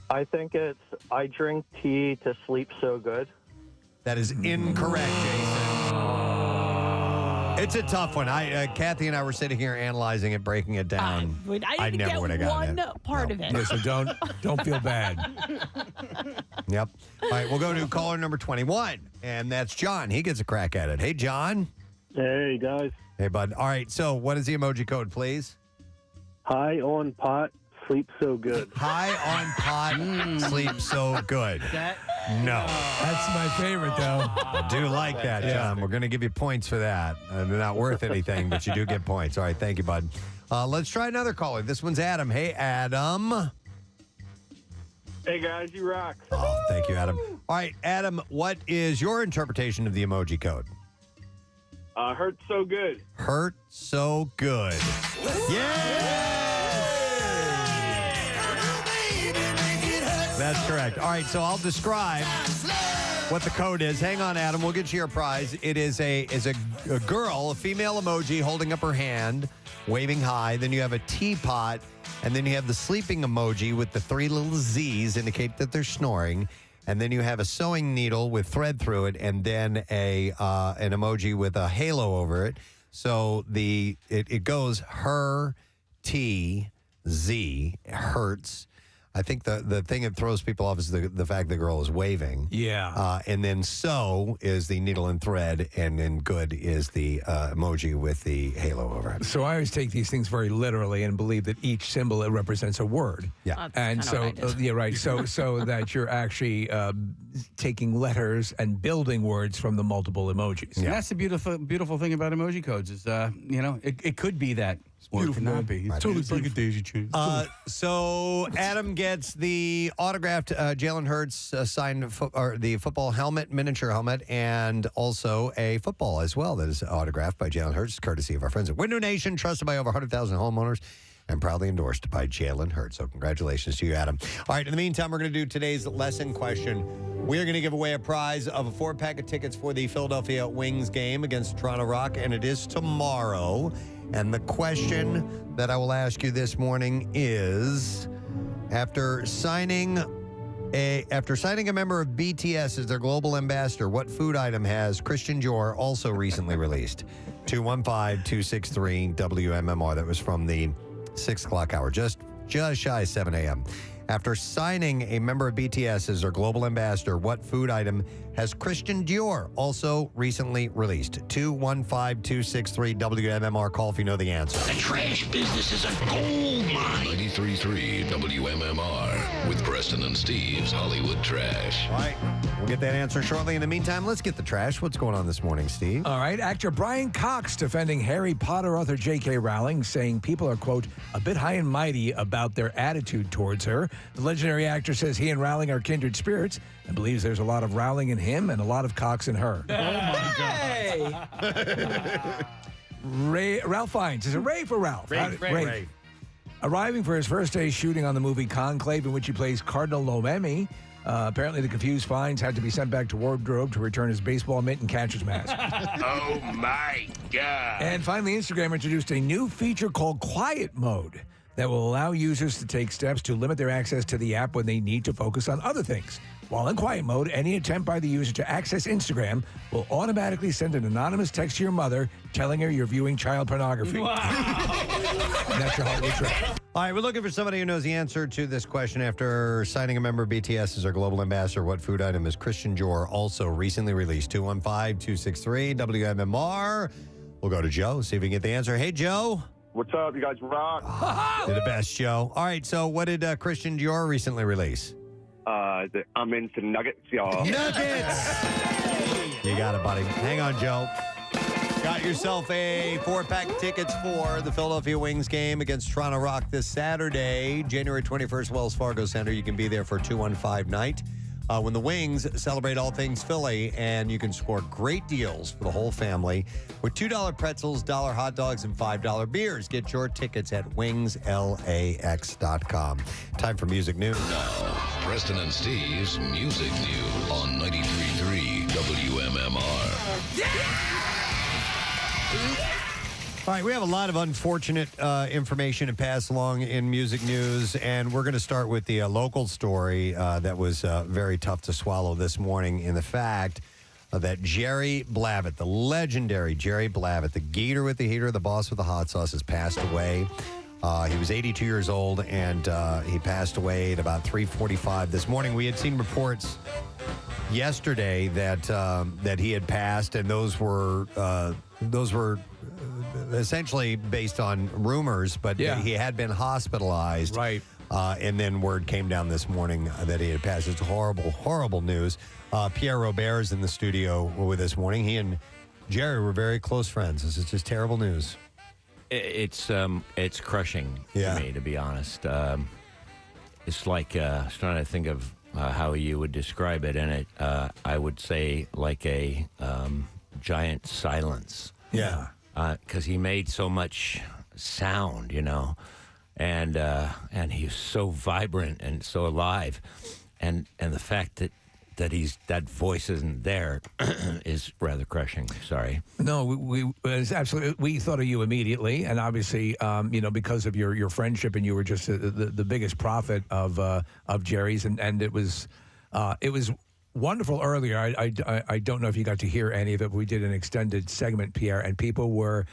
I think it's I drink tea to sleep so good. That is incorrect, Jason. It's a tough one. Kathy and I were sitting here analyzing it, breaking it down. I didn't never would have get gotten one it. part of it. Listen, don't feel bad. Yep. All right, we'll go to caller number 21, and that's John. He gets a crack at it. Hey, John. Hey, guys. Hey, bud. All right, so what is the emoji code, please? High on pot, sleep so good. High on pot, sleep so good. No. That's my favorite, though. I do like that, John. We're going to give you points for that. They're not worth anything, but you do get points. All right, thank you, bud. Let's try another caller. This one's Adam. Hey, Adam. Hey, guys, you rock. Oh, thank you, Adam. All right, Adam, what is your interpretation of the emoji code? Hurt so good. Hurt so good. That's correct. All right, so I'll describe what the code is. Hang on, Adam. We'll get you your prize. It is a girl, a female emoji holding up her hand, waving high. Then you have a teapot, and then you have the sleeping emoji with the three little Z's indicate that they're snoring. And then you have a sewing needle with thread through it, and then an emoji with a halo over it. So it goes her, T, Z, hurts. I think the thing that throws people off is the fact the girl is waving. Yeah. And then so is the needle and thread, and then good is the emoji with the halo over it. So I always take these things very literally and believe that each symbol it represents a word. Yeah. And so yeah, right. So that you're actually taking letters and building words from the multiple emojis. And that's the beautiful thing about emoji codes is it could be that. Or it could not be. It's totally like a daisy chain. So Adam gets the autographed Jalen Hurts signed the football helmet, miniature helmet, and also a football as well that is autographed by Jalen Hurts, courtesy of our friends at Window Nation, trusted by over 100,000 homeowners, and proudly endorsed by Jalen Hurts. So congratulations to you, Adam. All right, in the meantime, we're going to do today's lesson question. We're going to give away a prize of a 4-pack of tickets for the Philadelphia Wings game against Toronto Rock, and it is tomorrow. And the question that I will ask you this morning is, after signing a member of BTS as their global ambassador, what food item has Christian Dior also recently released? 215-263-WMMR. That was from the 6 o'clock hour, just shy of 7 a.m. After signing a member of BTS as their global ambassador, what food item has Christian Dior also recently released? 215-263-WMMR. Call if you know the answer. The trash business is a gold mine. 93.3 WMMR with Preston and Steve's Hollywood Trash. All right. We'll get that answer shortly. In the meantime, let's get the trash. What's going on this morning, Steve? All right. Actor Brian Cox defending Harry Potter author J.K. Rowling, saying people are, quote, a bit high and mighty about their attitude towards her. The legendary actor says he and Rowling are kindred spirits and believes there's a lot of Rowling in him and a lot of Cox in her. Oh, my God. Ralph Fiennes. Is it Ray for Ralph? Ray. Arriving for his first day shooting on the movie Conclave, in which he plays Cardinal Neumann. Apparently, the confused Fiennes had to be sent back to wardrobe to return his baseball mitt and catcher's mask. Oh, my God. And finally, Instagram introduced a new feature called Quiet Mode that will allow users to take steps to limit their access to the app when they need to focus on other things. While in quiet mode, any attempt by the user to access Instagram will automatically send an anonymous text to your mother telling her you're viewing child pornography. Wow. And that's your Hollywood Trash. All right, we're looking for somebody who knows the answer to this question. After signing a member of BTS as our global ambassador, what food item is Christian Dior also recently released? 215-263-WMMR. We'll go to Joe, see if we can get the answer. Hey, Joe. What's up? You guys rock. You're the best, Joe. All right, so what did Christian Dior recently release? I'm into nuggets, y'all. Nuggets! You got it, buddy. Hang on, Joe. Got yourself a 4-pack of tickets for the Philadelphia Wings game against Toronto Rock this Saturday, January 21st, Wells Fargo Center. You can be there for 215 night. When the Wings celebrate all things Philly, and you can score great deals for the whole family with $2 pretzels, $1 hot dogs, and $5 beers. Get your tickets at wingslax.com. Time for music news. Now, Preston and Steve's Music News on 93.3 WMMR. All right, we have a lot of unfortunate information to pass along in music news, and we're going to start with the local story that was very tough to swallow this morning in the fact that Jerry Blavat, the legendary Jerry Blavat, the geeter with the heater, the boss with the hot sauce, has passed away. He was 82 years old, and he passed away at about 3:45 this morning. We had seen reports yesterday that he had passed, and those were essentially based on rumors, but he had been hospitalized. Right. And then word came down this morning that he had passed. It's horrible, horrible news. Pierre Robert is in the studio with us this morning. He and Jerry were very close friends. This is just terrible news. It's crushing to me, to be honest. it's like I was trying to think of how you would describe it, and I would say like a giant silence. Yeah. Because he made so much sound, and he's so vibrant and so alive, and the fact that that voice isn't there is rather crushing. Sorry. No, it's absolutely. We thought of you immediately, and obviously, because of your friendship, and you were just the biggest prophet of Jerry's, and it was wonderful earlier. I don't know if you got to hear any of it, but we did an extended segment, Pierre, and people were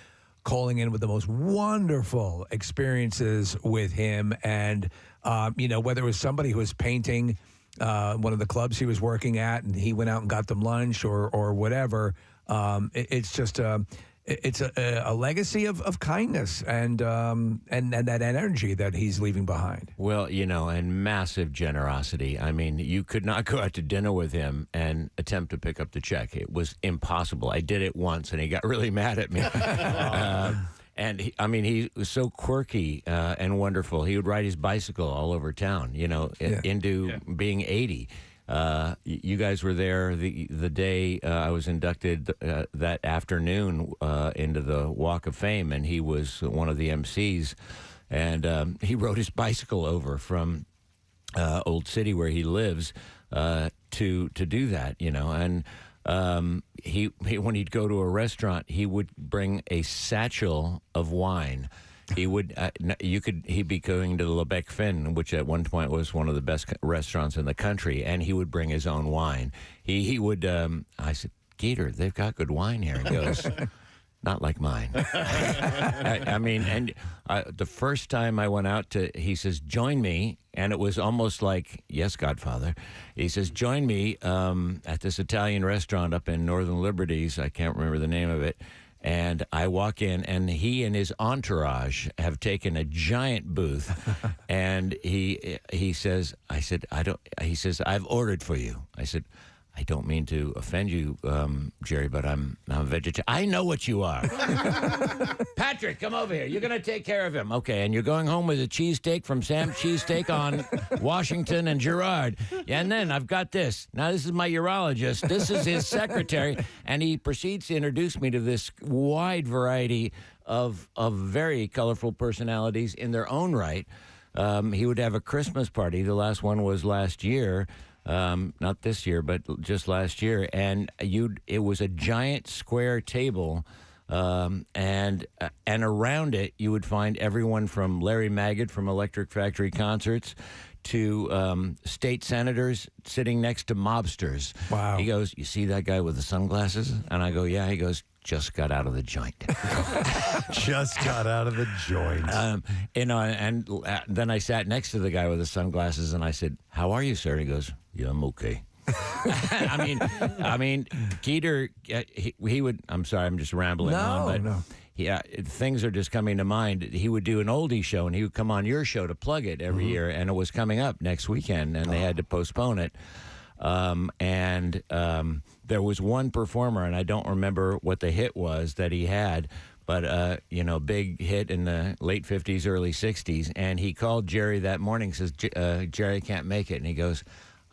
calling in with the most wonderful experiences with him, and whether it was somebody who was painting one of the clubs he was working at, and he went out and got them lunch or whatever. It's just it's a legacy of kindness and that energy that he's leaving behind. Well, and massive generosity. I mean, you could not go out to dinner with him and attempt to pick up the check. It was impossible. I did it once, and he got really mad at me. And he was so quirky and wonderful. He would ride his bicycle all over town, into being 80. You guys were there the day I was inducted that afternoon into the Walk of Fame, and he was one of the MCs. And he rode his bicycle over from Old City, where he lives, to do that, And he when he'd go to a restaurant, he would bring a satchel of wine. He would he'd be going to the Lebec Fin, which at one point was one of the best restaurants in the country, and he would bring his own wine. He would I said, Gator, they've got good wine here. He goes, not like mine. The first time I went out he says, join me. And it was almost like, yes, Godfather. He says, join me at this Italian restaurant up in Northern Liberties. I can't remember the name of it. And I walk in, and he and his entourage have taken a giant booth. And he says, he says, I've ordered for you. I said, I don't mean to offend you, Jerry, but I'm a vegetarian. I know what you are. Patrick, come over here. You're going to take care of him. Okay, and you're going home with a cheesesteak from Sam's Cheesesteak on Washington and Girard. And then I've got this. Now, this is my urologist. This is his secretary. And he proceeds to introduce me to this wide variety of very colorful personalities in their own right. He would have a Christmas party. The last one was last year. Not this year, but just last year, and it was a giant square table, and around it you would find everyone from Larry Magid from Electric Factory Concerts to state senators sitting next to mobsters. Wow. He goes, you see that guy with the sunglasses? And I go, yeah. He goes, just got out of the joint. Just got out of the joint. And then I sat next to the guy with the sunglasses, and I said, how are you, sir? He goes, yeah, I'm okay. I mean, Keeter, he would, I'm sorry, I'm just rambling on, but no. Yeah, things are just coming to mind. He would do an oldie show, and he would come on your show to plug it every year, and it was coming up next weekend, and they had to postpone it. There was one performer, and I don't remember what the hit was that he had, but, big hit in the late 50s, early 60s, and he called Jerry that morning, says, Jerry can't make it, and he goes,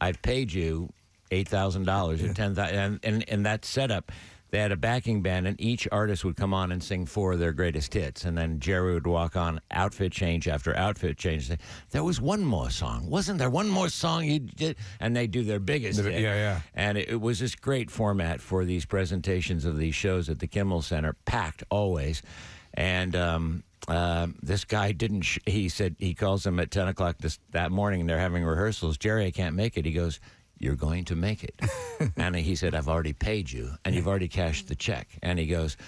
I've paid you $8,000 or $10,000, and in that setup, they had a backing band, and each artist would come on and sing 4 of their greatest hits. And then Jerry would walk on, outfit change after outfit change. Say, there was one more song. Wasn't there one more song you did? And they do their biggest hit. Yeah. And it was this great format for these presentations of these shows at the Kimmel Center, packed always. And this guy didn't, he said, he calls him at 10 o'clock that morning, and they're having rehearsals. Jerry, I can't make it. He goes, you're going to make it. And he said, I've already paid you, and you've already cashed the check. And he goes,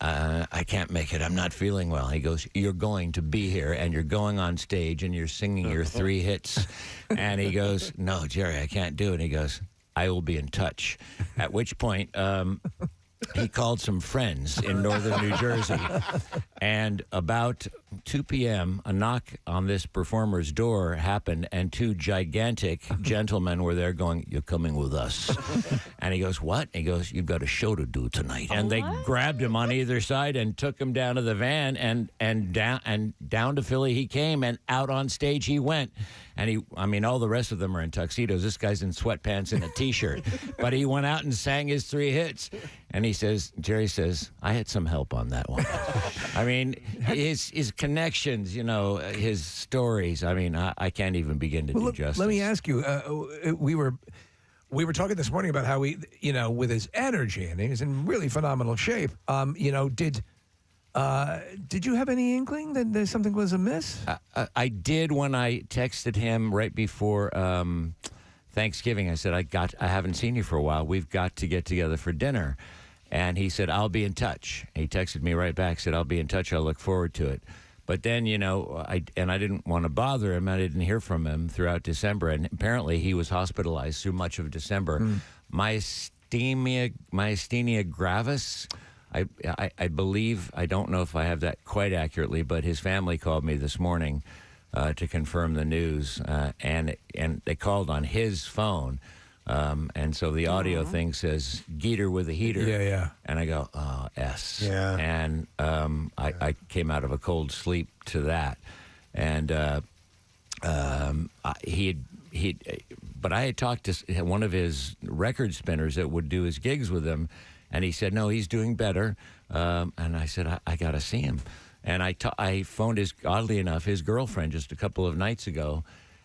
I can't make it. I'm not feeling well. He goes, you're going to be here, and you're going on stage, and you're singing your 3 hits. And he goes, no, Jerry, I can't do it. And he goes, I will be in touch. At which point, he called some friends in northern New Jersey, And about 2 p.m., a knock on this performer's door happened, and two gigantic gentlemen were there going, "You're coming with us." And he goes, "What?" He goes, "You've got a show to do tonight." And they grabbed him on either side and took him down to the van, and down to Philly he came, and out on stage he went. And all the rest of them are in tuxedos. This guy's in sweatpants and a T-shirt. But he went out and sang his 3 hits. And Jerry says, I had some help on that one. His connections, his stories. I can't even begin to do justice. Let me ask you, we were talking this morning about how with his energy, and he's in really phenomenal shape, did you have any inkling that something was amiss? I did when I texted him right before Thanksgiving. I said, I haven't seen you for a while. We've got to get together for dinner. And he said, I'll be in touch. He texted me right back, said, I'll be in touch. I'll look forward to it. But then, I didn't want to bother him. I didn't hear from him throughout December. And apparently he was hospitalized through much of December. Myasthenia gravis. I believe, I don't know if I have that quite accurately, but his family called me this morning to confirm the news, and they called on his phone, and so the audio thing says "Geeter with a heater." Yeah. And I go, "Oh, S." Yeah. And I came out of a cold sleep to that, and but I had talked to one of his record spinners that would do his gigs with him. And he said, no, he's doing better. And I said, I got to see him. And I phoned oddly enough, his girlfriend just a couple of nights ago,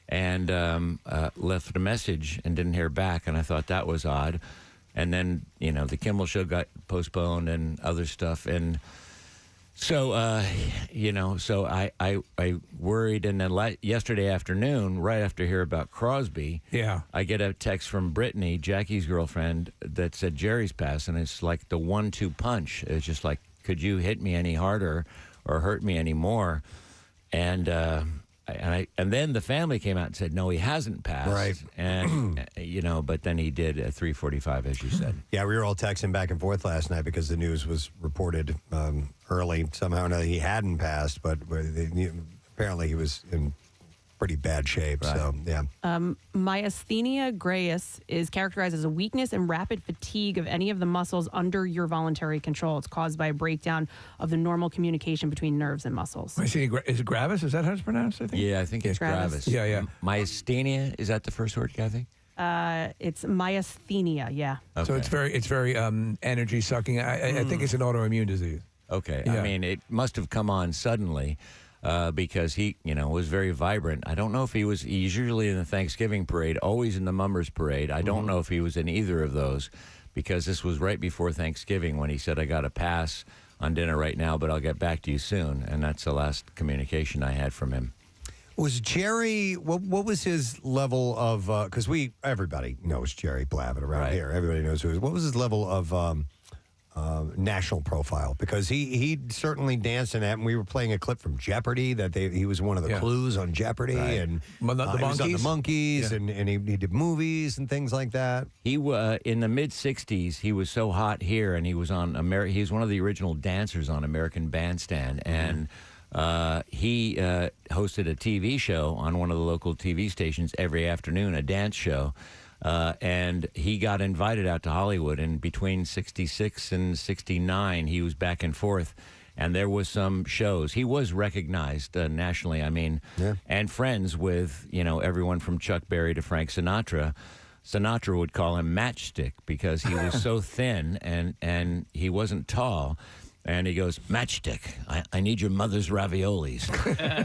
and left a message and didn't hear back. And I thought that was odd. And then, the Kimmel Show got postponed and other stuff. And so, so I worried. And then yesterday afternoon, right after I hear about Crosby, I get a text from Brittany, Jackie's girlfriend, that said Jerry's passed. And it's like the 1-2 punch. It's just like, could you hit me any harder or hurt me any more? And then the family came out and said, no, he hasn't passed. Right. And, but then he did at 3:45, as you said. Yeah, we were all texting back and forth last night because the news was reported early. Somehow or another he hadn't passed, but apparently he was in pretty bad shape. Right. So, yeah. Myasthenia gravis is characterized as a weakness and rapid fatigue of any of the muscles under your voluntary control. It's caused by a breakdown of the normal communication between nerves and muscles. Is it gravis? Is that how it's pronounced, I think? Yeah, I think it's gravis. Yeah. Myasthenia, is that the first word, Kathy? It's myasthenia, yeah. Okay. So it's very energy sucking. I think it's an autoimmune disease. Okay. Yeah. It must have come on suddenly. Because he, was very vibrant. I don't know if he's usually in the Thanksgiving parade, always in the Mummers parade. I don't know if he was in either of those, because this was right before Thanksgiving when he said, I got to pass on dinner right now, but I'll get back to you soon. And that's the last communication I had from him. Was Jerry, what was his level of, because everybody knows Jerry Blavat around here. Everybody knows who he is. What was his level of national profile? Because he certainly danced in that, and we were playing a clip from Jeopardy that he was one of the clues on Jeopardy, and the Monkees? He was on the Monkees, and he did movies and things like that. He in the mid '60s, he was so hot here, and he was on he was one of the original dancers on American Bandstand, and he hosted a TV show on one of the local TV stations every afternoon, a dance show. And he got invited out to Hollywood, and between 66 and 69, he was back and forth, and there was some shows. He was recognized nationally, and friends with, everyone from Chuck Berry to Frank Sinatra. Sinatra would call him Matchstick because he was so thin and he wasn't tall. And he goes, Matchstick, I need your mother's raviolis.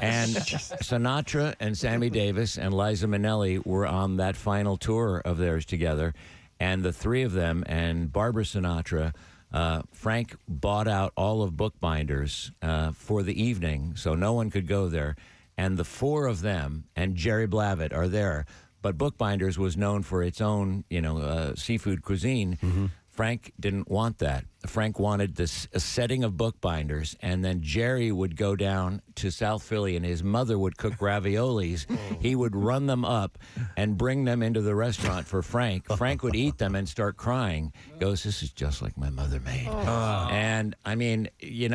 And Sinatra and Sammy Davis and Liza Minnelli were on that final tour of theirs together. And the three of them and Barbara Sinatra, Frank bought out all of Bookbinders for the evening, so no one could go there. And the four of them and Jerry Blavat are there. But Bookbinders was known for its own, seafood cuisine. Mm-hmm. Frank didn't want that. Frank wanted a setting of bookbinders, and then Jerry would go down to South Philly, and his mother would cook raviolis. He would run them up and bring them into the restaurant for Frank. Frank would eat them and start crying. He goes, "This is just like my mother made." And I mean, he'd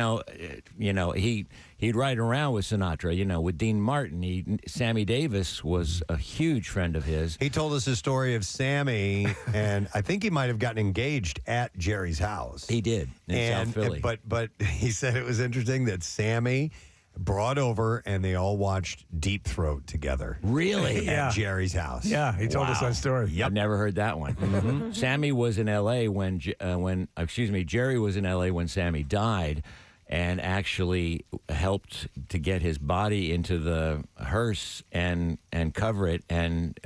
ride around with Sinatra, with Dean Martin. Sammy Davis was a huge friend of his. He told us the story of Sammy, and I think he might have gotten engaged at Jerry's house. He did in South Philly. But he said it was interesting that Sammy brought over and they all watched Deep Throat together. Really? At Jerry's house. Yeah, he told us that story. Yep. I've never heard that one. Sammy was in L.A. when Jerry was in L.A. when Sammy died, and actually helped to get his body into the hearse and cover it and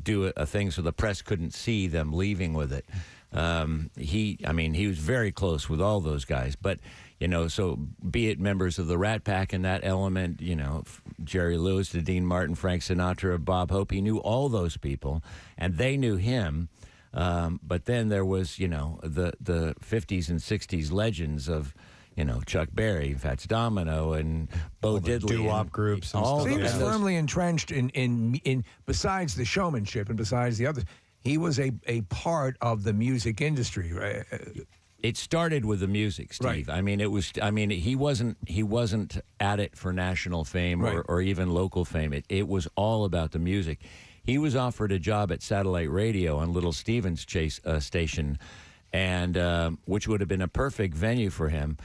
do a thing so the press couldn't see them leaving with it. He was very close with all those guys, but so be it members of the Rat Pack in that element, Jerry Lewis, to Dean Martin, Frank Sinatra, Bob Hope, he knew all those people, and they knew him. But then there was, the 50s and 60s legends of, Chuck Berry, Fats Domino, and Bo Diddley. Doo-wop groups and all stuff. So he those. was firmly entrenched in besides the showmanship and besides the others, he was a part of the music industry, right? It started with the music, Steve. Right. He wasn't at it for national fame or even local fame. It was all about the music. He was offered a job at satellite radio on Little Steven's station, and which would have been a perfect venue for him.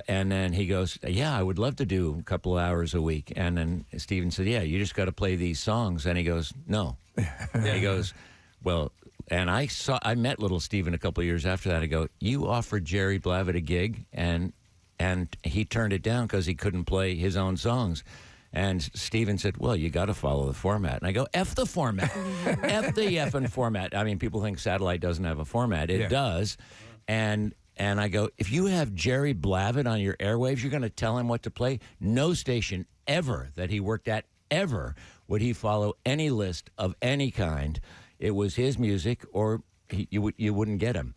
And then he goes, "Yeah, I would love to do a couple of hours a week." And then Steven said, "Yeah, you just got to play these songs." And he goes, "No." He goes, "Well." And I met Little Steven a couple of years after that. I go, "You offered Jerry Blavat a gig, and he turned it down because he couldn't play his own songs." And Steven said, "Well, you got to follow the format." And I go, "F the format. F the effing format." I mean, people think satellite doesn't have a format. It does. And I go, "If you have Jerry Blavat on your airwaves, you're going to tell him what to play?" No station ever that he worked at ever would he follow any list of any kind. It was his music, or you wouldn't get him.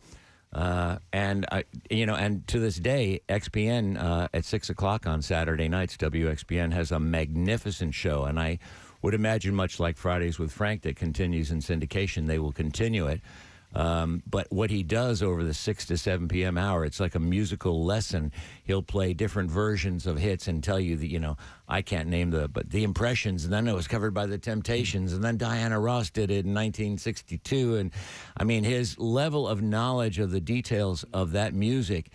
And to this day, XPN at 6:00 on Saturday nights, WXPN has a magnificent show, and I would imagine, much like Fridays with Frank, that continues in syndication, they will continue it. But what he does over the 6 to 7 p.m. hour, it's like a musical lesson. He'll play different versions of hits and tell you that, I can't name but the impressions, and then it was covered by the Temptations, and then Diana Ross did it in 1962. And I mean, his level of knowledge of the details of that music,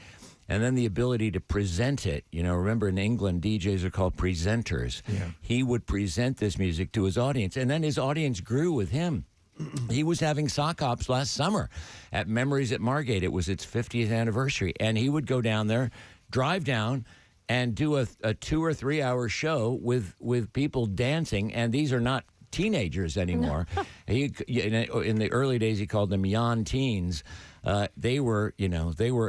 and then the ability to present it. Remember in England, DJs are called presenters. Yeah. He would present this music to his audience, and then his audience grew with him. He was having sock hops last summer at Memories at Margate. It was its 50th anniversary. And he would go down there, drive down, and do a 2 or 3 hour show with people dancing. And these are not teenagers anymore. In the early days, he called them yon teens. They were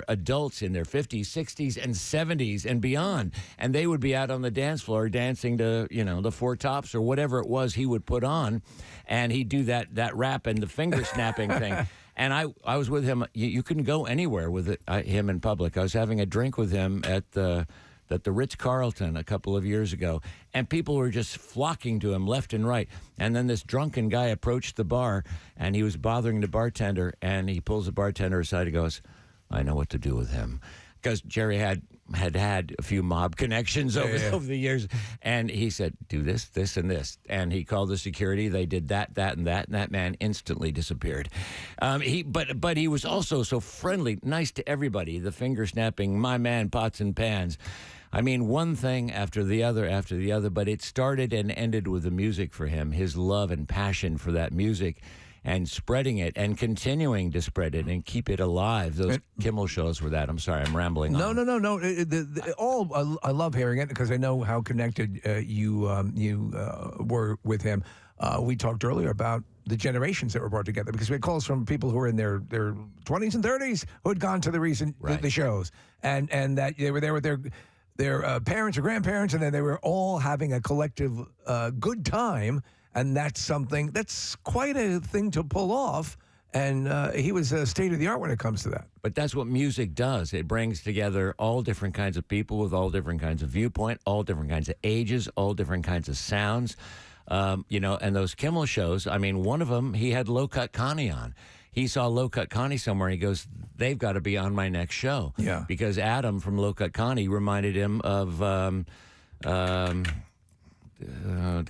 adults in their 50s, 60s, and 70s and beyond. And they would be out on the dance floor dancing to, the Four Tops or whatever it was he would put on. And he'd do that rap and the finger snapping thing. And I was with him. You couldn't go anywhere with him in public. I was having a drink with him at the Ritz-Carlton a couple of years ago, and people were just flocking to him left and right. And then this drunken guy approached the bar, and he was bothering the bartender, and he pulls the bartender aside and goes, "I know what to do with him." Because Jerry had a few mob connections over the years. And he said, "Do this, this, and this." And he called the security. They did that, and that man instantly disappeared. But he was also so friendly, nice to everybody. The finger snapping, my man, pots and pans. I mean, one thing after the other, but it started and ended with the music for him, his love and passion for that music, and spreading it and continuing to spread it and keep it alive. Those Kimmel shows were that. I'm sorry, I'm rambling on. No. I love hearing it because I know how connected you were with him. We talked earlier about the generations that were brought together because we had calls from people who were in their 20s and 30s who had gone to the shows and that they were there with their parents or grandparents, and then they were all having a collective good time. And that's something that's quite a thing to pull off. And he was state of the art when it comes to that. But that's what music does. It brings together all different kinds of people with all different kinds of viewpoint, all different kinds of ages, all different kinds of sounds. And those Kimmel shows, I mean, one of them, he had Low Cut Connie on. He saw Low Cut Connie somewhere. He goes, they've got to be on my next show. Yeah. Because Adam from Low Cut Connie reminded him of the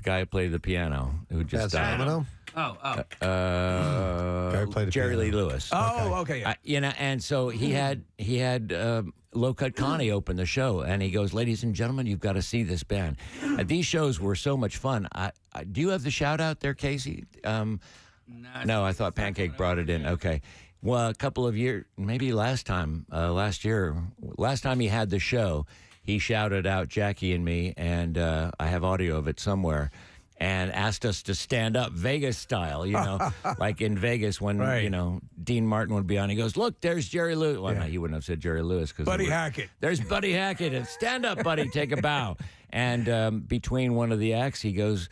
guy who played the piano who just died. Jerry Lee Lewis. Oh, okay. Yeah. And so he had Low Cut Connie open the show, and he goes, "Ladies and gentlemen, you've got to see this band." These shows were so much fun. Do you have the shout out there, Casey? No, I thought Pancake brought it in. Okay. Well, a couple of years, maybe last time he had the show, he shouted out Jackie and me, and I have audio of it somewhere, and asked us to stand up Vegas style, like in Vegas when, Dean Martin would be on. He goes, "Look, there's Jerry Lewis." Well, no, he wouldn't have said Jerry Lewis. Buddy Hackett. There's Buddy Hackett. And stand up, buddy, take a bow. And between one of the acts, he goes,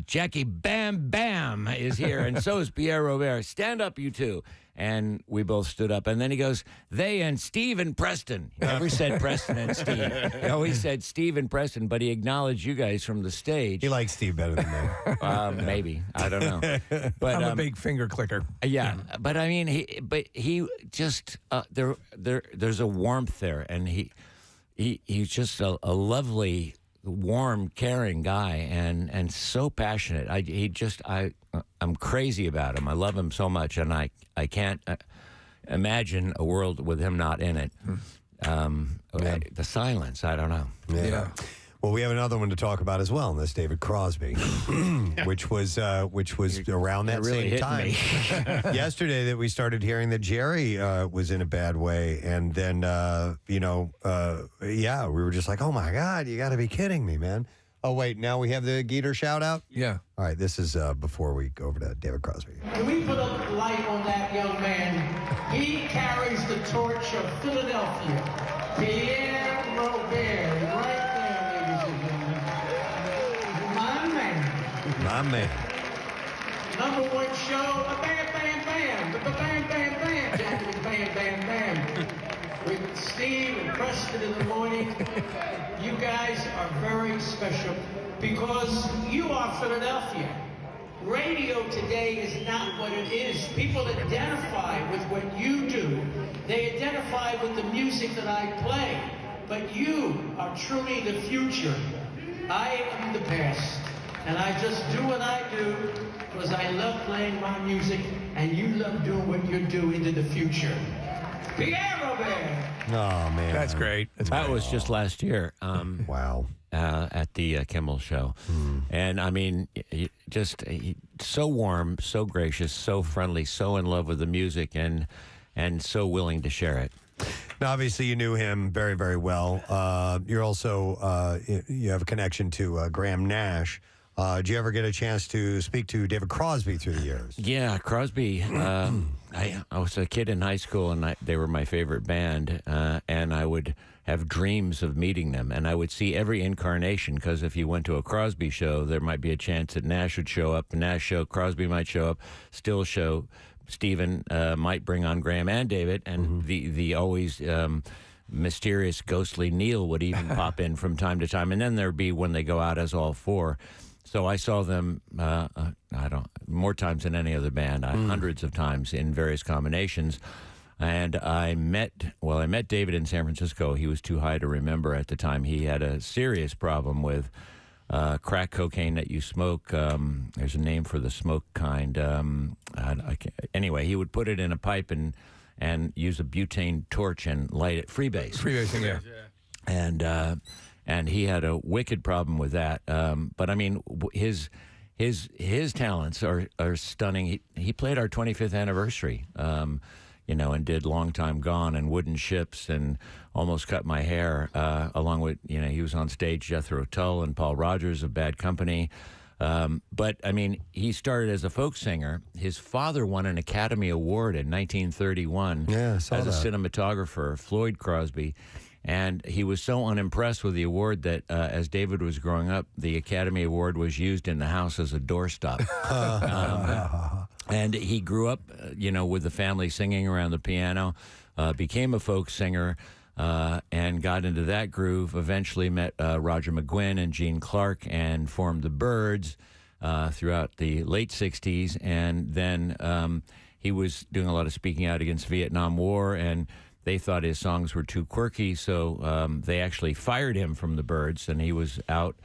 "Jackie Bam Bam is here, and so is Pierre Robert. Stand up, you two." And we both stood up. And then he goes, "They and Steve and Preston." He never said Preston and Steve. He always said Steve and Preston, but he acknowledged you guys from the stage. He likes Steve better than me. Maybe. I don't know. But I'm a big finger clicker. Yeah. But I mean, he just, there's a warmth there. And he's just a lovely, warm, caring guy, and so passionate. I'm crazy about him. I love him so much, and I can't imagine a world with him not in it. The silence, I don't know. Yeah. Well, we have another one to talk about as well, and that's David Crosby, which was around that really same time yesterday that we started hearing that Jerry was in a bad way, and then we were just like, "Oh my God, you got to be kidding me, man!" Oh wait, now we have the Geeter shout out. Yeah. All right, this is before we go over to David Crosby. Can we put a light on that young man? He carries the torch of Philadelphia. Pierre Robert, right there, ladies and gentlemen. My man. Number one show, a bam, bam, bam. The bam, bam, bam. Jackie, bam, bam, bam. With Steve and Preston in the morning. You guys are very special because you are Philadelphia. Radio today is not what it is. People identify with what you do. They identify with the music that I play. But you are truly the future. I am the past. And I just do what I do because I love playing my music and you love doing what you do into the future. Pierre Robert. Oh, man. That's great. That was just last year. Wow. At the Kimmel show. And I mean, so warm, so gracious, so friendly, so in love with the music, and so willing to share it. Now, obviously, you knew him very, very well. You're also, you have a connection to Graham Nash. Did you ever get a chance to speak to David Crosby through the years? Yeah, Crosby. I was a kid in high school, and they were my favorite band, and I would have dreams of meeting them, and I would see every incarnation, because if you went to a Crosby show, there might be a chance that Nash would show up. The Nash show, Crosby might show up, still show. Stephen might bring on Graham and David, and the always mysterious, ghostly Neil would even pop in from time to time, and then there'd be when they go out as all four. So I saw them, more times than any other band, hundreds of times in various combinations. And I met David in San Francisco. He was too high to remember at the time. He had a serious problem with crack cocaine that you smoke. There's a name for the smoke kind. Anyway, he would put it in a pipe and use a butane torch and light it. Freebase. Freebasing, yeah. And he had a wicked problem with that. But I mean, his talents are stunning. He played our 25th anniversary, and did Long Time Gone and Wooden Ships and Almost Cut My Hair, along with, he was on stage, Jethro Tull and Paul Rogers of Bad Company. But I mean, he started as a folk singer. His father won an Academy Award in 1931 as a cinematographer, Floyd Crosby. And he was so unimpressed with the award that as David was growing up, the Academy Award was used in the house as a doorstop. And he grew up, with the family singing around the piano, became a folk singer, and got into that groove. Eventually met Roger McGuinn and Gene Clark and formed the Byrds throughout the late 60s. And then he was doing a lot of speaking out against Vietnam War, and they thought his songs were too quirky, so they actually fired him from the Byrds, and he was out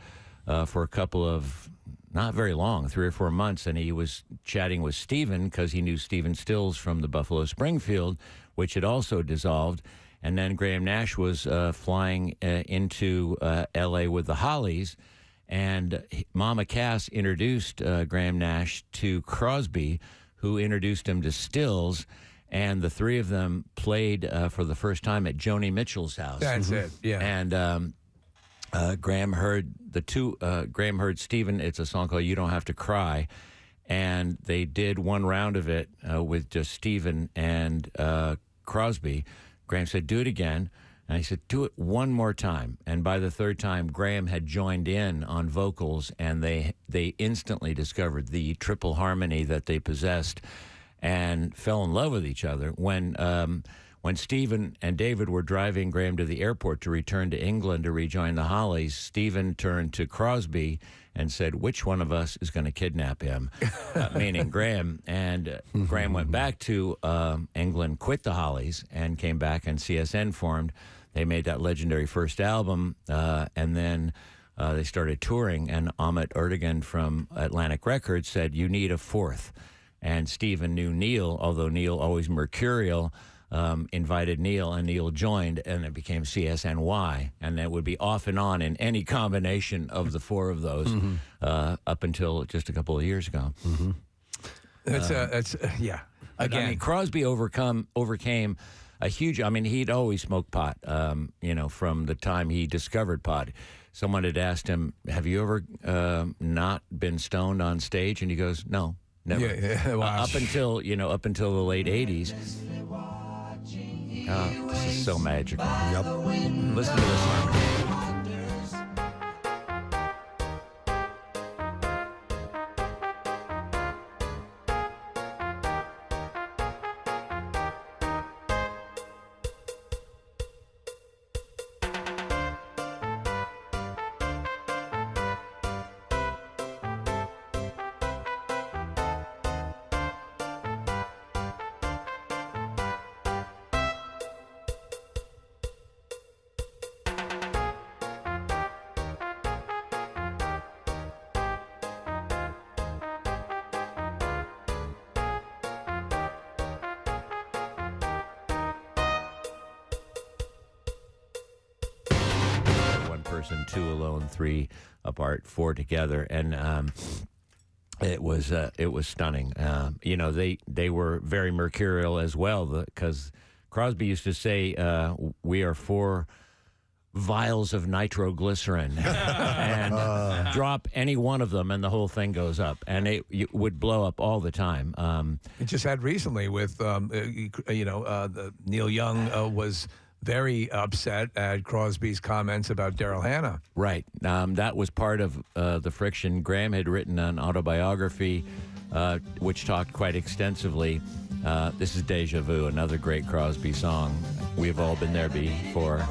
for a couple of, not very long, 3 or 4 months, and he was chatting with Stephen because he knew Stephen Stills from the Buffalo Springfield, which had also dissolved. And then Graham Nash was flying into L.A. with the Hollies, and Mama Cass introduced Graham Nash to Crosby, who introduced him to Stills, and the three of them played for the first time at Joni Mitchell's house. That's it, yeah. And Graham heard Stephen, it's a song called You Don't Have to Cry, and they did one round of it with just Stephen and Crosby. Graham said, do it again. And I said, do it one more time. And by the third time, Graham had joined in on vocals, and they instantly discovered the triple harmony that they possessed and fell in love with each other. When Stephen and David were driving Graham to the airport to return to England to rejoin the Hollies, Stephen turned to Crosby and said, which one of us is going to kidnap him? Meaning Graham. And Graham went back to England, quit the Hollies, and came back, and CSN formed. They made that legendary first album, and then they started touring, and Ahmet Erdogan from Atlantic Records said, you need a fourth. And Stephen knew Neil, although Neil always mercurial, invited Neil, and Neil joined, and it became CSNY, and it would be off and on in any combination of the four of those up until just a couple of years ago. That's yeah. Again, I mean, Crosby overcame a huge. I mean, he'd always smoked pot. From the time he discovered pot. Someone had asked him, "Have you ever not been stoned on stage?" And he goes, "No, never." Yeah, wow. Up until the late '80s. This is so magical. Yep. Listen to this harmony. Person, 2 alone, 3 apart, 4 together, and it was stunning. They were very mercurial as well, because Crosby used to say, "We are 4 vials of nitroglycerin," and drop any one of them, and the whole thing goes up, and it would blow up all the time. It just had recently with Neil Young was very upset at Crosby's comments about Daryl Hannah. Right. That was part of the friction. Graham had written an autobiography which talked quite extensively. This is Deja Vu, another great Crosby song. We've all been there before.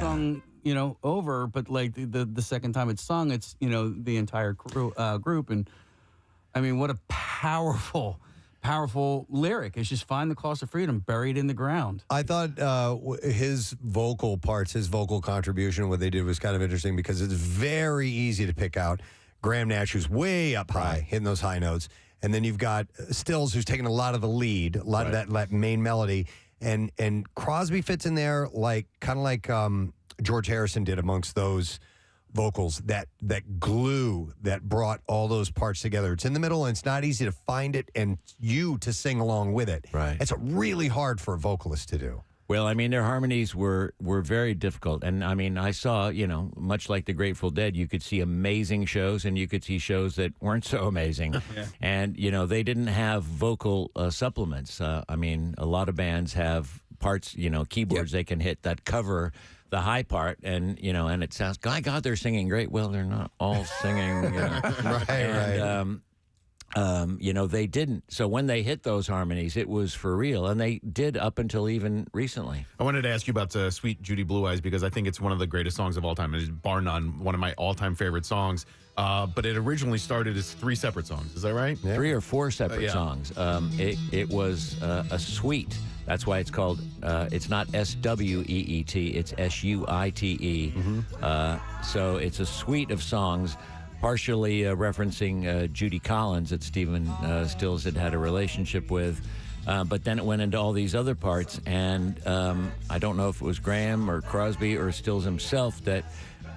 song, over, but like the second time it's sung, it's, the entire group. And I mean, what a powerful lyric. It's just find the cost of freedom buried in the ground. I thought his vocal parts, his vocal contribution, what they did was kind of interesting because it's very easy to pick out Graham Nash, who's way up high, hitting those high notes. And then you've got Stills, who's taking a lot of the lead, a lot of that main melody. And Crosby fits in there kind of like George Harrison did amongst those vocals, that glue that brought all those parts together. It's in the middle, and it's not easy to find it and you to sing along with it. Right. It's really hard for a vocalist to do. Well, I mean, their harmonies were very difficult. And, I mean, I saw, much like the Grateful Dead, you could see amazing shows and you could see shows that weren't so amazing. And, they didn't have vocal supplements. I mean, a lot of bands have parts, keyboards they can hit that cover the high part, and and it sounds, God, they're singing great. Well, they're not all singing, right. They didn't. So when they hit those harmonies, it was for real, and they did up until even recently. I wanted to ask you about Sweet Judy Blue Eyes because I think it's one of the greatest songs of all time. It's bar none, one of my all-time favorite songs. But it originally started as 3 separate songs. Is that right? Yeah. 3 or 4 separate songs. It was a suite. That's why it's called, it's not SWEET, it's SUITE. So it's a suite of songs, partially referencing Judy Collins that Stephen Stills had a relationship with. But then it went into all these other parts, and I don't know if it was Graham or Crosby or Stills himself that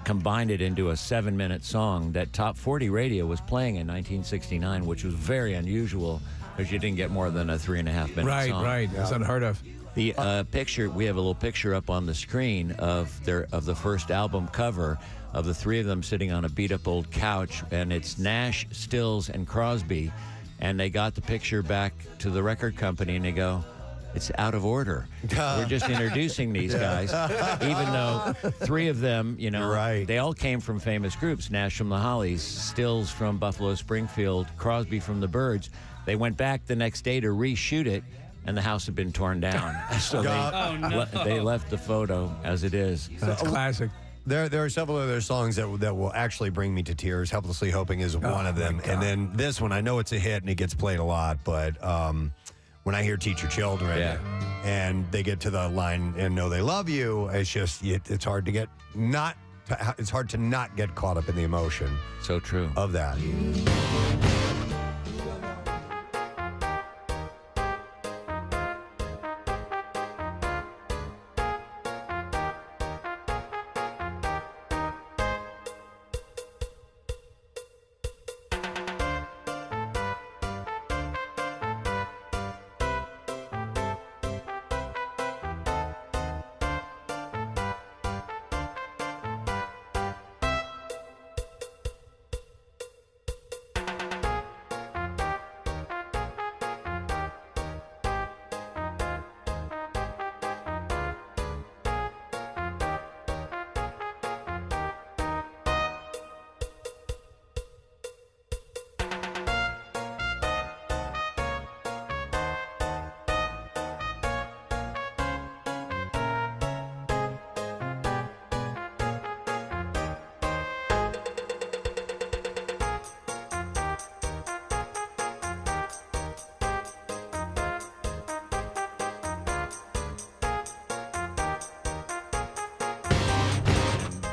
combined it into a 7-minute song that Top 40 Radio was playing in 1969, which was very unusual because you didn't get more than a 3.5-minute song. Right. That's unheard of. The picture, we have a little picture up on the screen of the first album cover of the 3 of them sitting on a beat-up old couch, and it's Nash, Stills, and Crosby, and they got the picture back to the record company, and they go, it's out of order. We're just introducing these guys, even though 3 of them, they all came from famous groups. Nash from the Hollies, Stills from Buffalo Springfield, Crosby from the Byrds. They went back the next day to reshoot it, and the house had been torn down. So they left the photo as it is. That's classic. There are several other songs that will actually bring me to tears. Helplessly Hoping is one of them. And then this one, I know it's a hit and it gets played a lot, but when I hear Teach Your Children and they get to the line and know they love you, it's just, it's hard to it's hard to not get caught up in the emotion. So true. Of that.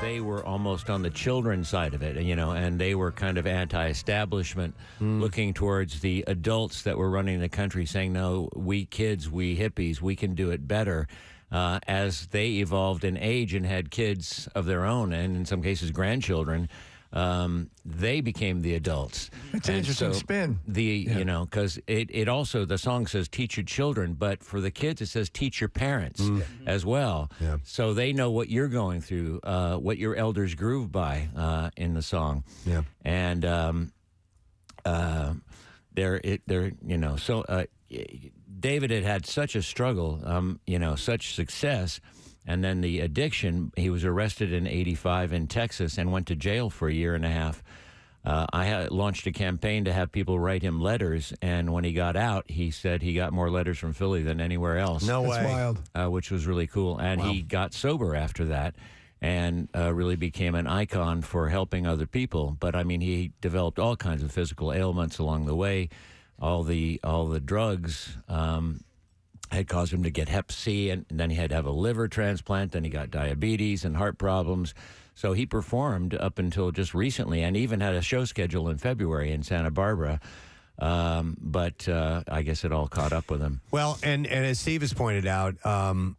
They were almost on the children's side of it, and they were kind of anti-establishment, looking towards the adults that were running the country, saying, no, we kids, we hippies, we can do it better. As they evolved in age and had kids of their own, and in some cases grandchildren, they became the adults. It's an interesting spin. Because it also, the song says teach your children, but for the kids it says teach your parents as well. Yeah. So they know what you're going through, what your elders groove by in the song. Yeah. And David had such a struggle, such success. And then the addiction, he was arrested in '85 in Texas and went to jail for a year and a half. I launched a campaign to have people write him letters, and when he got out, he said he got more letters from Philly than anywhere else. No way. That's wild. Which was really cool. And he got sober after that. and really became an icon for helping other people. But I mean, he developed all kinds of physical ailments along the way. All the drugs had caused him to get Hep C, and then he had to have a liver transplant. Then he got diabetes and heart problems. So he performed up until just recently, and even had a show schedule in February in Santa Barbara. But I guess it all caught up with him. Well, and as Steve has pointed out,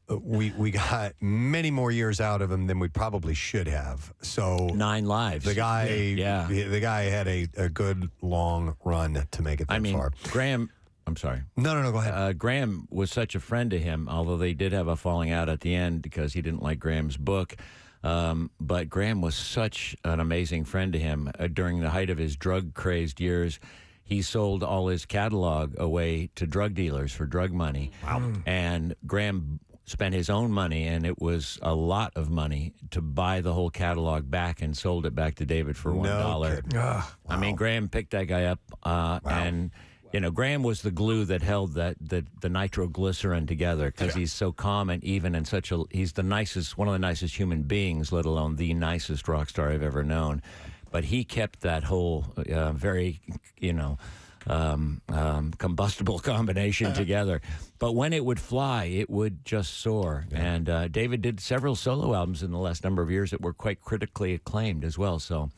we got many more years out of him than we probably should have. So 9 lives. The guy, Yeah. the guy had a good long run to make it that far. Graham. I'm sorry. No, go ahead. Graham was such a friend to him, although they did have a falling out at the end because he didn't like Graham's book. But Graham was such an amazing friend to him. During the height of his drug-crazed years, he sold all his catalog away to drug dealers for drug money. Wow. And Graham spent his own money, and it was a lot of money, to buy the whole catalog back and sold it back to David for $1. Wow. I mean, Graham picked that guy up, and... You know, Graham was the glue that held the nitroglycerin together because he's so calm and even and he's the nicest, one of the nicest human beings, let alone the nicest rock star I've ever known. But he kept that whole very, combustible combination together. But when it would fly, it would just soar. Yeah. And David did several solo albums in the last number of years that were quite critically acclaimed as well. So...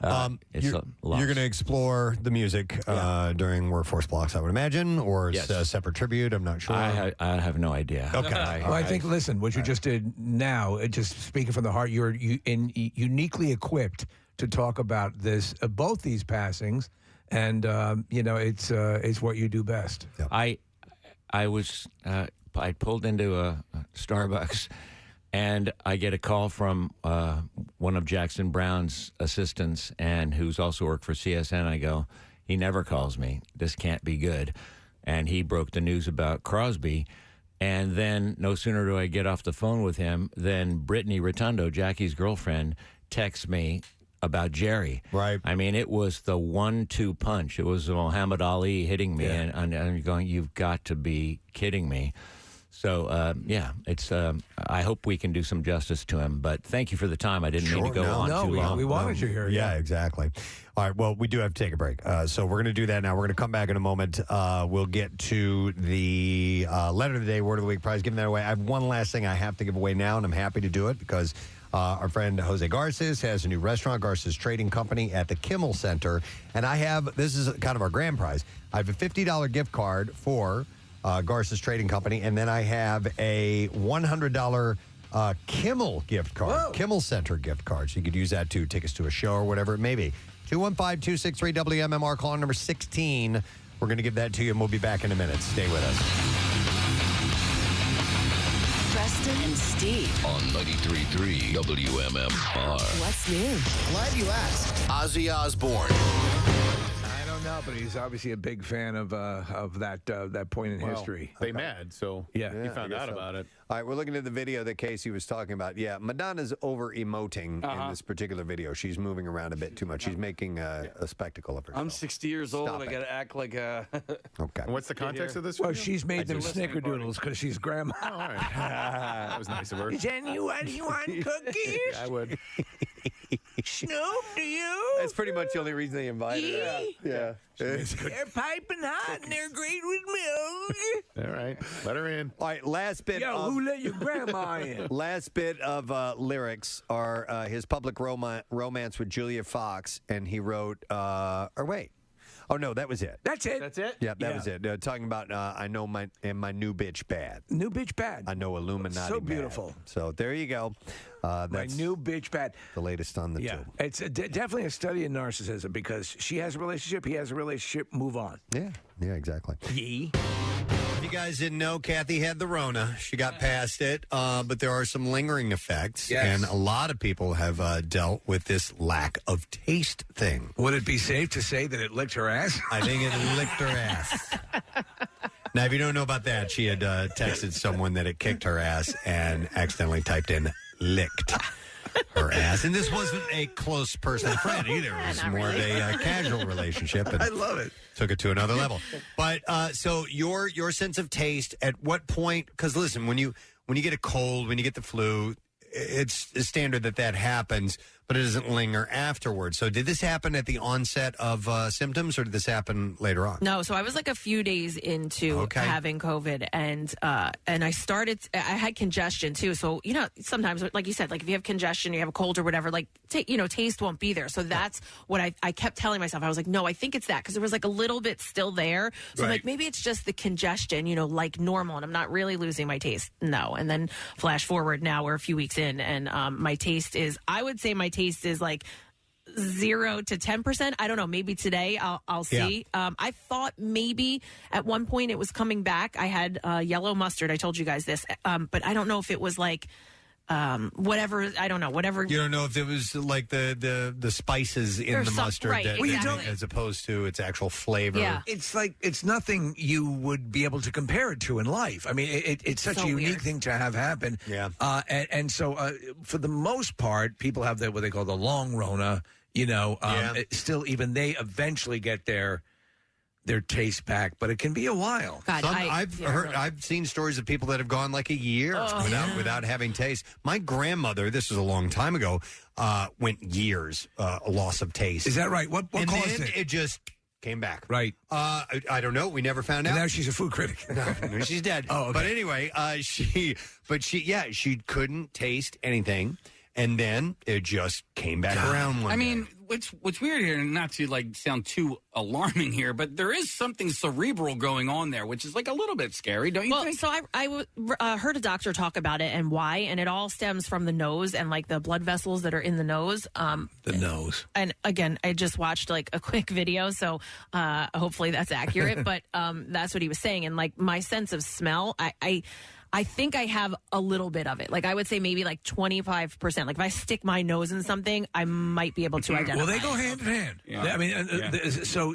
you're going to explore the music during Workforce Blocks, I would imagine, or it's a separate tribute. I'm not sure. I have no idea. Okay. Well, I think, listen, what you just did now, just speaking from the heart, you're uniquely equipped to talk about this, both these passings, and it's what you do best. Yeah. I pulled into a Starbucks. And I get a call from one of Jackson Brown's assistants, and who's also worked for CSN. I go, he never calls me. This can't be good. And he broke the news about Crosby. And then no sooner do I get off the phone with him than Brittany Rotundo, Jackie's girlfriend, texts me about Jerry. Right. I mean, it was the 1-2 punch. It was Muhammad Ali hitting me, and I'm going, you've got to be kidding me. So, it's. I hope we can do some justice to him. But thank you for the time. I didn't mean to go on too long. We wanted you here. Yeah, exactly. All right, well, we do have to take a break. So we're going to do that now. We're going to come back in a moment. We'll get to the letter of the day, word of the week prize, giving that away. I have one last thing I have to give away now, and I'm happy to do it because our friend Jose Garces has a new restaurant, Garces Trading Company, at the Kimmel Center. And this is kind of our grand prize. I have a $50 gift card for... Garces Trading Company, and then I have a $100 Kimmel gift card, Whoa. Kimmel Center gift card. So you could use that to take us to a show or whatever it may be. 215-263-WMMR, caller number 16. We're going to give that to you, and we'll be back in a minute. Stay with us. Preston and Steve on 93.3 WMMR. What's new? Glad you asked. Ozzy Osbourne. No, but he's obviously a big fan of that point in history. They mad, so he found out about it. All right, we're looking at the video that Casey was talking about. Yeah, Madonna's over-emoting in this particular video. She's moving around a bit too much. She's making a spectacle of herself. I'm 60 years old. I got to act like a... Okay. And what's the context of this Well, video? she's made them snickerdoodles because she's grandma. Oh, all right. That was nice of her. Is anyone want cookies? I would. Snoop, do you? That's pretty much the only reason they invited her. Yeah. They're piping hot and they're great with milk. All right. Let her in. All right, last bit Yo, who let your grandma in? Last bit of lyrics are his public romance with Julia Fox, and he wrote, Oh, no, that was it. That's it. That's it? Yeah, that was it. Talking about, I know my new bitch bad. New bitch bad. I know Illuminati So bad. beautiful. So there you go. My That's new bitch bad. the latest on the two. It's definitely a study in narcissism because she has a relationship, he has a relationship, move on. Yeah, exactly. Yee. If you guys didn't know, Kathy had the Rona. She got past it, but there are some lingering effects. Yes. And a lot of people have dealt with this lack of taste thing. Would it be safe to say that it licked her ass? I think it licked her ass. Now, if you don't know about that, she had texted someone that it kicked her ass and accidentally typed in licked her ass. And this wasn't a close personal friend either. It was more of a casual relationship. And I love it. Took it to another level. But so your sense of taste, at what point? Because listen, when you get a cold, when you get the flu, it's standard that happens, but it doesn't linger afterwards. So did this happen at the onset of symptoms, or did this happen later on? No, so I was like a few days into having COVID, and I started. I had congestion too. So sometimes, like you said, like if you have congestion, you have a cold or whatever, like taste won't be there. So that's what I kept telling myself. I was like, no, I think it's that, because there was like a little bit still there. So I'm like, maybe it's just the congestion, like normal, and I'm not really losing my taste. No, and then flash forward, now we're a few weeks in, and my taste is, I would say my taste is like 0 to 10%. I don't know. Maybe today I'll see. Yeah. I thought maybe at one point it was coming back. I had yellow mustard. I told you guys this, but I don't know if it was like whatever. I don't know. Whatever. You don't know if it was like the spices in the mustard, right, that, exactly. as opposed to its actual flavor. Yeah. It's like it's nothing you would be able to compare it to in life. I mean, it's such so a unique weird. thing to have happen. Yeah. And so for the most part, people have what they call the long Rona. Still, even they eventually get their taste back, but it can be a while. God, I've seen stories of people that have gone like a year without having taste. My grandmother, this was a long time ago, went years a loss of taste. Is that right? What and caused then it? It just came back. Right. I don't know. We never found out. And now she's a food critic. No, she's dead. Oh, okay. But anyway, she couldn't taste anything, and then it just came back around one I day. mean, what's weird here, and not to like sound too alarming here, but there is something cerebral going on there, which is like a little bit scary, don't you think? So I heard a doctor talk about it and why, and it all stems from the nose and like the blood vessels that are in the nose. The nose. And again, I just watched like a quick video, so hopefully that's accurate. But that's what he was saying, and like my sense of smell, I think I have a little bit of it. Like I would say maybe like 25%. Like if I stick my nose in something, I might be able to identify. Well, they go hand in hand. Yeah. I mean, so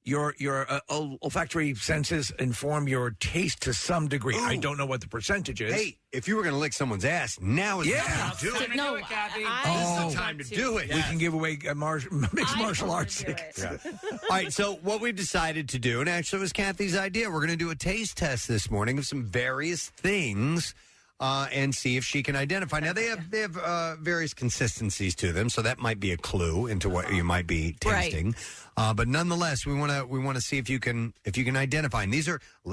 your olfactory senses inform your taste to some degree. Ooh. I don't know what the percentage is. Hey, if you were going to lick someone's ass, now is the time to do it. No, This is the time to do it. We can give away mixed martial arts tickets. Yeah. All right, so what we've decided to do, and actually it was Kathy's idea, we're going to do a taste test this morning of some various things and see if she can identify. Now, they have various consistencies to them, so that might be a clue into what you might be tasting. But nonetheless, we want to see if you can identify. And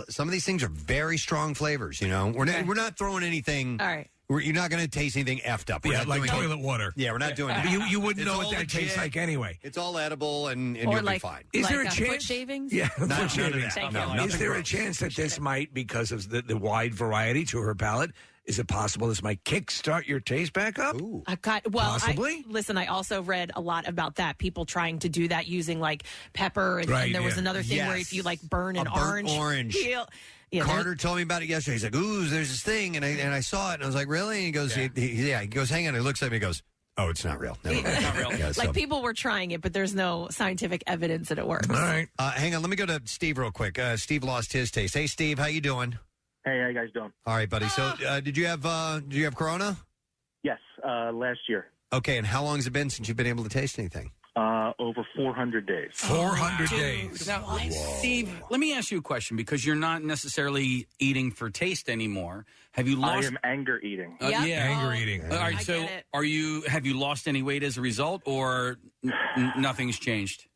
some of these things are very strong flavors. We're not throwing anything. All right. You're not going to taste anything effed up. Yeah, like toilet water. Yeah, we're not doing that. You wouldn't It's know what all that legit. tastes like anyway. It's all edible, and Or you'll like, be fine. Is there a foot chance? shavings? Yeah, None foot of shavings. that. Thank No, you. Is nothing there a gross. chance that this might, because of the wide variety to her palate, is it possible this might kickstart your taste back up? Possibly. I also read a lot about that. People trying to do that using like pepper, and, Right, and there was yeah. another thing where Yes. if you like burn an A burnt orange. peel. Yeah, Carter told me about it yesterday. He's like, "Ooh, there's this thing," and I saw it, and I was like, "Really?" And he goes, "He goes, hang on." He looks at me, and goes, "Oh, it's not real. No, it's not real." Yeah, like people were trying it, but there's no scientific evidence that it works. All right. hang on. Let me go to Steve real quick. Steve lost his taste. Hey, Steve, how you doing? Hey, how you guys doing? All right, buddy. So, did you have Corona? Yes, last year. Okay, and how long has it been since you've been able to taste anything? Over 400 days. 400 days. Now, Steve, let me ask you a question, because you're not necessarily eating for taste anymore. Have you lost? I am anger eating. Yep. Anger eating. All right, I so get it. have you lost any weight as a result, or nothing's changed?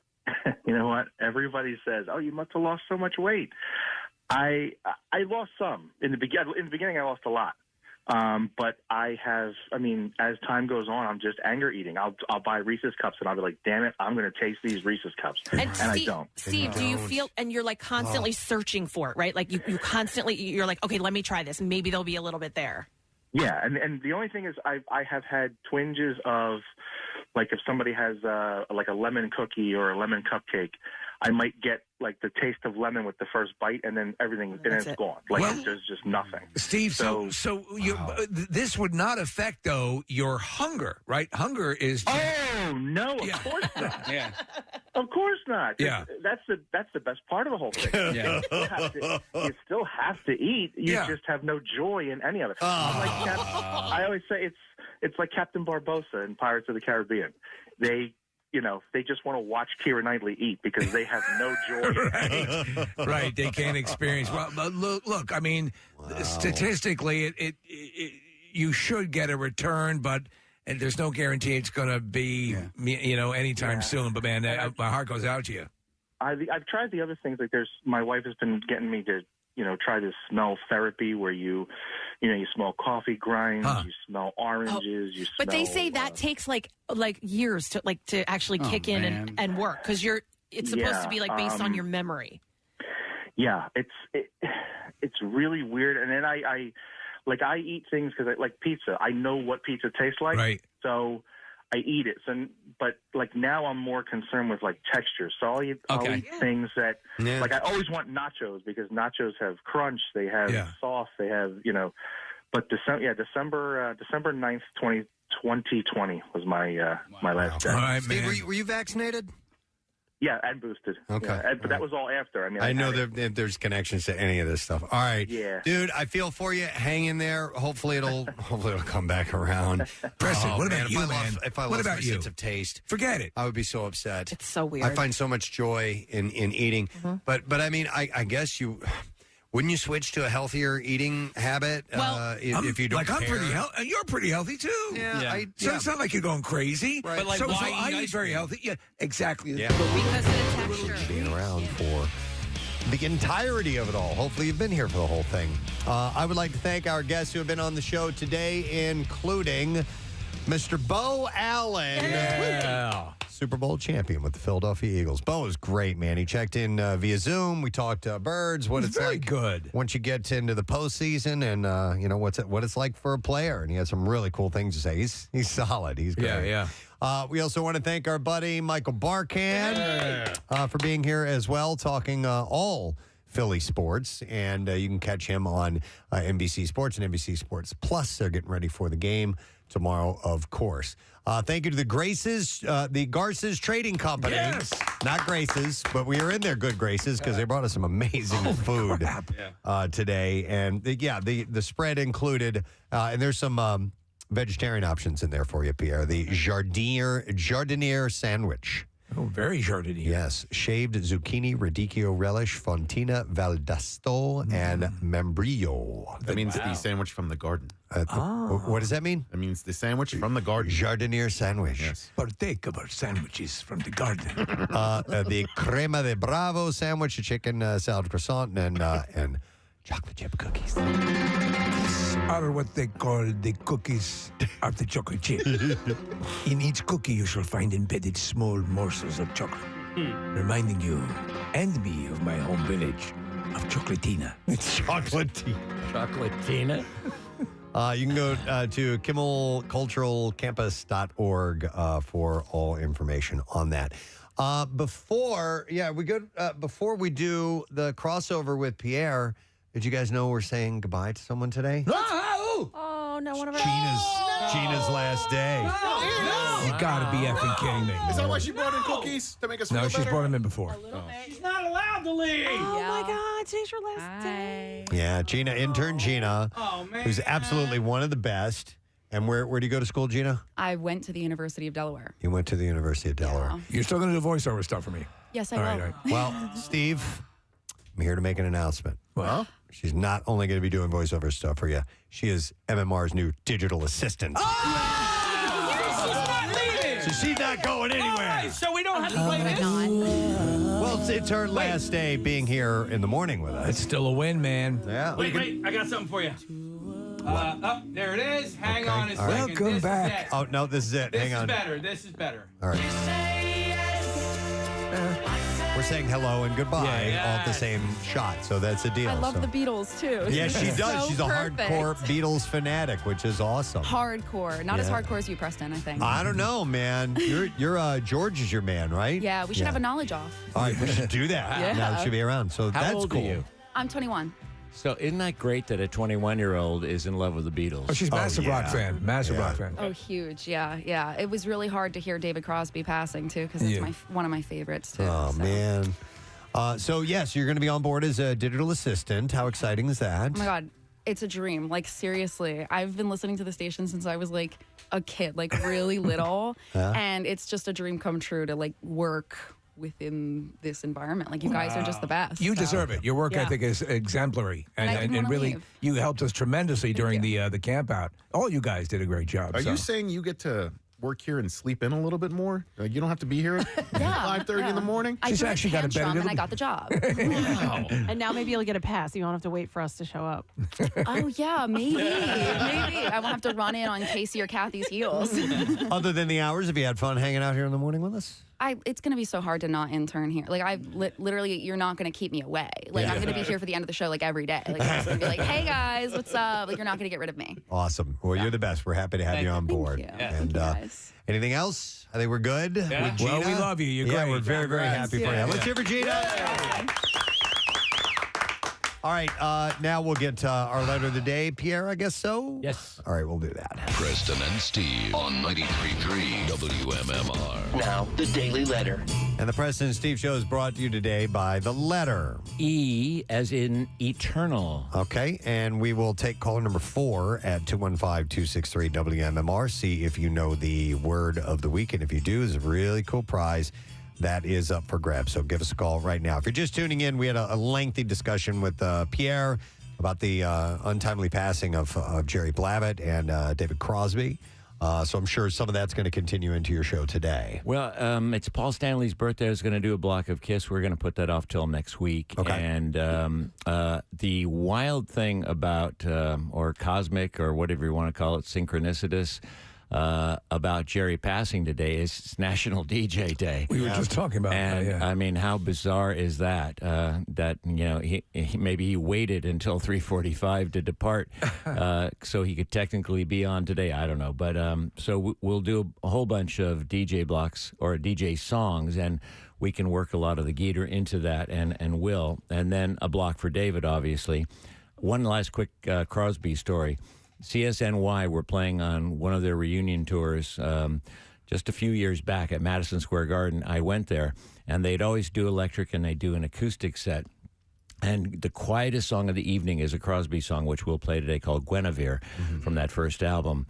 You know what? Everybody says, "Oh, you must have lost so much weight." I lost some in the beginning. In the beginning, I lost a lot. But I have, as time goes on, I'm just anger eating. I'll buy Reese's Cups, and I'll be like, damn it, I'm going to taste these Reese's Cups. And I don't. Steve, do you feel, and you're like constantly searching for it, right? Like you constantly, you're like, okay, let me try this. Maybe there'll be a little bit there. Yeah, and the only thing is I have had twinges of, like, if somebody has like a lemon cookie or a lemon cupcake, I might get like the taste of lemon with the first bite, and then everything, and it's gone. Like, there's just nothing. Steve, so this would not affect, though, your hunger, right? Hunger is. Oh no, of course not. Yeah, of course not. Yeah, that's the best part of the whole thing. Yeah. You still have to eat. You Yeah. just have no joy in any of it. I always say it's like Captain Barbossa in Pirates of the Caribbean. They just want to watch Keira Knightley eat because they have no joy. Right. They can't experience. Well, look. I mean, statistically, you should get a return, but and there's no guarantee it's going to be anytime soon. But man, my heart goes out to you. I've tried the other things. Like my wife has been getting me to try this smell therapy where you smell coffee grinds, you smell oranges, you smell. But they say that takes like years to actually kick in and work because it's supposed to be like based on your memory. Yeah, it's really weird. And then I eat things because I like pizza. I know what pizza tastes like, right? So I eat it. But now I'm more concerned with like texture. So I'll eat things that like I always want nachos because nachos have crunch, they have sauce, they have But December 9th, 2020 was my my last day. All right, man. Steve, were you vaccinated? Yeah, and boosted. Okay. Yeah, but that was all after. I mean, I know there's connections to any of this stuff. All right. Yeah. Dude, I feel for you. Hang in there. Hopefully it'll come back around. Preston, what about you, man? If I What lost about my you? sense of taste, Forget it. I would be so upset. It's so weird. I find so much joy in eating. But I mean, I guess you... Wouldn't you switch to a healthier eating habit if you don't care? I'm pretty healthy. And you're pretty healthy, too. Yeah. So it's not like you're going crazy. Right. But Like, so why I eat eat ice very cream? healthy. Yeah, exactly. Yeah. Because of the texture. Being around for the entirety of it all. Hopefully you've been here for the whole thing. I would like to thank our guests who have been on the show today, including Mr. Beau Allen. Yeah. Super Bowl champion with the Philadelphia Eagles. Beau is great, man. He checked in via Zoom. We talked birds, what it's very like good once you get into the postseason, and what it's like for a player. And he had some really cool things to say. He's solid. He's great. Yeah. We also want to thank our buddy Michael Barkan for being here as well, talking all Philly sports. And you can catch him on NBC Sports and NBC Sports Plus. They're getting ready for the game tomorrow, of course. Thank you to the Graces, the Garces Trading Company. Yes. Not Graces, but we are in their good graces because they brought us some amazing food today. And the spread included, and there's some vegetarian options in there for you, Pierre. The Jardinier sandwich. Oh, very jardinier. Yes. Shaved zucchini, radicchio relish, fontina, valdasto, and membrillo. That means the sandwich from the garden. What does that mean? It means the sandwich from the garden. Jardinier sandwich. Yes. Partake of our sandwiches from the garden. The crema de bravo sandwich, a chicken salad croissant, and chocolate chip cookies. These are what they call the cookies of the chocolate chip. In each cookie, you shall find embedded small morsels of chocolate, reminding you and me of my home village of Chocolatina. Chocolatina. You can go to kimmelculturalcampus.org for all information on that. Before we do the crossover with Pierre, did you guys know we're saying goodbye to someone today? Oh, no, one of our... Gina's last day. You gotta be effing kidding me. Is that why she brought in cookies to make us feel No, better? she's brought them in before. She's not allowed to leave. Oh, my God. Today's your last day. Yeah, intern Gina, who's absolutely one of the best. And where do you go to school, Gina? I went to the University of Delaware. You went to the University of Delaware. Yeah. You're still going to do voiceover stuff for me? Yes, I All will. right, all right. Well, Steve, I'm here to make an announcement. Well, she's not only going to be doing voiceover stuff for you, she is MMR's new digital assistant. She's not leaving. So she's not going anywhere. All right, so we don't have to play this. Well, it's her last day being here in the morning with us. it's still a win, man. Yeah. Wait, I got something for you. There it is. Hang on a second. Welcome This back. Is it. Oh, no, this is it. Hang on. This is better. All right. We're saying hello and goodbye all at the same shot, so that's the deal. I love the Beatles, too. Yeah, she does. So She's a perfect. hardcore Beatles fanatic, which is awesome. Hardcore. Not as Yeah. hardcore as you, Preston, I think. I don't know, man. You're George is your man, right? Yeah, we should have a knowledge off. All right, we should do that. Yeah. Now that she'll be around. So How that's old cool. are you? I'm 21. So isn't that great that a 21-year-old is in love with the Beatles? Oh, she's a massive rock fan. Massive rock fan. Oh, huge. Yeah. It was really hard to hear David Crosby passing, too, because it's one of my favorites, too. Oh, so. man. So, yes, you're going to be on board as a digital assistant. How exciting is that? Oh, my God. It's a dream. Like, seriously. I've been listening to the station since I was, like, a kid, like, really little. Yeah. And it's just a dream come true to, like, work within this environment. Like, you guys are just the best. You so. deserve it. Your work ethic is exemplary, And I didn't wanna really leave. you helped us tremendously during the camp out. All you guys did a great job. Are so. you saying you get to work here and sleep in a little bit more? Like, you don't have to be here at 5:30 in the morning? I She's threw a actually got a better tantrum and I little- got the job. Wow. And now maybe you'll get a pass. You won't have to wait for us to show up. Oh, yeah, maybe. I won't have to run in on Casey or Kathy's heels. Other than the hours, have you had fun hanging out here in the morning with us? It's going to be so hard to not intern here. Like, literally, you're not going to keep me away. Like, I'm going to be here for the end of the show, like, every day. Like, I'm just going to be like, hey, guys, what's up? Like, you're not going to get rid of me. Awesome. Well, you're the best. We're happy to have you on board. you. And Thank you, guys. anything else? I think we're good. Yeah. With Well, Gina? we love you. You're yeah, great. we're very, very happy for you. Let's hear for Gina. All right, now we'll get our letter of the day. Pierre, I guess so? Yes. All right, we'll do that. Preston and Steve on 93.3 WMMR. Now, the Daily Letter. And the Preston and Steve Show is brought to you today by the letter E as in eternal. Okay, and we will take caller number 4 at 215-263-WMMR. See if you know the word of the week, and if you do, there's a really cool prize that is up for grabs. So give us a call right now. If you're just tuning in, we had a lengthy discussion with Pierre about the untimely passing of Jerry Blavat and David Crosby. So I'm sure some of that's going to continue into your show today. Well, it's Paul Stanley's birthday. I was going to do a block of Kiss. We're going to put that off till next week. Okay. And the wild thing about, or cosmic, or whatever you want to call it, synchronicitous, about Jerry passing today is it's National DJ Day. We were just talking about and, that, yeah. I mean, how bizarre is that? That, you know, maybe he waited until 3:45 to depart so he could technically be on today. I don't know. But so we'll do a whole bunch of DJ blocks or DJ songs, and we can work a lot of the Geeter into that, and will. And then a block for David, obviously. One last quick Crosby story. CSNY were playing on one of their reunion tours just a few years back at Madison Square Garden. I went there, and they'd always do electric, and they do an acoustic set. And the quietest song of the evening is a Crosby song, which we'll play today, called Guinevere, from that first album.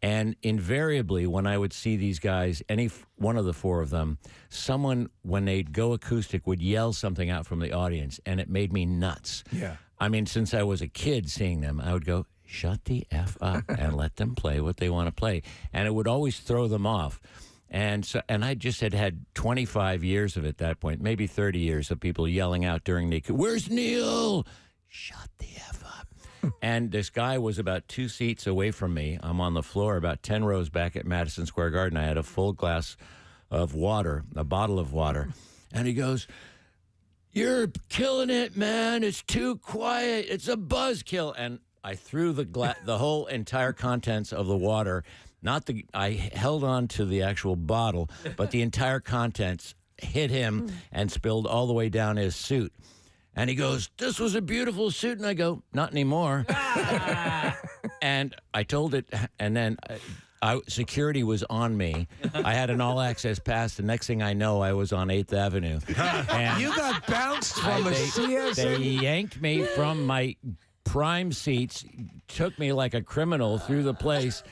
And invariably, when I would see these guys, any one of the four of them, someone, when they'd go acoustic, would yell something out from the audience, and it made me nuts. Yeah. I mean, since I was a kid seeing them, I would go, shut the F up and let them play what they want to play. And it would always throw them off. And so, and I just had 25 years of it at that point, maybe 30 years of people yelling out during the, where's Neil? Shut the F up. And this guy was about 2 seats away from me. I'm on the floor about 10 rows back at Madison Square Garden. I had a full glass of water, a bottle of water. And he goes, you're killing it, man. It's too quiet. It's a buzzkill. And I threw the whole entire contents of the water. I held on to the actual bottle, but the entire contents hit him and spilled all the way down his suit. And he goes, this was a beautiful suit. And I go, not anymore. And I told it, and then security was on me. I had an all-access pass. The next thing I know, I was on 8th Avenue. And You got bounced from a CSN. They yanked me from my prime seats, took me like a criminal through the place,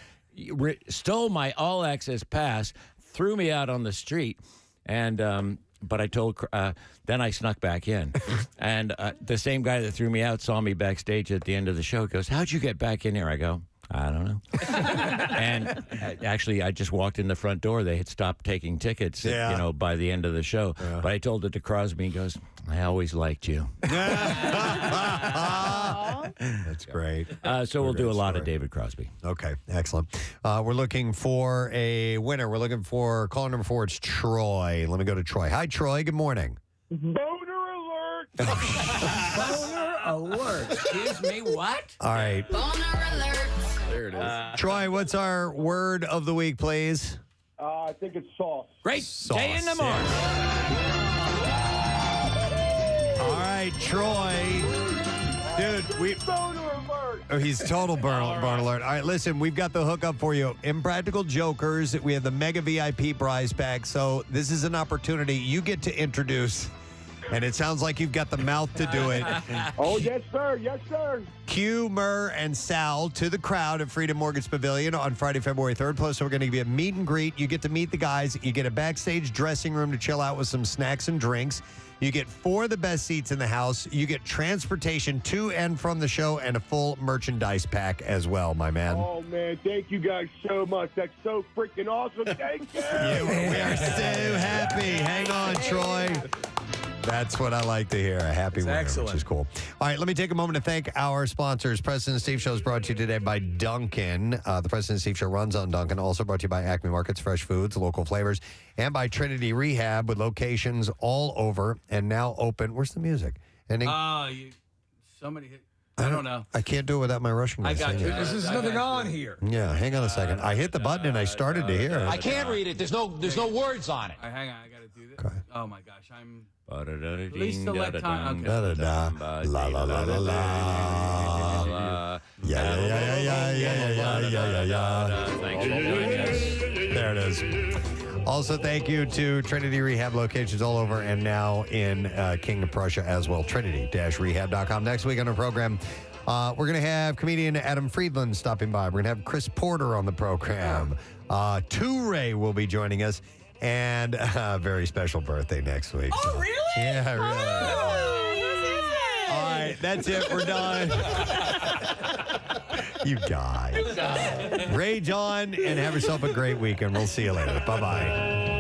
stole my all-access pass, threw me out on the street, and but I told, then I snuck back in. And the same guy that threw me out saw me backstage at the end of the show, goes, how'd you get back in here? I go, I don't know. And actually, I just walked in the front door. They had stopped taking tickets, by the end of the show. Yeah. But I told it to Crosby. He goes, I always liked you. That's great. So we'll do a lot of David Crosby. Okay, excellent. We're looking for a winner. We're looking for caller number 4. It's Troy. Let me go to Troy. Hi, Troy. Good morning. Boner alert! Boner alert. Excuse me, what? All right. Boner alert! There it is. Troy, what's our word of the week, please? I think it's sauce. Great. Sauce. Day in the morning. All right, Troy. Dude, Boner alert! Oh, he's total burn alert. All right, listen, we've got the hookup for you. Impractical Jokers. We have the Mega VIP prize bag. So this is an opportunity. You get to introduce And it sounds like you've got the mouth to do it. Oh, yes, sir. Yes, sir. Q, Murr, and Sal to the crowd at Freedom Mortgage Pavilion on Friday, February 3rd. Plus, we're going to give you a meet and greet. You get to meet the guys. You get a backstage dressing room to chill out with some snacks and drinks. You get 4 of the best seats in the house. You get transportation to and from the show and a full merchandise pack as well, my man. Oh, man. Thank you guys so much. That's so freaking awesome. Thank you. We are so happy. Hang on, Troy. That's what I like to hear. A happy winner, which is cool. All right, let me take a moment to thank our sponsors. Preston and Steve Show is brought to you today by Dunkin'. The Preston and Steve Show runs on Dunkin'. Also brought to you by Acme Markets, fresh foods, local flavors, and by Trinity Rehab with locations all over and now open. Where's the music? And Somebody hit. I don't know. I can't do it without my Russian. I got you. There's nothing on here. Yeah, hang on a second. I hit the button and I started to hear it. I can't read it. There's no words on it. Hang on, I got to do this. Okay. Oh my gosh, I'm. Please select time. La la la la la la. Yeah. Thanks for joining us. There it is. Also, thank you to Trinity Rehab locations all over and now in King of Prussia as well. Trinity-rehab.com. Next week on our program, we're going to have comedian Adam Friedland stopping by. We're going to have Chris Porter on the program. Toure will be joining us. And a very special birthday next week. Oh, really? Yeah, really. Oh, all right, that's it. We're done. You guys. Rage on and have yourself a great weekend. We'll see you later. Bye-bye.